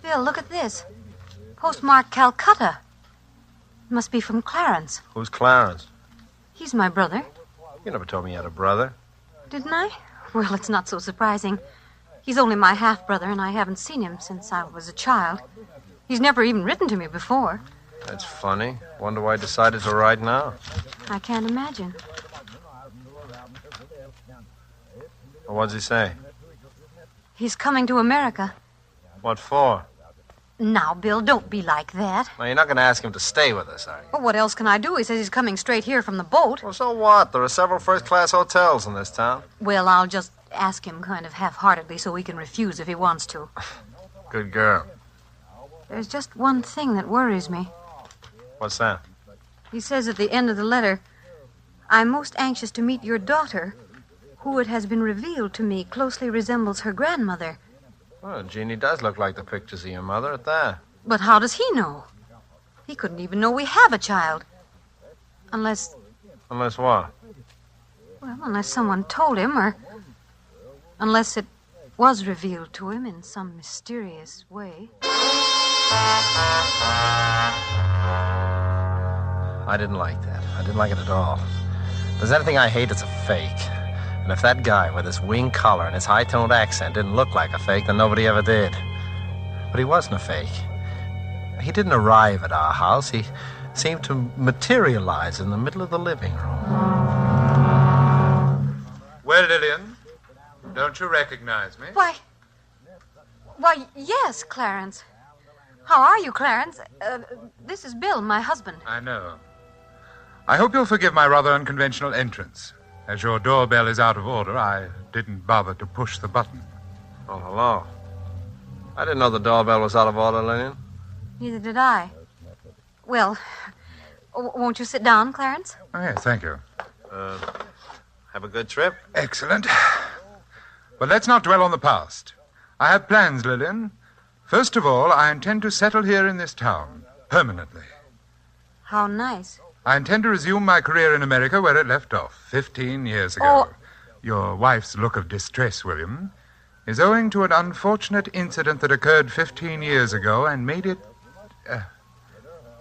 Speaker 22: Bill, look at this. Postmark Calcutta. It must be from Clarence.
Speaker 21: Who's Clarence?
Speaker 22: He's my brother.
Speaker 21: You never told me you had a brother.
Speaker 22: Didn't I? Well, it's not so surprising. He's only my half-brother, and I haven't seen him since I was a child. He's never even written to me before.
Speaker 21: That's funny. Wonder why he decided to write now.
Speaker 22: I can't imagine.
Speaker 21: Well, what's he say?
Speaker 22: He's coming to America.
Speaker 21: What for?
Speaker 22: Now, Bill, don't be like that.
Speaker 21: Well, you're not going to ask him to stay with us, are you?
Speaker 22: Well, what else can I do? He says he's coming straight here from the boat.
Speaker 21: Well, so what? There are several first-class hotels in this town.
Speaker 22: Well, I'll just ask him kind of half-heartedly so he can refuse if he wants to.
Speaker 21: Good girl.
Speaker 22: There's just one thing that worries me.
Speaker 21: What's that?
Speaker 22: He says at the end of the letter, I'm most anxious to meet your daughter, who, it has been revealed to me, closely resembles her grandmother.
Speaker 21: Well, Jeannie does look like the pictures of your mother at that.
Speaker 22: But how does he know? He couldn't even know we have a child. Unless...
Speaker 21: Unless what?
Speaker 22: Well, unless someone told him, or... unless it was revealed to him in some mysterious way.
Speaker 21: I didn't like that. I didn't like it at all. If there's anything I hate, it's a fake. And if that guy with his wing collar and his high-toned accent didn't look like a fake, then nobody ever did. But he wasn't a fake. He didn't arrive at our house. He seemed to materialize in the middle of the living room.
Speaker 23: Well, Lillian, don't you recognize me?
Speaker 22: Why, yes, Clarence. How are you, Clarence? This is Bill, my husband.
Speaker 23: I know. I hope you'll forgive my rather unconventional entrance. As your doorbell is out of order, I didn't bother to push the button.
Speaker 21: Oh, hello. I didn't know the doorbell was out of order, Lillian.
Speaker 22: Neither did I. Well, won't you sit down, Clarence?
Speaker 23: Oh, yes, thank you.
Speaker 21: Have a good trip?
Speaker 23: Excellent. But let's not dwell on the past. I have plans, Lillian. First of all, I intend to settle here in this town, permanently.
Speaker 22: How nice.
Speaker 23: I intend to resume my career in America where it left off 15 years ago.
Speaker 22: Oh.
Speaker 23: Your wife's look of distress, William, is owing to an unfortunate incident that occurred 15 years ago and made it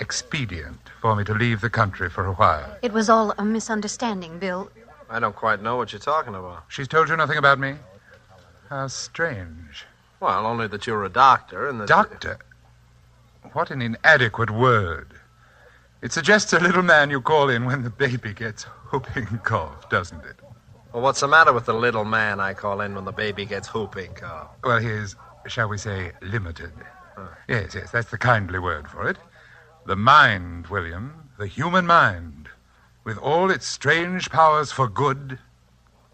Speaker 23: expedient for me to leave the country for a while.
Speaker 22: It was all a misunderstanding, Bill.
Speaker 21: I don't quite know what you're talking about.
Speaker 23: She's told you nothing about me? How strange.
Speaker 21: Well, only that you're a doctor and that...
Speaker 23: Doctor? What an inadequate word. It suggests a little man you call in when the baby gets whooping cough, doesn't it?
Speaker 21: Well, what's the matter with the little man I call in when the baby gets whooping cough?
Speaker 23: Well, he is, shall we say, limited. Yes, that's the kindly word for it. The mind, William, the human mind, with all its strange powers for good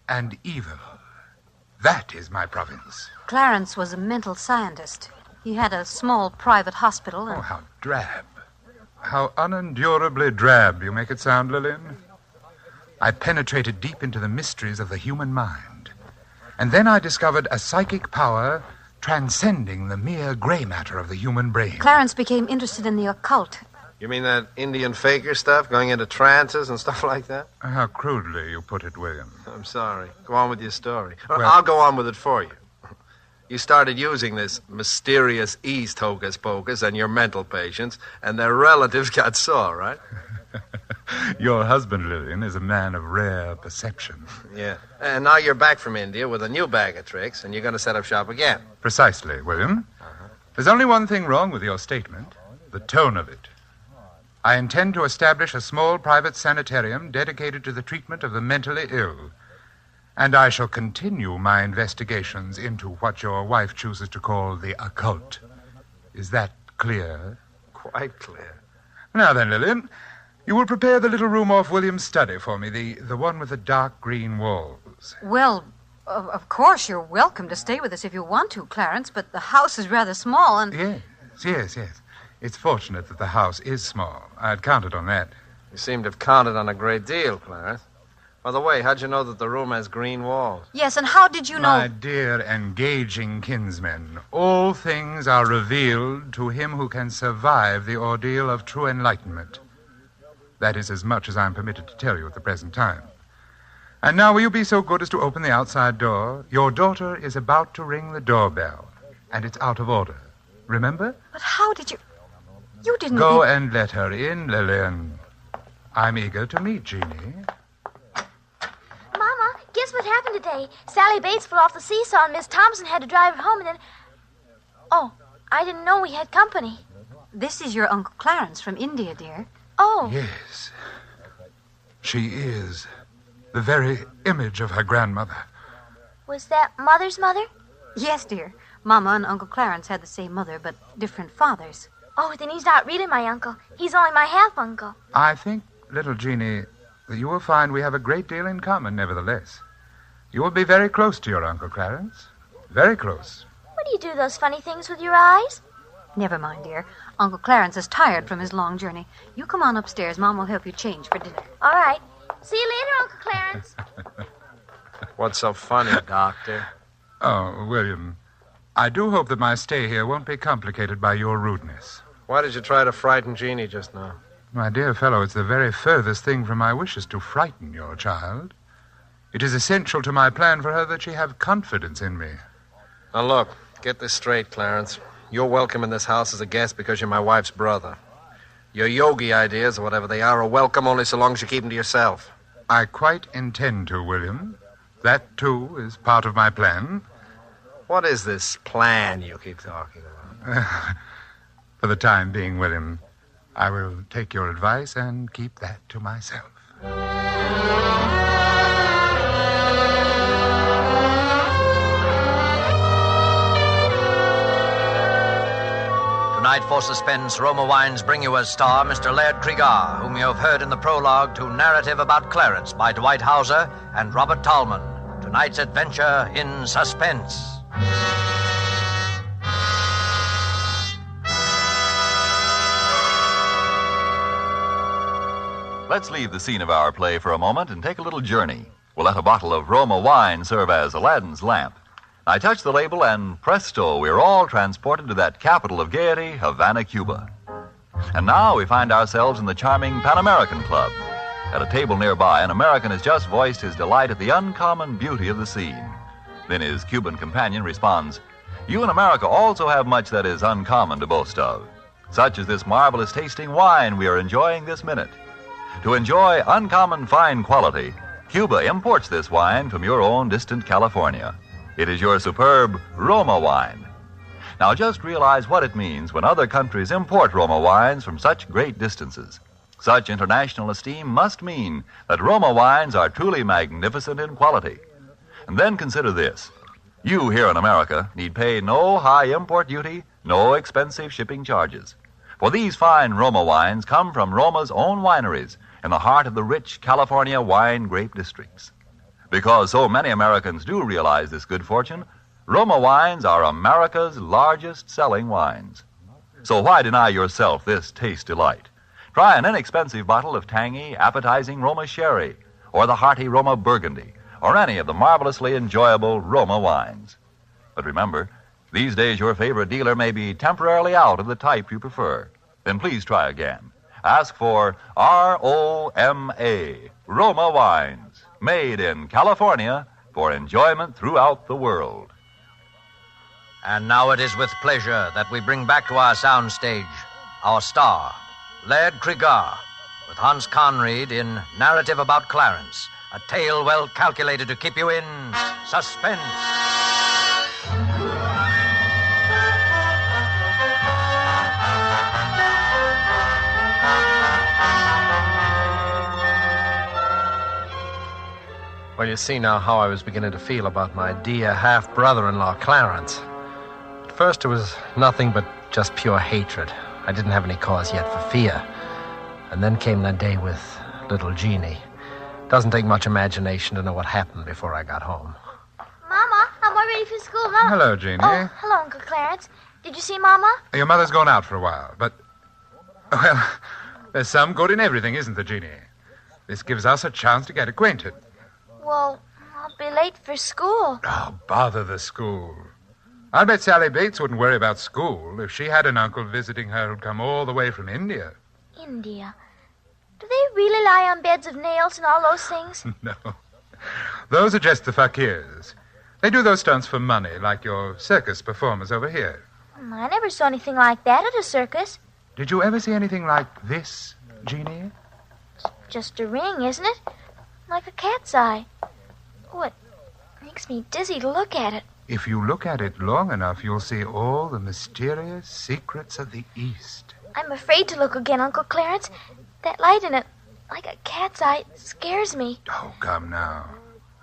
Speaker 23: and evil. That is my province.
Speaker 22: Clarence was a mental scientist. He had a small private hospital and...
Speaker 23: Oh, how drab. How unendurably drab you make it sound, Lillian. I penetrated deep into the mysteries of the human mind. And then I discovered a psychic power transcending the mere gray matter of the human brain.
Speaker 22: Clarence became interested in the occult.
Speaker 21: You mean that Indian faker stuff, going into trances and stuff like that?
Speaker 23: How crudely you put it, William.
Speaker 21: I'm sorry. Go on with your story.
Speaker 23: Well,
Speaker 21: I'll go on with it for you. You started using this mysterious East hocus-pocus on your mental patients, and their relatives got sore, right?
Speaker 23: Your husband, Lillian, is a man of rare perception.
Speaker 21: Yeah. And now you're back from India with a new bag of tricks, and you're going to set up shop again.
Speaker 23: Precisely, William. There's only one thing wrong with your statement, the tone of it. I intend to establish a small private sanitarium dedicated to the treatment of the mentally ill. And I shall continue my investigations into what your wife chooses to call the occult. Is that clear?
Speaker 21: Quite clear.
Speaker 23: Now then, Lillian, you will prepare the little room off William's study for me, the one with the dark green walls.
Speaker 22: Well, of course, you're welcome to stay with us if you want to, Clarence, but the house is rather small and...
Speaker 23: Yes. It's fortunate that the house is small. I'd counted on that.
Speaker 21: You seem to have counted on a great deal, Clarence. By the way, how'd you know that the room has green walls?
Speaker 22: Yes, and how did you know...
Speaker 23: My dear, engaging kinsmen, all things are revealed to him who can survive the ordeal of true enlightenment. That is as much as I'm permitted to tell you at the present time. And now will you be so good as to open the outside door? Your daughter is about to ring the doorbell, and it's out of order. Remember?
Speaker 22: But how did you... You didn't...
Speaker 23: Go and let her in, Lillian. I'm eager to meet Jeannie.
Speaker 9: Mama, guess what happened today? Sally Bates fell off the seesaw and Miss Thompson had to drive her home and then... Oh, I didn't know we had company.
Speaker 22: This is your Uncle Clarence from India, dear.
Speaker 9: Oh.
Speaker 23: Yes. She is the very image of her grandmother.
Speaker 9: Was that Mother's mother?
Speaker 22: Yes, dear. Mama and Uncle Clarence had the same mother, but different fathers.
Speaker 9: Oh, then he's not really my uncle. He's only my half-uncle.
Speaker 23: I think, little Jeannie, that you will find we have a great deal in common, nevertheless. You will be very close to your Uncle Clarence. Very close.
Speaker 9: What do you do those funny things with your eyes?
Speaker 22: Never mind, dear. Uncle Clarence is tired from his long journey. You come on upstairs. Mom will help you change for dinner.
Speaker 9: All right. See you later, Uncle Clarence.
Speaker 21: What's so funny, Doctor?
Speaker 23: Oh, William, I do hope that my stay here won't be complicated by your rudeness.
Speaker 21: Why did you try to frighten Jeannie just now?
Speaker 23: My dear fellow, it's the very furthest thing from my wishes to frighten your child. It is essential to my plan for her that she have confidence in me.
Speaker 21: Now, look, get this straight, Clarence. You're welcome in this house as a guest because you're my wife's brother. Your yogi ideas, or whatever they are welcome only so long as you keep them to yourself.
Speaker 23: I quite intend to, William. That, too, is part of my plan.
Speaker 21: What is this plan you keep talking about?
Speaker 23: For the time being, William, I will take your advice and keep that to myself.
Speaker 15: Tonight for Suspense, Roma Wines bring you as star Mr. Laird Cregar, whom you have heard in the prologue to Narrative About Clarence by Dwight Hauser and Robert Tallman. Tonight's adventure in Suspense.
Speaker 2: Let's leave the scene of our play for a moment and take a little journey. We'll let a bottle of Roma wine serve as Aladdin's lamp. I touch the label and presto, we're all transported to that capital of gaiety, Havana, Cuba. And now we find ourselves in the charming Pan American Club. At a table nearby, an American has just voiced his delight at the uncommon beauty of the scene. Then his Cuban companion responds, "You in America also have much that is uncommon to boast of, such as this marvelous tasting wine we are enjoying this minute. To enjoy uncommon fine quality, Cuba imports this wine from your own distant California. It is your superb Roma wine. Now just realize what it means when other countries import Roma wines from such great distances. Such international esteem must mean that Roma wines are truly magnificent in quality. And then consider this. You here in America need pay no high import duty, no expensive shipping charges. For these fine Roma wines come from Roma's own wineries in the heart of the rich California wine grape districts. Because so many Americans do realize this good fortune, Roma wines are America's largest selling wines. So why deny yourself this taste delight? Try an inexpensive bottle of tangy, appetizing Roma sherry, or the hearty Roma burgundy, or any of the marvelously enjoyable Roma wines. But remember, these days your favorite dealer may be temporarily out of the type you prefer. Then please try again. Ask for R-O-M-A, Roma wines, made in California for enjoyment throughout the world.
Speaker 15: And now it is with pleasure that we bring back to our soundstage our star, Laird Cregar, with Hans Conried in Narrative About Clarence, a tale well calculated to keep you in suspense.
Speaker 21: Well, you see now how I was beginning to feel about my dear half-brother-in-law, Clarence. At first, it was nothing but just pure hatred. I didn't have any cause yet for fear. And then came that day with little Jeannie. Doesn't take much imagination to know what happened before I got home.
Speaker 9: Mama, I'm all ready for school. Huh?
Speaker 23: Hello, Jeannie.
Speaker 9: Oh, hello, Uncle Clarence. Did you see Mama?
Speaker 23: Your mother's gone out for a while, but... Well, there's some good in everything, isn't there, Jeannie? This gives us a chance to get acquainted.
Speaker 9: Well, I'll be late for school.
Speaker 23: Oh, bother the school. I'll bet Sally Bates wouldn't worry about school if she had an uncle visiting her who'd come all the way from India.
Speaker 9: India. Do they really lie on beds of nails and all those things?
Speaker 23: No. Those are just the fakirs. They do those stunts for money, like your circus performers over here.
Speaker 9: I never saw anything like that at a circus.
Speaker 23: Did you ever see anything like this, Jeannie?
Speaker 9: Just a ring, isn't it? Like a cat's eye. Oh, it makes me dizzy to look at it.
Speaker 23: If you look at it long enough, you'll see all the mysterious secrets of the East.
Speaker 9: I'm afraid to look again, Uncle Clarence. That light in it, like a cat's eye, scares me.
Speaker 23: Oh, come now.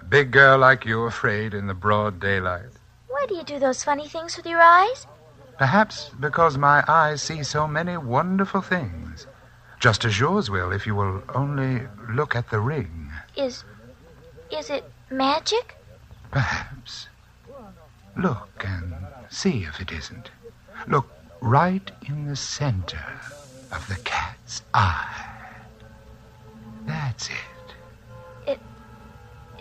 Speaker 23: A big girl like you afraid in the broad daylight.
Speaker 9: Why do you do those funny things with your eyes?
Speaker 23: Perhaps because my eyes see so many wonderful things. Just as yours will if you will only look at the ring.
Speaker 9: Is it magic?
Speaker 23: Perhaps. Look and see if it isn't. Look right in the center of the cat's eye. That's it.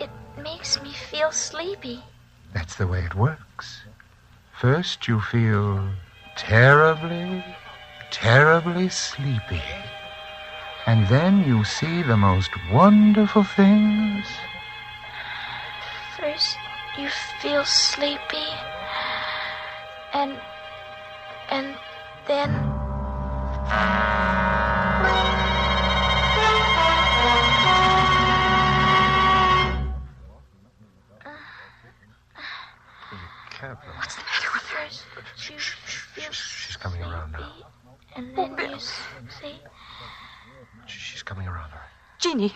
Speaker 9: It makes me feel sleepy.
Speaker 23: That's the way it works. First you feel terribly, terribly sleepy. And then you see the most wonderful things.
Speaker 9: First you feel sleepy. And then...
Speaker 21: What's the matter with her? She's coming around now.
Speaker 9: And then you see...
Speaker 21: She's coming around her.
Speaker 22: Jeannie,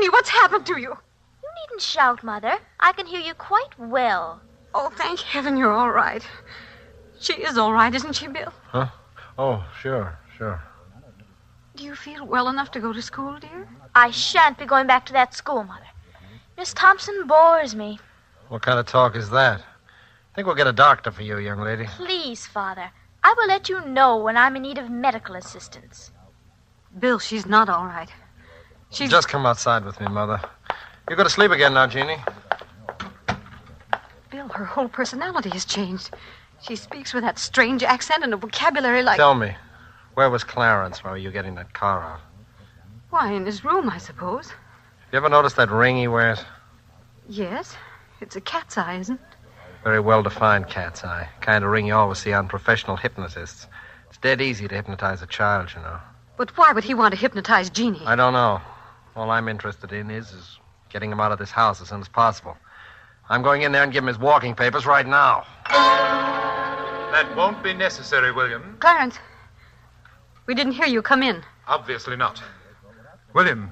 Speaker 22: what's happened to you?
Speaker 9: You needn't shout, Mother. I can hear you quite well.
Speaker 22: Oh, thank heaven you're all right. She is all right, isn't she, Bill?
Speaker 21: Huh? Oh, sure.
Speaker 22: Do you feel well enough to go to school, dear?
Speaker 9: I shan't be going back to that school, Mother. Miss Thompson bores me.
Speaker 21: What kind of talk is that? I think we'll get a doctor for you, young lady.
Speaker 9: Please, Father. I will let you know when I'm in need of medical assistance.
Speaker 22: Bill, she's not all right. She's...
Speaker 21: Just come outside with me, Mother. You go to sleep again now, Jeannie.
Speaker 22: Bill, her whole personality has changed. She speaks with that strange accent and a vocabulary like...
Speaker 21: Tell me, where was Clarence while you were getting that car out?
Speaker 22: Why, in his room, I suppose.
Speaker 21: You ever notice that ring he wears?
Speaker 22: Yes. It's a cat's eye, isn't it?
Speaker 21: Very well-defined cat's eye. Kind of ring you always see on professional hypnotists. It's dead easy to hypnotize a child, you know.
Speaker 22: But why would he want to hypnotize Jeannie?
Speaker 21: I don't know. All I'm interested in is getting him out of this house as soon as possible. I'm going in there and give him his walking papers right now.
Speaker 23: That won't be necessary, William.
Speaker 22: Clarence, we didn't hear you come in.
Speaker 23: Obviously not. William,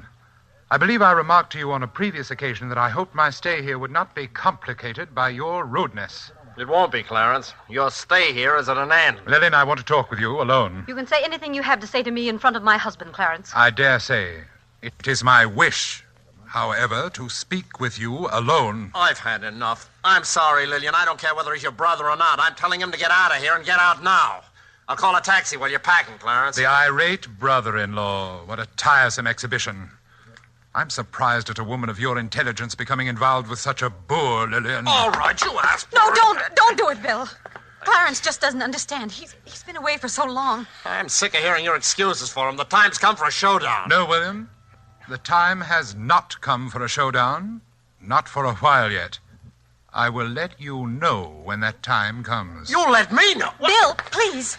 Speaker 23: I believe I remarked to you on a previous occasion that I hoped my stay here would not be complicated by your rudeness.
Speaker 21: It won't be, Clarence. Your stay here is at an end.
Speaker 23: Lillian, I want to talk with you alone.
Speaker 22: You can say anything you have to say to me in front of my husband, Clarence.
Speaker 23: I dare say. It is my wish, however, to speak with you alone.
Speaker 21: I've had enough. I'm sorry, Lillian. I don't care whether he's your brother or not. I'm telling him to get out of here and get out now. I'll call a taxi while you're packing, Clarence.
Speaker 23: The irate brother-in-law. What a tiresome exhibition. I'm surprised at a woman of your intelligence becoming involved with such a boor, Lillian.
Speaker 21: All right, you asked for
Speaker 22: No,
Speaker 21: it.
Speaker 22: don't do it, Bill. Clarence just doesn't understand. He's been away for so long.
Speaker 21: I'm sick of hearing your excuses for him. The time's come for a showdown.
Speaker 23: No, William. The time has not come for a showdown. Not for a while yet. I will let you know when that time comes.
Speaker 21: You'll let me know?
Speaker 22: Bill, please.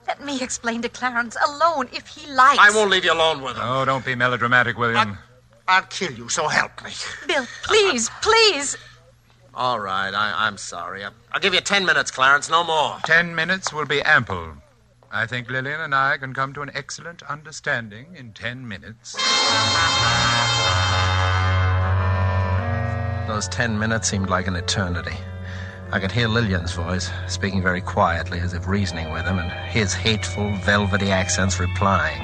Speaker 22: Let me explain to Clarence alone if he likes.
Speaker 21: I won't leave you alone with him.
Speaker 23: Oh, don't be melodramatic, William.
Speaker 21: I'll kill you, so help me.
Speaker 22: Bill, please.
Speaker 21: All right, I'm sorry. I'll give you 10 minutes, Clarence, no more.
Speaker 23: 10 minutes will be ample. I think Lillian and I can come to an excellent understanding in 10 minutes.
Speaker 21: Those 10 minutes seemed like an eternity. I could hear Lillian's voice, speaking very quietly as if reasoning with him, and his hateful, velvety accents replying.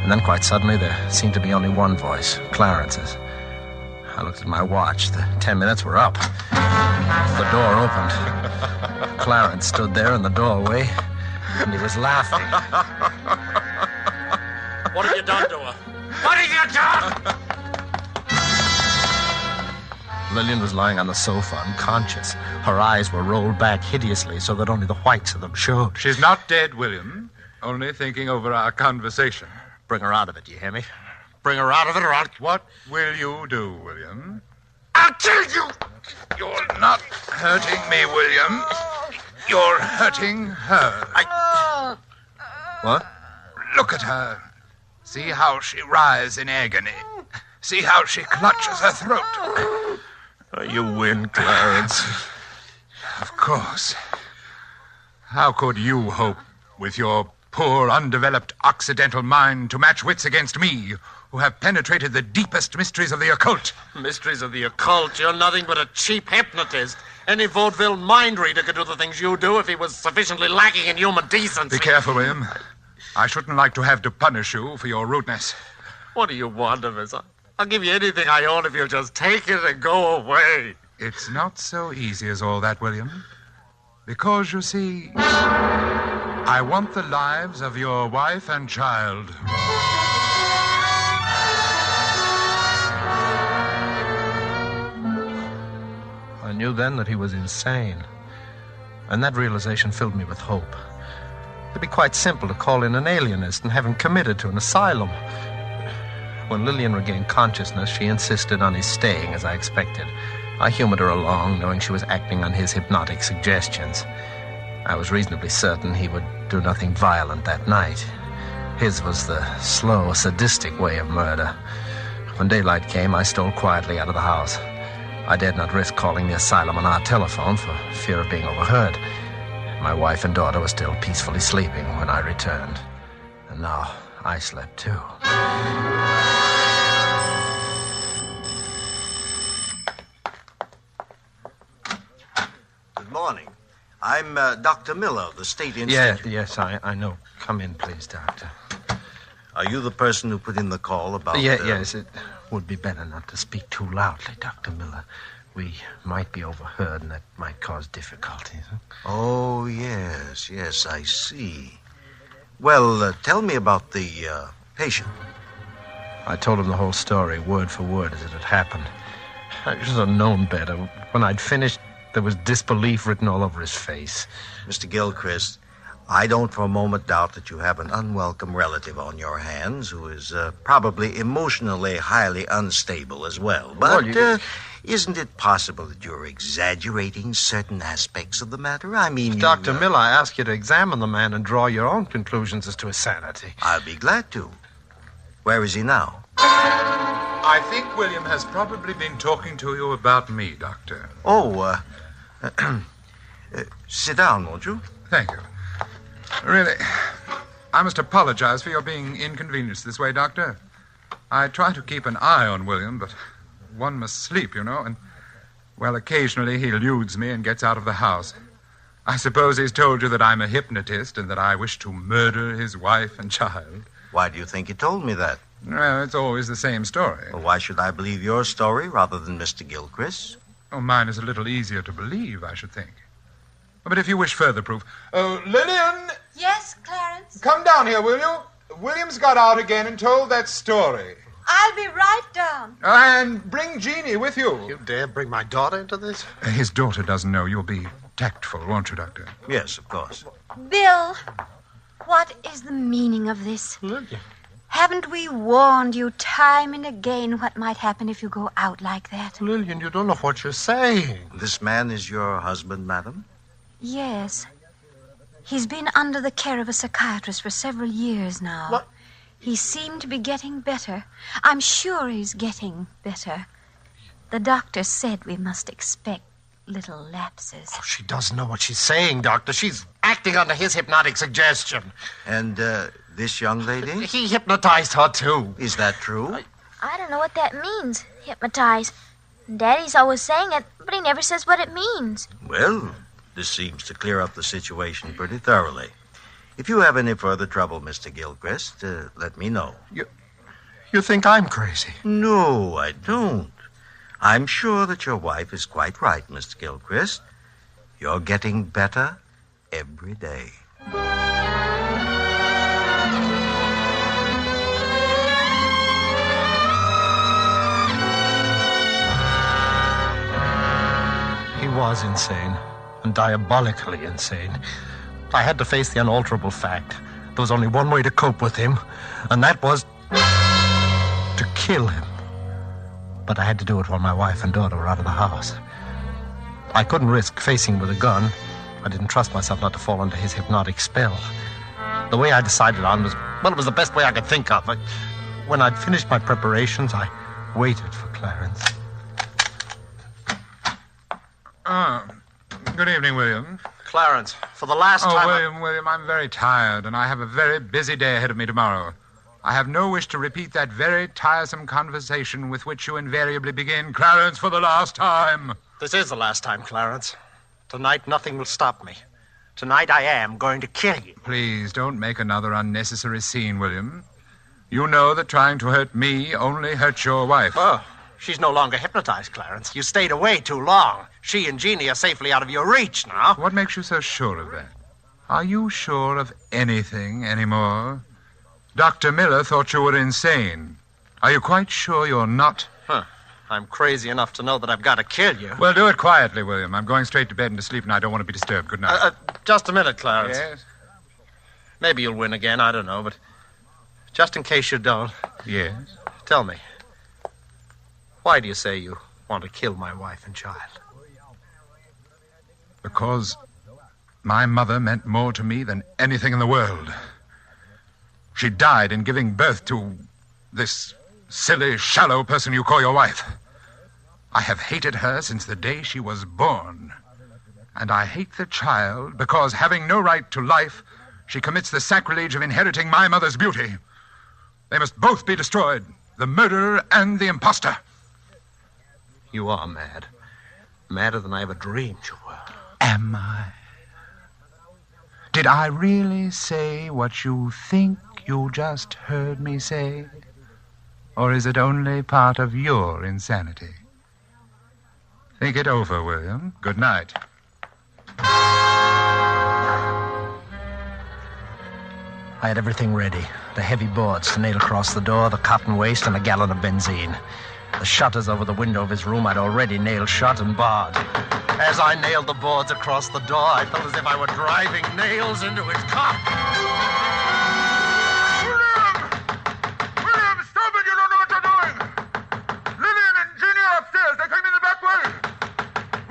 Speaker 21: And then quite suddenly there seemed to be only one voice, Clarence's. I looked at my watch. The 10 minutes were up. The door opened. Clarence stood there in the doorway, and he was laughing.
Speaker 13: What have you done to her? What have you done?
Speaker 21: Lillian was lying on the sofa, unconscious. Her eyes were rolled back hideously so that only the whites of them showed.
Speaker 23: She's not dead, William. Only thinking over our conversation.
Speaker 21: Bring her out of it, you hear me? Bring her out of it, or I'll...
Speaker 23: What will you do, William?
Speaker 13: I'll kill you!
Speaker 23: You're not hurting me, William. You're hurting her.
Speaker 21: What?
Speaker 23: Look at her. See how she writhes in agony. See how she clutches her throat.
Speaker 21: You win, Clarence.
Speaker 23: Of course. How could you hope, with your poor, undeveloped Occidental mind, to match wits against me, who have penetrated the deepest mysteries of the occult?
Speaker 13: Mysteries of the occult? You're nothing but a cheap hypnotist. Any vaudeville mind reader could do the things you do if he was sufficiently lacking in human decency.
Speaker 23: Be careful, William. I shouldn't like to have to punish you for your rudeness.
Speaker 13: What do you want of us? I'll give you anything I own if you'll just take it and go away.
Speaker 23: It's not so easy as all that, William. Because, you see, I want the lives of your wife and child.
Speaker 21: I knew then that he was insane. And that realization filled me with hope. It'd be quite simple to call in an alienist and have him committed to an asylum. When Lillian regained consciousness, she insisted on his staying, as I expected. I humored her along, knowing she was acting on his hypnotic suggestions. I was reasonably certain he would do nothing violent that night. His was the slow, sadistic way of murder. When daylight came, I stole quietly out of the house. I dared not risk calling the asylum on our telephone for fear of being overheard. My wife and daughter were still peacefully sleeping when I returned. And now I slept too.
Speaker 16: Good morning. I'm Dr. Miller of the State Institute.
Speaker 21: Yes, I know. Come in, please, Doctor.
Speaker 16: Are you the person who put in the call about...
Speaker 21: Yes, it would be better not to speak too loudly, Dr. Miller. We might be overheard, and that might cause difficulties. Huh?
Speaker 16: Oh, yes, I see. Well, tell me about the patient.
Speaker 21: I told him the whole story, word for word, as it had happened. I should have known better. When I'd finished, there was disbelief written all over his face.
Speaker 16: Mr. Gilchrist, I don't for a moment doubt that you have an unwelcome relative on your hands who is probably emotionally highly unstable as well. But isn't it possible that you're exaggerating certain aspects of the matter? I mean,
Speaker 21: Dr. Miller, I ask you to examine the man and draw your own conclusions as to his sanity.
Speaker 16: I'll be glad to. Where is he now?
Speaker 23: I think William has probably been talking to you about me, Doctor.
Speaker 16: Oh, sit down, won't you?
Speaker 23: Thank you. Really, I must apologize for your being inconvenienced this way, Doctor. I try to keep an eye on William, but one must sleep, you know, and, well, occasionally he eludes me and gets out of the house. I suppose he's told you that I'm a hypnotist and that I wish to murder his wife and child.
Speaker 16: Why do you think he told me that?
Speaker 23: Well, it's always the same story.
Speaker 16: Well, why should I believe your story rather than Mr. Gilchrist's?
Speaker 23: Oh, mine is a little easier to believe, I should think. But if you wish further proof... Oh, Lillian!
Speaker 22: Yes, Clarence?
Speaker 23: Come down here, will you? William's got out again and told that story.
Speaker 22: I'll be right down.
Speaker 23: And bring Jeannie with you.
Speaker 21: You dare bring my daughter into this?
Speaker 23: His daughter doesn't know. You'll be tactful, won't you, Doctor?
Speaker 16: Yes, of course.
Speaker 22: Bill, what is the meaning of this?
Speaker 21: Lillian.
Speaker 22: Haven't we warned you time and again what might happen if you go out like that?
Speaker 21: Lillian, you don't know what you're saying.
Speaker 16: This man is your husband, madam?
Speaker 22: Yes. He's been under the care of a psychiatrist for several years now.
Speaker 21: What?
Speaker 22: He seemed to be getting better. I'm sure he's getting better. The doctor said we must expect little lapses.
Speaker 21: Oh, she doesn't know what she's saying, Doctor. She's acting under his hypnotic suggestion.
Speaker 16: And this young lady?
Speaker 21: He hypnotized her, too.
Speaker 16: Is that true?
Speaker 9: I don't know what that means, hypnotize. Daddy's always saying it, but he never says what it means.
Speaker 16: Well, this seems to clear up the situation pretty thoroughly. If you have any further trouble, Mr. Gilchrist, let me know.
Speaker 21: You think I'm crazy?
Speaker 16: No, I don't. I'm sure that your wife is quite right, Mr. Gilchrist. You're getting better every day.
Speaker 21: He was insane, and diabolically insane. I had to face the unalterable fact. There was only one way to cope with him, and that was to kill him. But I had to do it while my wife and daughter were out of the house. I couldn't risk facing him with a gun. I didn't trust myself not to fall under his hypnotic spell. The way I decided on was, well, it was the best way I could think of. When I'd finished my preparations, I waited for Clarence.
Speaker 23: Good evening, William.
Speaker 21: Clarence, for the last time...
Speaker 23: William, I'm very tired, and I have a very busy day ahead of me tomorrow. I have no wish to repeat that very tiresome conversation with which you invariably begin, Clarence, for the last time.
Speaker 21: This is the last time, Clarence. Tonight, nothing will stop me. Tonight, I am going to kill you.
Speaker 23: Please, don't make another unnecessary scene, William. You know that trying to hurt me only hurts your wife.
Speaker 21: Oh, she's no longer hypnotized, Clarence. You stayed away too long. She and Jeannie are safely out of your reach now.
Speaker 23: What makes you so sure of that? Are you sure of anything anymore? Dr. Miller thought you were insane. Are you quite sure you're not?
Speaker 21: I'm crazy enough to know that I've got to kill you.
Speaker 23: Well, do it quietly, William. I'm going straight to bed and to sleep, and I don't want to be disturbed. Good night.
Speaker 21: Just a minute, Clarence.
Speaker 23: Yes?
Speaker 21: Maybe you'll win again. I don't know, but just in case you don't.
Speaker 23: Yes?
Speaker 21: Tell me, why do you say you want to kill my wife and child?
Speaker 23: Because my mother meant more to me than anything in the world. She died in giving birth to this silly, shallow person you call your wife. I have hated her since the day she was born. And I hate the child because, having no right to life, she commits the sacrilege of inheriting my mother's beauty. They must both be destroyed, the murderer and the imposter.
Speaker 21: You are mad. Madder than I ever dreamed you were.
Speaker 23: Am I? Did I really say what you think you just heard me say? Or is it only part of your insanity? Think it over, William. Good night.
Speaker 21: I had everything ready. The heavy boards to nail across the door, the cotton waste, and a gallon of benzene. The shutters over the window of his room I'd already nailed shut and barred. As I nailed the boards across the door, I felt as if I were driving nails into his cock.
Speaker 23: William, stop it! You don't know what you're doing! Lillian and Jeannie are upstairs. They came in the back way.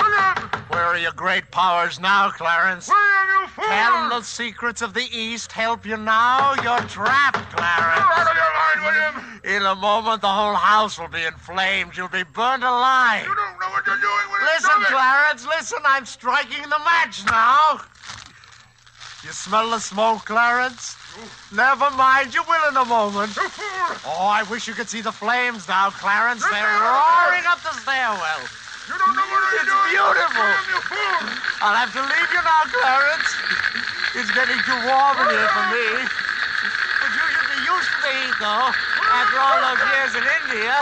Speaker 23: William!
Speaker 21: Where are your great powers now, Clarence?
Speaker 23: William, you fool!
Speaker 21: Can the secrets of the East help you now? You're trapped, Clarence.
Speaker 23: You're out of your mind, William!
Speaker 21: In a moment, the whole house will be in flames. You'll be burnt alive.
Speaker 23: You don't know what you're doing, William!
Speaker 21: Listen, Clarence, listen. I'm striking the match now. You smell the smoke, Clarence? Never mind. You will in a moment.
Speaker 23: You fool!
Speaker 21: Oh, I wish you could see the flames now, Clarence. They're roaring up the stairwell.
Speaker 23: You don't know what you're doing!
Speaker 21: It's beautiful.
Speaker 23: William, you fool!
Speaker 21: I'll have to leave you now, Clarence. It's getting too warm in here for me. But you should be used to the heat, though, after all those years in India.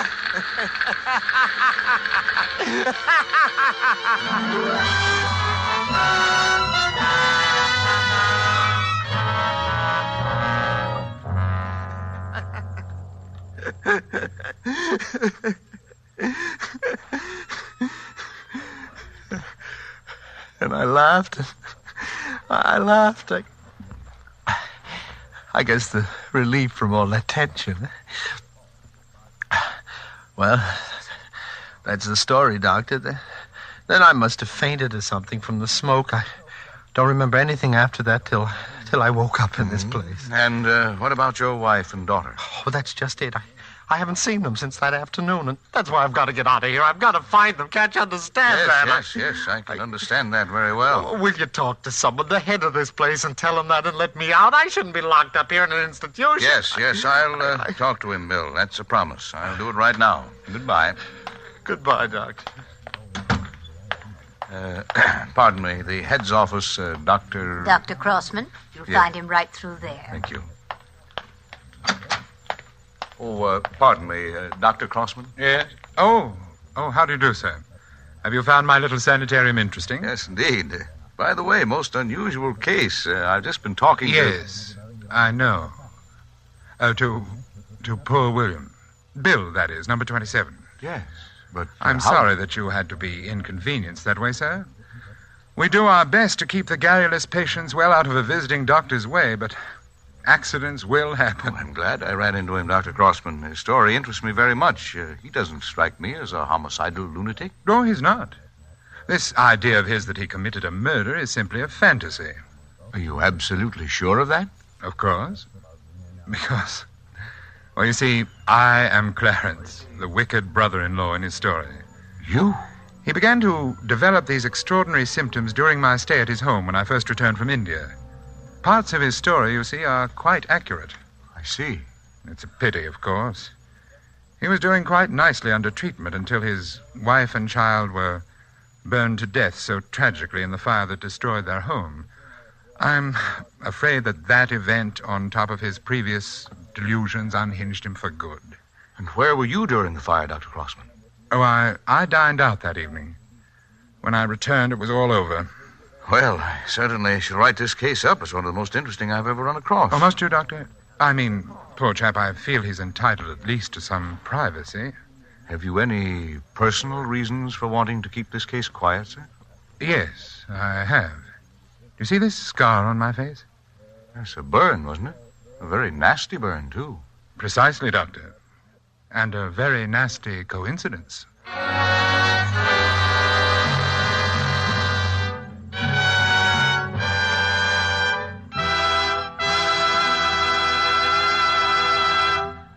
Speaker 21: And I laughed. I guess the relief from all that tension. Well, that's the story, Doctor. Then I must have fainted or something from the smoke. I don't remember anything after that till I woke up in this place.
Speaker 10: And what about your wife and daughter?
Speaker 21: Oh, that's just it. I haven't seen them since that afternoon, and that's why I've got to get out of here. I've got to find them. Can't you understand that?
Speaker 10: Yes, I can understand that very well.
Speaker 21: Will you talk to someone, the head of this place, and tell him that and let me out? I shouldn't be locked up here in an institution.
Speaker 10: Yes, I'll talk to him, Bill. That's a promise. I'll do it right now. Goodbye.
Speaker 21: Goodbye, Doctor.
Speaker 10: Pardon me. The head's office, Dr.
Speaker 3: Dr. Crossman. You'll
Speaker 10: Yeah.
Speaker 3: find him right through there.
Speaker 10: Thank you. Oh, pardon me, Dr. Crossman?
Speaker 23: Yes? Oh, how do you do, sir? Have you found my little sanitarium interesting?
Speaker 10: Yes, indeed. By the way, most unusual case. I've just been talking
Speaker 23: Yes, I know. To poor William. Bill, that is, number 27.
Speaker 10: Yes, but...
Speaker 23: I'm sorry that you had to be inconvenienced that way, sir. We do our best to keep the garrulous patients well out of a visiting doctor's way, but accidents will happen.
Speaker 10: Oh, I'm glad I ran into him, Dr. Crossman. His story interests me very much. He doesn't strike me as a homicidal lunatic.
Speaker 23: No, he's not. This idea of his that he committed a murder is simply a fantasy.
Speaker 10: Are you absolutely sure of that?
Speaker 23: Of course. Because, well, you see, I am Clarence, the wicked brother-in-law in his story.
Speaker 10: You?
Speaker 23: He began to develop these extraordinary symptoms during my stay at his home when I first returned from India. Parts of his story, you see, are quite accurate.
Speaker 10: I see.
Speaker 23: It's a pity, of course. He was doing quite nicely under treatment until his wife and child were burned to death so tragically in the fire that destroyed their home. I'm afraid that event, on top of his previous delusions, unhinged him for good.
Speaker 10: And where were you during the fire, Dr. Crossman?
Speaker 23: Oh, I dined out that evening. When I returned, it was all over.
Speaker 10: Well, I certainly shall write this case up as one of the most interesting I've ever run across.
Speaker 23: Oh, must you, Doctor? I mean, poor chap, I feel he's entitled at least to some privacy.
Speaker 10: Have you any personal reasons for wanting to keep this case quiet, sir?
Speaker 23: Yes, I have. Do you see this scar on my face?
Speaker 10: That's a burn, wasn't it? A very nasty burn, too.
Speaker 23: Precisely, Doctor. And a very nasty coincidence.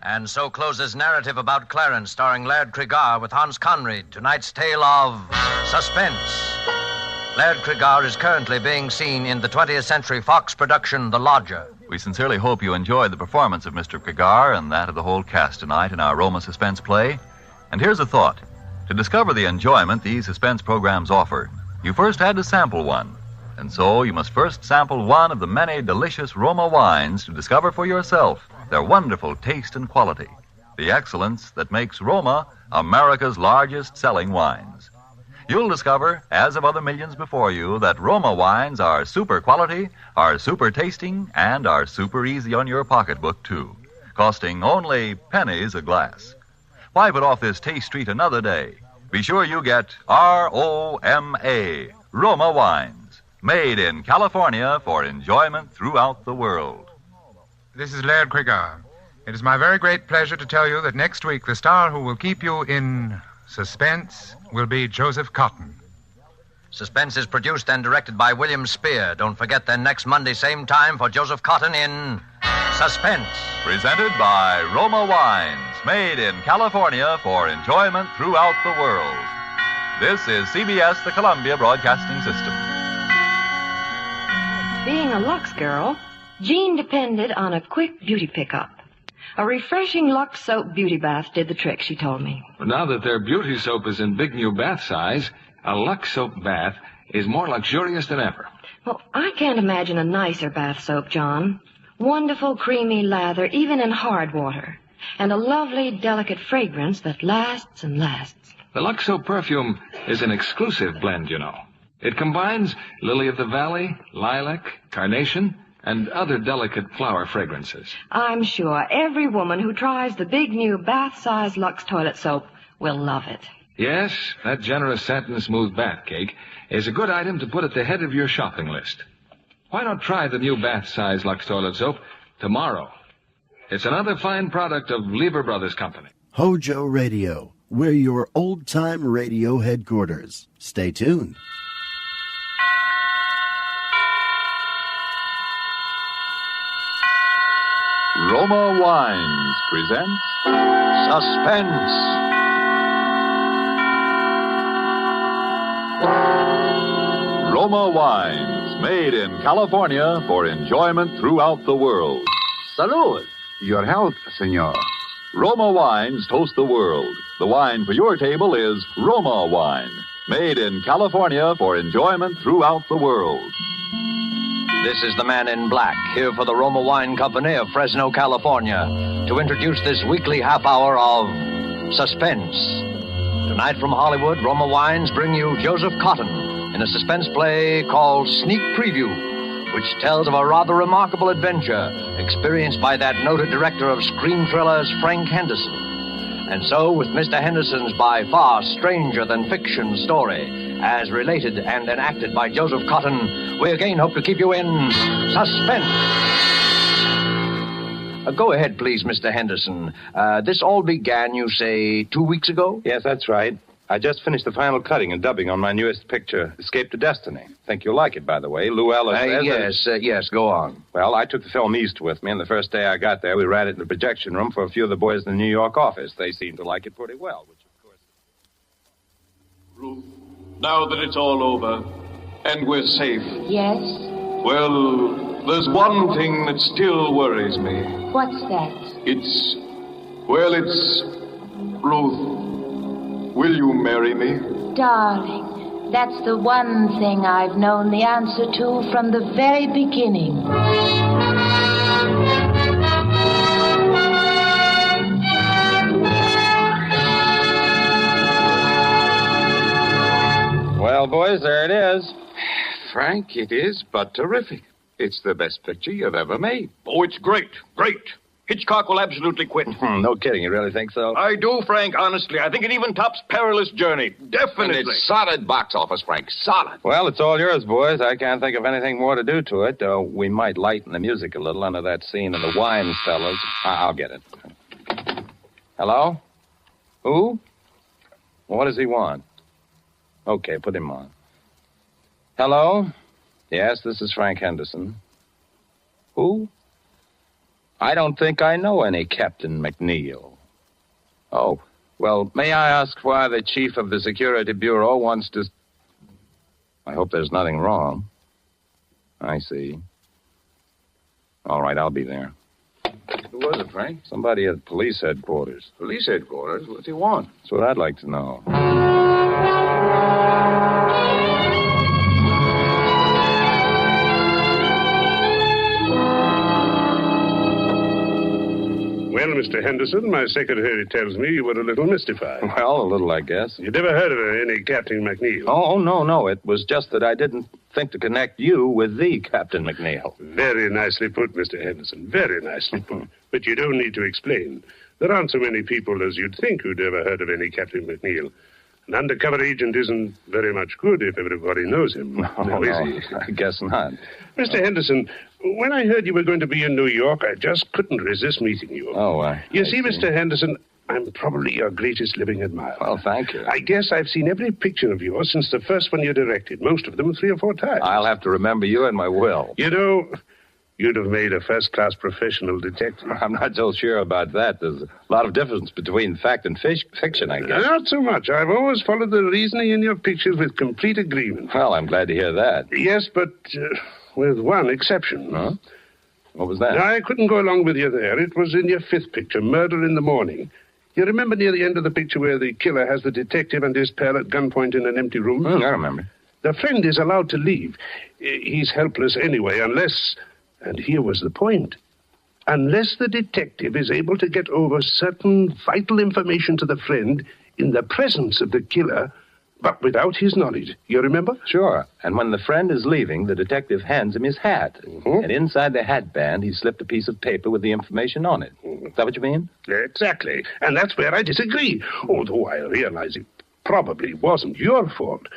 Speaker 15: And so closes narrative about Clarence, starring Laird Cregar with Hans Conried, tonight's tale of Suspense. Laird Cregar is currently being seen in the 20th Century Fox production, The Lodger.
Speaker 2: We sincerely hope you enjoyed the performance of Mr. Cregar and that of the whole cast tonight in our Roma suspense play. And here's a thought. To discover the enjoyment these suspense programs offer, you first had to sample one. And so you must first sample one of the many delicious Roma wines to discover for yourself their wonderful taste and quality, the excellence that makes Roma America's largest selling wines. You'll discover, as of other millions before you, that Roma wines are super quality, are super tasting, and are super easy on your pocketbook, too, costing only pennies a glass. Why put off this taste treat another day? Be sure you get R-O-M-A, Roma wines, made in California for enjoyment throughout the world.
Speaker 23: This is Laird Cregar. It is my very great pleasure to tell you that next week the star who will keep you in suspense will be Joseph Cotton.
Speaker 15: Suspense is produced and directed by William Spear. Don't forget then next Monday, same time, for Joseph Cotton in Suspense.
Speaker 2: Presented by Roma Wines, made in California for enjoyment throughout the world. This is CBS, the Columbia Broadcasting System.
Speaker 14: Being a Lux girl, Jean depended on a quick beauty pickup. A refreshing Lux soap beauty bath did the trick, she told me.
Speaker 18: Well, now that their beauty soap is in big new bath size, a Lux soap bath is more luxurious than ever.
Speaker 14: Well, I can't imagine a nicer bath soap, John. Wonderful, creamy lather, even in hard water. And a lovely, delicate fragrance that lasts and lasts.
Speaker 18: The Lux soap perfume is an exclusive blend, you know. It combines lily of the valley, lilac, carnation, and other delicate flower fragrances.
Speaker 14: I'm sure every woman who tries the big new bath-size Lux toilet soap will love it.
Speaker 18: Yes, that generous satin smooth bath cake is a good item to put at the head of your shopping list. Why not try the new bath-size Lux toilet soap tomorrow? It's another fine product of Lever Brothers Company.
Speaker 1: HOJO Radio, we're your old-time radio headquarters. Stay tuned.
Speaker 2: Roma Wines presents Suspense. Roma Wines, made in California for enjoyment throughout the world.
Speaker 6: Salud. Your health, senor.
Speaker 2: Roma Wines toast the world. The wine for your table is Roma wine, made in California for enjoyment throughout the world.
Speaker 15: This is the man in black, here for the Roma Wine Company of Fresno, California, to introduce this weekly half hour of Suspense. Tonight from Hollywood, Roma Wines bring you Joseph Cotton in a suspense play called Sneak Preview, which tells of a rather remarkable adventure experienced by that noted director of screen thrillers, Frank Henderson. And so, with Mr. Henderson's by far stranger-than-fiction story, as related and enacted by Joseph Cotton, we again hope to keep you in suspense. Go ahead, please, Mr. Henderson. This all began, you say, 2 weeks ago?
Speaker 4: Yes, that's right. I just finished the final cutting and dubbing on my newest picture, Escape to Destiny. Think you'll like it, by the way. Lou Ellis says...
Speaker 15: Yes, go on.
Speaker 4: Well, I took the film east with me, and the first day I got there, we ran it in the projection room for a few of the boys in the New York office. They seemed to like it pretty well, which, of course...
Speaker 8: Ruth, now that it's all over, and we're safe...
Speaker 19: Yes?
Speaker 8: Well, there's one thing that still worries me.
Speaker 19: What's that?
Speaker 8: It's... Ruth... Will you marry me?
Speaker 19: Darling, that's the one thing I've known the answer to from the very beginning.
Speaker 4: Well, boys, there it is.
Speaker 11: Frank, it is but terrific. It's the best picture you've ever made.
Speaker 13: Oh, it's great. Great. Hitchcock will absolutely quit.
Speaker 4: No kidding. You really think so?
Speaker 13: I do, Frank, honestly. I think it even tops Perilous Journey. Definitely.
Speaker 11: And it's solid box office, Frank. Solid.
Speaker 4: Well, it's all yours, boys. I can't think of anything more to do to it. We might lighten the music a little under that scene in the wine cellars. I'll get it. Hello? Who? What does he want? Okay, put him on. Hello? Yes, this is Frank Henderson. Who? I don't think I know any Captain McNeil. Oh, well, may I ask why the chief of the Security Bureau wants to... I hope there's nothing wrong. I see. All right, I'll be there.
Speaker 11: Who was it, Frank?
Speaker 4: Somebody at police headquarters.
Speaker 11: Police headquarters? What's he want?
Speaker 4: That's what I'd like to know.
Speaker 24: Well, Mr. Henderson, my secretary tells me you were a little mystified.
Speaker 4: Well, a little, I guess.
Speaker 24: You never heard of any Captain McNeil?
Speaker 4: Oh, no. It was just that I didn't think to connect you with the Captain McNeil.
Speaker 24: Very nicely put, Mr. Henderson. Very nicely put. But you don't need to explain. There aren't so many people as you'd think who'd ever heard of any Captain McNeil. An undercover agent isn't very much good if everybody knows him.
Speaker 4: No,
Speaker 24: is he?
Speaker 4: I guess not.
Speaker 24: Mr. Henderson, when I heard you were going to be in New York, I just couldn't resist meeting you. You see, Mr. Henderson, I'm probably your greatest living admirer.
Speaker 4: Well, thank you.
Speaker 24: I guess I've seen every picture of yours since the first one you directed, most of them 3 or 4 times.
Speaker 4: I'll have to remember you in my will.
Speaker 24: You know, you'd have made a first-class professional detective.
Speaker 4: I'm not so sure about that. There's a lot of difference between fact and fiction, I guess.
Speaker 24: Not so much. I've always followed the reasoning in your pictures with complete agreement.
Speaker 4: Well, I'm glad to hear that.
Speaker 24: Yes, but with one exception.
Speaker 4: Huh? What was that?
Speaker 24: I couldn't go along with you there. It was in your 5th picture, Murder in the Morning. You remember near the end of the picture where the killer has the detective and his pal at gunpoint in an empty room?
Speaker 4: I remember.
Speaker 24: The friend is allowed to leave. He's helpless anyway, unless... And here was the point. Unless the detective is able to get over certain vital information to the friend in the presence of the killer, but without his knowledge. You remember?
Speaker 4: Sure. And when the friend is leaving, the detective hands him his hat. Mm-hmm. And inside the hatband, he slipped a piece of paper with the information on it. Is that what you mean?
Speaker 24: Exactly. And that's where I disagree. Although I realize it probably wasn't your fault.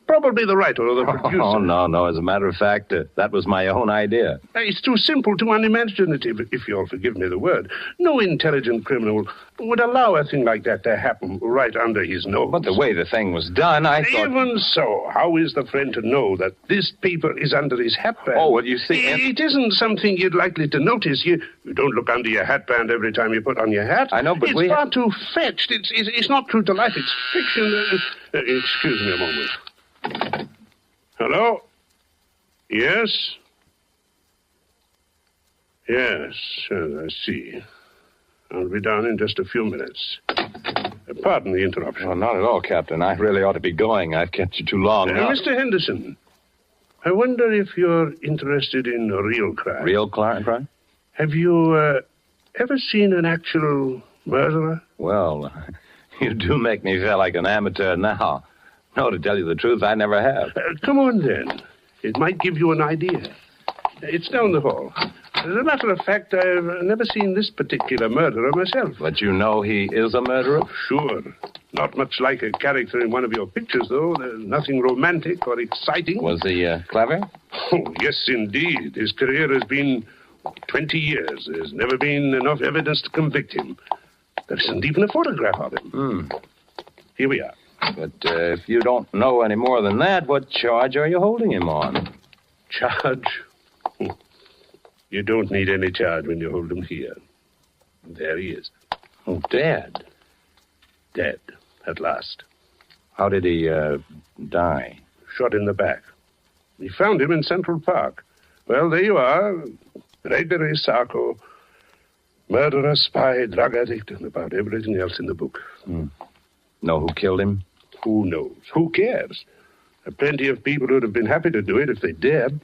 Speaker 24: Probably the writer or the producer.
Speaker 4: Oh, no. As a matter of fact, that was my own idea.
Speaker 24: It's too simple, too unimaginative, if you'll forgive me the word. No intelligent criminal would allow a thing like that to happen right under his nose.
Speaker 4: But the way the thing was done, I thought...
Speaker 24: Even so, how is the friend to know that this paper is under his hatband?
Speaker 4: Oh, well, you see...
Speaker 24: It isn't something you'd likely to notice. You don't look under your hatband every time you put on your hat.
Speaker 4: I know, but
Speaker 24: it's far too fetched. It's not true to life. It's fiction. Excuse me a moment. Hello? Yes? Yes, I see. I'll be down in just a few minutes. Pardon the interruption.
Speaker 4: Oh, not at all, Captain. I really ought to be going. I've kept you too long.
Speaker 24: Mr. Henderson, I wonder if you're interested in real crime.
Speaker 4: Real crime?
Speaker 24: Have you ever seen an actual murderer?
Speaker 4: Well, you do make me feel like an amateur now. No, to tell you the truth, I never have.
Speaker 24: Come on, then. It might give you an idea. It's down the hall. As a matter of fact, I've never seen this particular murderer myself.
Speaker 4: But you know he is a murderer?
Speaker 24: Sure. Not much like a character in one of your pictures, though. There's nothing romantic or exciting.
Speaker 4: Was he clever?
Speaker 24: Oh, yes, indeed. His career has been 20 years. There's never been enough evidence to convict him. There isn't even a photograph of him. Here we are.
Speaker 4: But if you don't know any more than that, what charge are you holding him on?
Speaker 24: Charge? You don't need any charge when you hold him here. There he is.
Speaker 4: Oh, dead.
Speaker 24: Dead, at last.
Speaker 4: How did he die?
Speaker 24: Shot in the back. We found him in Central Park. Well, there you are. Gregory Sarko. Murderer, spy, drug addict, and about everything else in the book.
Speaker 4: Know who killed him?
Speaker 24: Who knows? Who cares? There are plenty of people who'd have been happy to do it if they dared.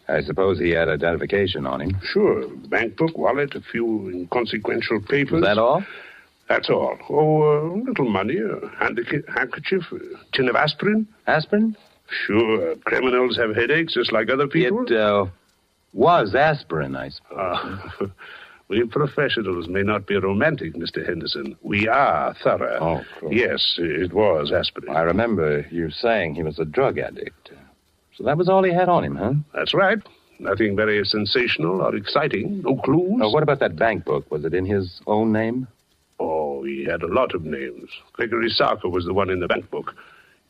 Speaker 4: I suppose he had identification on him.
Speaker 24: Sure. Bank book, wallet, a few inconsequential papers.
Speaker 4: Is that all?
Speaker 24: That's all. Oh, a little money, a handkerchief, a tin of aspirin.
Speaker 4: Aspirin?
Speaker 24: Sure. Criminals have headaches just like other people.
Speaker 4: It was aspirin, I suppose.
Speaker 24: We professionals may not be romantic, Mr. Henderson. We are thorough.
Speaker 4: Oh, cool.
Speaker 24: Yes, it was aspirin.
Speaker 4: I remember you saying he was a drug addict. So that was all he had on him, huh?
Speaker 24: That's right. Nothing very sensational or exciting. No clues.
Speaker 4: What about that bank book? Was it in his own name?
Speaker 24: Oh, he had a lot of names. Gregory Sarko was the one in the bank book.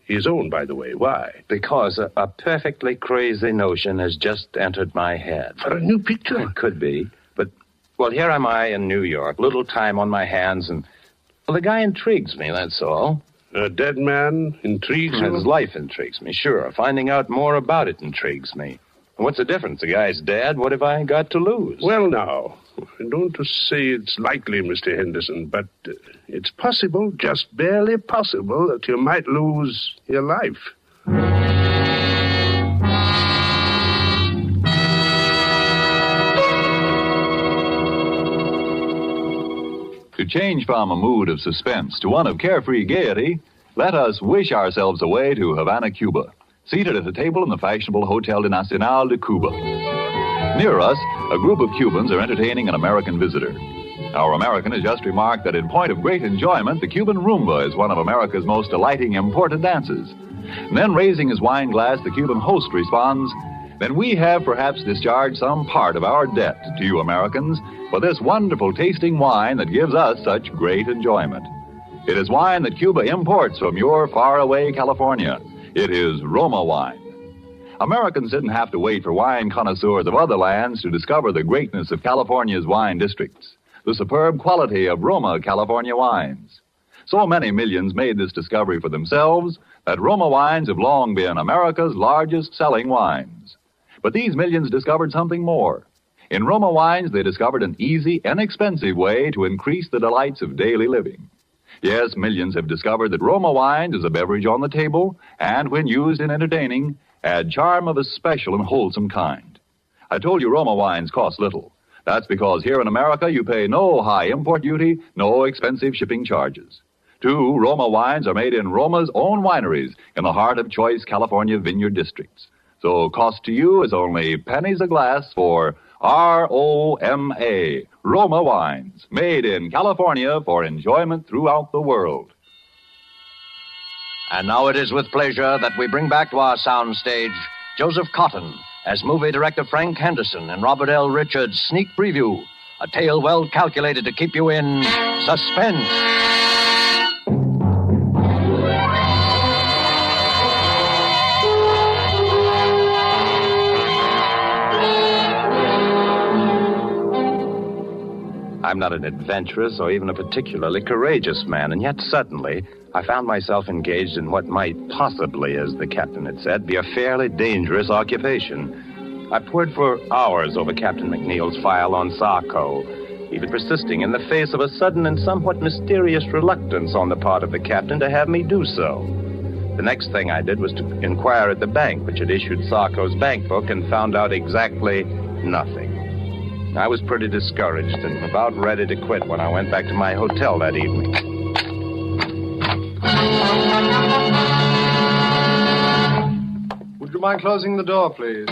Speaker 24: His own, by the way. Why?
Speaker 4: Because a perfectly crazy notion has just entered my head.
Speaker 24: For a new picture?
Speaker 4: It could be. But, well, here am I in New York. Little time on my hands, and well, the guy intrigues me, that's all.
Speaker 24: A dead man intrigues you?
Speaker 4: His life intrigues me, sure. Finding out more about it intrigues me. What's the difference? The guy's dead. What have I got to lose?
Speaker 24: Well, now, I don't to say it's likely, Mr. Henderson, but it's possible, just barely possible, that you might lose your life.
Speaker 2: To change from a mood of suspense to one of carefree gaiety, let us wish ourselves away to Havana, Cuba, seated at a table in the fashionable Hotel Nacional de Cuba. Near us, a group of Cubans are entertaining an American visitor. Our American has just remarked that in point of great enjoyment, the Cuban rumba is one of America's most delighting imported dances. And then, raising his wine glass, the Cuban host responds, "Then we have perhaps discharged some part of our debt to you Americans for this wonderful tasting wine that gives us such great enjoyment. It is wine that Cuba imports from your faraway California. It is Roma wine." Americans didn't have to wait for wine connoisseurs of other lands to discover the greatness of California's wine districts, the superb quality of Roma California wines. So many millions made this discovery for themselves that Roma wines have long been America's largest selling wines. But these millions discovered something more. In Roma wines, they discovered an easy, inexpensive way to increase the delights of daily living. Yes, millions have discovered that Roma wine is a beverage on the table, and when used in entertaining, add charm of a special and wholesome kind. I told you Roma wines cost little. That's because here in America you pay no high import duty, no expensive shipping charges. 2 Roma wines are made in Roma's own wineries in the heart of choice California vineyard districts. So cost to you is only pennies a glass for R-O-M-A, Roma wines, made in California for enjoyment throughout the world.
Speaker 15: And now it is with pleasure that we bring back to our soundstage Joseph Cotton as movie director Frank Henderson and Robert L. Richards' sneak preview, a tale well calculated to keep you in suspense.
Speaker 4: I'm not an adventurous or even a particularly courageous man, and yet suddenly I found myself engaged in what might possibly, as the captain had said, be a fairly dangerous occupation. I pored for hours over Captain McNeil's file on Sarko, even persisting in the face of a sudden and somewhat mysterious reluctance on the part of the captain to have me do so. The next thing I did was to inquire at the bank, which had issued Sarko's bank book, and found out exactly nothing. I was pretty discouraged and about ready to quit when I went back to my hotel that evening.
Speaker 5: Would you mind closing the door, please?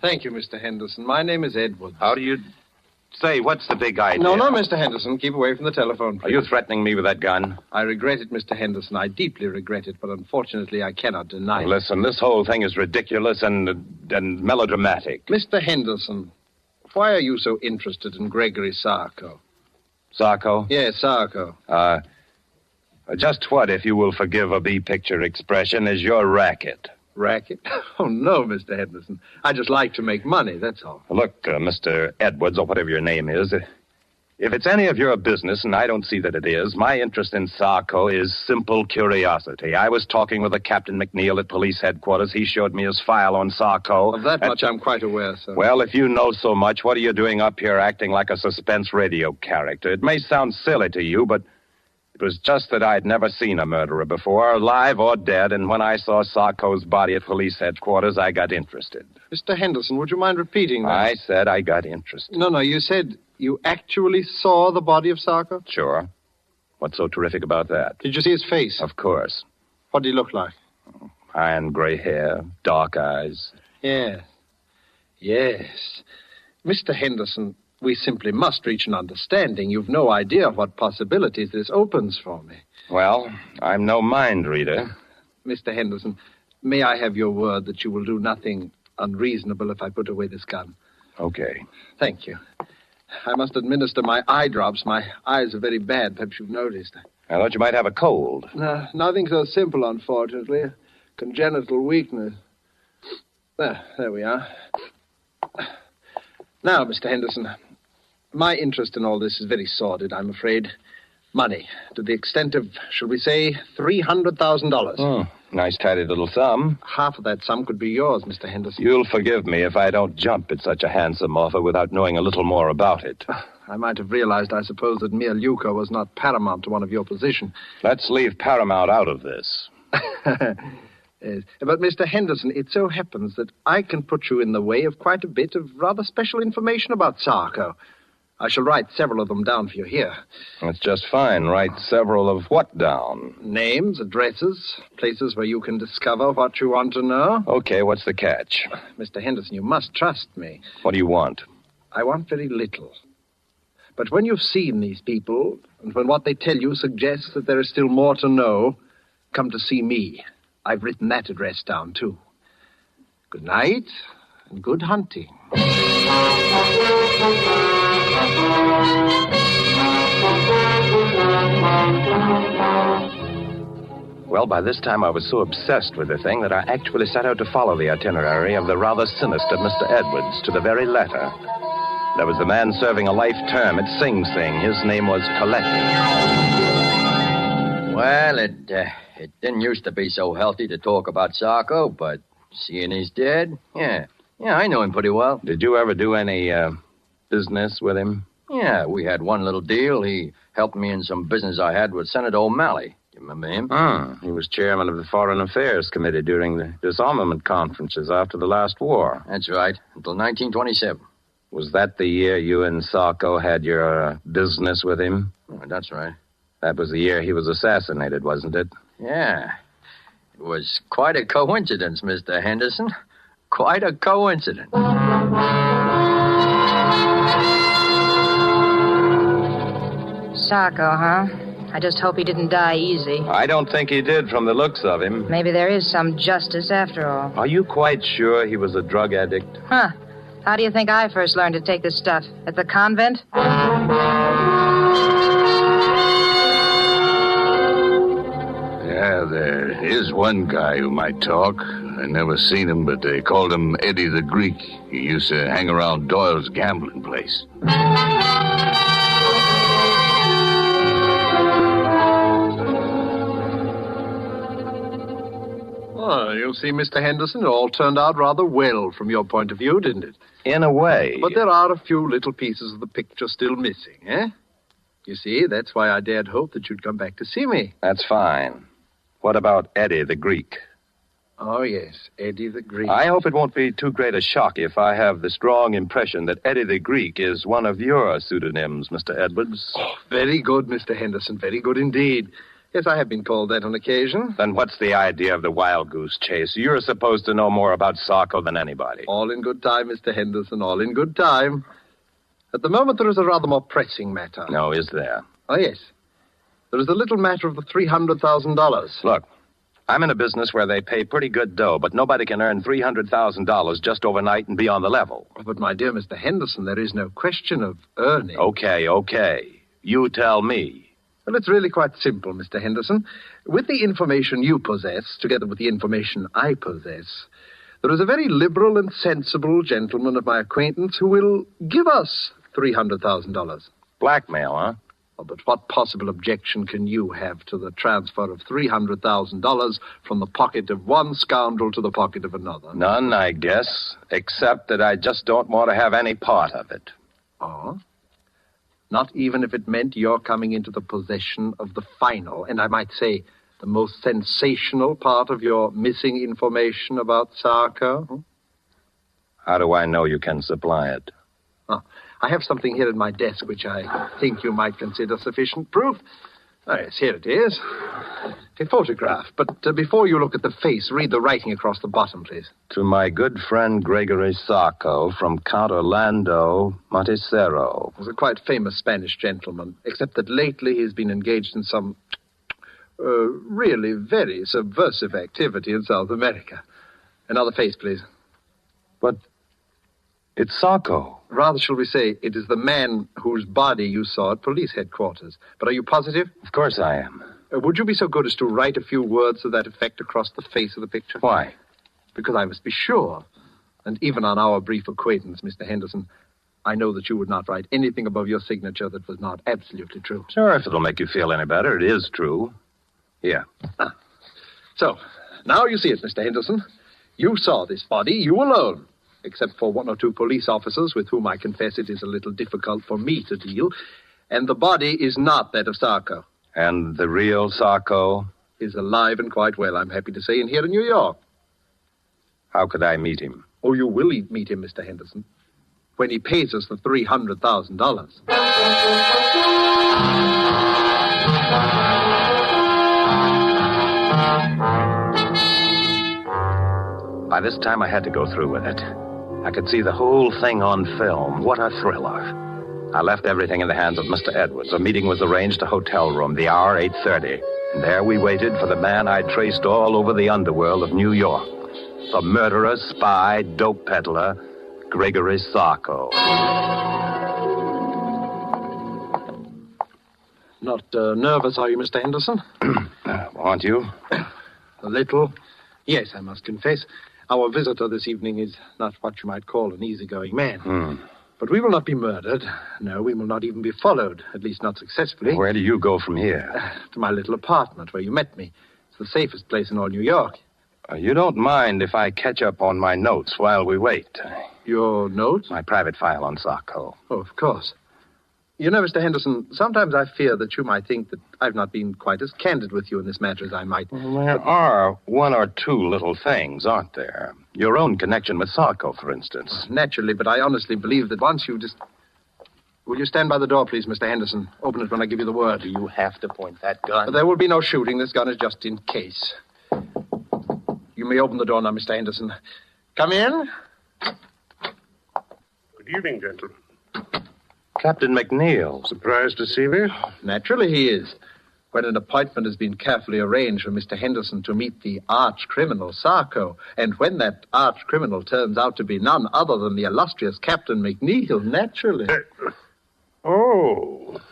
Speaker 5: Thank you, Mr. Henderson. My name is Edwards.
Speaker 4: How do you... Say, what's the big idea?
Speaker 5: No, Mr. Henderson. Keep away from the telephone, please.
Speaker 4: Are you threatening me with that gun?
Speaker 5: I regret it, Mr. Henderson. I deeply regret it, but unfortunately I cannot deny it.
Speaker 4: Listen, this whole thing is ridiculous and melodramatic.
Speaker 5: Mr. Henderson, why are you so interested in Gregory Sarko?
Speaker 4: Sarko?
Speaker 5: Yes, Sarko.
Speaker 4: Just what, if you will forgive a B-picture expression, is your racket?
Speaker 5: Racket? Oh, no, Mr. Henderson. I just like to make money, that's all.
Speaker 4: Look, Mr. Edwards, or whatever your name is, if it's any of your business, and I don't see that it is, my interest in Sarko is simple curiosity. I was talking with a Captain McNeil at police headquarters. He showed me his file on Sarko.
Speaker 5: Of that much I'm quite aware, sir.
Speaker 4: Well, if you know so much, what are you doing up here acting like a suspense radio character? It may sound silly to you, but it was just that I'd never seen a murderer before, alive or dead, and when I saw Sarko's body at police headquarters, I got interested.
Speaker 5: Mr. Henderson, would you mind repeating that?
Speaker 4: I said I got interested.
Speaker 5: No, you said you actually saw the body of Sarko?
Speaker 4: Sure. What's so terrific about that?
Speaker 5: Did you see his face?
Speaker 4: Of course.
Speaker 5: What did he look like?
Speaker 4: Iron gray hair, dark eyes.
Speaker 5: Yes. Mr. Henderson, we simply must reach an understanding. You've no idea what possibilities this opens for me.
Speaker 4: Well, I'm no mind reader.
Speaker 5: Mr. Henderson, may I have your word that you will do nothing unreasonable if I put away this gun?
Speaker 4: Okay.
Speaker 5: Thank you. I must administer my eye drops. My eyes are very bad. Perhaps you've noticed.
Speaker 4: I thought you might have a cold.
Speaker 5: No, nothing so simple, unfortunately. Congenital weakness. There we are. Now, Mr. Henderson, my interest in all this is very sordid, I'm afraid. Money, to the extent of, shall we say, $300,000.
Speaker 4: Nice tidy little sum.
Speaker 5: Half of that sum could be yours, Mr. Henderson.
Speaker 4: You'll forgive me if I don't jump at such a handsome offer without knowing a little more about it.
Speaker 5: I might have realized, I suppose, that mere lucre was not paramount to one of your position.
Speaker 4: Let's leave paramount out of this.
Speaker 5: Yes. But, Mr. Henderson, it so happens that I can put you in the way of quite a bit of rather special information about Sarko. I shall write several of them down for you here.
Speaker 4: That's just fine. Write several of what down?
Speaker 5: Names, addresses, places where you can discover what you want to know.
Speaker 4: Okay, what's the catch?
Speaker 5: Mr. Henderson, you must trust me.
Speaker 4: What do you want?
Speaker 5: I want very little. But when you've seen these people, and when what they tell you suggests that there is still more to know, come to see me. I've written that address down, too. Good night, and good hunting.
Speaker 4: Well, by this time I was so obsessed with the thing that I actually set out to follow the itinerary of the rather sinister Mr. Edwards to the very letter. There was the man serving a life term at Sing Sing. His name was Coletti.
Speaker 15: Well, it didn't used to be so healthy to talk about Sarko, but seeing he's dead, yeah, I know him pretty well.
Speaker 4: Did you ever do any business with him?
Speaker 15: Yeah, we had one little deal. He helped me in some business I had with Senator O'Malley. You remember him?
Speaker 4: He was chairman of the Foreign Affairs Committee during the disarmament conferences after the last war.
Speaker 15: That's right, until 1927.
Speaker 4: Was that the year you and Sarko had your business with him?
Speaker 15: Oh, that's right.
Speaker 4: That was the year he was assassinated, wasn't it?
Speaker 15: Yeah. It was quite a coincidence, Mr. Henderson. Quite a coincidence.
Speaker 7: Sarko, huh? I just hope he didn't die easy.
Speaker 4: I don't think he did from the looks of him.
Speaker 7: Maybe there is some justice after all.
Speaker 4: Are you quite sure he was a drug addict?
Speaker 7: Huh. How do you think I first learned to take this stuff? At the convent?
Speaker 11: Yeah, there is one guy who might talk. I never seen him, but they called him Eddie the Greek. He used to hang around Doyle's gambling place.
Speaker 8: Oh,
Speaker 5: You see, Mr. Henderson, it all turned out rather well from your point of view, didn't it?
Speaker 4: In a way.
Speaker 5: But there are a few little pieces of the picture still missing, eh? You see, that's why I dared hope that you'd come back to see me.
Speaker 4: That's fine. What about Eddie the Greek?
Speaker 5: Oh, yes, Eddie the Greek.
Speaker 4: I hope it won't be too great a shock if I have the strong impression that Eddie the Greek is one of your pseudonyms, Mr. Edwards.
Speaker 5: Oh, very good, Mr. Henderson, very good indeed. Yes, I have been called that on occasion.
Speaker 4: Then what's the idea of the wild goose chase? You're supposed to know more about Sarko than anybody.
Speaker 5: All in good time, Mr. Henderson, all in good time. At the moment, there is a rather more pressing matter.
Speaker 4: No, is there?
Speaker 5: Oh, yes. There is the little matter of the $300,000.
Speaker 4: Look, I'm in a business where they pay pretty good dough, but nobody can earn $300,000 just overnight and be on the level.
Speaker 5: Oh, but, my dear Mr. Henderson, there is no question of earning.
Speaker 4: Okay. You tell me.
Speaker 5: Well, it's really quite simple, Mr. Henderson. With the information you possess, together with the information I possess, there is a very liberal and sensible gentleman of my acquaintance who will give us $300,000.
Speaker 4: Blackmail, huh?
Speaker 5: Oh, but what possible objection can you have to the transfer of $300,000 from the pocket of one scoundrel to the pocket of another?
Speaker 4: None, I guess, except that I just don't want to have any part of it.
Speaker 5: Oh? Not even if it meant your coming into the possession of the final, and I might say the most sensational part of your missing information about Sarko?
Speaker 4: How do I know you can supply it?
Speaker 5: Oh, I have something here at my desk which I think you might consider sufficient proof. Oh, yes, here it is. A photograph. But before you look at the face, read the writing across the bottom, please.
Speaker 4: To my good friend Gregory Sarko from Count Orlando Montecero.
Speaker 5: He's a quite famous Spanish gentleman, except that lately he's been engaged in some really very subversive activity in South America. Another face, please.
Speaker 4: But it's Sarko.
Speaker 5: Rather, shall we say, it is the man whose body you saw at police headquarters. But are you positive?
Speaker 4: Of course I am.
Speaker 5: Would you be so good as to write a few words to that effect across the face of the picture?
Speaker 4: Why?
Speaker 5: Because I must be sure. And even on our brief acquaintance, Mr. Henderson, I know that you would not write anything above your signature that was not absolutely true.
Speaker 4: Sure, if it'll make you feel any better, it is true. Here.
Speaker 5: So, now you see it, Mr. Henderson. You saw this body, you alone. Except for one or two police officers with whom I confess it is a little difficult for me to deal. And the body is not that of Sarko.
Speaker 4: And the real Sarko?
Speaker 5: Is alive and quite well, I'm happy to say, and here in New York.
Speaker 4: How could I meet him?
Speaker 5: Oh, you will meet him, Mr. Henderson, when he pays us the $300,000.
Speaker 4: By this time, I had to go through with it. I could see the whole thing on film. What a thriller. I left everything in the hands of Mr. Edwards. A meeting was arranged, a hotel room, the hour 8:30. And there we waited for the man I'd traced all over the underworld of New York. The murderer, spy, dope peddler, Gregory Sarko.
Speaker 5: Not nervous, are you, Mr. Henderson?
Speaker 4: Aren't you?
Speaker 5: A little. Yes, I must confess. Our visitor this evening is not what you might call an easygoing man. But we will not be murdered. No, we will not even be followed, at least not successfully.
Speaker 4: Where do you go from here?
Speaker 5: To my little apartment where you met me. It's the safest place in all New York.
Speaker 4: You don't mind if I catch up on my notes while we wait?
Speaker 5: Your notes?
Speaker 4: My private file on Sarko.
Speaker 5: Oh, of course. You know, Mr. Henderson, sometimes I fear that you might think that I've not been quite as candid with you in this matter as I might.
Speaker 4: Well, there are one or two little things, aren't there? Your own connection with Sarko, for instance.
Speaker 5: Naturally, but I honestly believe that once you just... Will you stand by the door, please, Mr. Henderson? Open it when I give you the word.
Speaker 4: Do you have to point that gun?
Speaker 5: There will be no shooting. This gun is just in case. You may open the door now, Mr. Henderson. Come in.
Speaker 24: Good evening, gentlemen.
Speaker 4: Captain McNeil.
Speaker 24: Surprised to see me?
Speaker 5: Naturally he is. When an appointment has been carefully arranged for Mr. Henderson to meet the arch-criminal Sarko, and when that arch-criminal turns out to be none other than the illustrious Captain McNeil, naturally.
Speaker 24: Oh,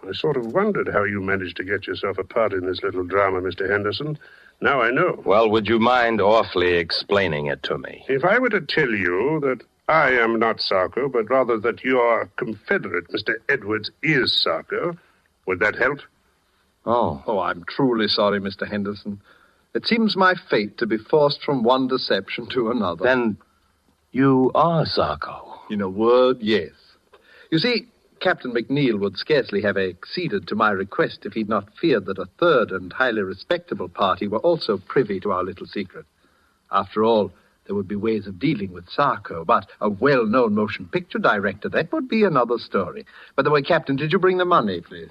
Speaker 24: I sort of wondered how you managed to get yourself a part in this little drama, Mr. Henderson. Now I know.
Speaker 4: Well, would you mind awfully explaining it to me?
Speaker 24: If I were to tell you that I am not Sarko, but rather that your confederate, Mr. Edwards, is Sarko, would that help?
Speaker 4: Oh.
Speaker 5: Oh, I'm truly sorry, Mr. Henderson. It seems my fate to be forced from one deception to another.
Speaker 4: Then you are Sarko.
Speaker 5: In a word, yes. You see, Captain McNeil would scarcely have acceded to my request if he'd not feared that a third and highly respectable party were also privy to our little secret. After all, there would be ways of dealing with Sarko, but a well-known motion picture director, that would be another story. By the way, Captain, did you bring the money, please?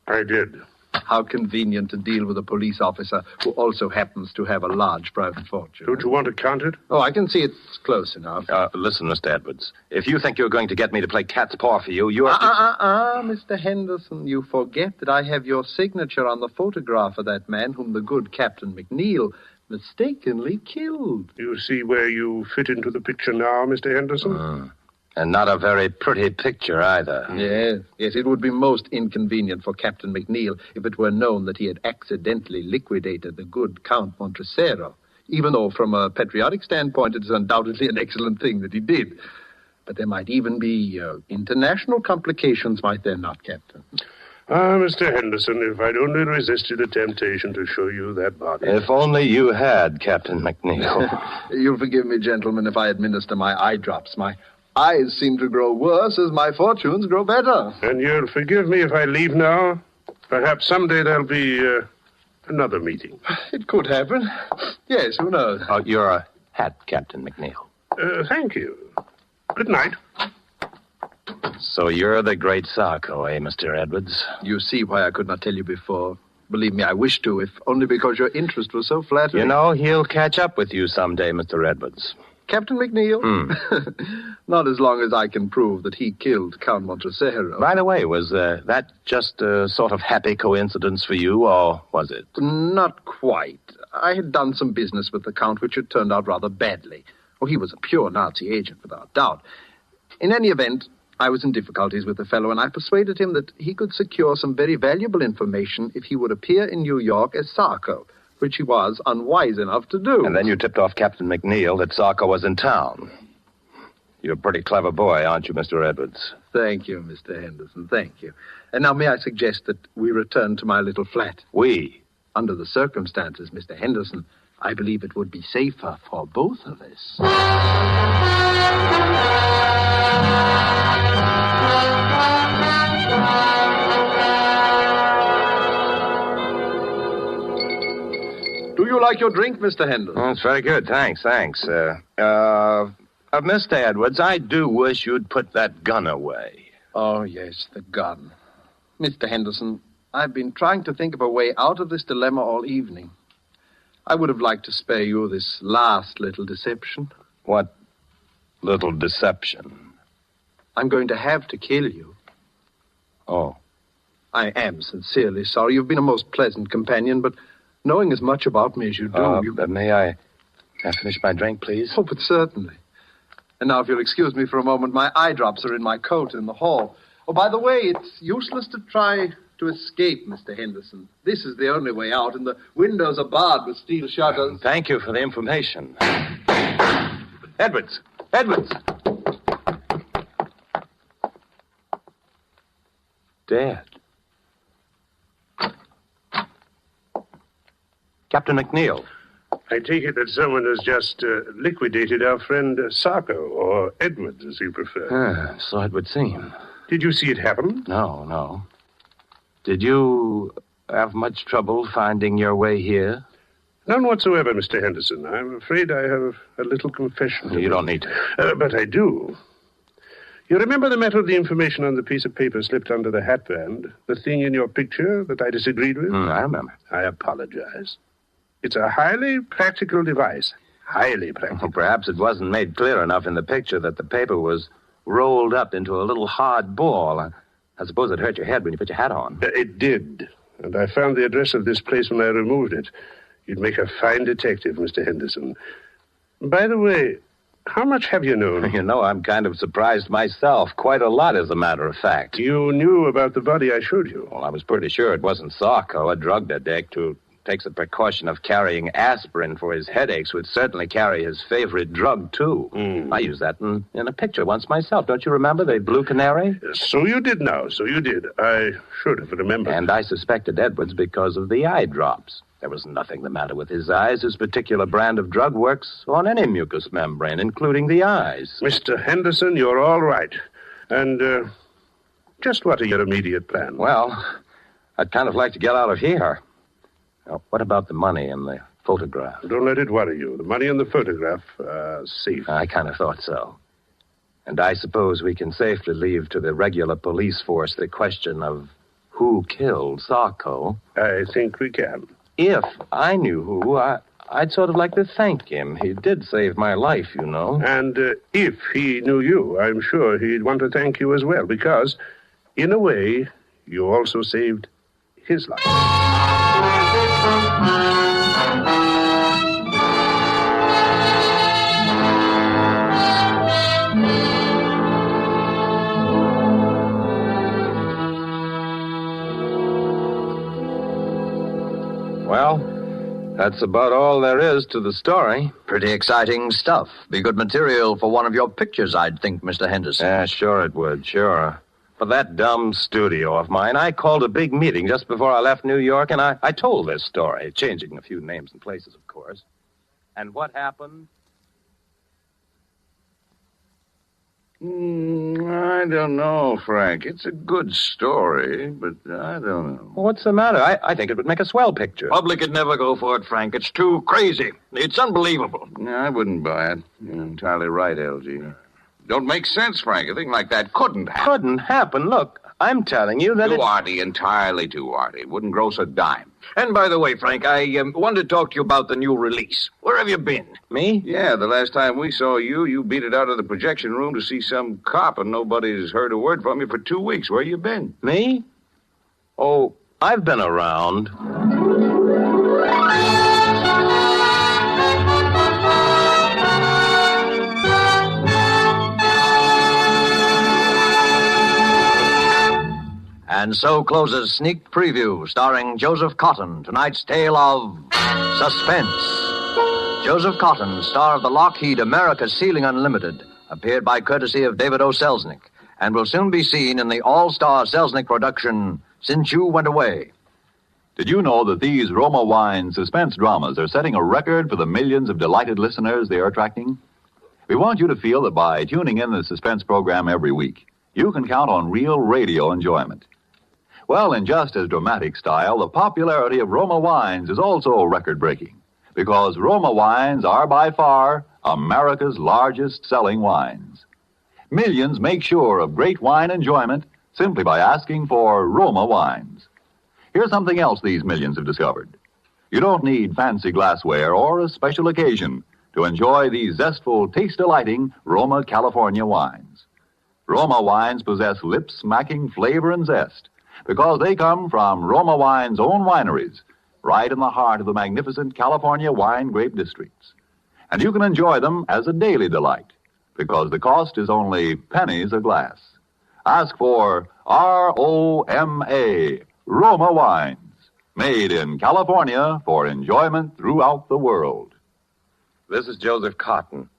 Speaker 24: I did.
Speaker 5: How convenient to deal with a police officer who also happens to have a large private fortune.
Speaker 24: Don't you want to count it?
Speaker 5: Oh, I can see it's close enough.
Speaker 4: Listen, Mr. Edwards. If you think you're going to get me to play cat's paw for you, you're...
Speaker 5: Mr. Henderson, you forget that I have your signature on the photograph of that man whom the good Captain McNeil mistakenly killed.
Speaker 24: You see where you fit into the picture now, Mr. Henderson?
Speaker 4: And not a very pretty picture either.
Speaker 5: Yes, it would be most inconvenient for Captain McNeil if it were known that he had accidentally liquidated the good Count Montresero, even though from a patriotic standpoint it is undoubtedly an excellent thing that he did. But there might even be international complications, might there not, Captain?
Speaker 24: Mr. Henderson, if I'd only resisted the temptation to show you that body.
Speaker 4: If only you had, Captain McNeil.
Speaker 5: You'll forgive me, gentlemen, if I administer my eye drops. My eyes seem to grow worse as my fortunes grow better.
Speaker 24: And you'll forgive me if I leave now? Perhaps someday there'll be another meeting.
Speaker 5: It could happen. Yes, who knows?
Speaker 4: Oh, your hat, Captain McNeil.
Speaker 24: Thank you. Good night.
Speaker 4: So you're the great Sarko, eh, Mr. Edwards?
Speaker 5: You see why I could not tell you before. Believe me, I wish to, if only because your interest was so flattering.
Speaker 4: You know, he'll catch up with you someday, Mr. Edwards.
Speaker 5: Captain McNeil? Not as long as I can prove that he killed Count Montresero.
Speaker 4: By the way, was that just a sort of happy coincidence for you, or was it?
Speaker 5: Not quite. I had done some business with the Count which had turned out rather badly. Oh, he was a pure Nazi agent, without doubt. In any event, I was in difficulties with the fellow, and I persuaded him that he could secure some very valuable information if he would appear in New York as Sarko, which he was unwise enough to do.
Speaker 4: And then you tipped off Captain McNeil that Sarko was in town. You're a pretty clever boy, aren't you, Mr. Edwards?
Speaker 5: Thank you, Mr. Henderson, thank you. And now may I suggest that we return to my little flat?
Speaker 4: We?
Speaker 5: Under the circumstances, Mr. Henderson, I believe it would be safer for both of us. Do you like your drink, Mr. Henderson?
Speaker 4: Oh, it's very good. Thanks. Mr. Edwards, I do wish you'd put that gun away.
Speaker 5: Oh, yes, the gun. Mr. Henderson, I've been trying to think of a way out of this dilemma all evening. I would have liked to spare you this last little deception.
Speaker 4: What little deception?
Speaker 5: I'm going to have to kill you.
Speaker 4: Oh.
Speaker 5: I am sincerely sorry. You've been a most pleasant companion, but knowing as much about me as you do...
Speaker 4: May I finish my drink, please?
Speaker 5: Oh, but certainly. And now, if you'll excuse me for a moment, my eye drops are in my coat in the hall. Oh, by the way, it's useless to try to escape, Mr. Henderson. This is the only way out, and the windows are barred with steel shutters.
Speaker 4: Thank you for the information. Edwards! Edwards! Dead. Captain McNeil.
Speaker 24: I take it that someone has just liquidated our friend Sarko, or Edwards, as you prefer.
Speaker 4: So it would seem.
Speaker 24: Did you see it happen?
Speaker 4: No. Did you have much trouble finding your way here?
Speaker 24: None whatsoever, Mr. Henderson. I'm afraid I have a little confession.
Speaker 4: You don't need to.
Speaker 24: But I do. You remember the matter of the information on the piece of paper slipped under the hatband? The thing in your picture that I disagreed with?
Speaker 4: I remember.
Speaker 24: I apologize. It's a highly practical device. Highly practical.
Speaker 4: Well, perhaps it wasn't made clear enough in the picture that the paper was rolled up into a little hard ball. I suppose it hurt your head when you put your hat on.
Speaker 24: It did. And I found the address of this place when I removed it. You'd make a fine detective, Mr. Henderson. By the way, how much have you known?
Speaker 4: You know, I'm kind of surprised myself. Quite a lot, as a matter of fact.
Speaker 24: You knew about the body I showed you?
Speaker 4: Well, I was pretty sure it wasn't Sarko, a drug addict who takes the precaution of carrying aspirin for his headaches, would certainly carry his favorite drug, too. I used that in a picture once myself. Don't you remember the Blue Canary?
Speaker 24: So you did now, so you did. I should have remembered.
Speaker 4: And I suspected Edwards because of the eye drops. There was nothing the matter with his eyes. His particular brand of drug works on any mucous membrane, including the eyes.
Speaker 24: Mr. Henderson, you're all right. And, just what are your immediate plans?
Speaker 4: Well, I'd kind of like to get out of here. Now, what about the money and the photograph?
Speaker 24: Don't let it worry you. The money and the photograph are safe.
Speaker 4: I kind of thought so. And I suppose we can safely leave to the regular police force the question of who killed Sarko.
Speaker 24: I think we can.
Speaker 4: If I knew who, I'd sort of like to thank him. He did save my life, you know.
Speaker 24: And if he knew you, I'm sure he'd want to thank you as well, because, in a way, you also saved his life.
Speaker 4: Well, that's about all there is to the story.
Speaker 15: Pretty exciting stuff. Be good material for one of your pictures, I'd think, Mr. Henderson.
Speaker 4: Yeah, sure it would, sure. For that dumb studio of mine, I called a big meeting just before I left New York, and I told this story, changing a few names and places, of course. And what happened?
Speaker 11: I don't know, Frank. It's a good story, but I don't know.
Speaker 4: What's the matter? I think it would make a swell picture.
Speaker 12: Public would never go for it, Frank. It's too crazy. It's unbelievable.
Speaker 11: No, I wouldn't buy it. You're entirely right, LG. Don't make sense, Frank. A thing like that couldn't happen.
Speaker 4: Couldn't happen? Look, I'm telling you that
Speaker 11: Too arty, entirely too arty. Wouldn't gross a dime.
Speaker 12: And by the way, Frank, I wanted to talk to you about the new release. Where have you been?
Speaker 4: Me?
Speaker 11: Yeah, the last time we saw you, you beat it out of the projection room to see some cop, and nobody's heard a word from you for 2 weeks. Where you been?
Speaker 4: Me? Oh, I've been around.
Speaker 15: And so closes Sneak Preview, starring Joseph Cotton, tonight's tale of Suspense. Joseph Cotton, star of the Lockheed America's Ceiling Unlimited, appeared by courtesy of David O. Selznick, and will soon be seen in the all-star Selznick production, Since You Went Away.
Speaker 2: Did you know that these Roma Wine suspense dramas are setting a record for the millions of delighted listeners they are attracting? We want you to feel that by tuning in the suspense program every week, you can count on real radio enjoyment. Well, in just as dramatic style, the popularity of Roma wines is also record-breaking, because Roma wines are by far America's largest selling wines. Millions make sure of great wine enjoyment simply by asking for Roma wines. Here's something else these millions have discovered. You don't need fancy glassware or a special occasion to enjoy these zestful, taste-delighting Roma California wines. Roma wines possess lip-smacking flavor and zest, because they come from Roma Wine's own wineries, right in the heart of the magnificent California wine grape districts. And you can enjoy them as a daily delight, because the cost is only pennies a glass. Ask for R-O-M-A, Roma Wines, made in California for enjoyment throughout the world.
Speaker 4: This is Joseph Cotton.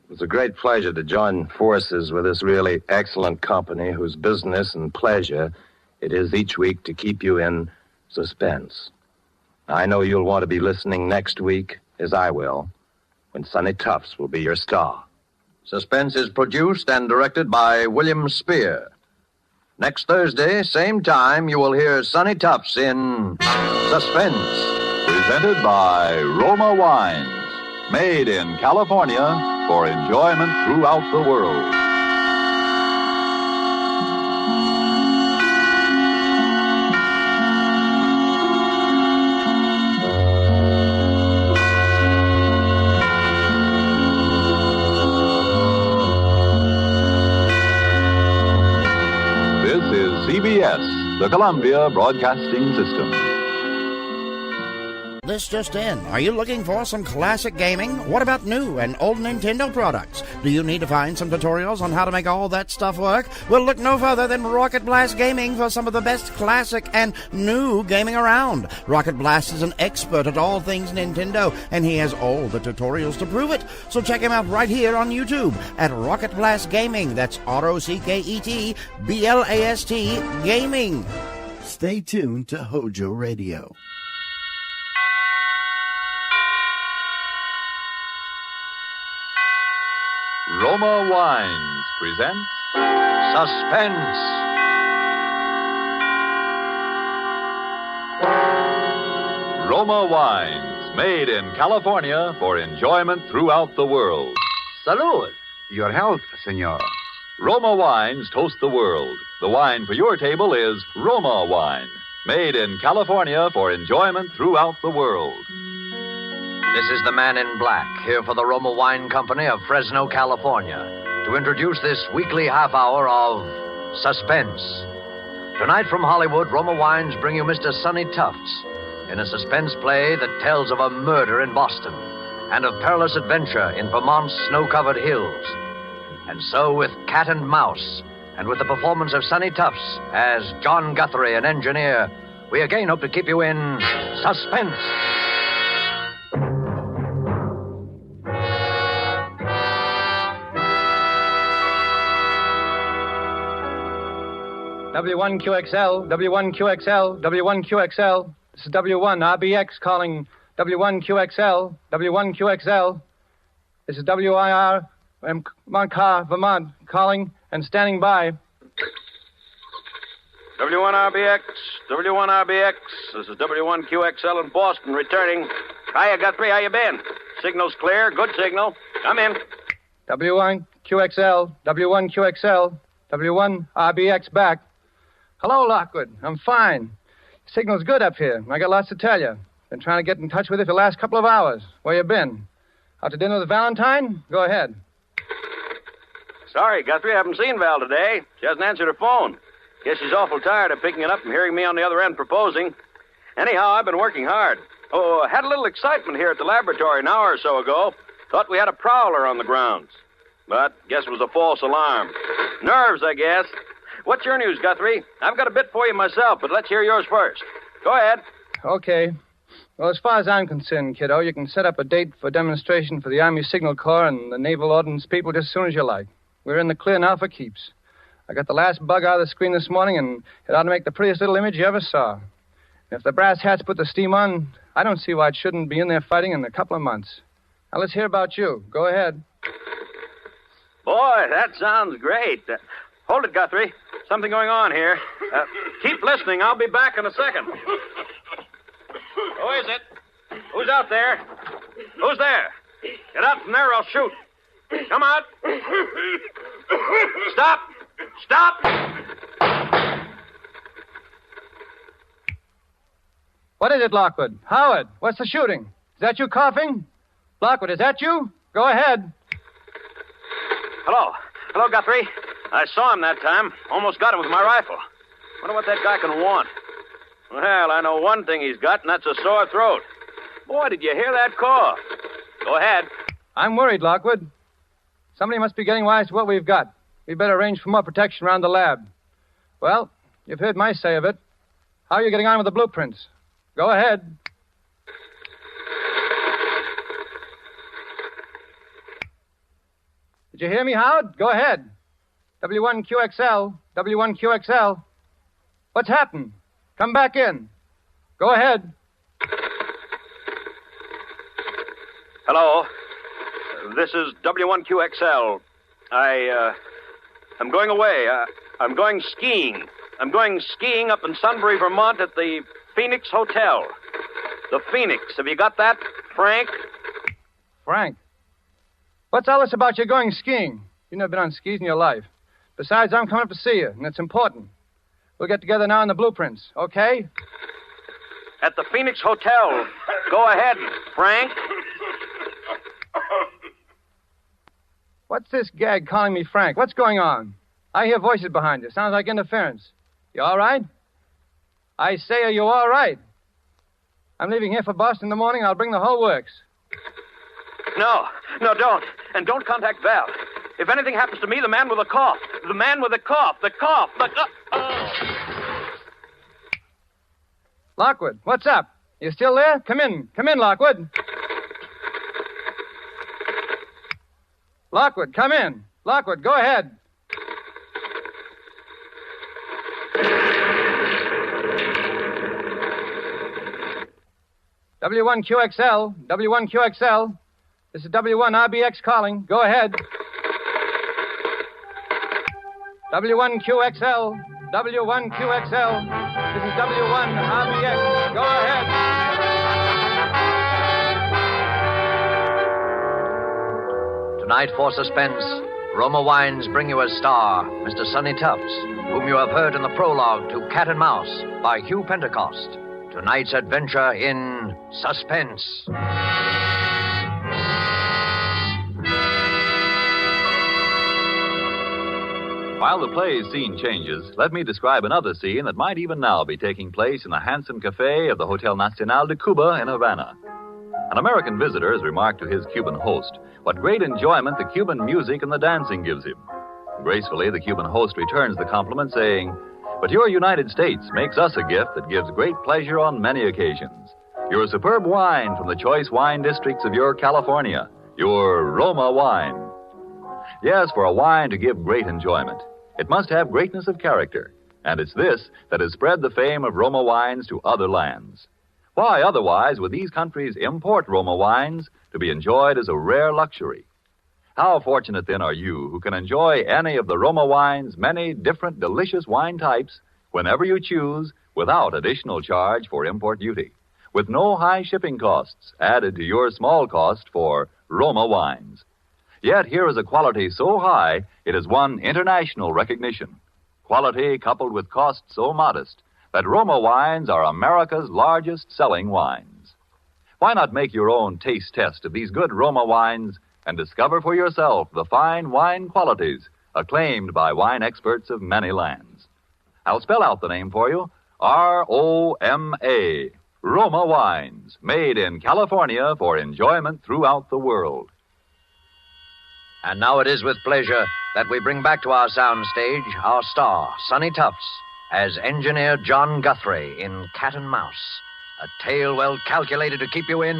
Speaker 4: It was a great pleasure to join forces with this really excellent company whose business and pleasure it is each week to keep you in suspense. I know you'll want to be listening next week, as I will, when Sonny Tufts will be your star.
Speaker 15: Suspense is produced and directed by William Spear. Next Thursday, same time, you will hear Sonny Tufts in Suspense.
Speaker 2: Presented by Roma Wines, made in California for enjoyment throughout the world. CBS, the Columbia Broadcasting System.
Speaker 17: This just in. Are you looking for some classic gaming? What about new and old Nintendo products? Do you need to find some tutorials on how to make all that stuff work? Well, look no further than Rocket Blast Gaming for some of the best classic and new gaming around. Rocket Blast is an expert at all things Nintendo, and he has all the tutorials to prove it. So check him out right here on YouTube at Rocket Blast Gaming. That's ROCKET BLAST Gaming.
Speaker 1: Stay tuned to HOJO Radio.
Speaker 2: Roma Wines presents
Speaker 15: Suspense.
Speaker 2: Roma Wines, made in California for enjoyment throughout the world.
Speaker 6: Salud. Your health, senor.
Speaker 2: Roma Wines toast the world. The wine for your table is Roma Wine, made in California for enjoyment throughout the world.
Speaker 15: This is the man in black, here for the Roma Wine Company of Fresno, California, to introduce this weekly half hour of Suspense. Tonight from Hollywood, Roma Wines bring you Mr. Sonny Tufts in a suspense play that tells of a murder in Boston and of perilous adventure in Vermont's snow-covered hills. And so with Cat and Mouse, and with the performance of Sonny Tufts as John Guthrie, an engineer, we again hope to keep you in suspense.
Speaker 9: W1QXL, W1QXL, W1QXL. This is W1RBX calling W1QXL, W1QXL. This is WIR, Montcar, Vermont, calling and standing by.
Speaker 12: W1RBX, W1RBX. This is W1QXL in Boston, returning. Hiya, Guthrie, how you been? Signal's clear, good signal. Come in.
Speaker 9: W1QXL, W1QXL, W1RBX back. Hello, Lockwood. I'm fine. Signal's good up here. I got lots to tell you. Been trying to get in touch with you for the last couple of hours. Where you been? Out to dinner with Valentine? Go ahead.
Speaker 12: Sorry, Guthrie, I haven't seen Val today. She hasn't answered her phone. Guess she's awful tired of picking it up and hearing me on the other end proposing. Anyhow, I've been working hard. Oh, I had a little excitement here at the laboratory an hour or so ago. Thought we had a prowler on the grounds. But guess it was a false alarm. Nerves, I guess. What's your news, Guthrie? I've got a bit for you myself, but let's hear yours first. Go ahead.
Speaker 9: Okay. Well, as far as I'm concerned, kiddo, you can set up a date for demonstration for the Army Signal Corps and the Naval Ordnance people just as soon as you like. We're in the clear now for keeps. I got the last bug out of the screen this morning, and it ought to make the prettiest little image you ever saw. And if the brass hats put the steam on, I don't see why it shouldn't be in there fighting in a couple of months. Now, let's hear about you. Go ahead.
Speaker 12: Boy, that sounds great. Hold it, Guthrie. Something going on here. Keep listening. I'll be back in a second. Who is it? Who's out there? Who's there? Get out from there or I'll shoot. Come out. Stop. Stop.
Speaker 9: What is it, Lockwood? Howard, what's the shooting? Is that you coughing? Lockwood, is that you? Go ahead.
Speaker 12: Hello, Guthrie. I saw him that time. Almost got him with my rifle. Wonder what that guy can want. Well, I know one thing he's got, and that's a sore throat. Boy, did you hear that cough? Go ahead.
Speaker 9: I'm worried, Lockwood. Somebody must be getting wise to what we've got. We'd better arrange for more protection around the lab. Well, you've heard my say of it. How are you getting on with the blueprints? Go ahead. Did you hear me, Howard? Go ahead. W1QXL, W1QXL. What's happened? Come back in. Go ahead.
Speaker 12: Hello. This is W1QXL. I'm going away. I'm going skiing. I'm going skiing up in Sunbury, Vermont at the Phoenix Hotel. The Phoenix. Have you got that, Frank?
Speaker 9: Frank? What's all this about you going skiing? You've never been on skis in your life. Besides, I'm coming up to see you, and it's important. We'll get together now in the blueprints, okay?
Speaker 12: At the Phoenix Hotel. Go ahead, Frank.
Speaker 9: What's this gag calling me Frank? What's going on? I hear voices behind you. Sounds like interference. You all right? I say, are you all right? I'm leaving here for Boston in the morning. I'll bring the whole works.
Speaker 12: No, don't. And don't contact Val. If anything happens to me, the man with the cough. The man with the cough. The cough.
Speaker 9: Lockwood, what's up? You still there? Come in, Lockwood. Lockwood, come in. Lockwood, go ahead. W1QXL, W1QXL. This is W1RBX calling. Go ahead. W1QXL. W1QXL. This is W1RBX. Go ahead.
Speaker 15: Tonight for Suspense, Roma Wines bring you a star, Mr. Sonny Tufts, whom you have heard in the prologue to Cat and Mouse by Hugh Pentecost. Tonight's adventure in Suspense.
Speaker 2: While the play's scene changes, let me describe another scene that might even now be taking place in the handsome cafe of the Hotel Nacional de Cuba in Havana. An American visitor has remarked to his Cuban host what great enjoyment the Cuban music and the dancing gives him. Gracefully, the Cuban host returns the compliment, saying, "But your United States makes us a gift that gives great pleasure on many occasions. Your superb wine from the choice wine districts of your California, your Roma wine." Yes, for a wine to give great enjoyment, it must have greatness of character, and it's this that has spread the fame of Roma wines to other lands. Why, otherwise, would these countries import Roma wines to be enjoyed as a rare luxury? How fortunate, then, are you who can enjoy any of the Roma wine's many different delicious wine types whenever you choose without additional charge for import duty, with no high shipping costs added to your small cost for Roma wines. Yet here is a quality so high it has won international recognition. Quality coupled with cost so modest that Roma wines are America's largest selling wines. Why not make your own taste test of these good Roma wines and discover for yourself the fine wine qualities acclaimed by wine experts of many lands? I'll spell out the name for you. R-O-M-A. Roma wines, made in California for enjoyment throughout the world.
Speaker 15: And now it is with pleasure that we bring back to our soundstage our star, Sonny Tufts, as Engineer John Guthrie in Cat and Mouse, a tale well calculated to keep you in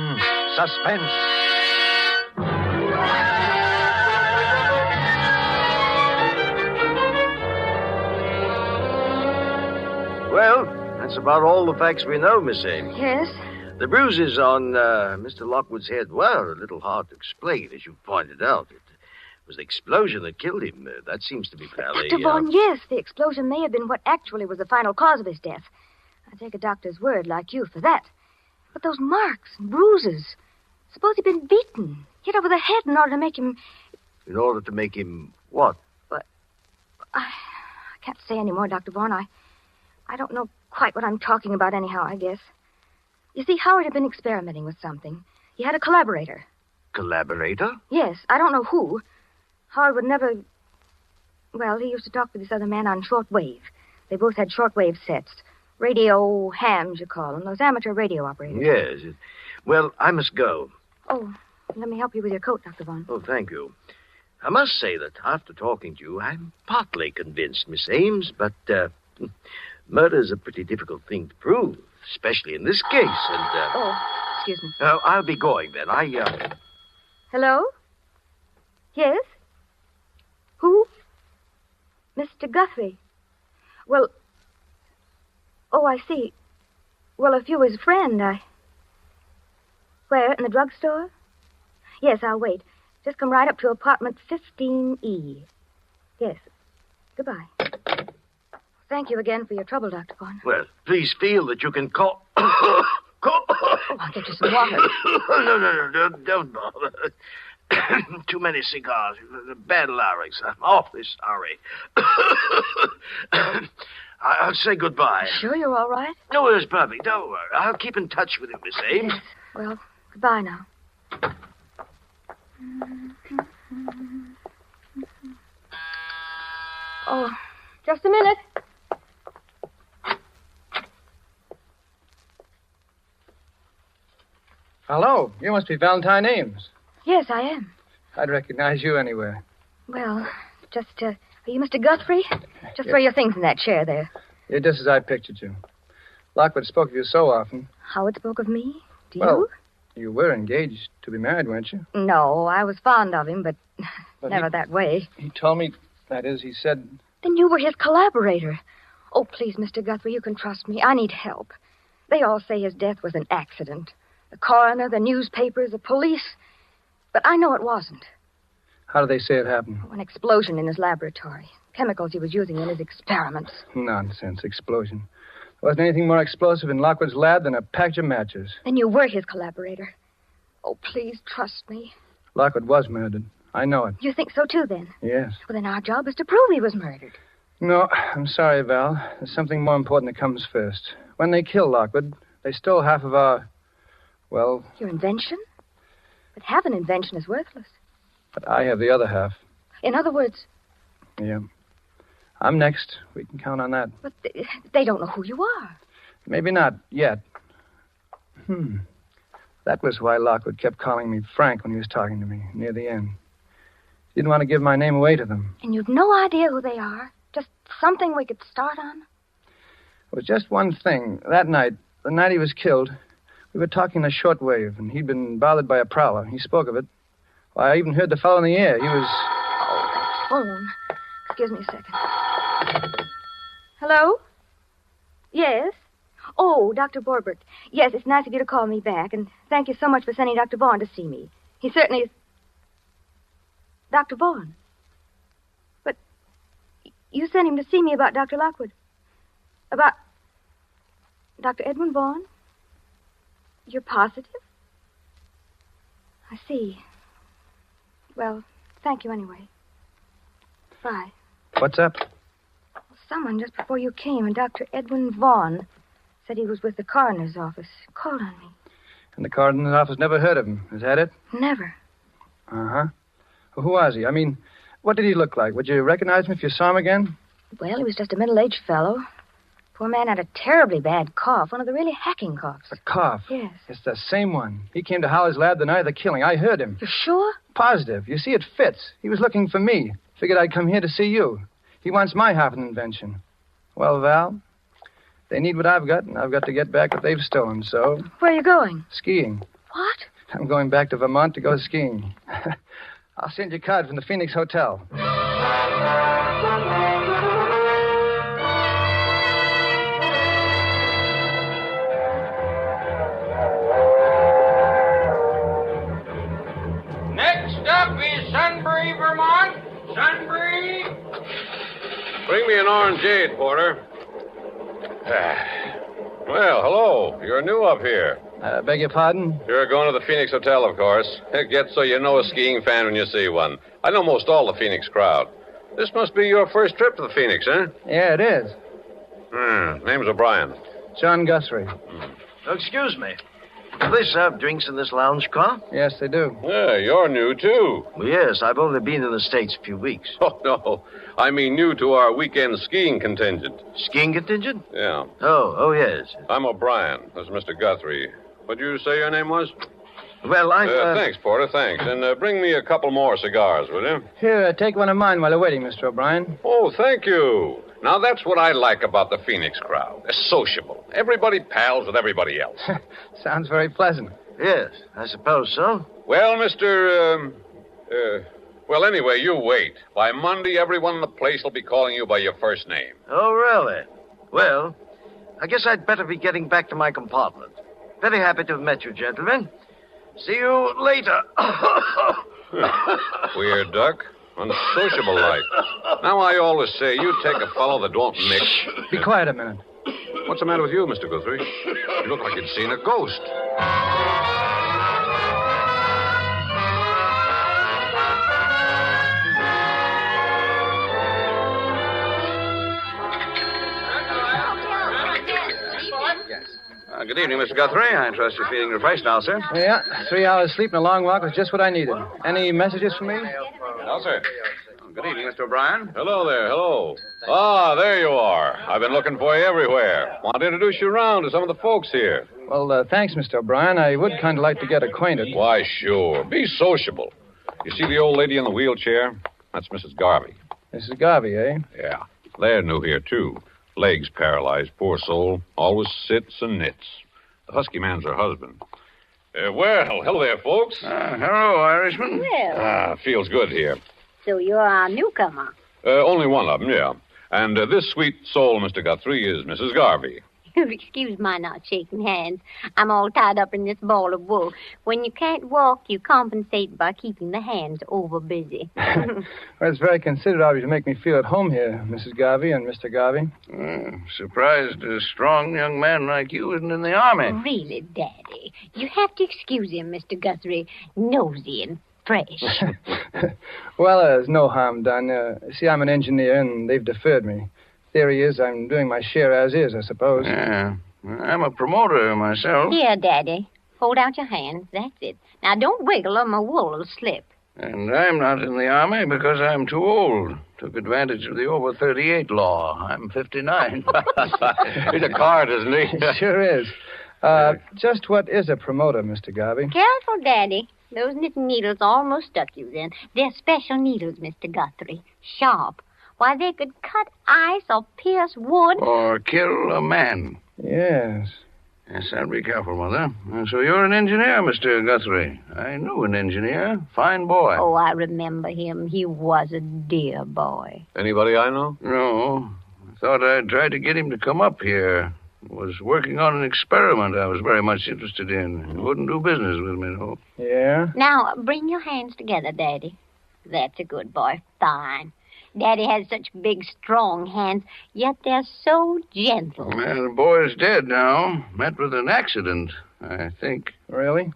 Speaker 15: suspense.
Speaker 16: Well, that's about all the facts we know, Miss Ames.
Speaker 14: Yes?
Speaker 16: The bruises on Mr. Lockwood's head were a little hard to explain, as you pointed out. It was the explosion that killed him. That seems to be fairly...
Speaker 20: Dr. Vaughn, yes, the explosion may have been what actually was the final cause of his death. I take a doctor's word like you for that. But those marks and bruises... Suppose he'd been beaten, hit over the head in order to make him...
Speaker 16: In order to make him what?
Speaker 20: I can't say any more, Dr. Vaughn. I don't know quite what I'm talking about anyhow, I guess. You see, Howard had been experimenting with something. He had a collaborator.
Speaker 16: Collaborator?
Speaker 20: Yes, I don't know who. Howard would never... Well, he used to talk with this other man on shortwave. They both had shortwave sets. Radio hams, you call them. Those amateur radio operators.
Speaker 16: Yes. Well, I must go.
Speaker 20: Oh, let me help you with your coat, Dr. Vaughn.
Speaker 16: Oh, thank you. I must say that after talking to you, I'm partly convinced, Miss Ames, but murder's a pretty difficult thing to prove, especially in this case, and...
Speaker 20: Oh, excuse me.
Speaker 16: I'll be going, then.
Speaker 20: Hello? Yes? Who? Mr. Guthrie. Well... Oh, I see. Well, if you're his friend, Where, in the drugstore? Yes, I'll wait. Just come right up to apartment 15E. Yes. Goodbye. Thank you again for your trouble, Dr. Vaughn.
Speaker 16: Well, please feel that you can call...
Speaker 20: Oh, I'll get you some water.
Speaker 16: No, don't bother. Too many cigars. Bad larynx. I'm awfully sorry. I'll say goodbye.
Speaker 20: Sure you're all right?
Speaker 16: No, it's perfect. Don't worry. I'll keep in touch with you, Miss Ames.
Speaker 20: Yes. Well, goodbye now. Oh, just a minute.
Speaker 9: Hello. You must be Valentine Ames.
Speaker 20: Yes, I am.
Speaker 9: I'd recognize you anywhere.
Speaker 20: Well, just, are you Mr. Guthrie? Just throw your things in that chair there.
Speaker 9: You're just as I pictured you. Lockwood spoke of you so often.
Speaker 20: Howard spoke of me? Do
Speaker 9: well, you were engaged to be married, weren't you?
Speaker 20: No, I was fond of him, but never that way.
Speaker 9: He told me, that is, he said...
Speaker 20: Then you were his collaborator. Oh, please, Mr. Guthrie, you can trust me. I need help. They all say his death was an accident. The coroner, the newspapers, the police. But I know it wasn't.
Speaker 9: How do they say it happened?
Speaker 20: Oh, an explosion in his laboratory. chemicals he was using in his experiments.
Speaker 9: Nonsense. Explosion. There wasn't anything more explosive in Lockwood's lab than a package of matches.
Speaker 20: Then you were his collaborator. Oh, please trust me.
Speaker 9: Lockwood was murdered. I know it.
Speaker 20: You think so, too, then?
Speaker 9: Yes.
Speaker 20: Well, then our job is to prove he was murdered.
Speaker 9: No, I'm sorry, Val. There's something more important that comes first. When they killed Lockwood, they stole half of our, well...
Speaker 20: Your invention? But half an invention is worthless.
Speaker 9: But I have the other half.
Speaker 20: In other words...
Speaker 9: Yeah. I'm next. We can count on that.
Speaker 20: But they don't know who you are.
Speaker 9: Maybe not yet. That was why Lockwood kept calling me Frank when he was talking to me near the end. He didn't want to give my name away to them.
Speaker 20: And you've no idea who they are? Just something we could start on?
Speaker 9: It was just one thing. That night, the night he was killed, we were talking in a shortwave, and he'd been bothered by a prowler. He spoke of it. Why, I even heard the fellow in the air. He was...
Speaker 20: Oh, that phone. Excuse me a second. Hello? Yes? Oh, Dr. Borbert. Yes, it's nice of you to call me back, and thank you so much for sending Dr. Vaughn to see me. He certainly is... Dr. Vaughn? But you sent him to see me about Dr. Lockwood. About Dr. Edwin Vaughn? You're positive? I see. Well, thank you anyway. Bye.
Speaker 9: What's up?
Speaker 20: Someone just before you came, and Dr. Edwin Vaughn said he was with the coroner's office. Called on me.
Speaker 9: And the coroner's office never heard of him. Is that it?
Speaker 20: Never.
Speaker 9: Uh-huh. Well, who was he? I mean, what did he look like? Would you recognize him if you saw him again?
Speaker 20: Well, he was just a middle-aged fellow. Poor man had a terribly bad cough, one of the really hacking coughs.
Speaker 9: A cough?
Speaker 20: Yes.
Speaker 9: It's the same one. He came to Howard's lab the night of the killing. I heard him.
Speaker 20: You're sure?
Speaker 9: Positive. You see, it fits. He was looking for me. Figured I'd come here to see you. He wants my half of an invention. Well, Val, they need what I've got, and I've got to get back what they've stolen, so...
Speaker 20: Where are you going?
Speaker 9: Skiing.
Speaker 20: What?
Speaker 9: I'm going back to Vermont to go skiing. I'll send you a card from the Phoenix Hotel.
Speaker 12: Next up is Sunbury, Vermont. Sunbury.
Speaker 11: Bring me an orangeade, Porter. Well, hello. You're new up here.
Speaker 9: Beg your pardon?
Speaker 11: You're going to the Phoenix Hotel, of course. Get so you know a skiing fan when you see one. I know most all the Phoenix crowd. This must be your first trip to the Phoenix, huh?
Speaker 9: Yeah, it is.
Speaker 11: Name's O'Brien.
Speaker 9: John Guthrie.
Speaker 16: Excuse me. Do they serve drinks in this lounge car?
Speaker 9: Yes, they do.
Speaker 11: Yeah, you're new, too.
Speaker 16: Well, yes, I've only been in the States a few weeks.
Speaker 11: Oh, no. I mean new to our weekend skiing contingent.
Speaker 16: Skiing contingent?
Speaker 11: Yeah.
Speaker 16: Oh, yes.
Speaker 11: I'm O'Brien. This is Mr. Guthrie. What'd you say your name was?
Speaker 16: Well,
Speaker 11: Thanks, Porter, thanks. And bring me a couple more cigars, will you?
Speaker 9: Here, take one of mine while you're waiting, Mr. O'Brien.
Speaker 11: Oh, thank you. Now, that's what I like about the Phoenix crowd. They're sociable. Everybody pals with everybody else.
Speaker 9: Sounds very pleasant.
Speaker 16: Yes, I suppose so.
Speaker 11: Well, well, anyway, you wait. By Monday, everyone in the place will be calling you by your first name.
Speaker 16: Oh, really? Well, I guess I'd better be getting back to my compartment. Very happy to have met you, gentlemen. See you later.
Speaker 11: Weird duck. Unsociable like. Now, I always say, you take a fellow that don't mix.
Speaker 9: Be quiet a minute.
Speaker 11: What's the matter with you, Mr. Guthrie? You look like you'd seen a ghost.
Speaker 12: Good evening, Mr. Guthrie. I trust you're feeling refreshed now, sir.
Speaker 9: Yeah, 3 hours sleep and a long walk was just what I needed. Any messages for me?
Speaker 11: No, sir.
Speaker 12: Good evening, Mr. O'Brien.
Speaker 11: Hello there, hello. Ah, there you are. I've been looking for you everywhere. Want to introduce you around to some of the folks here.
Speaker 9: Well, thanks, Mr. O'Brien. I would kind of like to get acquainted.
Speaker 11: Why, sure. Be sociable. You see the old lady in the wheelchair? That's Mrs. Garvey.
Speaker 9: Mrs. Garvey, eh?
Speaker 11: Yeah. They're new here, too. Legs paralyzed, poor soul. Always sits and knits. The husky man's her husband. Well, hello there, folks.
Speaker 12: Hello, Irishman.
Speaker 3: Well,
Speaker 11: Feels good here.
Speaker 3: so you're our newcomer.
Speaker 11: Only one of them, yeah. And this sweet soul, Mr. Guthrie, is Mrs. Garvey.
Speaker 3: Excuse my not shaking hands. I'm all tied up in this ball of wool. When you can't walk, you compensate by keeping the hands over busy.
Speaker 9: Well, it's very considerate of you to make me feel at home here, Mrs. Garvey and Mr. Garvey.
Speaker 4: Surprised a strong young man like you isn't in the army.
Speaker 3: Really, Daddy, you have to excuse him, Mr. Guthrie. Nosy and fresh.
Speaker 9: Well, there's no harm done. See, I'm an engineer, and they've deferred me. Theory is I'm doing my share as is, I suppose.
Speaker 4: Yeah. I'm a promoter myself.
Speaker 3: Here, Daddy. Hold out your hands. That's it. Now, don't wiggle or my wool will slip.
Speaker 4: And I'm not in the army because I'm too old. Took advantage of the over 38 law. I'm 59.
Speaker 6: He's a card, isn't he?
Speaker 9: Sure is. Just what is a promoter, Mr. Garvey?
Speaker 3: Careful, Daddy. Those knitting needles almost stuck you then. They're special needles, Mr. Guthrie. Sharp. Why, they could cut ice or pierce wood.
Speaker 4: Or kill a man.
Speaker 9: Yes.
Speaker 4: Yes, I'll be careful, Mother. So you're an engineer, Mr. Guthrie. I knew an engineer. Fine boy.
Speaker 3: Oh, I remember him. He was a dear boy.
Speaker 6: Anybody I know?
Speaker 4: No. I thought I'd try to get him to come up here. Was working on an experiment I was very much interested in. He wouldn't do business with me, though.
Speaker 9: Yeah?
Speaker 3: Now, bring your hands together, Daddy. That's a good boy. Fine. Daddy has such big, strong hands, yet they're so gentle.
Speaker 4: Well, the boy's dead now. Met with an accident, I think.
Speaker 9: Really?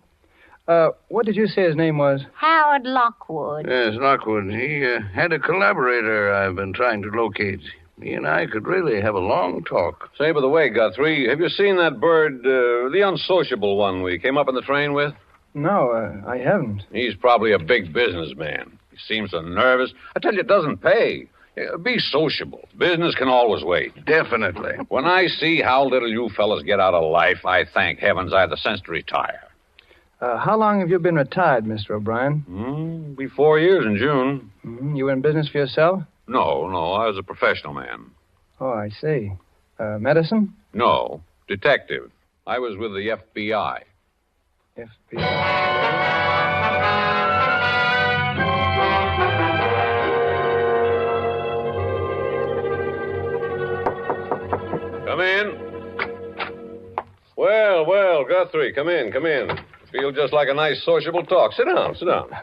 Speaker 9: What did you say his name was?
Speaker 3: Howard Lockwood.
Speaker 4: Yes, Lockwood. He had a collaborator I've been trying to locate. He and I could really have a long talk.
Speaker 6: Say, by the way, Guthrie, have you seen that bird, the unsociable one we came up in the train with?
Speaker 9: No, I haven't.
Speaker 6: He's probably a big businessman. He seems so nervous. I tell you, it doesn't pay. Be sociable. Business can always wait.
Speaker 4: Definitely.
Speaker 6: When I see how little you fellas get out of life, I thank heavens I have the sense to retire.
Speaker 9: How long have you been retired, Mr. O'Brien?
Speaker 6: Be 4 years in June.
Speaker 9: You were in business for yourself?
Speaker 6: No, I was a professional man.
Speaker 9: Oh, I see. Medicine?
Speaker 6: No, detective. I was with the FBI. Come in. Well, Guthrie, come in. Feel just like a nice sociable talk. Sit down.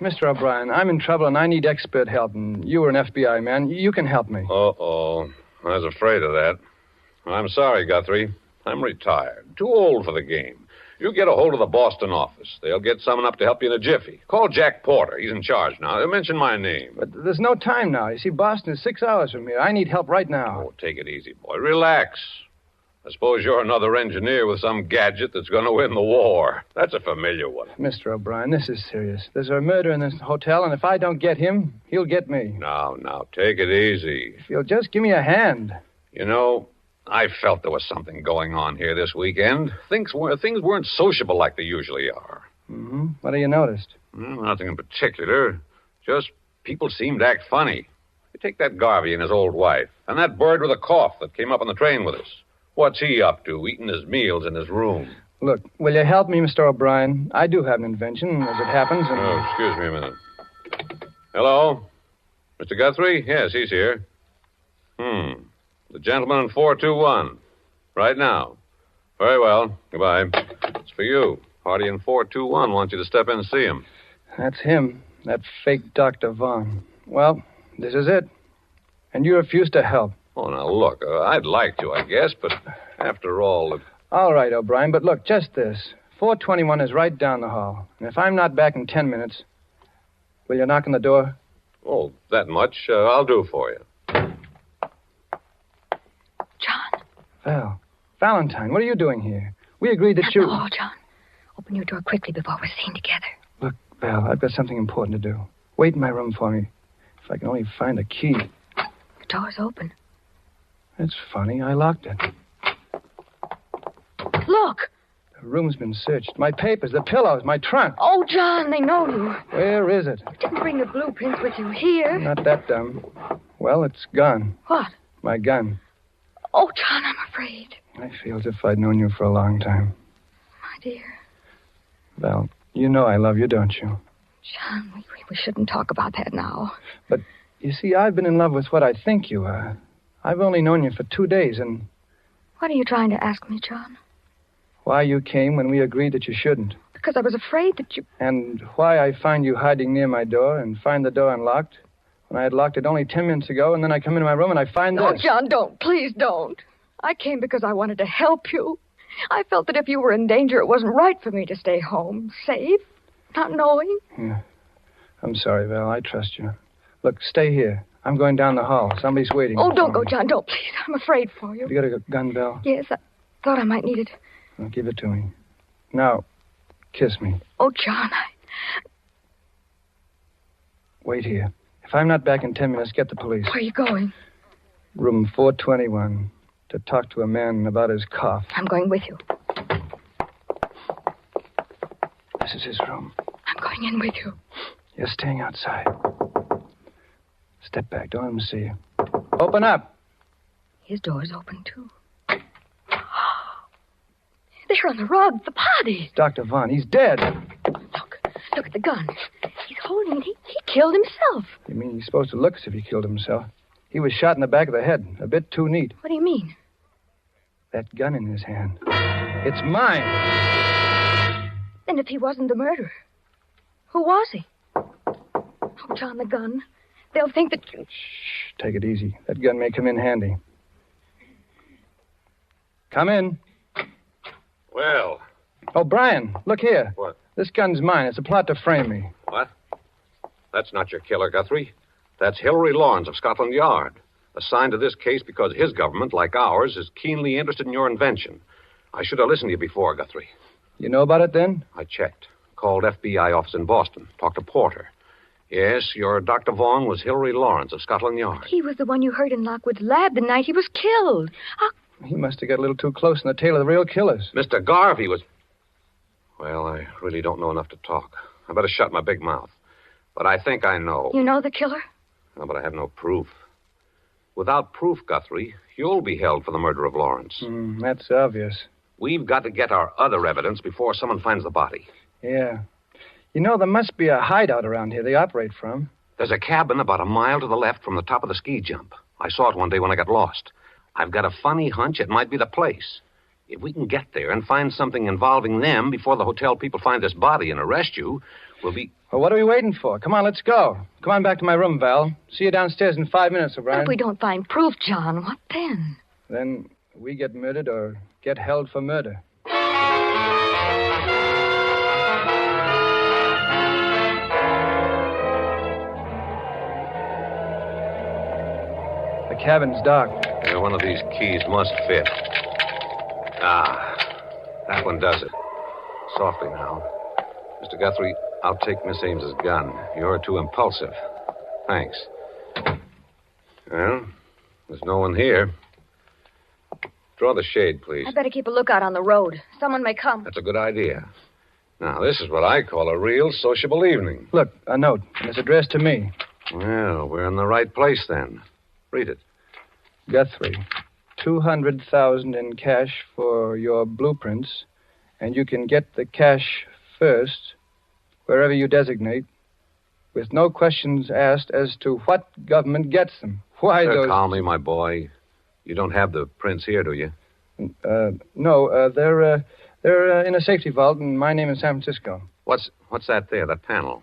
Speaker 9: Mr. O'Brien, I'm in trouble and I need expert help, and you were an FBI man. You can help me.
Speaker 6: Uh-oh. I was afraid of that. I'm sorry, Guthrie. I'm retired. Too old for the game. You get a hold of the Boston office. They'll get someone up to help you in a jiffy. Call Jack Porter. He's in charge now. They'll mention my name.
Speaker 9: But there's no time now. You see, Boston is 6 hours from here. I need help right now.
Speaker 6: Oh, take it easy, boy. Relax. I suppose you're another engineer with some gadget that's going to win the war. That's a familiar one.
Speaker 9: Mr. O'Brien, this is serious. There's a murder in this hotel, and if I don't get him, he'll get me.
Speaker 6: Now, take it easy.
Speaker 9: If you'll just give me a hand.
Speaker 6: You know, I felt there was something going on here this weekend. Things weren't sociable like they usually are.
Speaker 9: Mm-hmm. What have you noticed?
Speaker 6: Well, nothing in particular. Just people seemed to act funny. You take that Garvey and his old wife, and that bird with a cough that came up on the train with us. What's he up to, eating his meals in his room?
Speaker 9: Look, will you help me, Mr. O'Brien? I do have an invention, as it happens, and...
Speaker 6: Oh, excuse me a minute. Hello? Mr. Guthrie? Yes, he's here. The gentleman in 421. Right now. Very well. Goodbye. It's for you. Party in 421 wants you to step in and see him.
Speaker 9: That's him. That fake Dr. Vaughn. Well, this is it. And you refuse to help.
Speaker 6: Oh, now, look, I'd like to, I guess, but after all...
Speaker 9: All right, O'Brien, but look, just this. 421 is right down the hall. And if I'm not back in 10 minutes, will you knock on the door?
Speaker 6: Oh, that much I'll do for you.
Speaker 20: John.
Speaker 9: Val. Valentine, what are you doing here? We agreed that you...
Speaker 20: Oh, John. Open your door quickly before we're seen together.
Speaker 9: Look, Val, I've got something important to do. Wait in my room for me. If I can only find a key.
Speaker 20: The door's open.
Speaker 9: That's funny. I locked it.
Speaker 20: Look!
Speaker 9: The room's been searched. My papers, the pillows, my trunk.
Speaker 20: Oh, John, they know you.
Speaker 9: Where is it?
Speaker 20: You didn't bring the blueprints with you here.
Speaker 9: Not that dumb. Well, it's gone.
Speaker 20: What?
Speaker 9: My gun.
Speaker 20: Oh, John, I'm afraid.
Speaker 9: I feel as if I'd known you for a long time.
Speaker 20: My dear.
Speaker 9: Val, you know I love you, don't you?
Speaker 20: John, we shouldn't talk about that now.
Speaker 9: But, you see, I've been in love with what I think you are. I've only known you for 2 days, and
Speaker 20: What are you trying to ask me, John?
Speaker 9: Why you came when we agreed that you shouldn't.
Speaker 20: Because I was afraid that you...
Speaker 9: And why I find you hiding near my door and find the door unlocked when I had locked it only 10 minutes ago, and then I come into my room and I find
Speaker 20: Oh,
Speaker 9: this.
Speaker 20: John, don't. Please don't. I came because I wanted to help you. I felt that if you were in danger, it wasn't right for me to stay home, safe, not knowing.
Speaker 9: Yeah. I'm sorry, Val. I trust you. Look, stay here. I'm going down the hall. Somebody's waiting.
Speaker 20: Oh, don't go, John. Don't, please. I'm afraid for you.
Speaker 9: You got a gun, Val?
Speaker 20: Yes, I thought I might need it.
Speaker 9: Well, give it to me. Now, kiss me.
Speaker 20: Oh, John,
Speaker 9: Wait here. If I'm not back in 10 minutes, get the police.
Speaker 20: Where are you going?
Speaker 9: Room 421. To talk to a man about his cough.
Speaker 20: I'm going with you.
Speaker 9: This is his room.
Speaker 20: I'm going in with you.
Speaker 9: You're staying outside. Step back. Don't let him see you. Open up.
Speaker 20: His door's open, too. There on the rug, the body.
Speaker 9: Dr. Vaughn, he's dead.
Speaker 20: Look at the gun. He's holding it. He killed himself.
Speaker 9: You mean he's supposed to look as if he killed himself? He was shot in the back of the head. A bit too neat.
Speaker 20: What do you mean?
Speaker 9: That gun in his hand. It's mine.
Speaker 20: Then if he wasn't the murderer, who was he? Oh, John, the gun. They'll think that...
Speaker 9: Shh, take it easy. That gun may come in handy. Come in.
Speaker 6: Well.
Speaker 9: Oh, Brian, look here.
Speaker 6: What?
Speaker 9: This gun's mine. It's a plot to frame me.
Speaker 6: What? That's not your killer, Guthrie. That's Hilary Lawrence of Scotland Yard, assigned to this case because his government, like ours, is keenly interested in your invention. I should have listened to you before, Guthrie.
Speaker 9: You know about it then?
Speaker 6: I checked. Called FBI office in Boston. Talked to Porter. Yes, your Dr. Vaughan was Hilary Lawrence of Scotland Yard.
Speaker 20: He was the one you heard in Lockwood's lab the night he was killed.
Speaker 9: He must have got a little too close in the tail of the real killers.
Speaker 6: Mr. Garvey was... Well, I really don't know enough to talk. I better shut my big mouth. But I think I know.
Speaker 20: You know the killer?
Speaker 6: No, but I have no proof. Without proof, Guthrie, you'll be held for the murder of Lawrence.
Speaker 9: That's obvious.
Speaker 6: We've got to get our other evidence before someone finds the body.
Speaker 9: Yeah. You know, there must be a hideout around here they operate from.
Speaker 6: There's a cabin about a mile to the left from the top of the ski jump. I saw it one day when I got lost. I've got a funny hunch it might be the place. If we can get there and find something involving them before the hotel people find this body and arrest you, we'll be...
Speaker 9: Well, what are we waiting for? Come on, let's go. Come on back to my room, Val. See you downstairs in 5 minutes, O'Brien.
Speaker 20: But if we don't find proof, John, what then?
Speaker 9: Then we get murdered or get held for murder. The cabin's dark.
Speaker 6: Yeah, one of these keys must fit. Ah, that one does it. Softly now. Mr. Guthrie, I'll take Miss Ames's gun. You're too impulsive. Thanks. Well, there's no one here. Draw the shade, please.
Speaker 20: I better keep a lookout on the road. Someone may come.
Speaker 6: That's a good idea. Now, this is what I call a real sociable evening.
Speaker 9: Look, a note. And it's addressed to me.
Speaker 6: Well, we're in the right place then. Read it.
Speaker 9: Guthrie, 200,000 in cash for your blueprints, and you can get the cash first, wherever you designate, with no questions asked as to what government gets them. Why those...
Speaker 6: Calm me, my boy. You don't have the prints here, do you?
Speaker 9: No, they're in a safety vault, and my name is San Francisco.
Speaker 6: What's that there, that panel?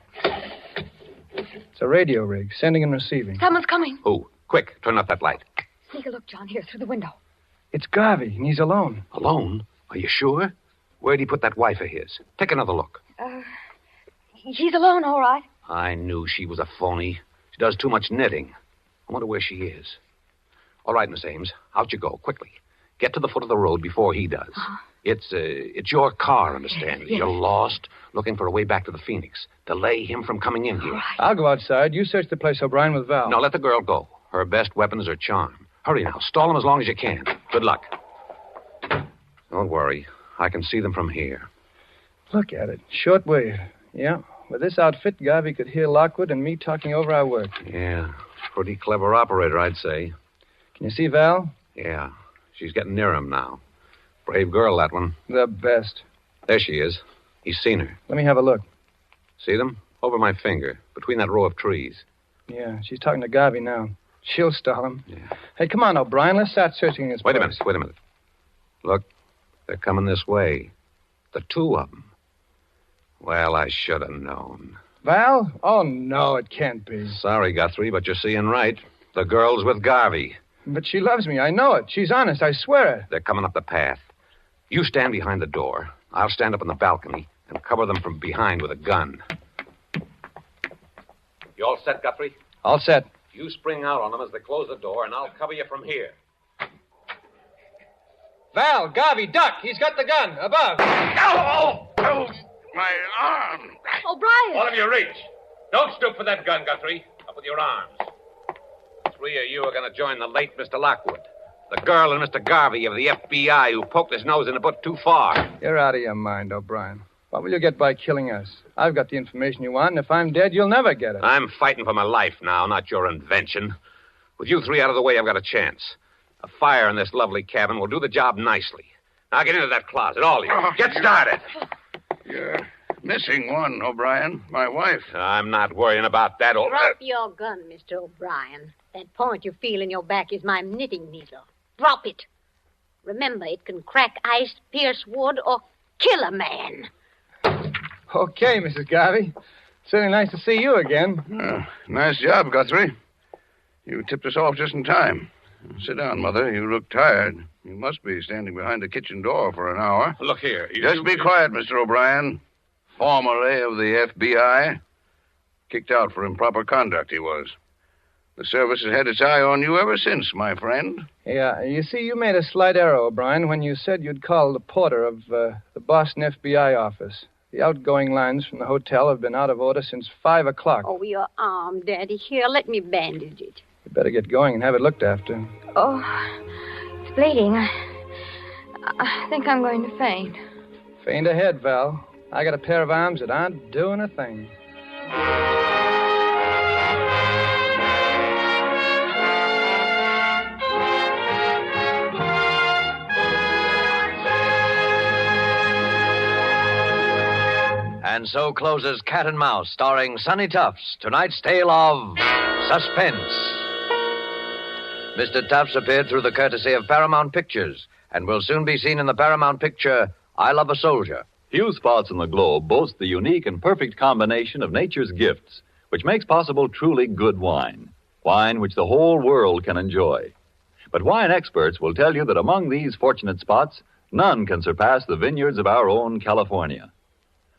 Speaker 9: It's a radio rig, sending and receiving.
Speaker 20: Someone's coming.
Speaker 6: Who? Quick, turn up that light.
Speaker 20: Take a look, John, here, through the window.
Speaker 9: It's Garvey, and he's alone.
Speaker 6: Alone? Are you sure? Where'd he put that wife of his? Take another look.
Speaker 20: He's alone, all right.
Speaker 6: I knew she was a phony. She does too much knitting. I wonder where she is. All right, Miss Ames, out you go, quickly. Get to the foot of the road before he does.
Speaker 20: Uh-huh.
Speaker 6: It's your car, understand?
Speaker 20: Yes.
Speaker 6: You're lost, looking for a way back to the Phoenix. Delay him from coming in here.
Speaker 20: Right.
Speaker 9: I'll go outside. You search the place, O'Brien, with Val.
Speaker 6: No, let the girl go. Her best weapon is her charm. Hurry now. Stall them as long as you can. Good luck. Don't worry. I can see them from here.
Speaker 9: Look at it. Short wave. Yeah. With this outfit, Garvey could hear Lockwood and me talking over our work.
Speaker 6: Yeah. Pretty clever operator, I'd say.
Speaker 9: Can you see Val?
Speaker 6: Yeah. She's getting near him now. Brave girl, that one.
Speaker 9: The best.
Speaker 6: There she is. He's seen her.
Speaker 9: Let me have a look.
Speaker 6: See them? Over my finger, between that row of trees.
Speaker 9: Yeah, she's talking to Garvey now. She'll stall him.
Speaker 6: Yeah.
Speaker 9: Hey, come on, O'Brien. Let's start searching this place.
Speaker 6: Wait a minute. Look, they're coming this way. The two of them. Well, I should have known.
Speaker 9: Val? Oh, no, it can't be.
Speaker 6: Sorry, Guthrie, but you're seeing right. The girl's with Garvey.
Speaker 9: But she loves me. I know it. She's honest. I swear it.
Speaker 6: They're coming up the path. You stand behind the door. I'll stand up on the balcony and cover them from behind with a gun. You all set, Guthrie?
Speaker 9: All set.
Speaker 6: You spring out on them as they close the door, and I'll cover you from here.
Speaker 9: Val, Garvey, duck. He's got the gun. Above.
Speaker 11: Oh, my arm.
Speaker 20: O'Brien.
Speaker 6: All of you reach. Don't stoop for that gun, Guthrie. Up with your arms. The three of you are going to join the late Mr. Lockwood. The girl and Mr. Garvey of the FBI who poked his nose in the book too far.
Speaker 9: You're out of your mind, O'Brien. What will you get by killing us? I've got the information you want, and if I'm dead, you'll never get it.
Speaker 6: I'm fighting for my life now, not your invention. With you three out of the way, I've got a chance. A fire in this lovely cabin will do the job nicely. Now get into that closet, all of you. Get started.
Speaker 11: You're missing one, O'Brien. My wife.
Speaker 6: I'm not worrying about that old...
Speaker 3: Drop your gun, Mr. O'Brien. That point you feel in your back is my knitting needle. Drop it. Remember, it can crack ice, pierce wood, or kill a man.
Speaker 9: Okay, Mrs. Garvey. Certainly nice to see you again.
Speaker 24: Nice job, Guthrie. You tipped us off just in time. Sit down, Mother. You look tired. You must be standing behind the kitchen door for an hour.
Speaker 6: Look here.
Speaker 24: Just be quiet, Mr. O'Brien. Formerly of the FBI. Kicked out for improper conduct, he was. The service has had its eye on you ever since, my friend.
Speaker 9: Yeah, you see, you made a slight error, O'Brien, when you said you'd call the porter of the Boston FBI office. The outgoing lines from the hotel have been out of order since 5 o'clock.
Speaker 3: Oh, your arm, Daddy. Here, let me bandage it.
Speaker 9: You better get going and have it looked after.
Speaker 20: Oh, it's bleeding. I think I'm going to faint.
Speaker 9: Faint ahead, Val. I got a pair of arms that aren't doing a thing.
Speaker 15: And so closes Cat and Mouse, starring Sonny Tufts, tonight's tale of Suspense. Mr. Tufts appeared through the courtesy of Paramount Pictures and will soon be seen in the Paramount picture, I Love a Soldier.
Speaker 2: Few spots in the globe boast the unique and perfect combination of nature's gifts, which makes possible truly good wine. Wine which the whole world can enjoy. But wine experts will tell you that among these fortunate spots, none can surpass the vineyards of our own California.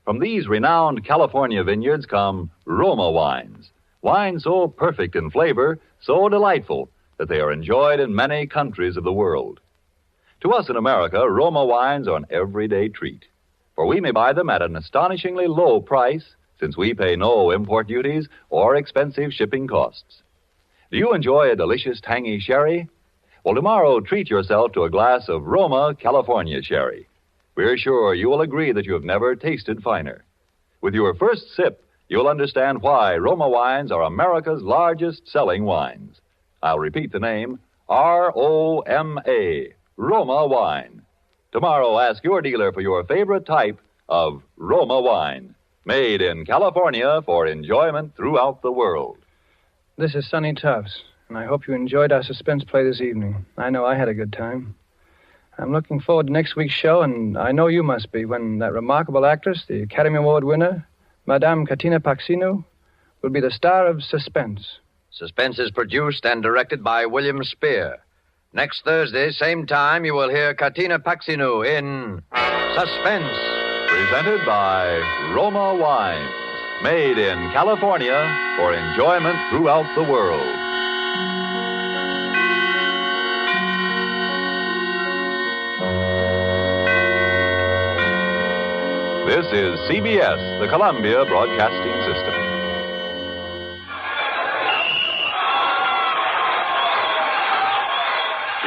Speaker 2: From these renowned California vineyards come Roma wines. Wines so perfect in flavor, so delightful, that they are enjoyed in many countries of the world. To us in America, Roma wines are an everyday treat, for we may buy them at an astonishingly low price, since we pay no import duties or expensive shipping costs. Do you enjoy a delicious tangy sherry? Well, tomorrow treat yourself to a glass of Roma California sherry. We're sure you will agree that you have never tasted finer. With your first sip, you'll understand why Roma wines are America's largest selling wines. I'll repeat the name, R-O-M-A, Roma wine. Tomorrow, ask your dealer for your favorite type of Roma wine, made in California for enjoyment throughout the world.
Speaker 9: This is Sonny Tufts, and I hope you enjoyed our suspense play this evening. I know I had a good time. I'm looking forward to next week's show, and I know you must be, when that remarkable actress, the Academy Award winner, Madame Katina Paxinou, will be the star of Suspense.
Speaker 15: Suspense is produced and directed by William Spear. Next Thursday, same time, you will hear Katina Paxinou in Suspense.
Speaker 2: Presented by Roma Wines, made in California for enjoyment throughout the world. This is CBS, the Columbia Broadcasting System.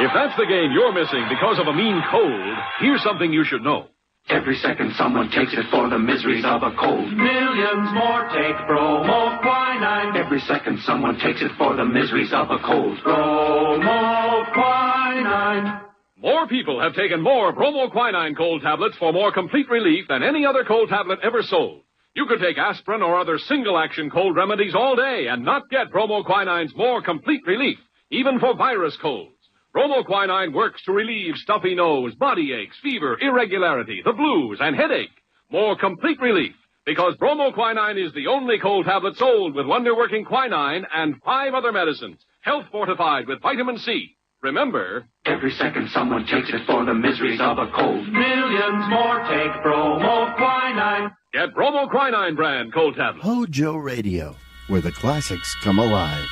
Speaker 10: If that's the game you're missing because of a mean cold, here's something you should know.
Speaker 21: Every second someone takes it for the miseries of a cold. Millions more take bromoquinine. Every second someone takes it for the miseries of a cold. Bromoquinine.
Speaker 10: More people have taken more bromoquinine cold tablets for more complete relief than any other cold tablet ever sold. You could take aspirin or other single-action cold remedies all day and not get bromoquinine's more complete relief, even for virus colds. Bromoquinine works to relieve stuffy nose, body aches, fever, irregularity, the blues, and headache. More complete relief, because bromoquinine is the only cold tablet sold with wonder-working quinine and 5 other medicines, health fortified with vitamin C. Remember,
Speaker 21: every second someone takes it for the miseries of a cold. Millions more take bromoquinine.
Speaker 10: Get bromoquinine brand cold tablets.
Speaker 1: HOJO Radio, where the classics come alive.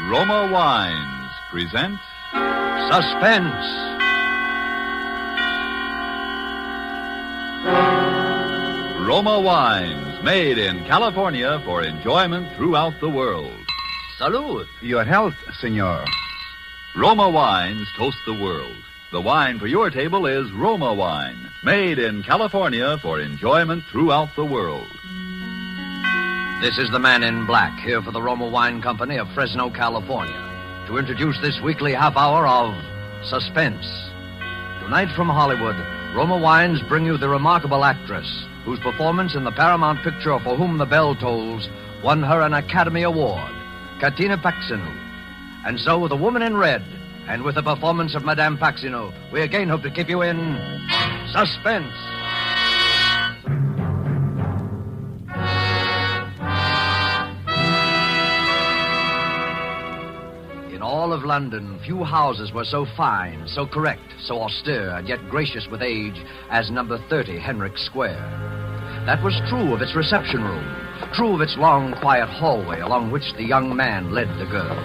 Speaker 2: Roma Wines present
Speaker 15: Suspense.
Speaker 2: Roma Wines, made in California for enjoyment throughout the world.
Speaker 15: Salud.
Speaker 2: Your health, senor. Roma Wines toast the world. The wine for your table is Roma Wine, made in California for enjoyment throughout the world.
Speaker 15: This is the man in black, here for the Roma Wine Company of Fresno, California, to introduce this weekly half hour of Suspense. Tonight from Hollywood, Roma Wines bring you the remarkable actress whose performance in the Paramount picture For Whom the Bell Tolls won her an Academy Award, Katina Paxinu. And so, with A Woman in Red, and with the performance of Madame Paxinu, we again hope to keep you in suspense. In all of London, few houses were so fine, so correct, so austere, and yet gracious with age as number 30 Henrik Square. That was true of its reception room, true of its long, quiet hallway along which the young man led the girl.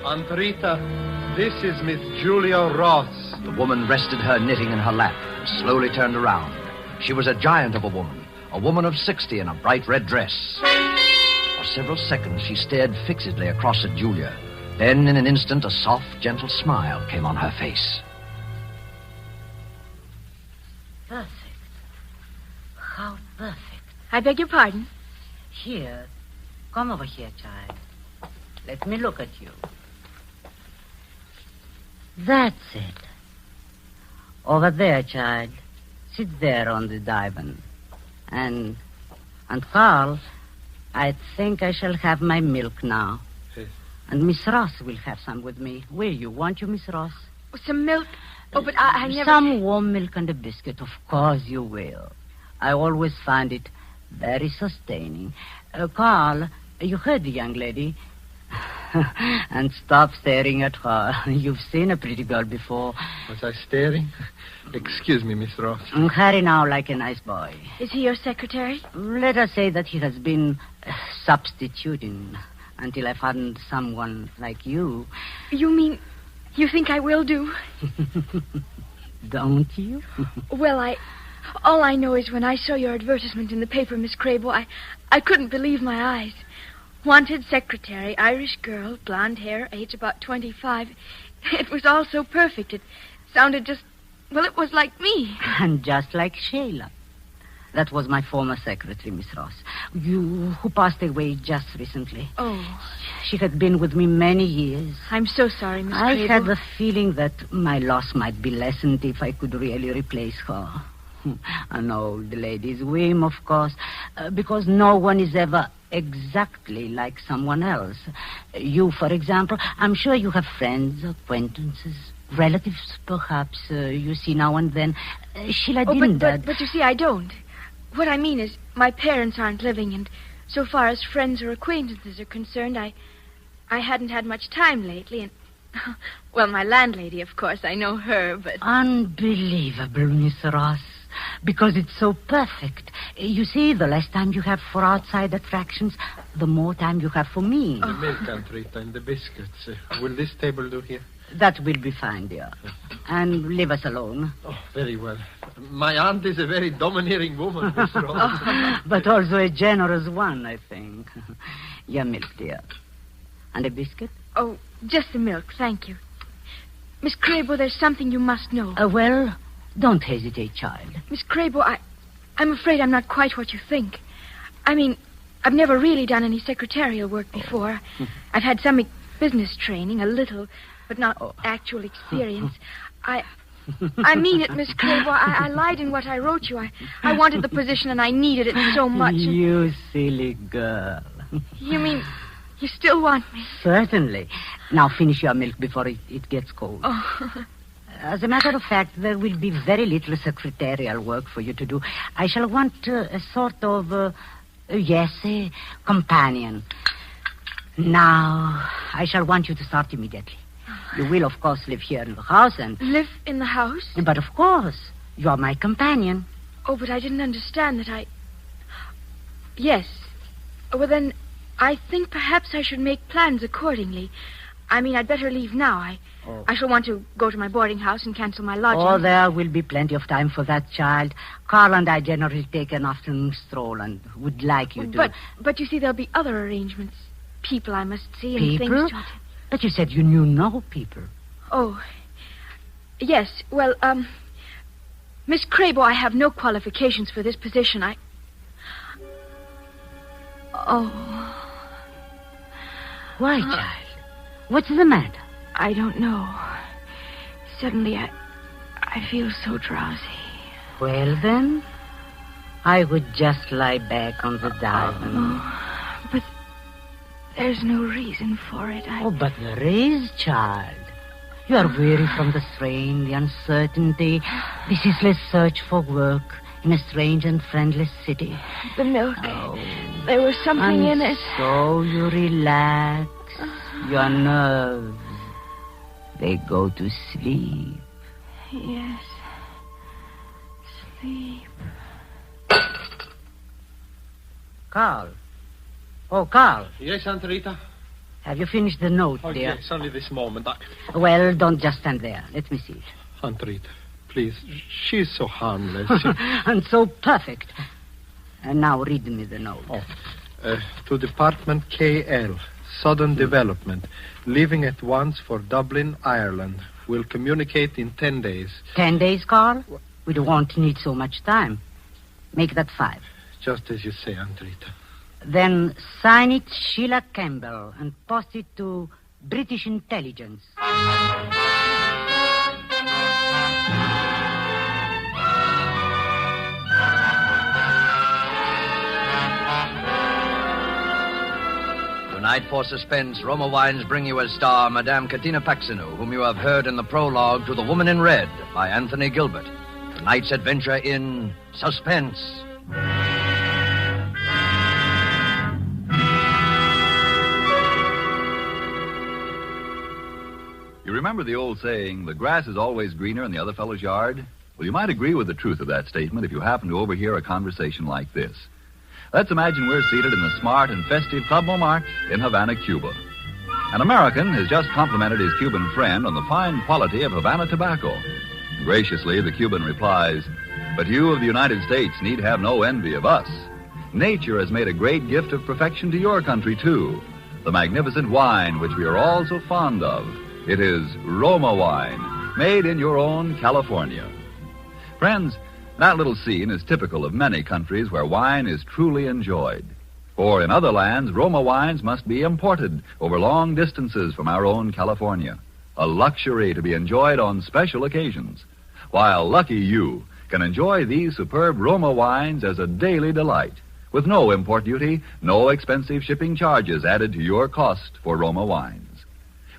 Speaker 18: Aunt Rita, this is Miss Julia Ross.
Speaker 15: The woman rested her knitting in her lap and slowly turned around. She was a giant of a woman of 60 in a bright red dress. For several seconds, she stared fixedly across at Julia. Then, in an instant, a soft, gentle smile came on her face.
Speaker 19: Perfect. How perfect.
Speaker 22: I beg your pardon?
Speaker 19: Here. Come over here, child. Let me look at you. That's it. Over there, child. Sit there on the divan. And Carl, I think I shall have my milk now.
Speaker 18: Yes.
Speaker 19: And Miss Ross will have some with me. Will you? Won't you, Miss Ross?
Speaker 22: Some milk? Oh, but I never...
Speaker 19: Some warm milk and a biscuit. Of course you will. I always find it very sustaining. Carl, you heard the young lady. And stop staring at her. You've seen a pretty girl before.
Speaker 18: Was I staring? Excuse me, Miss Ross.
Speaker 19: Hurry now like a nice boy.
Speaker 22: Is he your secretary?
Speaker 19: Let us say that he has been substituting until I found someone like you.
Speaker 22: You mean you think I will do?
Speaker 19: Don't you?
Speaker 22: Well, all I know is when I saw your advertisement in the paper, Miss Crable, I couldn't believe my eyes. Wanted secretary, Irish girl, blonde hair, age about 25. It was all so perfect. It sounded just, well, it was like me.
Speaker 19: And just like Sheila. That was my former secretary, Miss Ross. Who passed away just recently.
Speaker 22: Oh.
Speaker 19: She had been with me many years.
Speaker 22: I'm so sorry, Miss
Speaker 19: I
Speaker 22: Crable.
Speaker 19: had the feeling that my loss might be lessened if I could really replace her. An old lady's whim, of course, because no one is ever exactly like someone else. You, for example, I'm sure you have friends, acquaintances, relatives, perhaps, you see now and then. Sheila didn't.
Speaker 22: But you see, I don't. What I mean is, my parents aren't living, and so far as friends or acquaintances are concerned, I hadn't had much time lately, and... Well, my landlady, of course, I know her, but...
Speaker 19: Unbelievable, Miss Ross. Because it's so perfect. You see, the less time you have for outside attractions, the more time you have for me.
Speaker 18: The milk, Aunt Rita, and the biscuits. Will this table do here?
Speaker 19: That will be fine, dear. And leave us alone.
Speaker 18: Oh, very well. My aunt is a very domineering woman, Miss Ross.
Speaker 19: But also a generous one, I think. Your milk, dear. And a biscuit?
Speaker 22: Oh, just the milk, thank you. Miss Crable, there's something you must know.
Speaker 19: Well, don't hesitate, child.
Speaker 22: Miss Crable, I'm afraid I'm not quite what you think. I mean, I've never really done any secretarial work before. I've had some business training, a little, but not actual experience. I mean it, Miss Crable. I lied in what I wrote you. I wanted the position and I needed it so much.
Speaker 19: You silly girl.
Speaker 22: You mean you still want me?
Speaker 19: Certainly. Now finish your milk before it gets cold.
Speaker 22: Oh.
Speaker 19: As a matter of fact, there will be very little secretarial work for you to do. I shall want a sort of, a companion. Now, I shall want you to start immediately. You will, of course, live here in the house and...
Speaker 22: Live in the house?
Speaker 19: But, of course, you are my companion.
Speaker 22: Oh, but I didn't understand that I... Yes. Well, then, I think perhaps I should make plans accordingly. I mean, I'd better leave now. I shall want to go to my boarding house and cancel my lodging.
Speaker 19: Oh, there will be plenty of time for that, child. Carl and I generally take an afternoon stroll and would like you to...
Speaker 22: But you see, there'll be other arrangements. People I must see and
Speaker 19: people?
Speaker 22: things...
Speaker 19: But you said you knew no people.
Speaker 22: Oh, yes. Well, Miss Crable, I have no qualifications for this position. Oh.
Speaker 19: Why, child? What's the matter?
Speaker 22: I don't know. Suddenly, I feel so drowsy.
Speaker 19: Well, then, I would just lie back on the divan.
Speaker 22: Oh, but there's no reason for it.
Speaker 19: Oh, but there is, child. You are weary from the strain, the uncertainty, the ceaseless search for work in a strange and friendless city.
Speaker 22: The milk. There was something in it.
Speaker 19: So you relax. Your nerves, they go to sleep.
Speaker 22: Yes. Sleep.
Speaker 19: Carl. Oh, Carl.
Speaker 18: Yes, Aunt Rita?
Speaker 19: Have you finished the note, dear?
Speaker 18: Yes, only this moment.
Speaker 19: Well, don't just stand there. Let me see it.
Speaker 18: Aunt Rita, please. She's so harmless.
Speaker 19: And so perfect. And now read me the note.
Speaker 18: To Department KL. Sudden development. Leaving at once for Dublin, Ireland. Will communicate in 10 days.
Speaker 19: 10 days, Carl? We won't need so much time. Make that 5.
Speaker 18: Just as you say, Aunt Rita.
Speaker 19: Then sign it Sheila Campbell and post it to British Intelligence.
Speaker 15: Tonight for Suspense, Roma Wines bring you as star Madame Katina Paxinu, whom you have heard in the prologue to The Woman in Red by Anthony Gilbert. Tonight's adventure in Suspense.
Speaker 2: You remember the old saying, the grass is always greener in the other fellow's yard? Well, you might agree with the truth of that statement if you happen to overhear a conversation like this. Let's imagine we're seated in the smart and festive Club Montmartre in Havana, Cuba. An American has just complimented his Cuban friend on the fine quality of Havana tobacco. Graciously, the Cuban replies, "But you of the United States need have no envy of us. Nature has made a great gift of perfection to your country, too. The magnificent wine which we are all so fond of. It is Roma wine, made in your own California." Friends, that little scene is typical of many countries where wine is truly enjoyed. For in other lands, Roma wines must be imported over long distances from our own California. A luxury to be enjoyed on special occasions. While lucky you can enjoy these superb Roma wines as a daily delight, with no import duty, no expensive shipping charges added to your cost for Roma wines.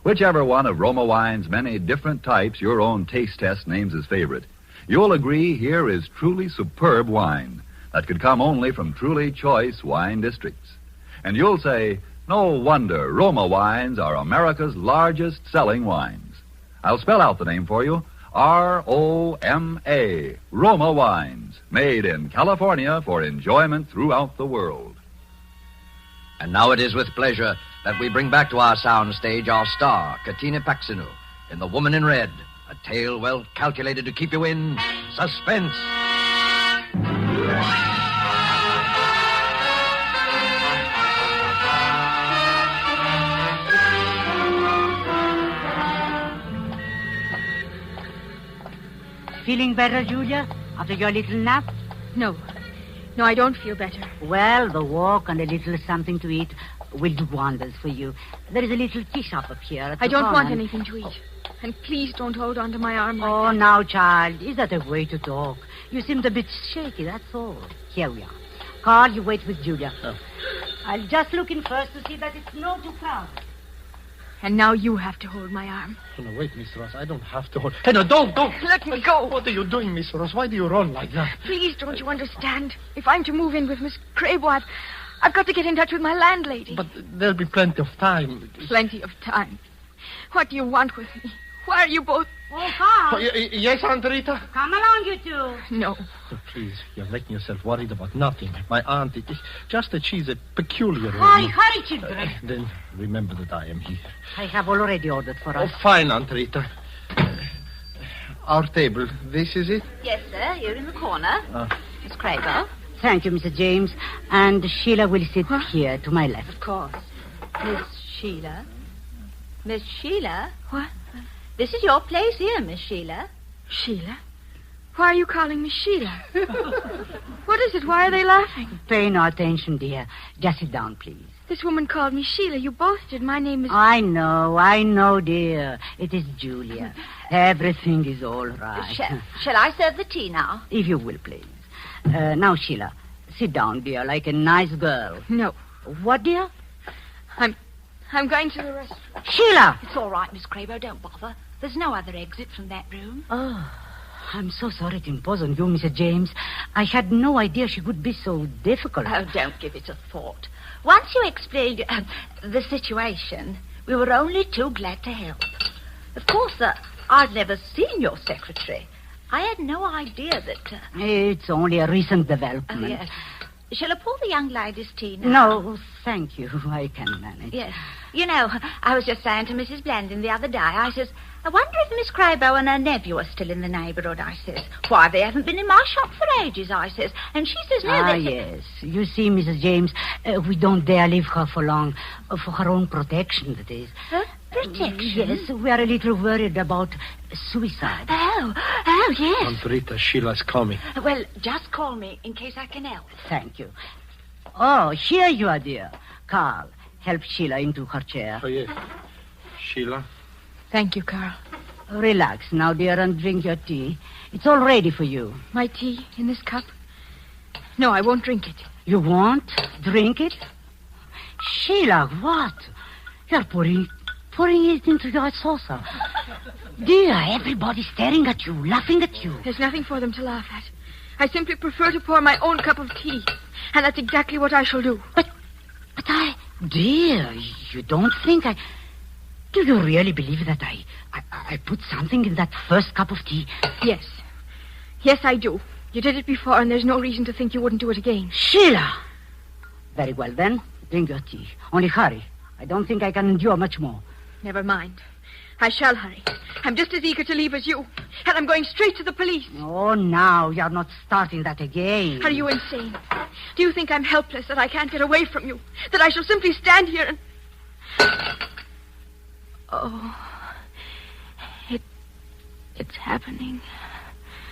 Speaker 2: Whichever one of Roma wine's many different types your own taste test names as favorite, you'll agree here is truly superb wine that could come only from truly choice wine districts. And you'll say, no wonder Roma wines are America's largest selling wines. I'll spell out the name for you. R-O-M-A, Roma wines, made in California for enjoyment throughout the world.
Speaker 15: And now it is with pleasure that we bring back to our soundstage our star, Katina Paxinu, in The Woman in Red, a tale well calculated to keep you in suspense.
Speaker 19: Feeling better, Julia, after your little nap?
Speaker 22: No, I don't feel better.
Speaker 19: Well, the walk and a little something to eat will do wonders for you. There is a little tea shop up here.
Speaker 22: I don't want anything to eat. And please don't hold on to my arm like
Speaker 19: Oh,
Speaker 22: that.
Speaker 19: now, child, is that a way to talk? You seemed a bit shaky, that's all. Here we are. Carl, you wait with Julia. I'll just look in first to see that it's not too crowded.
Speaker 22: And now you have to hold my arm.
Speaker 18: Oh, no, wait, Miss Ross. I don't have to hold... Hey, no, don't.
Speaker 22: Let me go.
Speaker 18: What are you doing, Miss Ross? Why do you run like that?
Speaker 22: Please, don't you understand? If I'm to move in with Miss Crabo, I've got to get in touch with my landlady.
Speaker 18: But there'll be plenty of time.
Speaker 22: Plenty of time. What do you want with me? Why are you both...
Speaker 19: Oh, Carl.
Speaker 18: Yes, Aunt Rita?
Speaker 19: Come along, you two.
Speaker 22: No.
Speaker 18: Oh, please, you're making yourself worried about nothing. My aunt, it's just that she's a peculiar...
Speaker 19: Hurry, children.
Speaker 18: Then remember that I am here.
Speaker 19: I have already ordered for us.
Speaker 18: Oh, fine, Aunt Rita. Our table, this is it?
Speaker 7: Yes, sir. You're in the corner. Miss Crabo.
Speaker 19: Thank you, Mr. James. And Sheila will sit here to my left.
Speaker 7: Of course. Miss Sheila. Miss Sheila?
Speaker 22: What?
Speaker 7: This is your place here, Miss Sheila.
Speaker 22: Sheila? Why are you calling me Sheila? What is it? Why are they laughing?
Speaker 19: Pay no attention, dear. Just sit down, please.
Speaker 22: This woman called me Sheila. You both did. My name is...
Speaker 19: I know, dear. It is Julia. Everything is all right.
Speaker 7: Shall I serve the tea now?
Speaker 19: If you will, please. Now, Sheila, sit down, dear, like a nice girl.
Speaker 22: No.
Speaker 19: What, dear?
Speaker 22: I'm going to the restaurant.
Speaker 19: Sheila!
Speaker 7: It's all right, Miss Crabo. Don't bother. There's no other exit from that room.
Speaker 19: Oh, I'm so sorry to impose on you, Mr. James. I had no idea she would be so difficult.
Speaker 7: Oh, don't give it a thought. Once you explained the situation, we were only too glad to help. Of course, I'd never seen your secretary. I had no idea that...
Speaker 19: It's only a recent development.
Speaker 7: Yes. Shall I pour the young lady's tea now?
Speaker 19: No, thank you. I can manage.
Speaker 7: Yes. You know, I was just saying to Mrs. Blandon the other day, I says, I wonder if Miss Crabo and her nephew are still in the neighbourhood, I says. Why, they haven't been in my shop for ages, I says. And she says, no,
Speaker 19: yes. You see, Mrs. James, we don't dare leave her for long. For her own protection, that is.
Speaker 7: Protection?
Speaker 19: Yes, we are a little worried about suicide.
Speaker 7: Oh, yes.
Speaker 18: Aunt Rita, Sheila's coming.
Speaker 7: Well, just call me in case I can help.
Speaker 19: Thank you. Oh, here you are, dear. Carl, help Sheila into her chair.
Speaker 18: Oh, yes. Sheila?
Speaker 22: Thank you, Carl.
Speaker 19: Relax now, dear, and drink your tea. It's all ready for you.
Speaker 22: My tea in this cup? No, I won't drink it.
Speaker 19: You won't drink it? Sheila, what? You're pouring it into your saucer. Dear, everybody's staring at you, laughing at you.
Speaker 22: There's nothing for them to laugh at. I simply prefer to pour my own cup of tea. And that's exactly what I shall do.
Speaker 19: But dear, you don't think do you really believe that I put something in that first cup of tea?
Speaker 22: Yes. Yes, I do. You did it before, and there's no reason to think you wouldn't do it again.
Speaker 19: Sheila! Very well, then. Drink your tea. Only hurry. I don't think I can endure much more.
Speaker 22: Never mind. I shall hurry. I'm just as eager to leave as you. And I'm going straight to the police.
Speaker 19: Oh, now, you're not starting that again.
Speaker 22: Are you insane? Do you think I'm helpless, that I can't get away from you? That I shall simply stand here and... Oh. It's happening.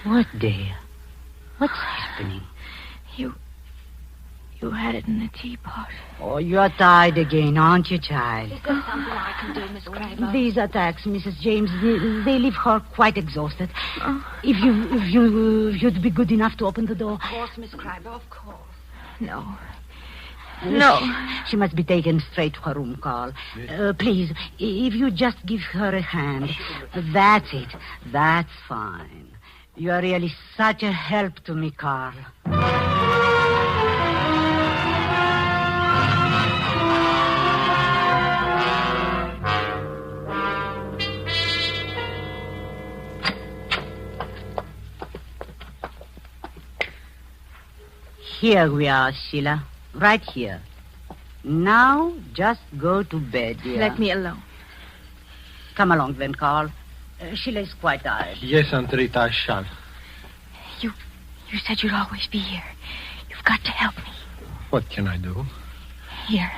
Speaker 19: What, dear? What's happening?
Speaker 22: You had it in the teapot.
Speaker 19: Oh, you're tired again, aren't you, child?
Speaker 7: Is there something I can do, Miss Crabo?
Speaker 19: These attacks, Mrs. James, they leave her quite exhausted. If you'd be good enough to open the door.
Speaker 7: Of course, Miss Crabo, of course.
Speaker 22: No.
Speaker 19: She must be taken straight to her room, Carl. Please, if you just give her a hand. That's it. That's fine. You are really such a help to me, Carl. Here we are, Sheila. Right here. Now, just go to bed, dear.
Speaker 22: Let me alone.
Speaker 19: Come along, then, Carl. Sheila is quite tired.
Speaker 18: Yes, Aunt Rita, I shall.
Speaker 22: You said you'd always be here. You've got to help me.
Speaker 18: What can I do?
Speaker 22: Here.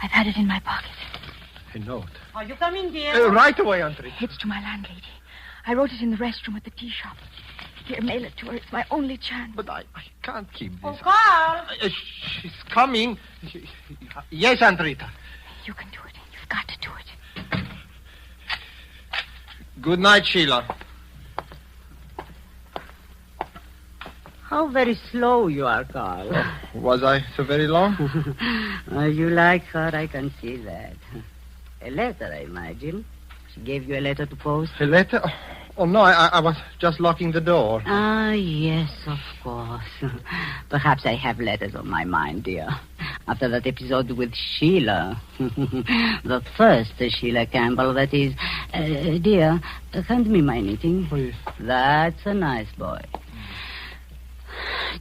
Speaker 22: I've had it in my pocket.
Speaker 18: A note.
Speaker 19: Are you coming, dear?
Speaker 18: Right away, Aunt Rita.
Speaker 22: It's to my landlady. I wrote it in the restroom at the tea shop. Here, mail it to her. It's my only chance.
Speaker 18: But I can't keep this.
Speaker 19: Oh, Carl!
Speaker 18: She's coming. Yes, Aunt Rita.
Speaker 22: You can do it. You've got to do it.
Speaker 18: Good night, Sheila.
Speaker 19: How very slow you are, Carl.
Speaker 18: Was I so very long?
Speaker 19: You like her, I can see that. A letter, I imagine. She gave you a letter to post?
Speaker 18: A letter? Oh, no, I was just locking the door.
Speaker 19: Ah, yes, of course. Perhaps I have letters on my mind, dear. After that episode with Sheila. The first Sheila Campbell, that is. Dear, hand me my knitting.
Speaker 18: Oh, yes.
Speaker 19: That's a nice boy.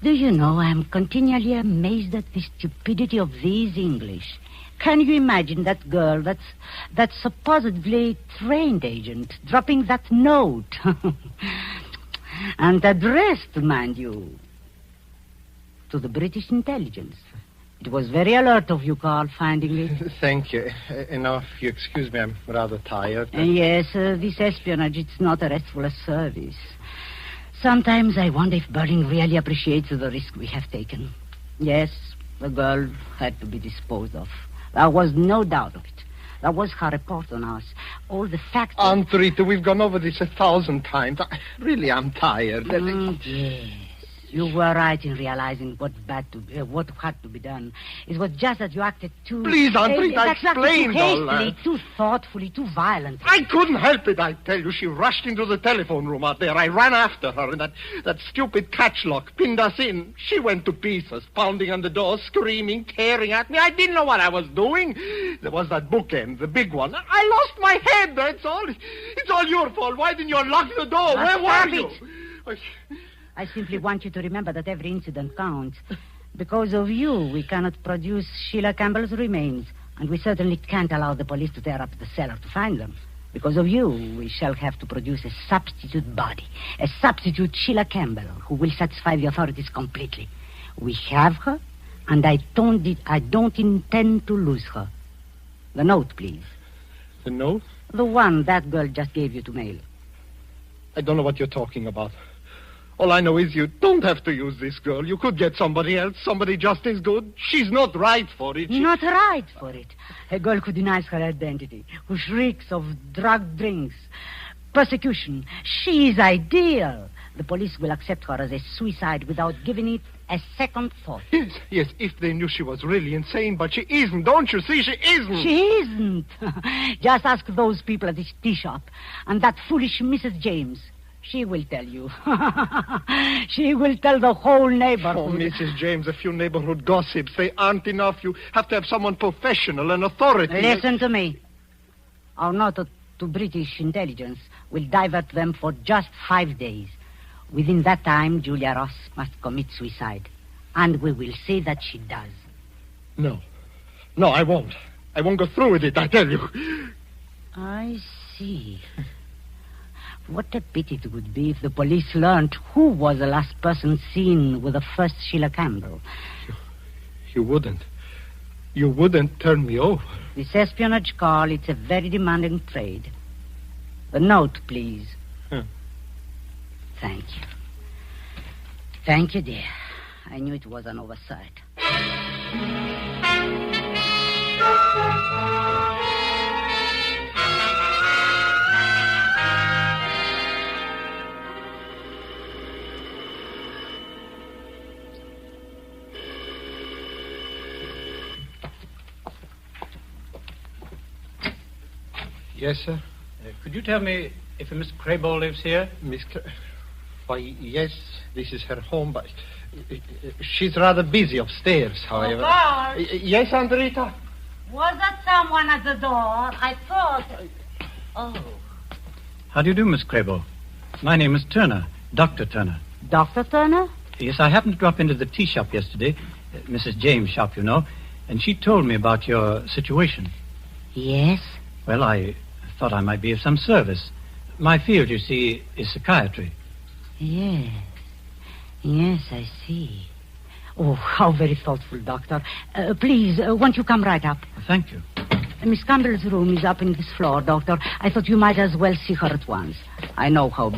Speaker 19: Do you know, I'm continually amazed at the stupidity of these English. Can you imagine that girl, that supposedly trained agent, dropping that note? And addressed, mind you, to the British intelligence. It was very alert of you, Carl, finding it.
Speaker 18: Thank you. Now, if you excuse me, I'm rather tired.
Speaker 19: Yes, this espionage, it's not a restful service. Sometimes I wonder if Berlin really appreciates the risk we have taken. Yes, the girl had to be disposed of. There was no doubt of it. That was her report on us. All the facts...
Speaker 18: Aunt Rita, we've gone over this 1,000 times. Really, I'm tired.
Speaker 19: Yes. You were right in realizing what had to be done. It was just that you acted too...
Speaker 18: Please, Aunt Rita, explain,
Speaker 19: too hastily, too thoughtfully, too violently.
Speaker 18: I couldn't help it, I tell you. She rushed into the telephone room out there. I ran after her, and that stupid catch lock pinned us in. She went to pieces, pounding on the door, screaming, tearing at me. I didn't know what I was doing. There was that bookend, the big one. I lost my head, that's all. It's all your fault. Why didn't you lock the door? Where were you?
Speaker 19: I simply want you to remember that every incident counts. Because of you, we cannot produce Sheila Campbell's remains. And we certainly can't allow the police to tear up the cellar to find them. Because of you, we shall have to produce a substitute body. A substitute Sheila Campbell who will satisfy the authorities completely. We have her, and I don't intend to lose her. The note, please.
Speaker 18: The note?
Speaker 19: The one that girl just gave you to mail.
Speaker 18: I don't know what you're talking about. All I know is you don't have to use this girl. You could get somebody else, somebody just as good. She's not right for it.
Speaker 19: Not right for it. A girl who denies her identity, who shrieks of drugged drinks, persecution. She is ideal. The police will accept her as a suicide without giving it a second thought.
Speaker 18: Yes, if they knew she was really insane, but she isn't. Don't you see? She isn't.
Speaker 19: She isn't. Just ask those people at this tea shop and that foolish Mrs. James. She will tell you. She will tell the whole neighborhood.
Speaker 18: Oh, Mrs. James, a few neighborhood gossips, they aren't enough. You have to have someone professional and authority.
Speaker 19: Listen to me. Our note to British intelligence will divert them for just 5 days. Within that time, Julia Ross must commit suicide. And we will see that she does.
Speaker 18: No, I won't. I won't go through with it, I tell you.
Speaker 19: I see. What a pity it would be if the police learned who was the last person seen with the first Sheila Campbell.
Speaker 18: You wouldn't turn me over.
Speaker 19: This espionage, Carl, it's a very demanding trade. The note, please. Thank you. Thank you, dear. I knew it was an oversight.
Speaker 18: Yes, sir.
Speaker 5: Could you tell me if a Miss Crable lives here?
Speaker 18: Why, yes, this is her home, but she's rather busy upstairs, however.
Speaker 7: Carl.
Speaker 18: Yes, Aunt Rita?
Speaker 7: Was that someone at the door? I thought... Oh.
Speaker 5: How do you do, Miss Crable? My name is Turner, Dr. Turner.
Speaker 19: Dr. Turner?
Speaker 5: Yes, I happened to drop into the tea shop yesterday, Mrs. James' shop, you know, and she told me about your situation.
Speaker 19: Yes?
Speaker 5: Well, I thought I might be of some service. My field, you see, is psychiatry.
Speaker 19: Yes. Yes, I see. Oh, how very thoughtful, Doctor. Please, won't you come right up?
Speaker 5: Thank you.
Speaker 19: Miss Campbell's room is up in this floor, Doctor. I thought you might as well see her at once. I know how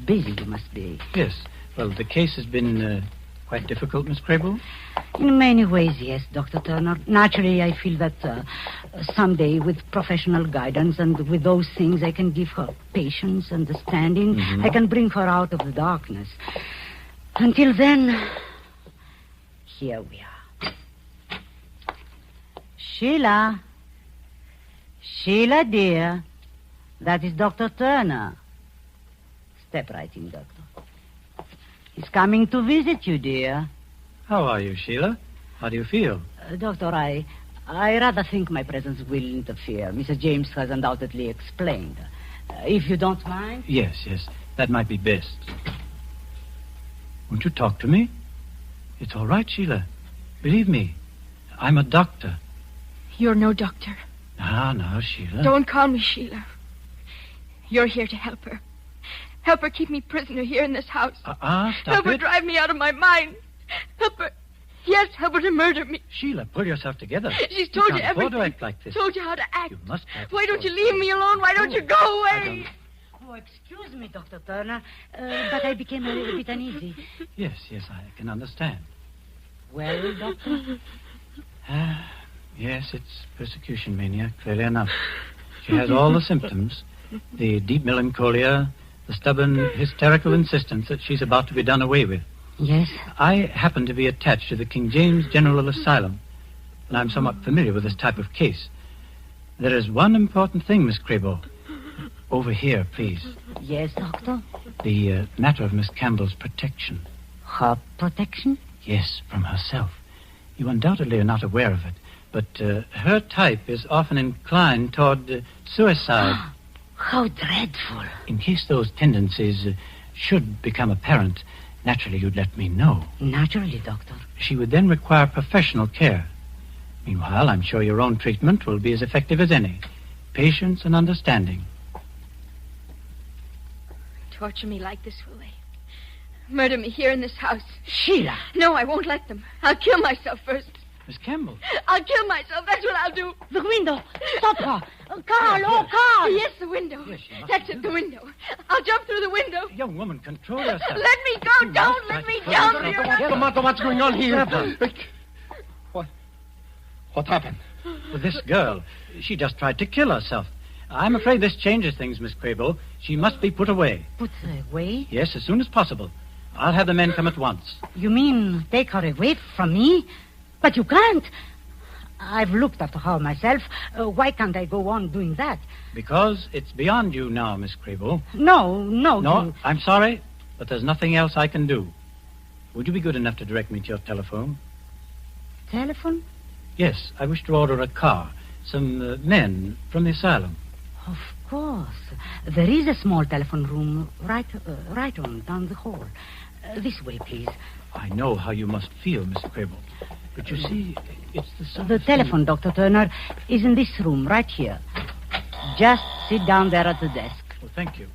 Speaker 19: busy you must be.
Speaker 5: Yes. Well, the case has been quite difficult, Miss Crable?
Speaker 19: In many ways, yes, Dr. Turner. Naturally, I feel that someday, with professional guidance and with those things, I can give her patience, understanding.
Speaker 5: Mhm.
Speaker 19: I can bring her out of the darkness. Until then, here we are. Sheila. Sheila, dear. That is Dr. Turner. Step right in, Doctor. He's coming to visit you, dear.
Speaker 5: How are you, Sheila? How do you feel?
Speaker 19: Doctor, I rather think my presence will interfere. Mrs. James has undoubtedly explained. If you don't mind.
Speaker 5: Yes, that might be best. Won't you talk to me? It's all right, Sheila. Believe me, I'm a doctor.
Speaker 22: You're no doctor.
Speaker 5: Now, Sheila.
Speaker 22: Don't call me Sheila. You're here to help her. Help her keep me prisoner here in this house.
Speaker 5: Stop
Speaker 22: Help her
Speaker 5: it.
Speaker 22: drive me out of my mind. Help her. Yes, help her to murder me.
Speaker 5: Sheila, pull yourself together.
Speaker 22: She's told you
Speaker 5: can't afford
Speaker 22: everything.
Speaker 5: to act like this.
Speaker 22: Told you how to act.
Speaker 5: You must act.
Speaker 22: Why don't you leave me alone? Why don't you go away?
Speaker 19: Oh, excuse me, Dr. Turner, but I became a little bit uneasy.
Speaker 5: Yes, I can understand.
Speaker 19: Well, Doctor?
Speaker 5: Yes, it's persecution mania, clearly enough. She has all the symptoms. The deep melancholia, the stubborn, hysterical insistence that she's about to be done away with.
Speaker 19: Yes?
Speaker 5: I happen to be attached to the King James General Asylum, and I'm somewhat familiar with this type of case. There is one important thing, Miss Crable. Over here, please.
Speaker 19: Yes, Doctor?
Speaker 5: The matter of Miss Campbell's protection.
Speaker 19: Her protection?
Speaker 5: Yes, from herself. You undoubtedly are not aware of it, but her type is often inclined toward suicide.
Speaker 19: How dreadful.
Speaker 5: In case those tendencies should become apparent, naturally you'd let me know.
Speaker 19: Naturally, Doctor.
Speaker 5: She would then require professional care. Meanwhile, I'm sure your own treatment will be as effective as any. Patience and understanding.
Speaker 22: Torture me like this, will they? Murder me here in this house.
Speaker 19: Sheila!
Speaker 22: No, I won't let them. I'll kill myself first.
Speaker 5: Miss Campbell.
Speaker 22: I'll kill myself. That's what I'll do.
Speaker 19: The window. Stop her. Carl, Carl.
Speaker 22: Yes, the window. That's it, the window. I'll jump through the window.
Speaker 5: Young woman, control yourself.
Speaker 22: Let me go. Don't let me jump.
Speaker 18: What's going on here? What happened?
Speaker 5: Well, this girl, she just tried to kill herself. I'm afraid this changes things, Miss Crable. She must be put away.
Speaker 19: Put away?
Speaker 5: Yes, as soon as possible. I'll have the men come at once.
Speaker 19: You mean take her away from me? But you can't. I've looked after her myself. Why can't I go on doing that?
Speaker 5: Because it's beyond you now, Miss Crable.
Speaker 19: No.
Speaker 5: No, I'm sorry, but there's nothing else I can do. Would you be good enough to direct me to your telephone?
Speaker 19: Telephone?
Speaker 5: Yes, I wish to order a car. Some men from the asylum.
Speaker 19: Of course. There is a small telephone room right on down the hall. This way, please.
Speaker 5: I know how you must feel, Miss Crable. But you see, it's the sort
Speaker 19: The
Speaker 5: of
Speaker 19: telephone, Dr. Turner, is in this room, right here. Just sit down there at the desk.
Speaker 5: Well, thank you.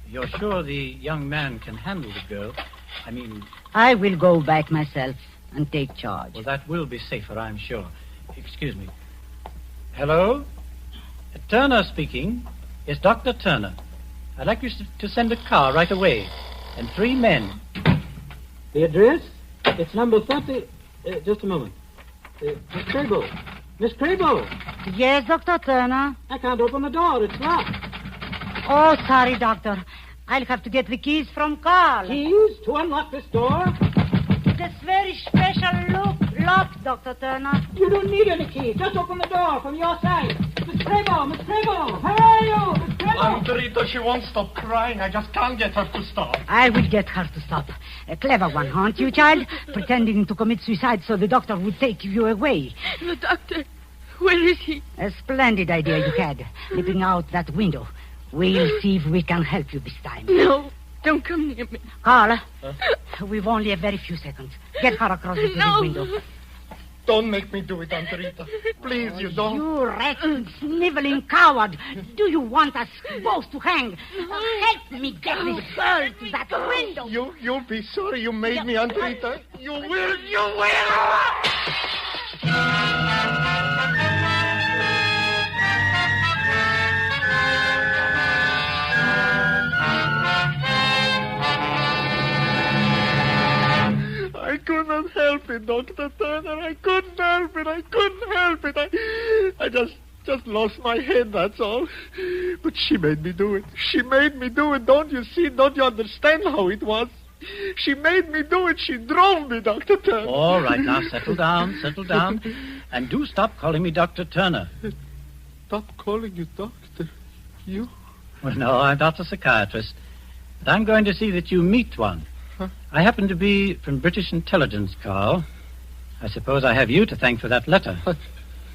Speaker 5: You're sure the young man can handle the girl? I mean...
Speaker 19: I will go back myself and take charge.
Speaker 5: Well, that will be safer, I'm sure. Excuse me. Hello? Turner speaking. Yes, Dr. Turner. I'd like you to send a car right away. And 3 men. The address? It's number 30... just a moment. Miss Crable. Miss Crable!
Speaker 19: Yes, Dr. Turner?
Speaker 5: I can't open the door. It's locked.
Speaker 19: Oh, sorry, Doctor. I'll have to get the keys from Carl.
Speaker 5: Keys to unlock this door?
Speaker 19: It's a very special lock, Dr. Turner.
Speaker 5: You don't need any keys. Just open the door from your side. Miss Crable! Miss Crable! Where are you? Miss Crable!
Speaker 18: Rita, she won't stop crying. I just can't get her to stop.
Speaker 19: I will get her to stop. A clever one, aren't you, child? Pretending to commit suicide so the doctor would take you away.
Speaker 22: The doctor, where is he?
Speaker 19: A splendid idea you had, leaping out that window. We'll see if we can help you this time.
Speaker 22: No, don't come near me.
Speaker 19: Carl, we've only a very few seconds. Get her across the window.
Speaker 18: Don't make me do it, Aunt Rita. Please, you don't.
Speaker 19: You wretched, sniveling coward. Do you want us both to hang? Help me get this girl to that window.
Speaker 18: You'll be sorry you made me, Aunt Rita. You will. I couldn't help it, Dr. Turner. I couldn't help it. I couldn't help it. I just lost my head, that's all. But she made me do it. She made me do it. Don't you see? Don't you understand how it was? She made me do it. She drove me, Dr. Turner.
Speaker 5: All right, now settle down. And do stop calling me Dr. Turner.
Speaker 18: Stop calling you doctor? You?
Speaker 5: Well, no, I'm not a psychiatrist. But I'm going to see that you meet one.
Speaker 18: Huh?
Speaker 5: I happen to be from British Intelligence, Carl. I suppose I have you to thank for that letter.
Speaker 18: What?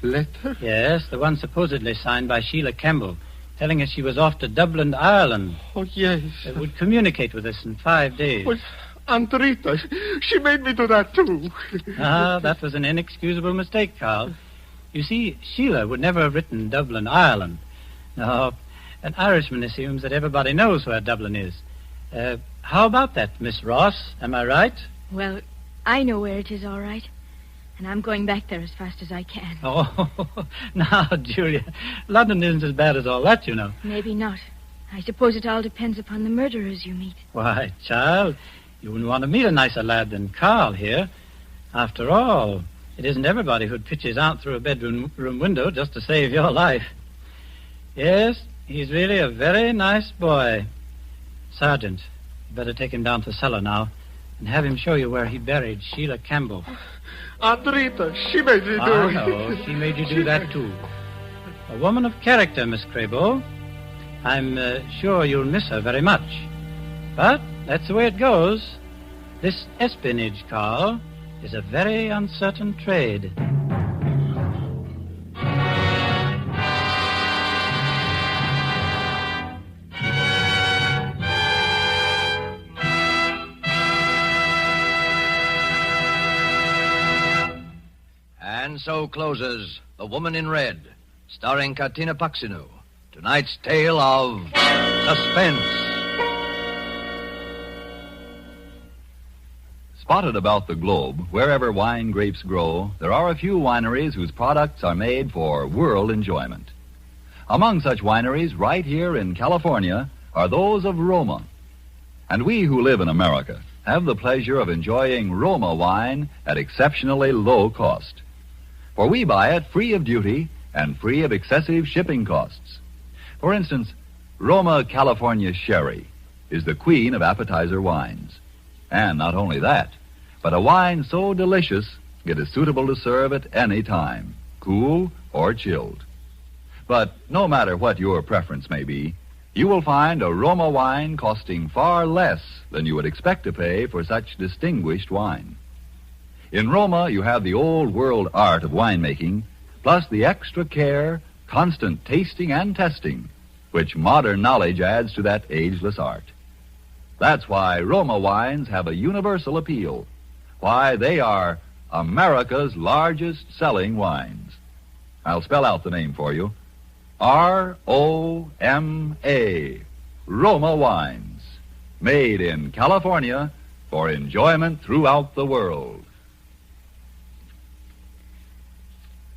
Speaker 18: Letter?
Speaker 5: Yes, the one supposedly signed by Sheila Campbell, telling us she was off to Dublin, Ireland.
Speaker 18: Oh, yes.
Speaker 5: They would communicate with us in 5 days.
Speaker 18: Well, Aunt Rita, she made me do that, too.
Speaker 5: That was an inexcusable mistake, Carl. You see, Sheila would never have written Dublin, Ireland. No, an Irishman assumes that everybody knows where Dublin is. How about that, Miss Ross? Am I right?
Speaker 22: Well, I know where it is, all right. And I'm going back there as fast as I can.
Speaker 5: Oh, now, Julia, London isn't as bad as all that, you know.
Speaker 22: Maybe not. I suppose it all depends upon the murderers you meet.
Speaker 5: Why, child, you wouldn't want to meet a nicer lad than Carl here. After all, it isn't everybody who'd pitch his aunt through a bedroom window just to save your life. Yes, he's really a very nice boy. Sergeant, you better take him down to the cellar now and have him show you where he buried Sheila Campbell.
Speaker 18: Aunt Rita, she made me do it.
Speaker 5: No, she made you do that, too. A woman of character, Miss Crabo. I'm sure you'll miss her very much. But that's the way it goes. This espionage, Carl, is a very uncertain trade.
Speaker 15: And so closes The Woman in Red, starring Katina Paxinu. Tonight's tale of suspense.
Speaker 2: Spotted about the globe, wherever wine grapes grow, there are a few wineries whose products are made for world enjoyment. Among such wineries, right here in California, are those of Roma. And we who live in America have the pleasure of enjoying Roma wine at exceptionally low cost. For we buy it free of duty and free of excessive shipping costs. For instance, Roma California Sherry is the queen of appetizer wines. And not only that, but a wine so delicious it is suitable to serve at any time, cool or chilled. But no matter what your preference may be, you will find a Roma wine costing far less than you would expect to pay for such distinguished wine. In Roma, you have the old world art of winemaking, plus the extra care, constant tasting and testing, which modern knowledge adds to that ageless art. That's why Roma wines have a universal appeal, why they are America's largest selling wines. I'll spell out the name for you. R-O-M-A, Roma wines, made in California for enjoyment throughout the world.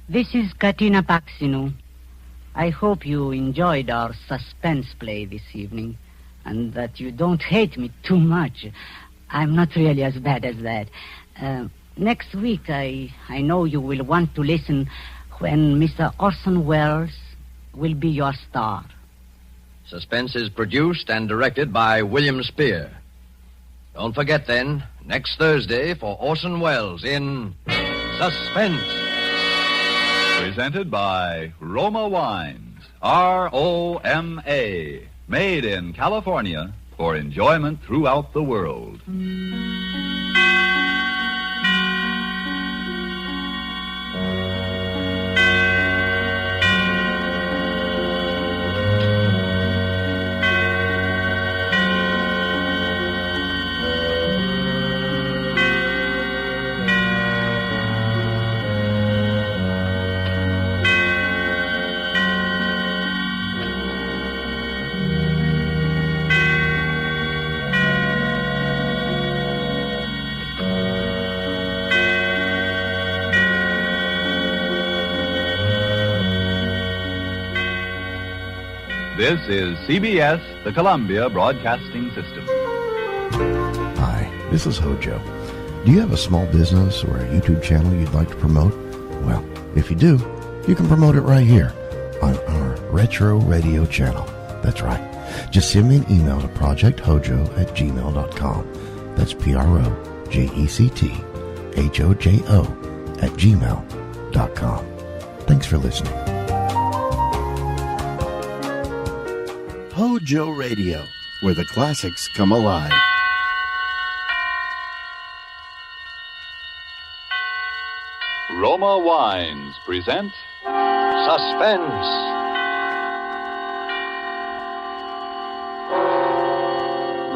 Speaker 19: This is Katina Paxinu. I hope you enjoyed our suspense play this evening, and that you don't hate me too much. I'm not really as bad as that. Next week, I know you will want to listen when Mr. Orson Welles will be your star.
Speaker 15: Suspense is produced and directed by William Spear. Don't forget, then, next Thursday for Orson Welles in Suspense.
Speaker 2: Presented by Roma Wines, R-O-M-A, made in California for enjoyment throughout the world. This is CBS, the Columbia Broadcasting System.
Speaker 1: Hi, this is HOJO. Do you have a small business or a YouTube channel you'd like to promote? Well, if you do, you can promote it right here on our Retro Radio channel. That's right. Just send me an email to projecthojo@gmail.com. That's projecthojo@gmail.com. Thanks for listening. HOJO Radio, where the classics come alive.
Speaker 2: Roma Wines present
Speaker 15: Suspense.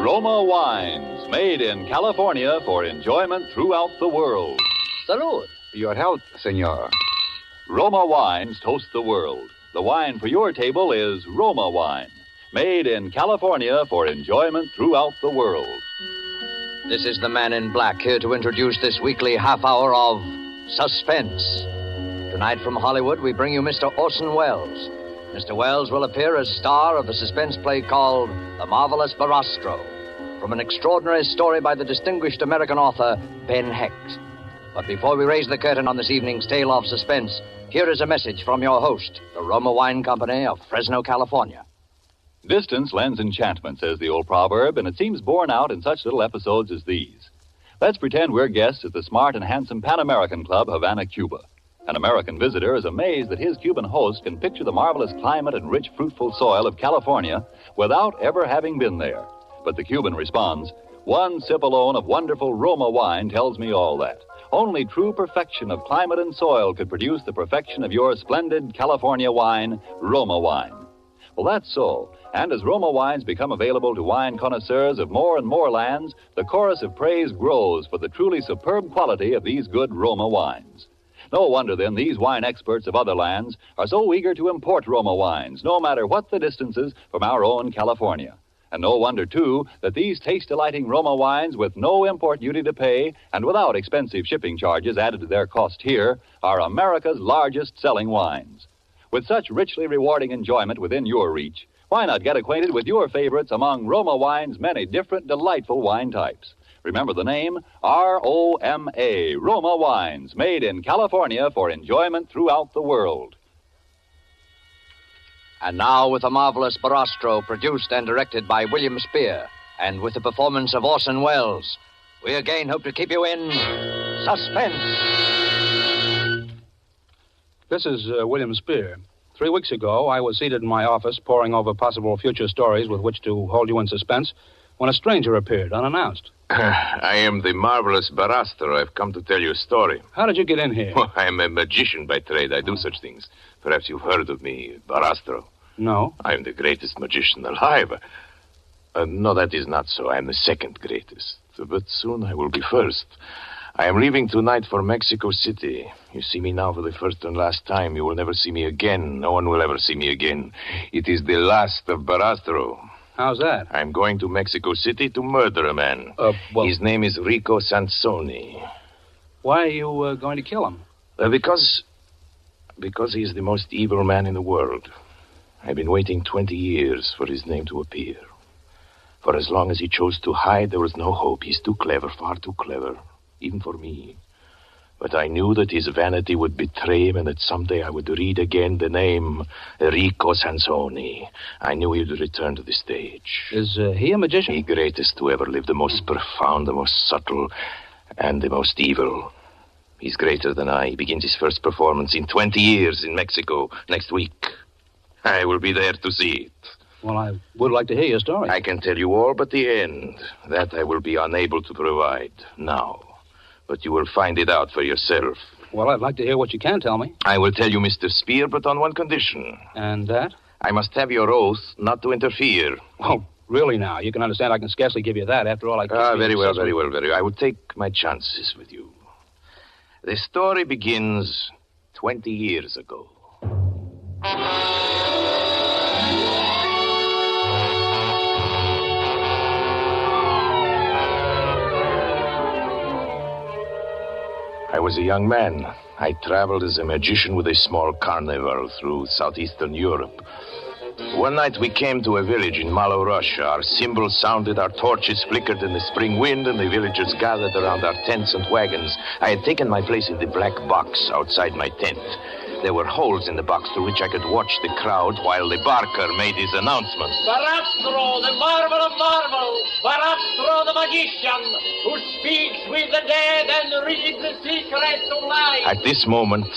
Speaker 2: Roma Wines, made in California for enjoyment throughout the world.
Speaker 8: Salud. Your health, senor.
Speaker 2: Roma Wines toast the world. The wine for your table is Roma Wine, made in California for enjoyment throughout the world.
Speaker 15: This is the man in black here to introduce this weekly half hour of Suspense. Tonight from Hollywood, we bring you Mr. Orson Welles. Mr. Welles will appear as star of a suspense play called The Marvelous Barastro, from an extraordinary story by the distinguished American author, Ben Hecht. But before we raise the curtain on this evening's tale of suspense, here is a message from your host, the Roma Wine Company of Fresno, California.
Speaker 2: Distance lends enchantment, says the old proverb, and it seems borne out in such little episodes as these. Let's pretend we're guests at the smart and handsome Pan American Club, Havana, Cuba. An American visitor is amazed that his Cuban host can picture the marvelous climate and rich, fruitful soil of California without ever having been there. But the Cuban responds, "One sip alone of wonderful Roma wine tells me all that. Only true perfection of climate and soil could produce the perfection of your splendid California wine, Roma wine." Well, that's so. And as Roma wines become available to wine connoisseurs of more and more lands, the chorus of praise grows for the truly superb quality of these good Roma wines. No wonder, then, these wine experts of other lands are so eager to import Roma wines, no matter what the distances from our own California. And no wonder, too, that these taste-delighting Roma wines, with no import duty to pay and without expensive shipping charges added to their cost here, are America's largest-selling wines. With such richly rewarding enjoyment within your reach, why not get acquainted with your favorites among Roma Wine's many different delightful wine types? Remember the name, R-O-M-A, Roma Wines, made in California for enjoyment throughout the world.
Speaker 15: And now with The Marvelous Barastro, produced and directed by William Spear, and with the performance of Orson Welles, we again hope to keep you in suspense.
Speaker 13: This is William Spear. 3 weeks ago, I was seated in my office poring over possible future stories with which to hold you in suspense when a stranger appeared unannounced.
Speaker 17: I am the Marvelous Barastro. I've come to tell you a story.
Speaker 13: How did you get in here?
Speaker 17: Well, I'm a magician by trade. I do such things. Perhaps you've heard of me, Barastro.
Speaker 13: No.
Speaker 17: I'm the greatest magician alive. No, that is not so. I'm the second greatest. But soon I will be first. I am leaving tonight for Mexico City. You see me now for the first and last time. You will never see me again. No one will ever see me again. It is the last of Barastro.
Speaker 13: How's that?
Speaker 17: I'm going to Mexico City to murder a man. His name is Rico Sansoni.
Speaker 13: Why are you going to kill him?
Speaker 17: Because he's the most evil man in the world. I've been waiting 20 years for his name to appear. For as long as he chose to hide, there was no hope. He's too clever, far too clever, even for me. But I knew that his vanity would betray him and that someday I would read again the name Rico Sansoni. I knew he would return to the stage.
Speaker 13: Is he a magician?
Speaker 17: The greatest to ever live, the most profound, the most subtle, and the most evil. He's greater than I. He begins his first performance in 20 years in Mexico next week. I will be there to see it.
Speaker 13: Well, I would like to hear your story.
Speaker 17: I can tell you all but the end. That I will be unable to provide now. But you will find it out for yourself.
Speaker 13: Well, I'd like to hear what you can tell me.
Speaker 17: I will tell you, Mr. Spear, but on one condition.
Speaker 13: And that?
Speaker 17: I must have your oath not to interfere.
Speaker 13: Oh, really now? You can understand I can scarcely give you that. After all, I can't
Speaker 17: very well. I will take my chances with you. The story begins 20 years ago. I was a young man. I traveled as a magician with a small carnival through southeastern Europe. One night we came to a village in Malo Russia. Our cymbals sounded, our torches flickered in the spring wind, and the villagers gathered around our tents and wagons. I had taken my place in the black box outside my tent. There were holes in the box through which I could watch the crowd while the barker made his announcement.
Speaker 12: Barastro, the marvel of marvels. Barastro, the magician, who speaks with the dead and reads the secrets of life.
Speaker 17: At this moment,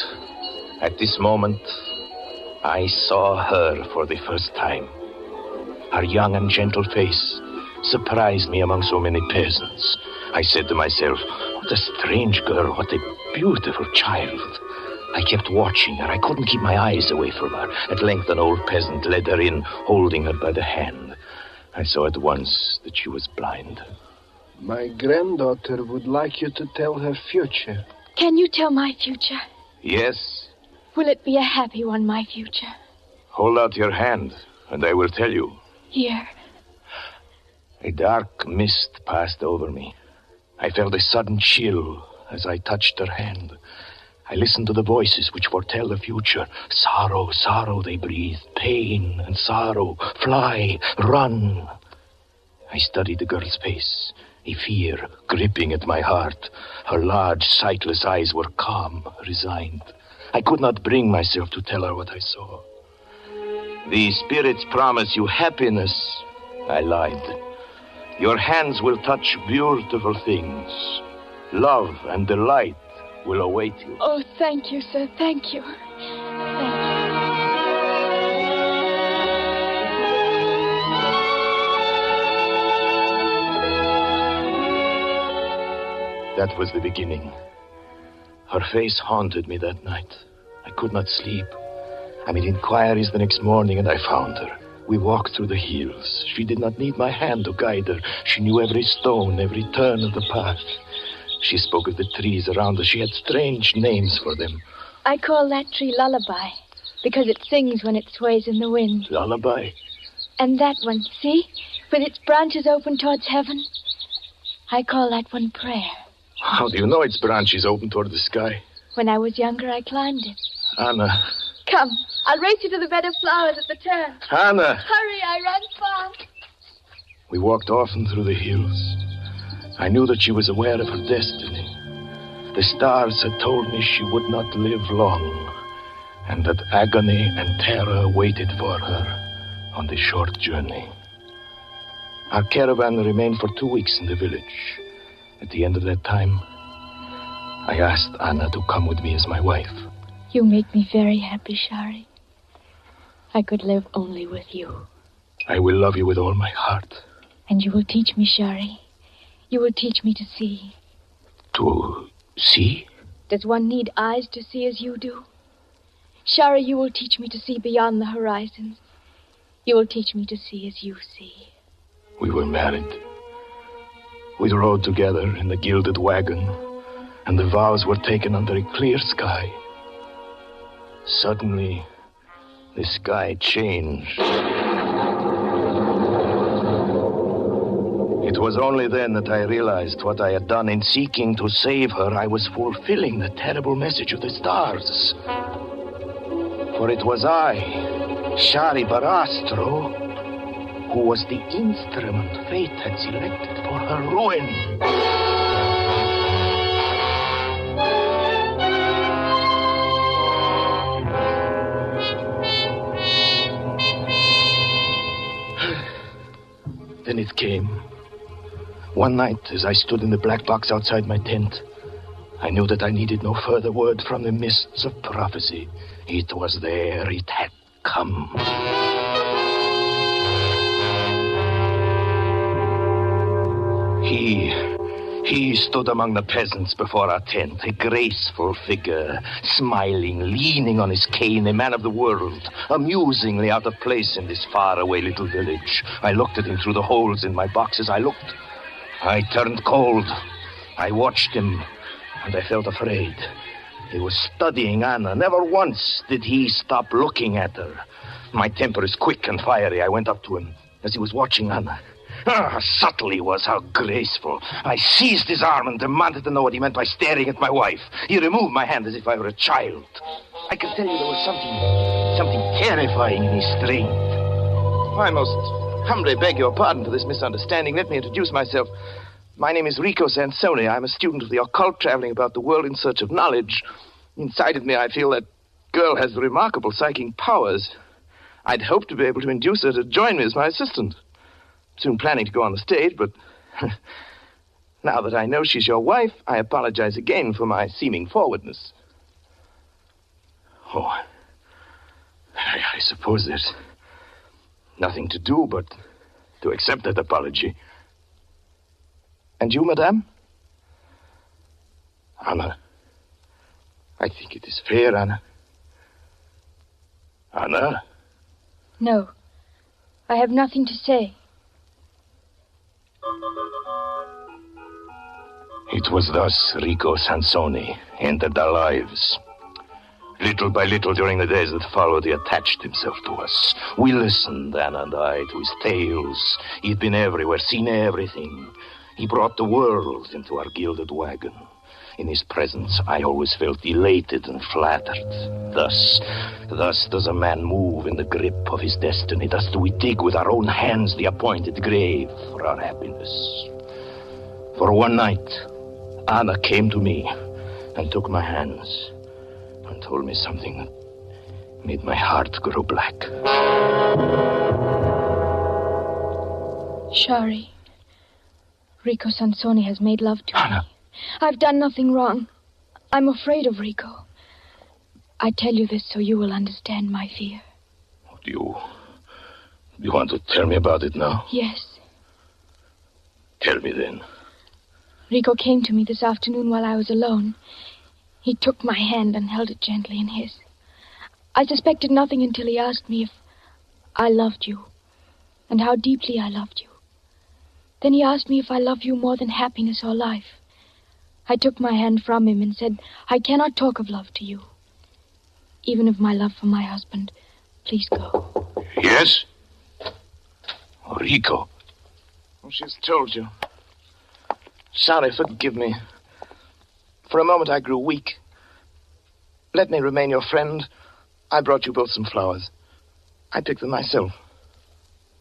Speaker 17: I saw her for the first time. Her young and gentle face surprised me among so many peasants. I said to myself, what a strange girl, what a beautiful child. I kept watching her. I couldn't keep my eyes away from her. At length, an old peasant led her in, holding her by the hand. I saw at once that she was blind.
Speaker 14: My granddaughter would like you to tell her future.
Speaker 22: Can you tell my future?
Speaker 17: Yes.
Speaker 22: Will it be a happy one, my future?
Speaker 17: Hold out your hand, and I will tell you.
Speaker 22: Here.
Speaker 17: A dark mist passed over me. I felt a sudden chill as I touched her hand. I listened to the voices which foretell the future. Sorrow, sorrow, they breathed. Pain and sorrow. Fly, run. I studied the girl's face, a fear gripping at my heart. Her large, sightless eyes were calm, resigned. I could not bring myself to tell her what I saw. The spirits promise you happiness. I lied. Your hands will touch beautiful things. Love and delight will await you.
Speaker 22: Oh, thank you, sir. Thank you.
Speaker 17: That was the beginning. Her face haunted me that night. I could not sleep. I made inquiries the next morning, and I found her. We walked through the hills. She did not need my hand to guide her. She knew every stone, every turn of the path. She spoke of the trees around us. She had strange names for them.
Speaker 22: I call that tree Lullaby, because it sings when it sways in the wind.
Speaker 17: Lullaby?
Speaker 22: And that one, see? With its branches open towards heaven. I call that one Prayer.
Speaker 17: How do you know its branches open toward the sky?
Speaker 22: When I was younger, I climbed it.
Speaker 17: Anna.
Speaker 22: Come, I'll race you to the bed of flowers at the turn.
Speaker 17: Anna.
Speaker 22: Hurry, I run fast.
Speaker 17: We walked often through the hills. I knew that she was aware of her destiny. The stars had told me she would not live long, and that agony and terror waited for her on the short journey. Our caravan remained for 2 weeks in the village. At the end of that time, I asked Anna to come with me as my wife.
Speaker 22: You make me very happy, Shari. I could live only with you.
Speaker 17: I will love you with all my heart.
Speaker 22: And you will teach me, Shari. You will teach me to see.
Speaker 17: To see?
Speaker 22: Does one need eyes to see as you do? Shari, you will teach me to see beyond the horizons. You will teach me to see as you see.
Speaker 17: We were married. We rode together in the gilded wagon, and the vows were taken under a clear sky. Suddenly, the sky changed. It was only then that I realized what I had done. In seeking to save her, I was fulfilling the terrible message of the stars. For it was I, Shari Barastro, who was the instrument fate had selected for her ruin. Then it came. One night, as I stood in the black box outside my tent, I knew that I needed no further word from the mists of prophecy. It was there. It had come. He stood among the peasants before our tent, a graceful figure, smiling, leaning on his cane, a man of the world, amusingly out of place in this faraway little village. I looked at him through the holes in my boxes. I turned cold. I watched him, and I felt afraid. He was studying Anna. Never once did he stop looking at her. My temper is quick and fiery. I went up to him as he was watching Anna. How subtle he was, how graceful. I seized his arm and demanded to know what he meant by staring at my wife. He removed my hand as if I were a child. I can tell you there was something terrifying in his strength. I most humbly beg your pardon for this misunderstanding. Let me introduce myself. My name is Rico Sansoni. I'm a student of the occult, traveling about the world in search of knowledge. Inside of me, I feel that girl has remarkable psychic powers. I'd hoped to be able to induce her to join me as my assistant. Soon planning to go on the stage, but now that I know she's your wife, I apologize again for my seeming forwardness. Oh, I suppose there's nothing to do but to accept that apology. And you, madame? Anna. I think it is fair, Anna. Anna?
Speaker 22: No. I have nothing to say.
Speaker 17: It was thus Rico Sansoni entered our lives. Little by little during the days that followed, he attached himself to us. We listened, Anna and I, to his tales. He'd been everywhere, seen everything. He brought the world into our gilded wagon. In his presence, I always felt elated and flattered. Thus does a man move in the grip of his destiny. Thus do we dig with our own hands the appointed grave for our happiness. For one night, Anna came to me and took my hands and told me something that made my heart grow black.
Speaker 22: Shari, Rico Sansoni has made love to
Speaker 17: Anna.
Speaker 22: me. I've done nothing wrong. I'm afraid of Rico. I tell you this so you will understand my fear.
Speaker 17: Do you want to tell me about it now?
Speaker 22: Yes.
Speaker 17: Tell me then.
Speaker 22: Rico came to me this afternoon while I was alone. He took my hand and held it gently in his. I suspected nothing until he asked me if I loved you and how deeply I loved you. Then he asked me if I love you more than happiness or life. I took my hand from him and said, I cannot talk of love to you. Even if my love for my husband, please go.
Speaker 17: Yes? Oh, Rico. Oh, she's told you. Sorry, forgive me. For a moment I grew weak. Let me remain your friend. I brought you both some flowers. I picked them myself.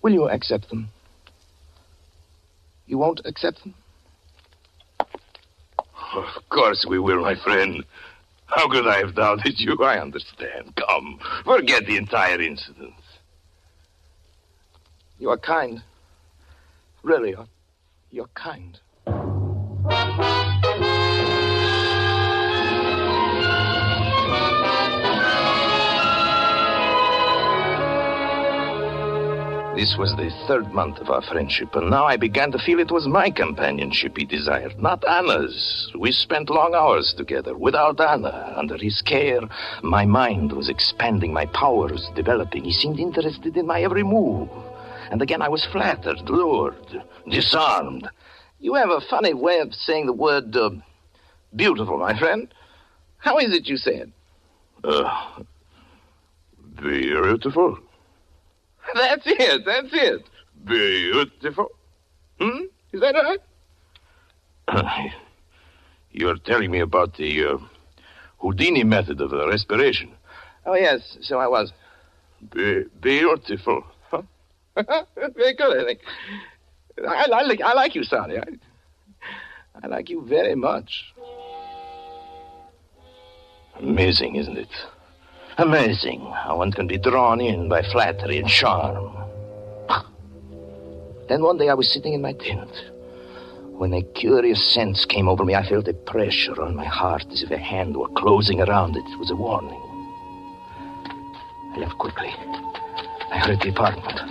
Speaker 17: Will you accept them? You won't accept them? Of course we will, my friend. How could I have doubted you? I understand. Come, forget the entire incident. You are kind. Really, you're kind. This was the third month of our friendship, and now I began to feel it was my companionship he desired, not Anna's. We spent long hours together. Without Anna, under his care, my mind was expanding, my powers developing. He seemed interested in my every move. And again I was flattered, lured, disarmed. You have a funny way of saying the word, beautiful, my friend. How is it you say it? Beautiful. That's it. Beautiful. Is that right? You're telling me about the Houdini method of respiration. Oh, yes, so I was. Beautiful. Huh? Very good, I think. I like you, Sonny. I like you very much. Amazing, isn't it? Amazing how one can be drawn in by flattery and charm. Then one day I was sitting in my tent. When a curious sense came over me, I felt a pressure on my heart as if a hand were closing around it. It was a warning. I left quickly. I hurried to the apartment.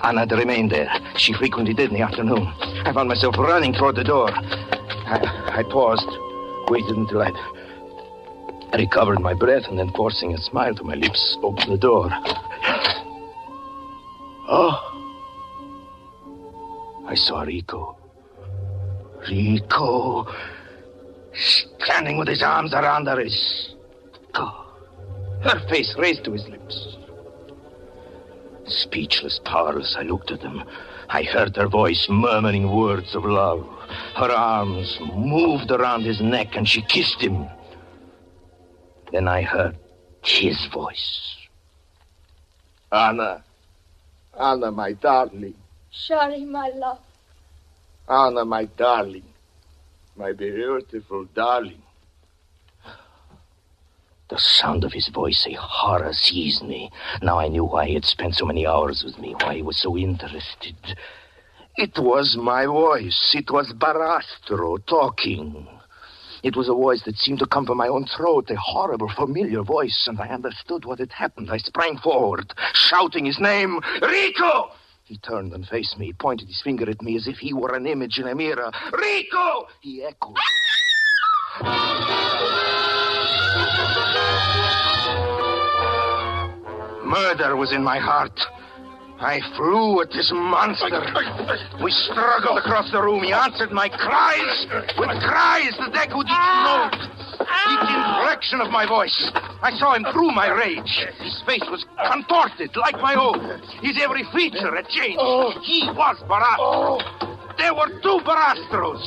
Speaker 17: Anna had remained there. She frequently did in the afternoon. I found myself running toward the door. I paused, waited until I'd recovered my breath, and then forcing a smile to my lips, opened the door. Oh! I saw Rico. Rico, standing with his arms around her, her face raised to his lips. Speechless, powerless, I looked at him. I heard her voice murmuring words of love. Her arms moved around his neck, and she kissed him. Then I heard his voice. Anna,
Speaker 14: Anna, my darling.
Speaker 22: Shari, my love.
Speaker 14: Anna, my darling. My beautiful darling.
Speaker 17: The sound of his voice, a horror seized me. Now I knew why he had spent so many hours with me, why he was so interested.
Speaker 14: It was my voice. It was Barastro talking. It was a voice that seemed to come from my own throat, a horrible, familiar voice, and I understood what had happened. I sprang forward, shouting his name, Rico! He turned and faced me, pointed his finger at me as if he were an image in a mirror. Rico! He echoed. Murder was in my heart. I flew at this monster. We struggled across the room. He answered my cries with cries that echoed each note, each inflection of my voice. I saw him through my rage. His face was contorted like my own. His every feature had changed. He was Barastro. There were two Barastros,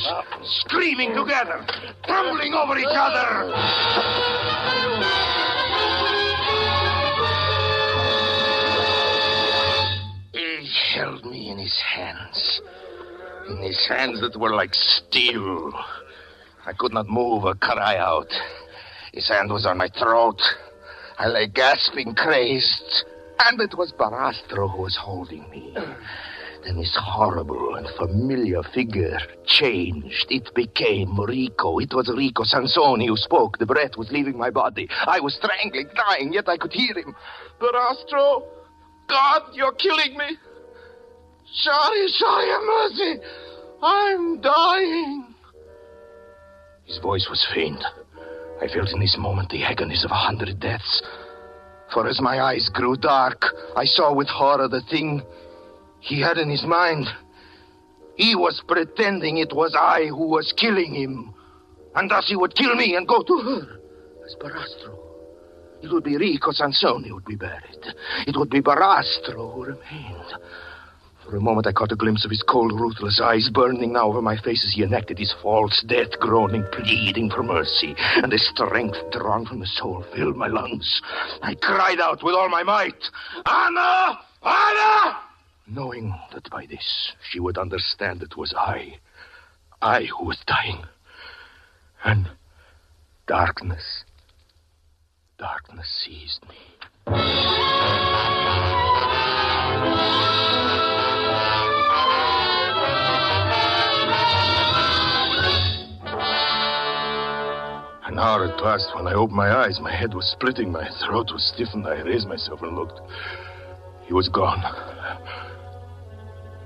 Speaker 14: screaming together, tumbling over each other. He held me in his hands that were like steel. I could not move or cry out. His hand was on my throat. I lay gasping, crazed, and it was Barastro who was holding me. Then this horrible and familiar figure changed. It became Rico. It was Rico Sansoni who spoke. The breath was leaving my body. I was strangling, dying, yet I could hear him. Barastro, God, you're killing me. Sorry, have mercy. I'm dying. His voice was faint. I felt in this moment the agonies of 100 deaths. For as my eyes grew dark, I saw with horror the thing he had in his mind. He was pretending it was I who was killing him. And thus he would kill me and go to her as Barastro. It would be Rico Sansoni who would be buried. It would be Barastro who remained. For a moment I caught a glimpse of his cold, ruthless eyes burning now over my face as he enacted his false death, groaning, pleading for mercy. And the strength drawn from the soul filled my lungs. I cried out with all my might, Anna! Anna! Knowing that by this she would understand it was I who was dying. And darkness seized me. An hour had passed when I opened my eyes. My head was splitting. My throat was stiffened. I raised myself and looked. He was gone.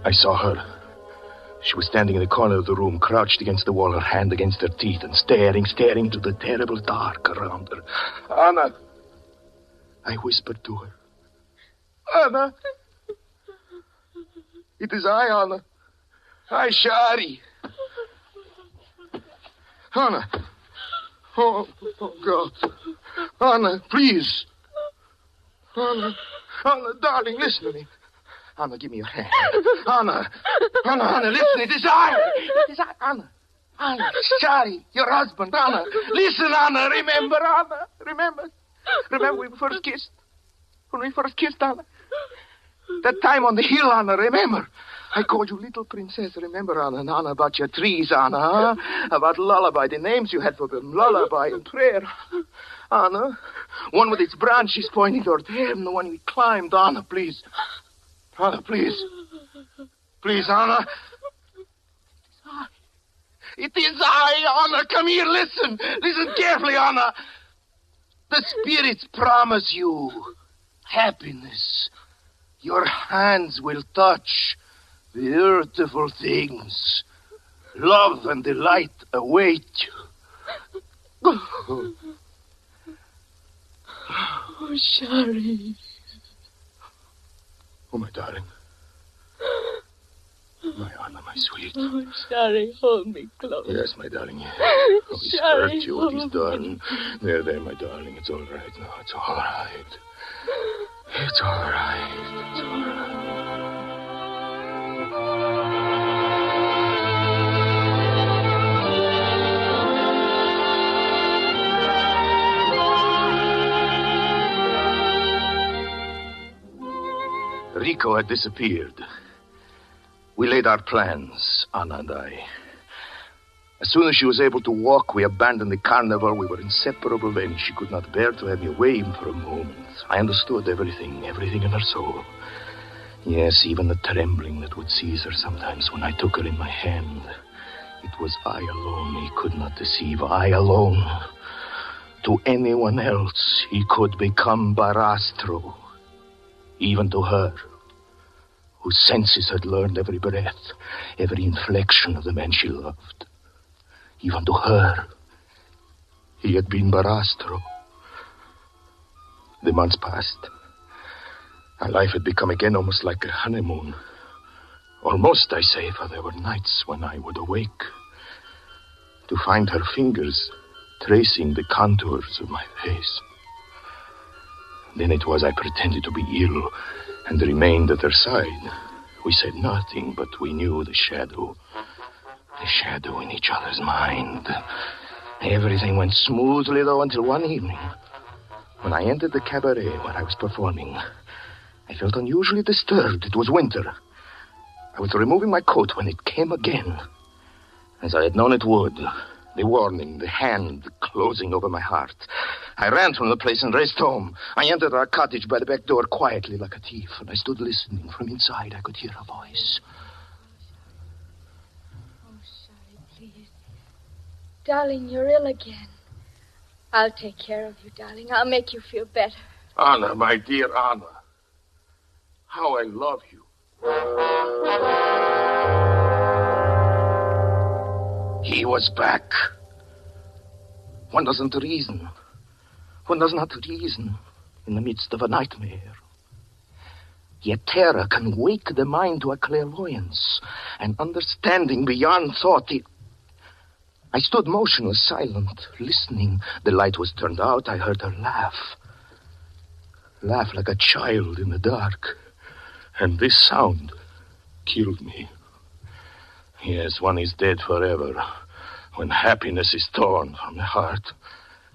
Speaker 14: I saw her. She was standing in the corner of the room, crouched against the wall, her hand against her teeth, and staring into the terrible dark around her. Anna! I whispered to her. Anna! It is I, Anna. I, Shari. Anna! Oh, God. Anna, please. Anna, darling, listen to me. Anna, give me your hand. Anna, listen, it is I. It is I, Anna, Shari, your husband, Anna. Listen, Anna, remember, Anna. Remember when we first kissed? Anna? That time on the hill, Anna, remember? I called you little princess, remember, Anna? And Anna, about your trees, Anna, huh? About lullaby, the names you had for them, lullaby and prayer. Anna, one with its branches pointing toward heaven, the one we climbed. Anna, please. Anna, please. Please, Anna. It is I, Anna. Come here, listen. Listen carefully, Anna. The spirits promise you happiness. Your hands will touch beautiful things. Love and delight await you.
Speaker 22: Oh, Shari.
Speaker 14: Oh, my darling. My Anna, my sweet.
Speaker 22: Oh, Shari, hold me close.
Speaker 14: Yes, my darling. Oh, he's
Speaker 22: Shari,
Speaker 14: hurt you, what he's done. There, my darling. It's all right now. It's all right. It's all right. It's all right.
Speaker 17: Rico had disappeared. We laid our plans, Anna and I. As soon as she was able to walk, we abandoned the carnival. We were inseparable then. She could not bear to have me away even for a moment. I understood everything in her soul. Yes, even the trembling that would seize her sometimes when I took her in my hand. It was I alone he could not deceive. I alone. To anyone else, he could become Barastro. Even to her, whose senses had learned every breath, every inflection of the man she loved. Even to her, he had been Barastro. The months passed. Our life had become again almost like a honeymoon. Almost, I say, for there were nights when I would awake to find her fingers tracing the contours of my face. Then it was I pretended to be ill and remained at her side. We said nothing, but we knew the shadow in each other's mind. Everything went smoothly, though, until one evening, when I entered the cabaret where I was performing. I felt unusually disturbed. It was winter. I was removing my coat when it came again, as I had known it would. The warning, the hand closing over my heart. I ran from the place and raced home. I entered our cottage by the back door quietly like a thief, and I stood listening. From inside, I could hear a voice.
Speaker 22: Please. Darling, you're ill again. I'll take care of you, darling. I'll make you feel better.
Speaker 17: Anna, my dear Anna. How I love you. He was back. One doesn't reason. One does not reason in the midst of a nightmare. Yet terror can wake the mind to a clairvoyance, an understanding beyond thought. I stood motionless, silent, listening. The light was turned out. I heard her laugh. Laugh like a child in the dark. And this sound killed me. Yes, one is dead forever when happiness is torn from the heart.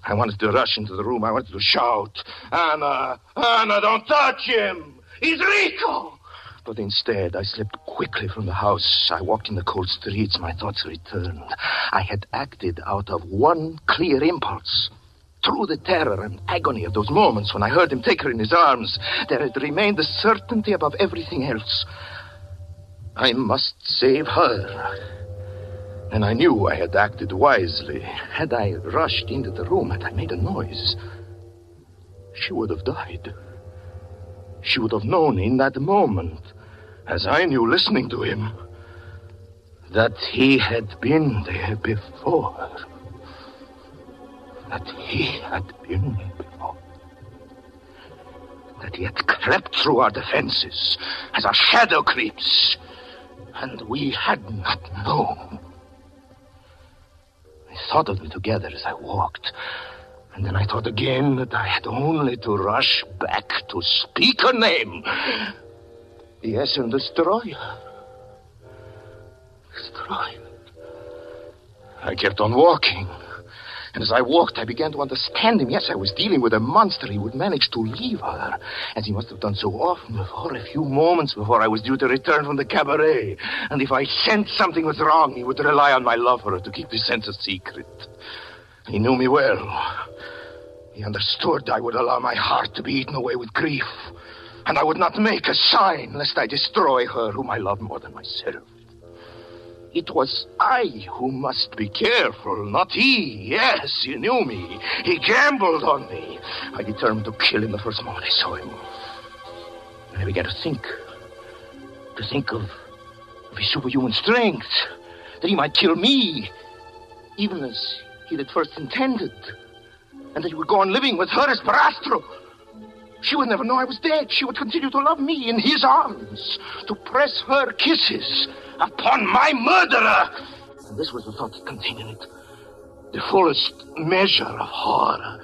Speaker 17: I wanted to rush into the room. I wanted to shout, Anna, Anna, don't touch him. He's Rico. But instead, I slipped quickly from the house. I walked in the cold streets. My thoughts returned. I had acted out of one clear impulse. Through the terror and agony of those moments when I heard him take her in his arms, there had remained the certainty above everything else. I must save her. And I knew I had acted wisely. Had I rushed into the room, had I made a noise, she would have died. She would have known in that moment, as I knew listening to him, that he had been there before. That he had been there before. That he had crept through our defenses as our shadow creeps, and we had not known. I thought of them together as I walked, and then I thought again that I had only to rush back to speak her name. Yes, and destroy her. Destroy her. I kept on walking. And as I walked, I began to understand him. Yes, I was dealing with a monster. He would manage to leave her, as he must have done so often before, a few moments before I was due to return from the cabaret. And if I sensed something was wrong, he would rely on my love for her to keep his sense a secret. He knew me well. He understood I would allow my heart to be eaten away with grief, and I would not make a sign lest I destroy her whom I loved more than myself. It was I who must be careful, not he. Yes, he knew me. He gambled on me. I determined to kill him the first moment I saw him. And I began to think of his superhuman strength, that he might kill me, even as he had first intended, and that he would go on living with her as Barastro. She would never know I was dead. She would continue to love me in his arms, to press her kisses upon my murderer. And this was the thought that contained it. The fullest measure of horror.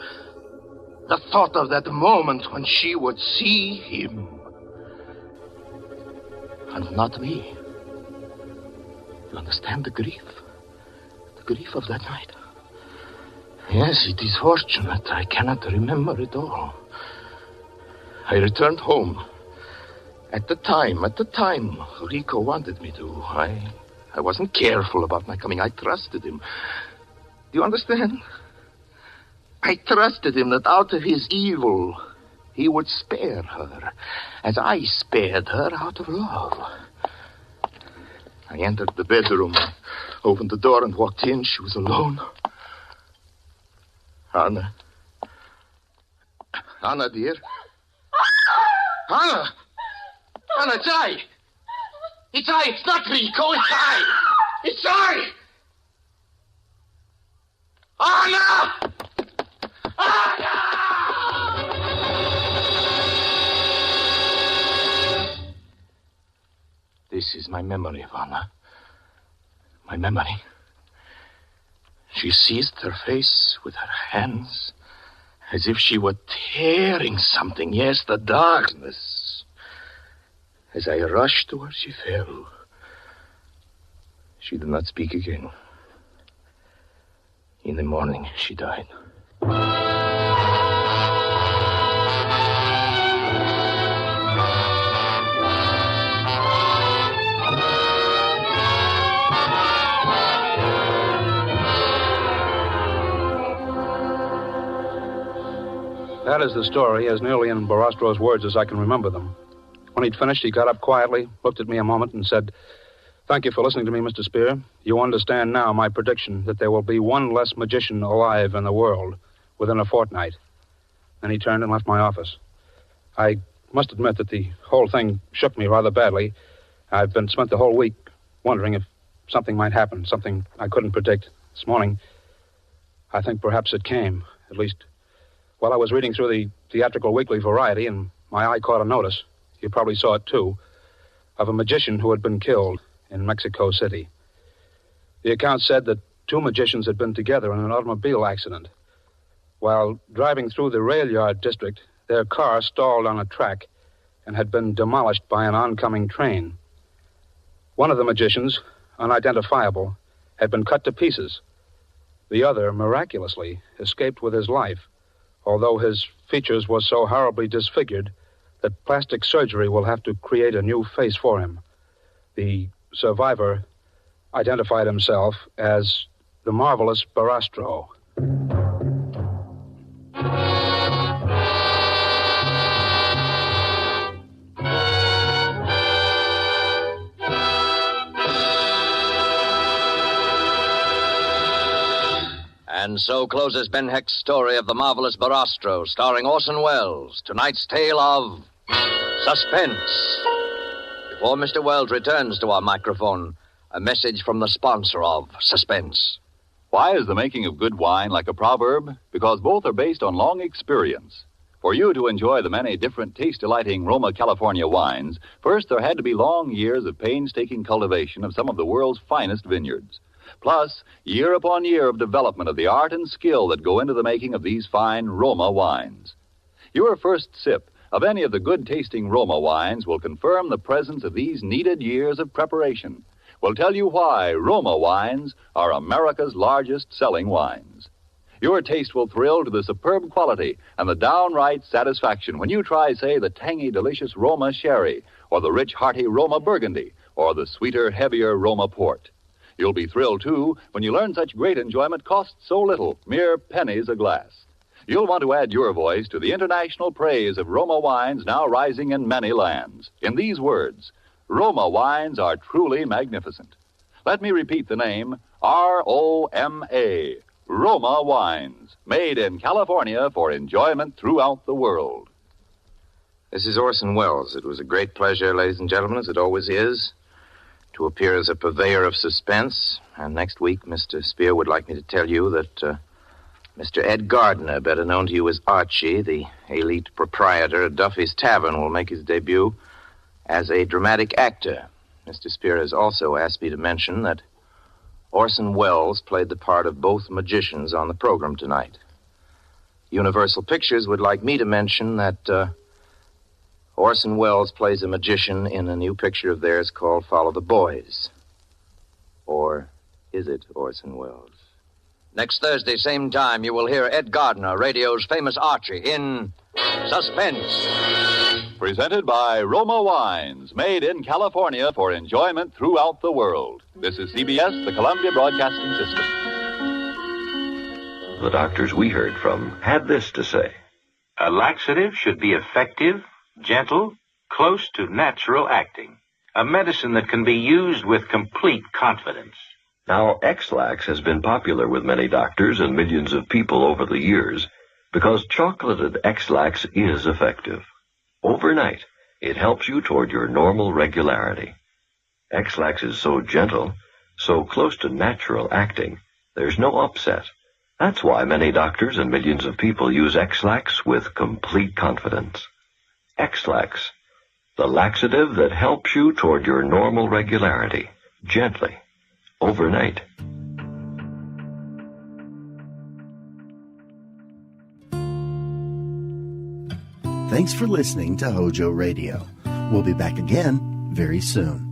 Speaker 17: The thought of that moment when she would see him. And not me. You understand the grief? The grief of that night? Yes, it is fortunate. I cannot remember it all. I returned home. At the time, Rico wanted me to. I wasn't careful about my coming. I trusted him. Do you understand? I trusted him that out of his evil, he would spare her, as I spared her out of love. I entered the bedroom, opened the door and walked in. She was alone. Anna. Anna, dear. Anna! Anna, it's I! It's I! It's not Rico! It's I! It's I! Anna! Anna! This is my memory of Anna. My memory. She seized her face with her hands as if she were tearing something. Yes, the darkness. As I rushed to her, she fell. She did not speak again. In the morning, she died.
Speaker 13: That is the story, as nearly in Barastro's words as I can remember them. When he'd finished, he got up quietly, looked at me a moment, and said, "Thank you for listening to me, Mr. Spear. You understand now my prediction that there will be one less magician alive in the world within a fortnight." Then he turned and left my office. I must admit that the whole thing shook me rather badly. I've spent the whole week wondering if something might happen, something I couldn't predict. This morning, I think perhaps it came, at least while I was reading through the theatrical weekly Variety, and my eye caught a notice, you probably saw it too, of a magician who had been killed in Mexico City. The account said that 2 magicians had been together in an automobile accident. While driving through the rail yard district, their car stalled on a track and had been demolished by an oncoming train. One of the magicians, unidentifiable, had been cut to pieces. The other, miraculously, escaped with his life, although his features were so horribly disfigured that plastic surgery will have to create a new face for him. The survivor identified himself as the Marvelous Barastro.
Speaker 15: And so closes Ben Hecht's story of the Marvelous Barastro, starring Orson Welles. Tonight's tale of Suspense. Before Mr. Welles returns to our microphone, a message from the sponsor of Suspense.
Speaker 2: Why is the making of good wine like a proverb? Because both are based on long experience. For you to enjoy the many different taste-delighting Roma California wines, first there had to be long years of painstaking cultivation of some of the world's finest vineyards. Plus, year upon year of development of the art and skill that go into the making of these fine Roma wines. Your first sip of any of the good-tasting Roma wines will confirm the presence of these needed years of preparation. Will tell you why Roma wines are America's largest-selling wines. Your taste will thrill to the superb quality and the downright satisfaction when you try, say, the tangy, delicious Roma Sherry, or the rich, hearty Roma Burgundy, or the sweeter, heavier Roma Port. You'll be thrilled, too, when you learn such great enjoyment costs so little, mere pennies a glass. You'll want to add your voice to the international praise of Roma wines now rising in many lands. In these words, Roma wines are truly magnificent. Let me repeat the name, R-O-M-A, Roma wines, made in California for enjoyment throughout the world.
Speaker 17: This is Orson Welles. It was a great pleasure, ladies and gentlemen, as it always is, to appear as a purveyor of suspense. And next week, Mr. Spear would like me to tell you that Mr. Ed Gardner, better known to you as Archie, the elite proprietor of Duffy's Tavern, will make his debut as a dramatic actor. Mr. Spear has also asked me to mention that Orson Welles played the part of both magicians on the program tonight. Universal Pictures would like me to mention that Orson Welles plays a magician in a new picture of theirs called Follow the Boys. Or is it Orson Welles?
Speaker 15: Next Thursday, same time, you will hear Ed Gardner, radio's famous Archie, in Suspense.
Speaker 2: Presented by Roma Wines, made in California for enjoyment throughout the world. This is CBS, the Columbia Broadcasting System.
Speaker 4: The doctors we heard from had this to say.
Speaker 11: A laxative should be effective, gentle, close to natural acting. A medicine that can be used with complete confidence.
Speaker 4: Now, X-Lax has been popular with many doctors and millions of people over the years because chocolated X-Lax is effective. Overnight, it helps you toward your normal regularity. X-Lax is so gentle, so close to natural acting, there's no upset. That's why many doctors and millions of people use X-Lax with complete confidence. X-Lax, the laxative that helps you toward your normal regularity, gently, overnight.
Speaker 1: Thanks for listening to HOJO Radio. We'll be back again very soon.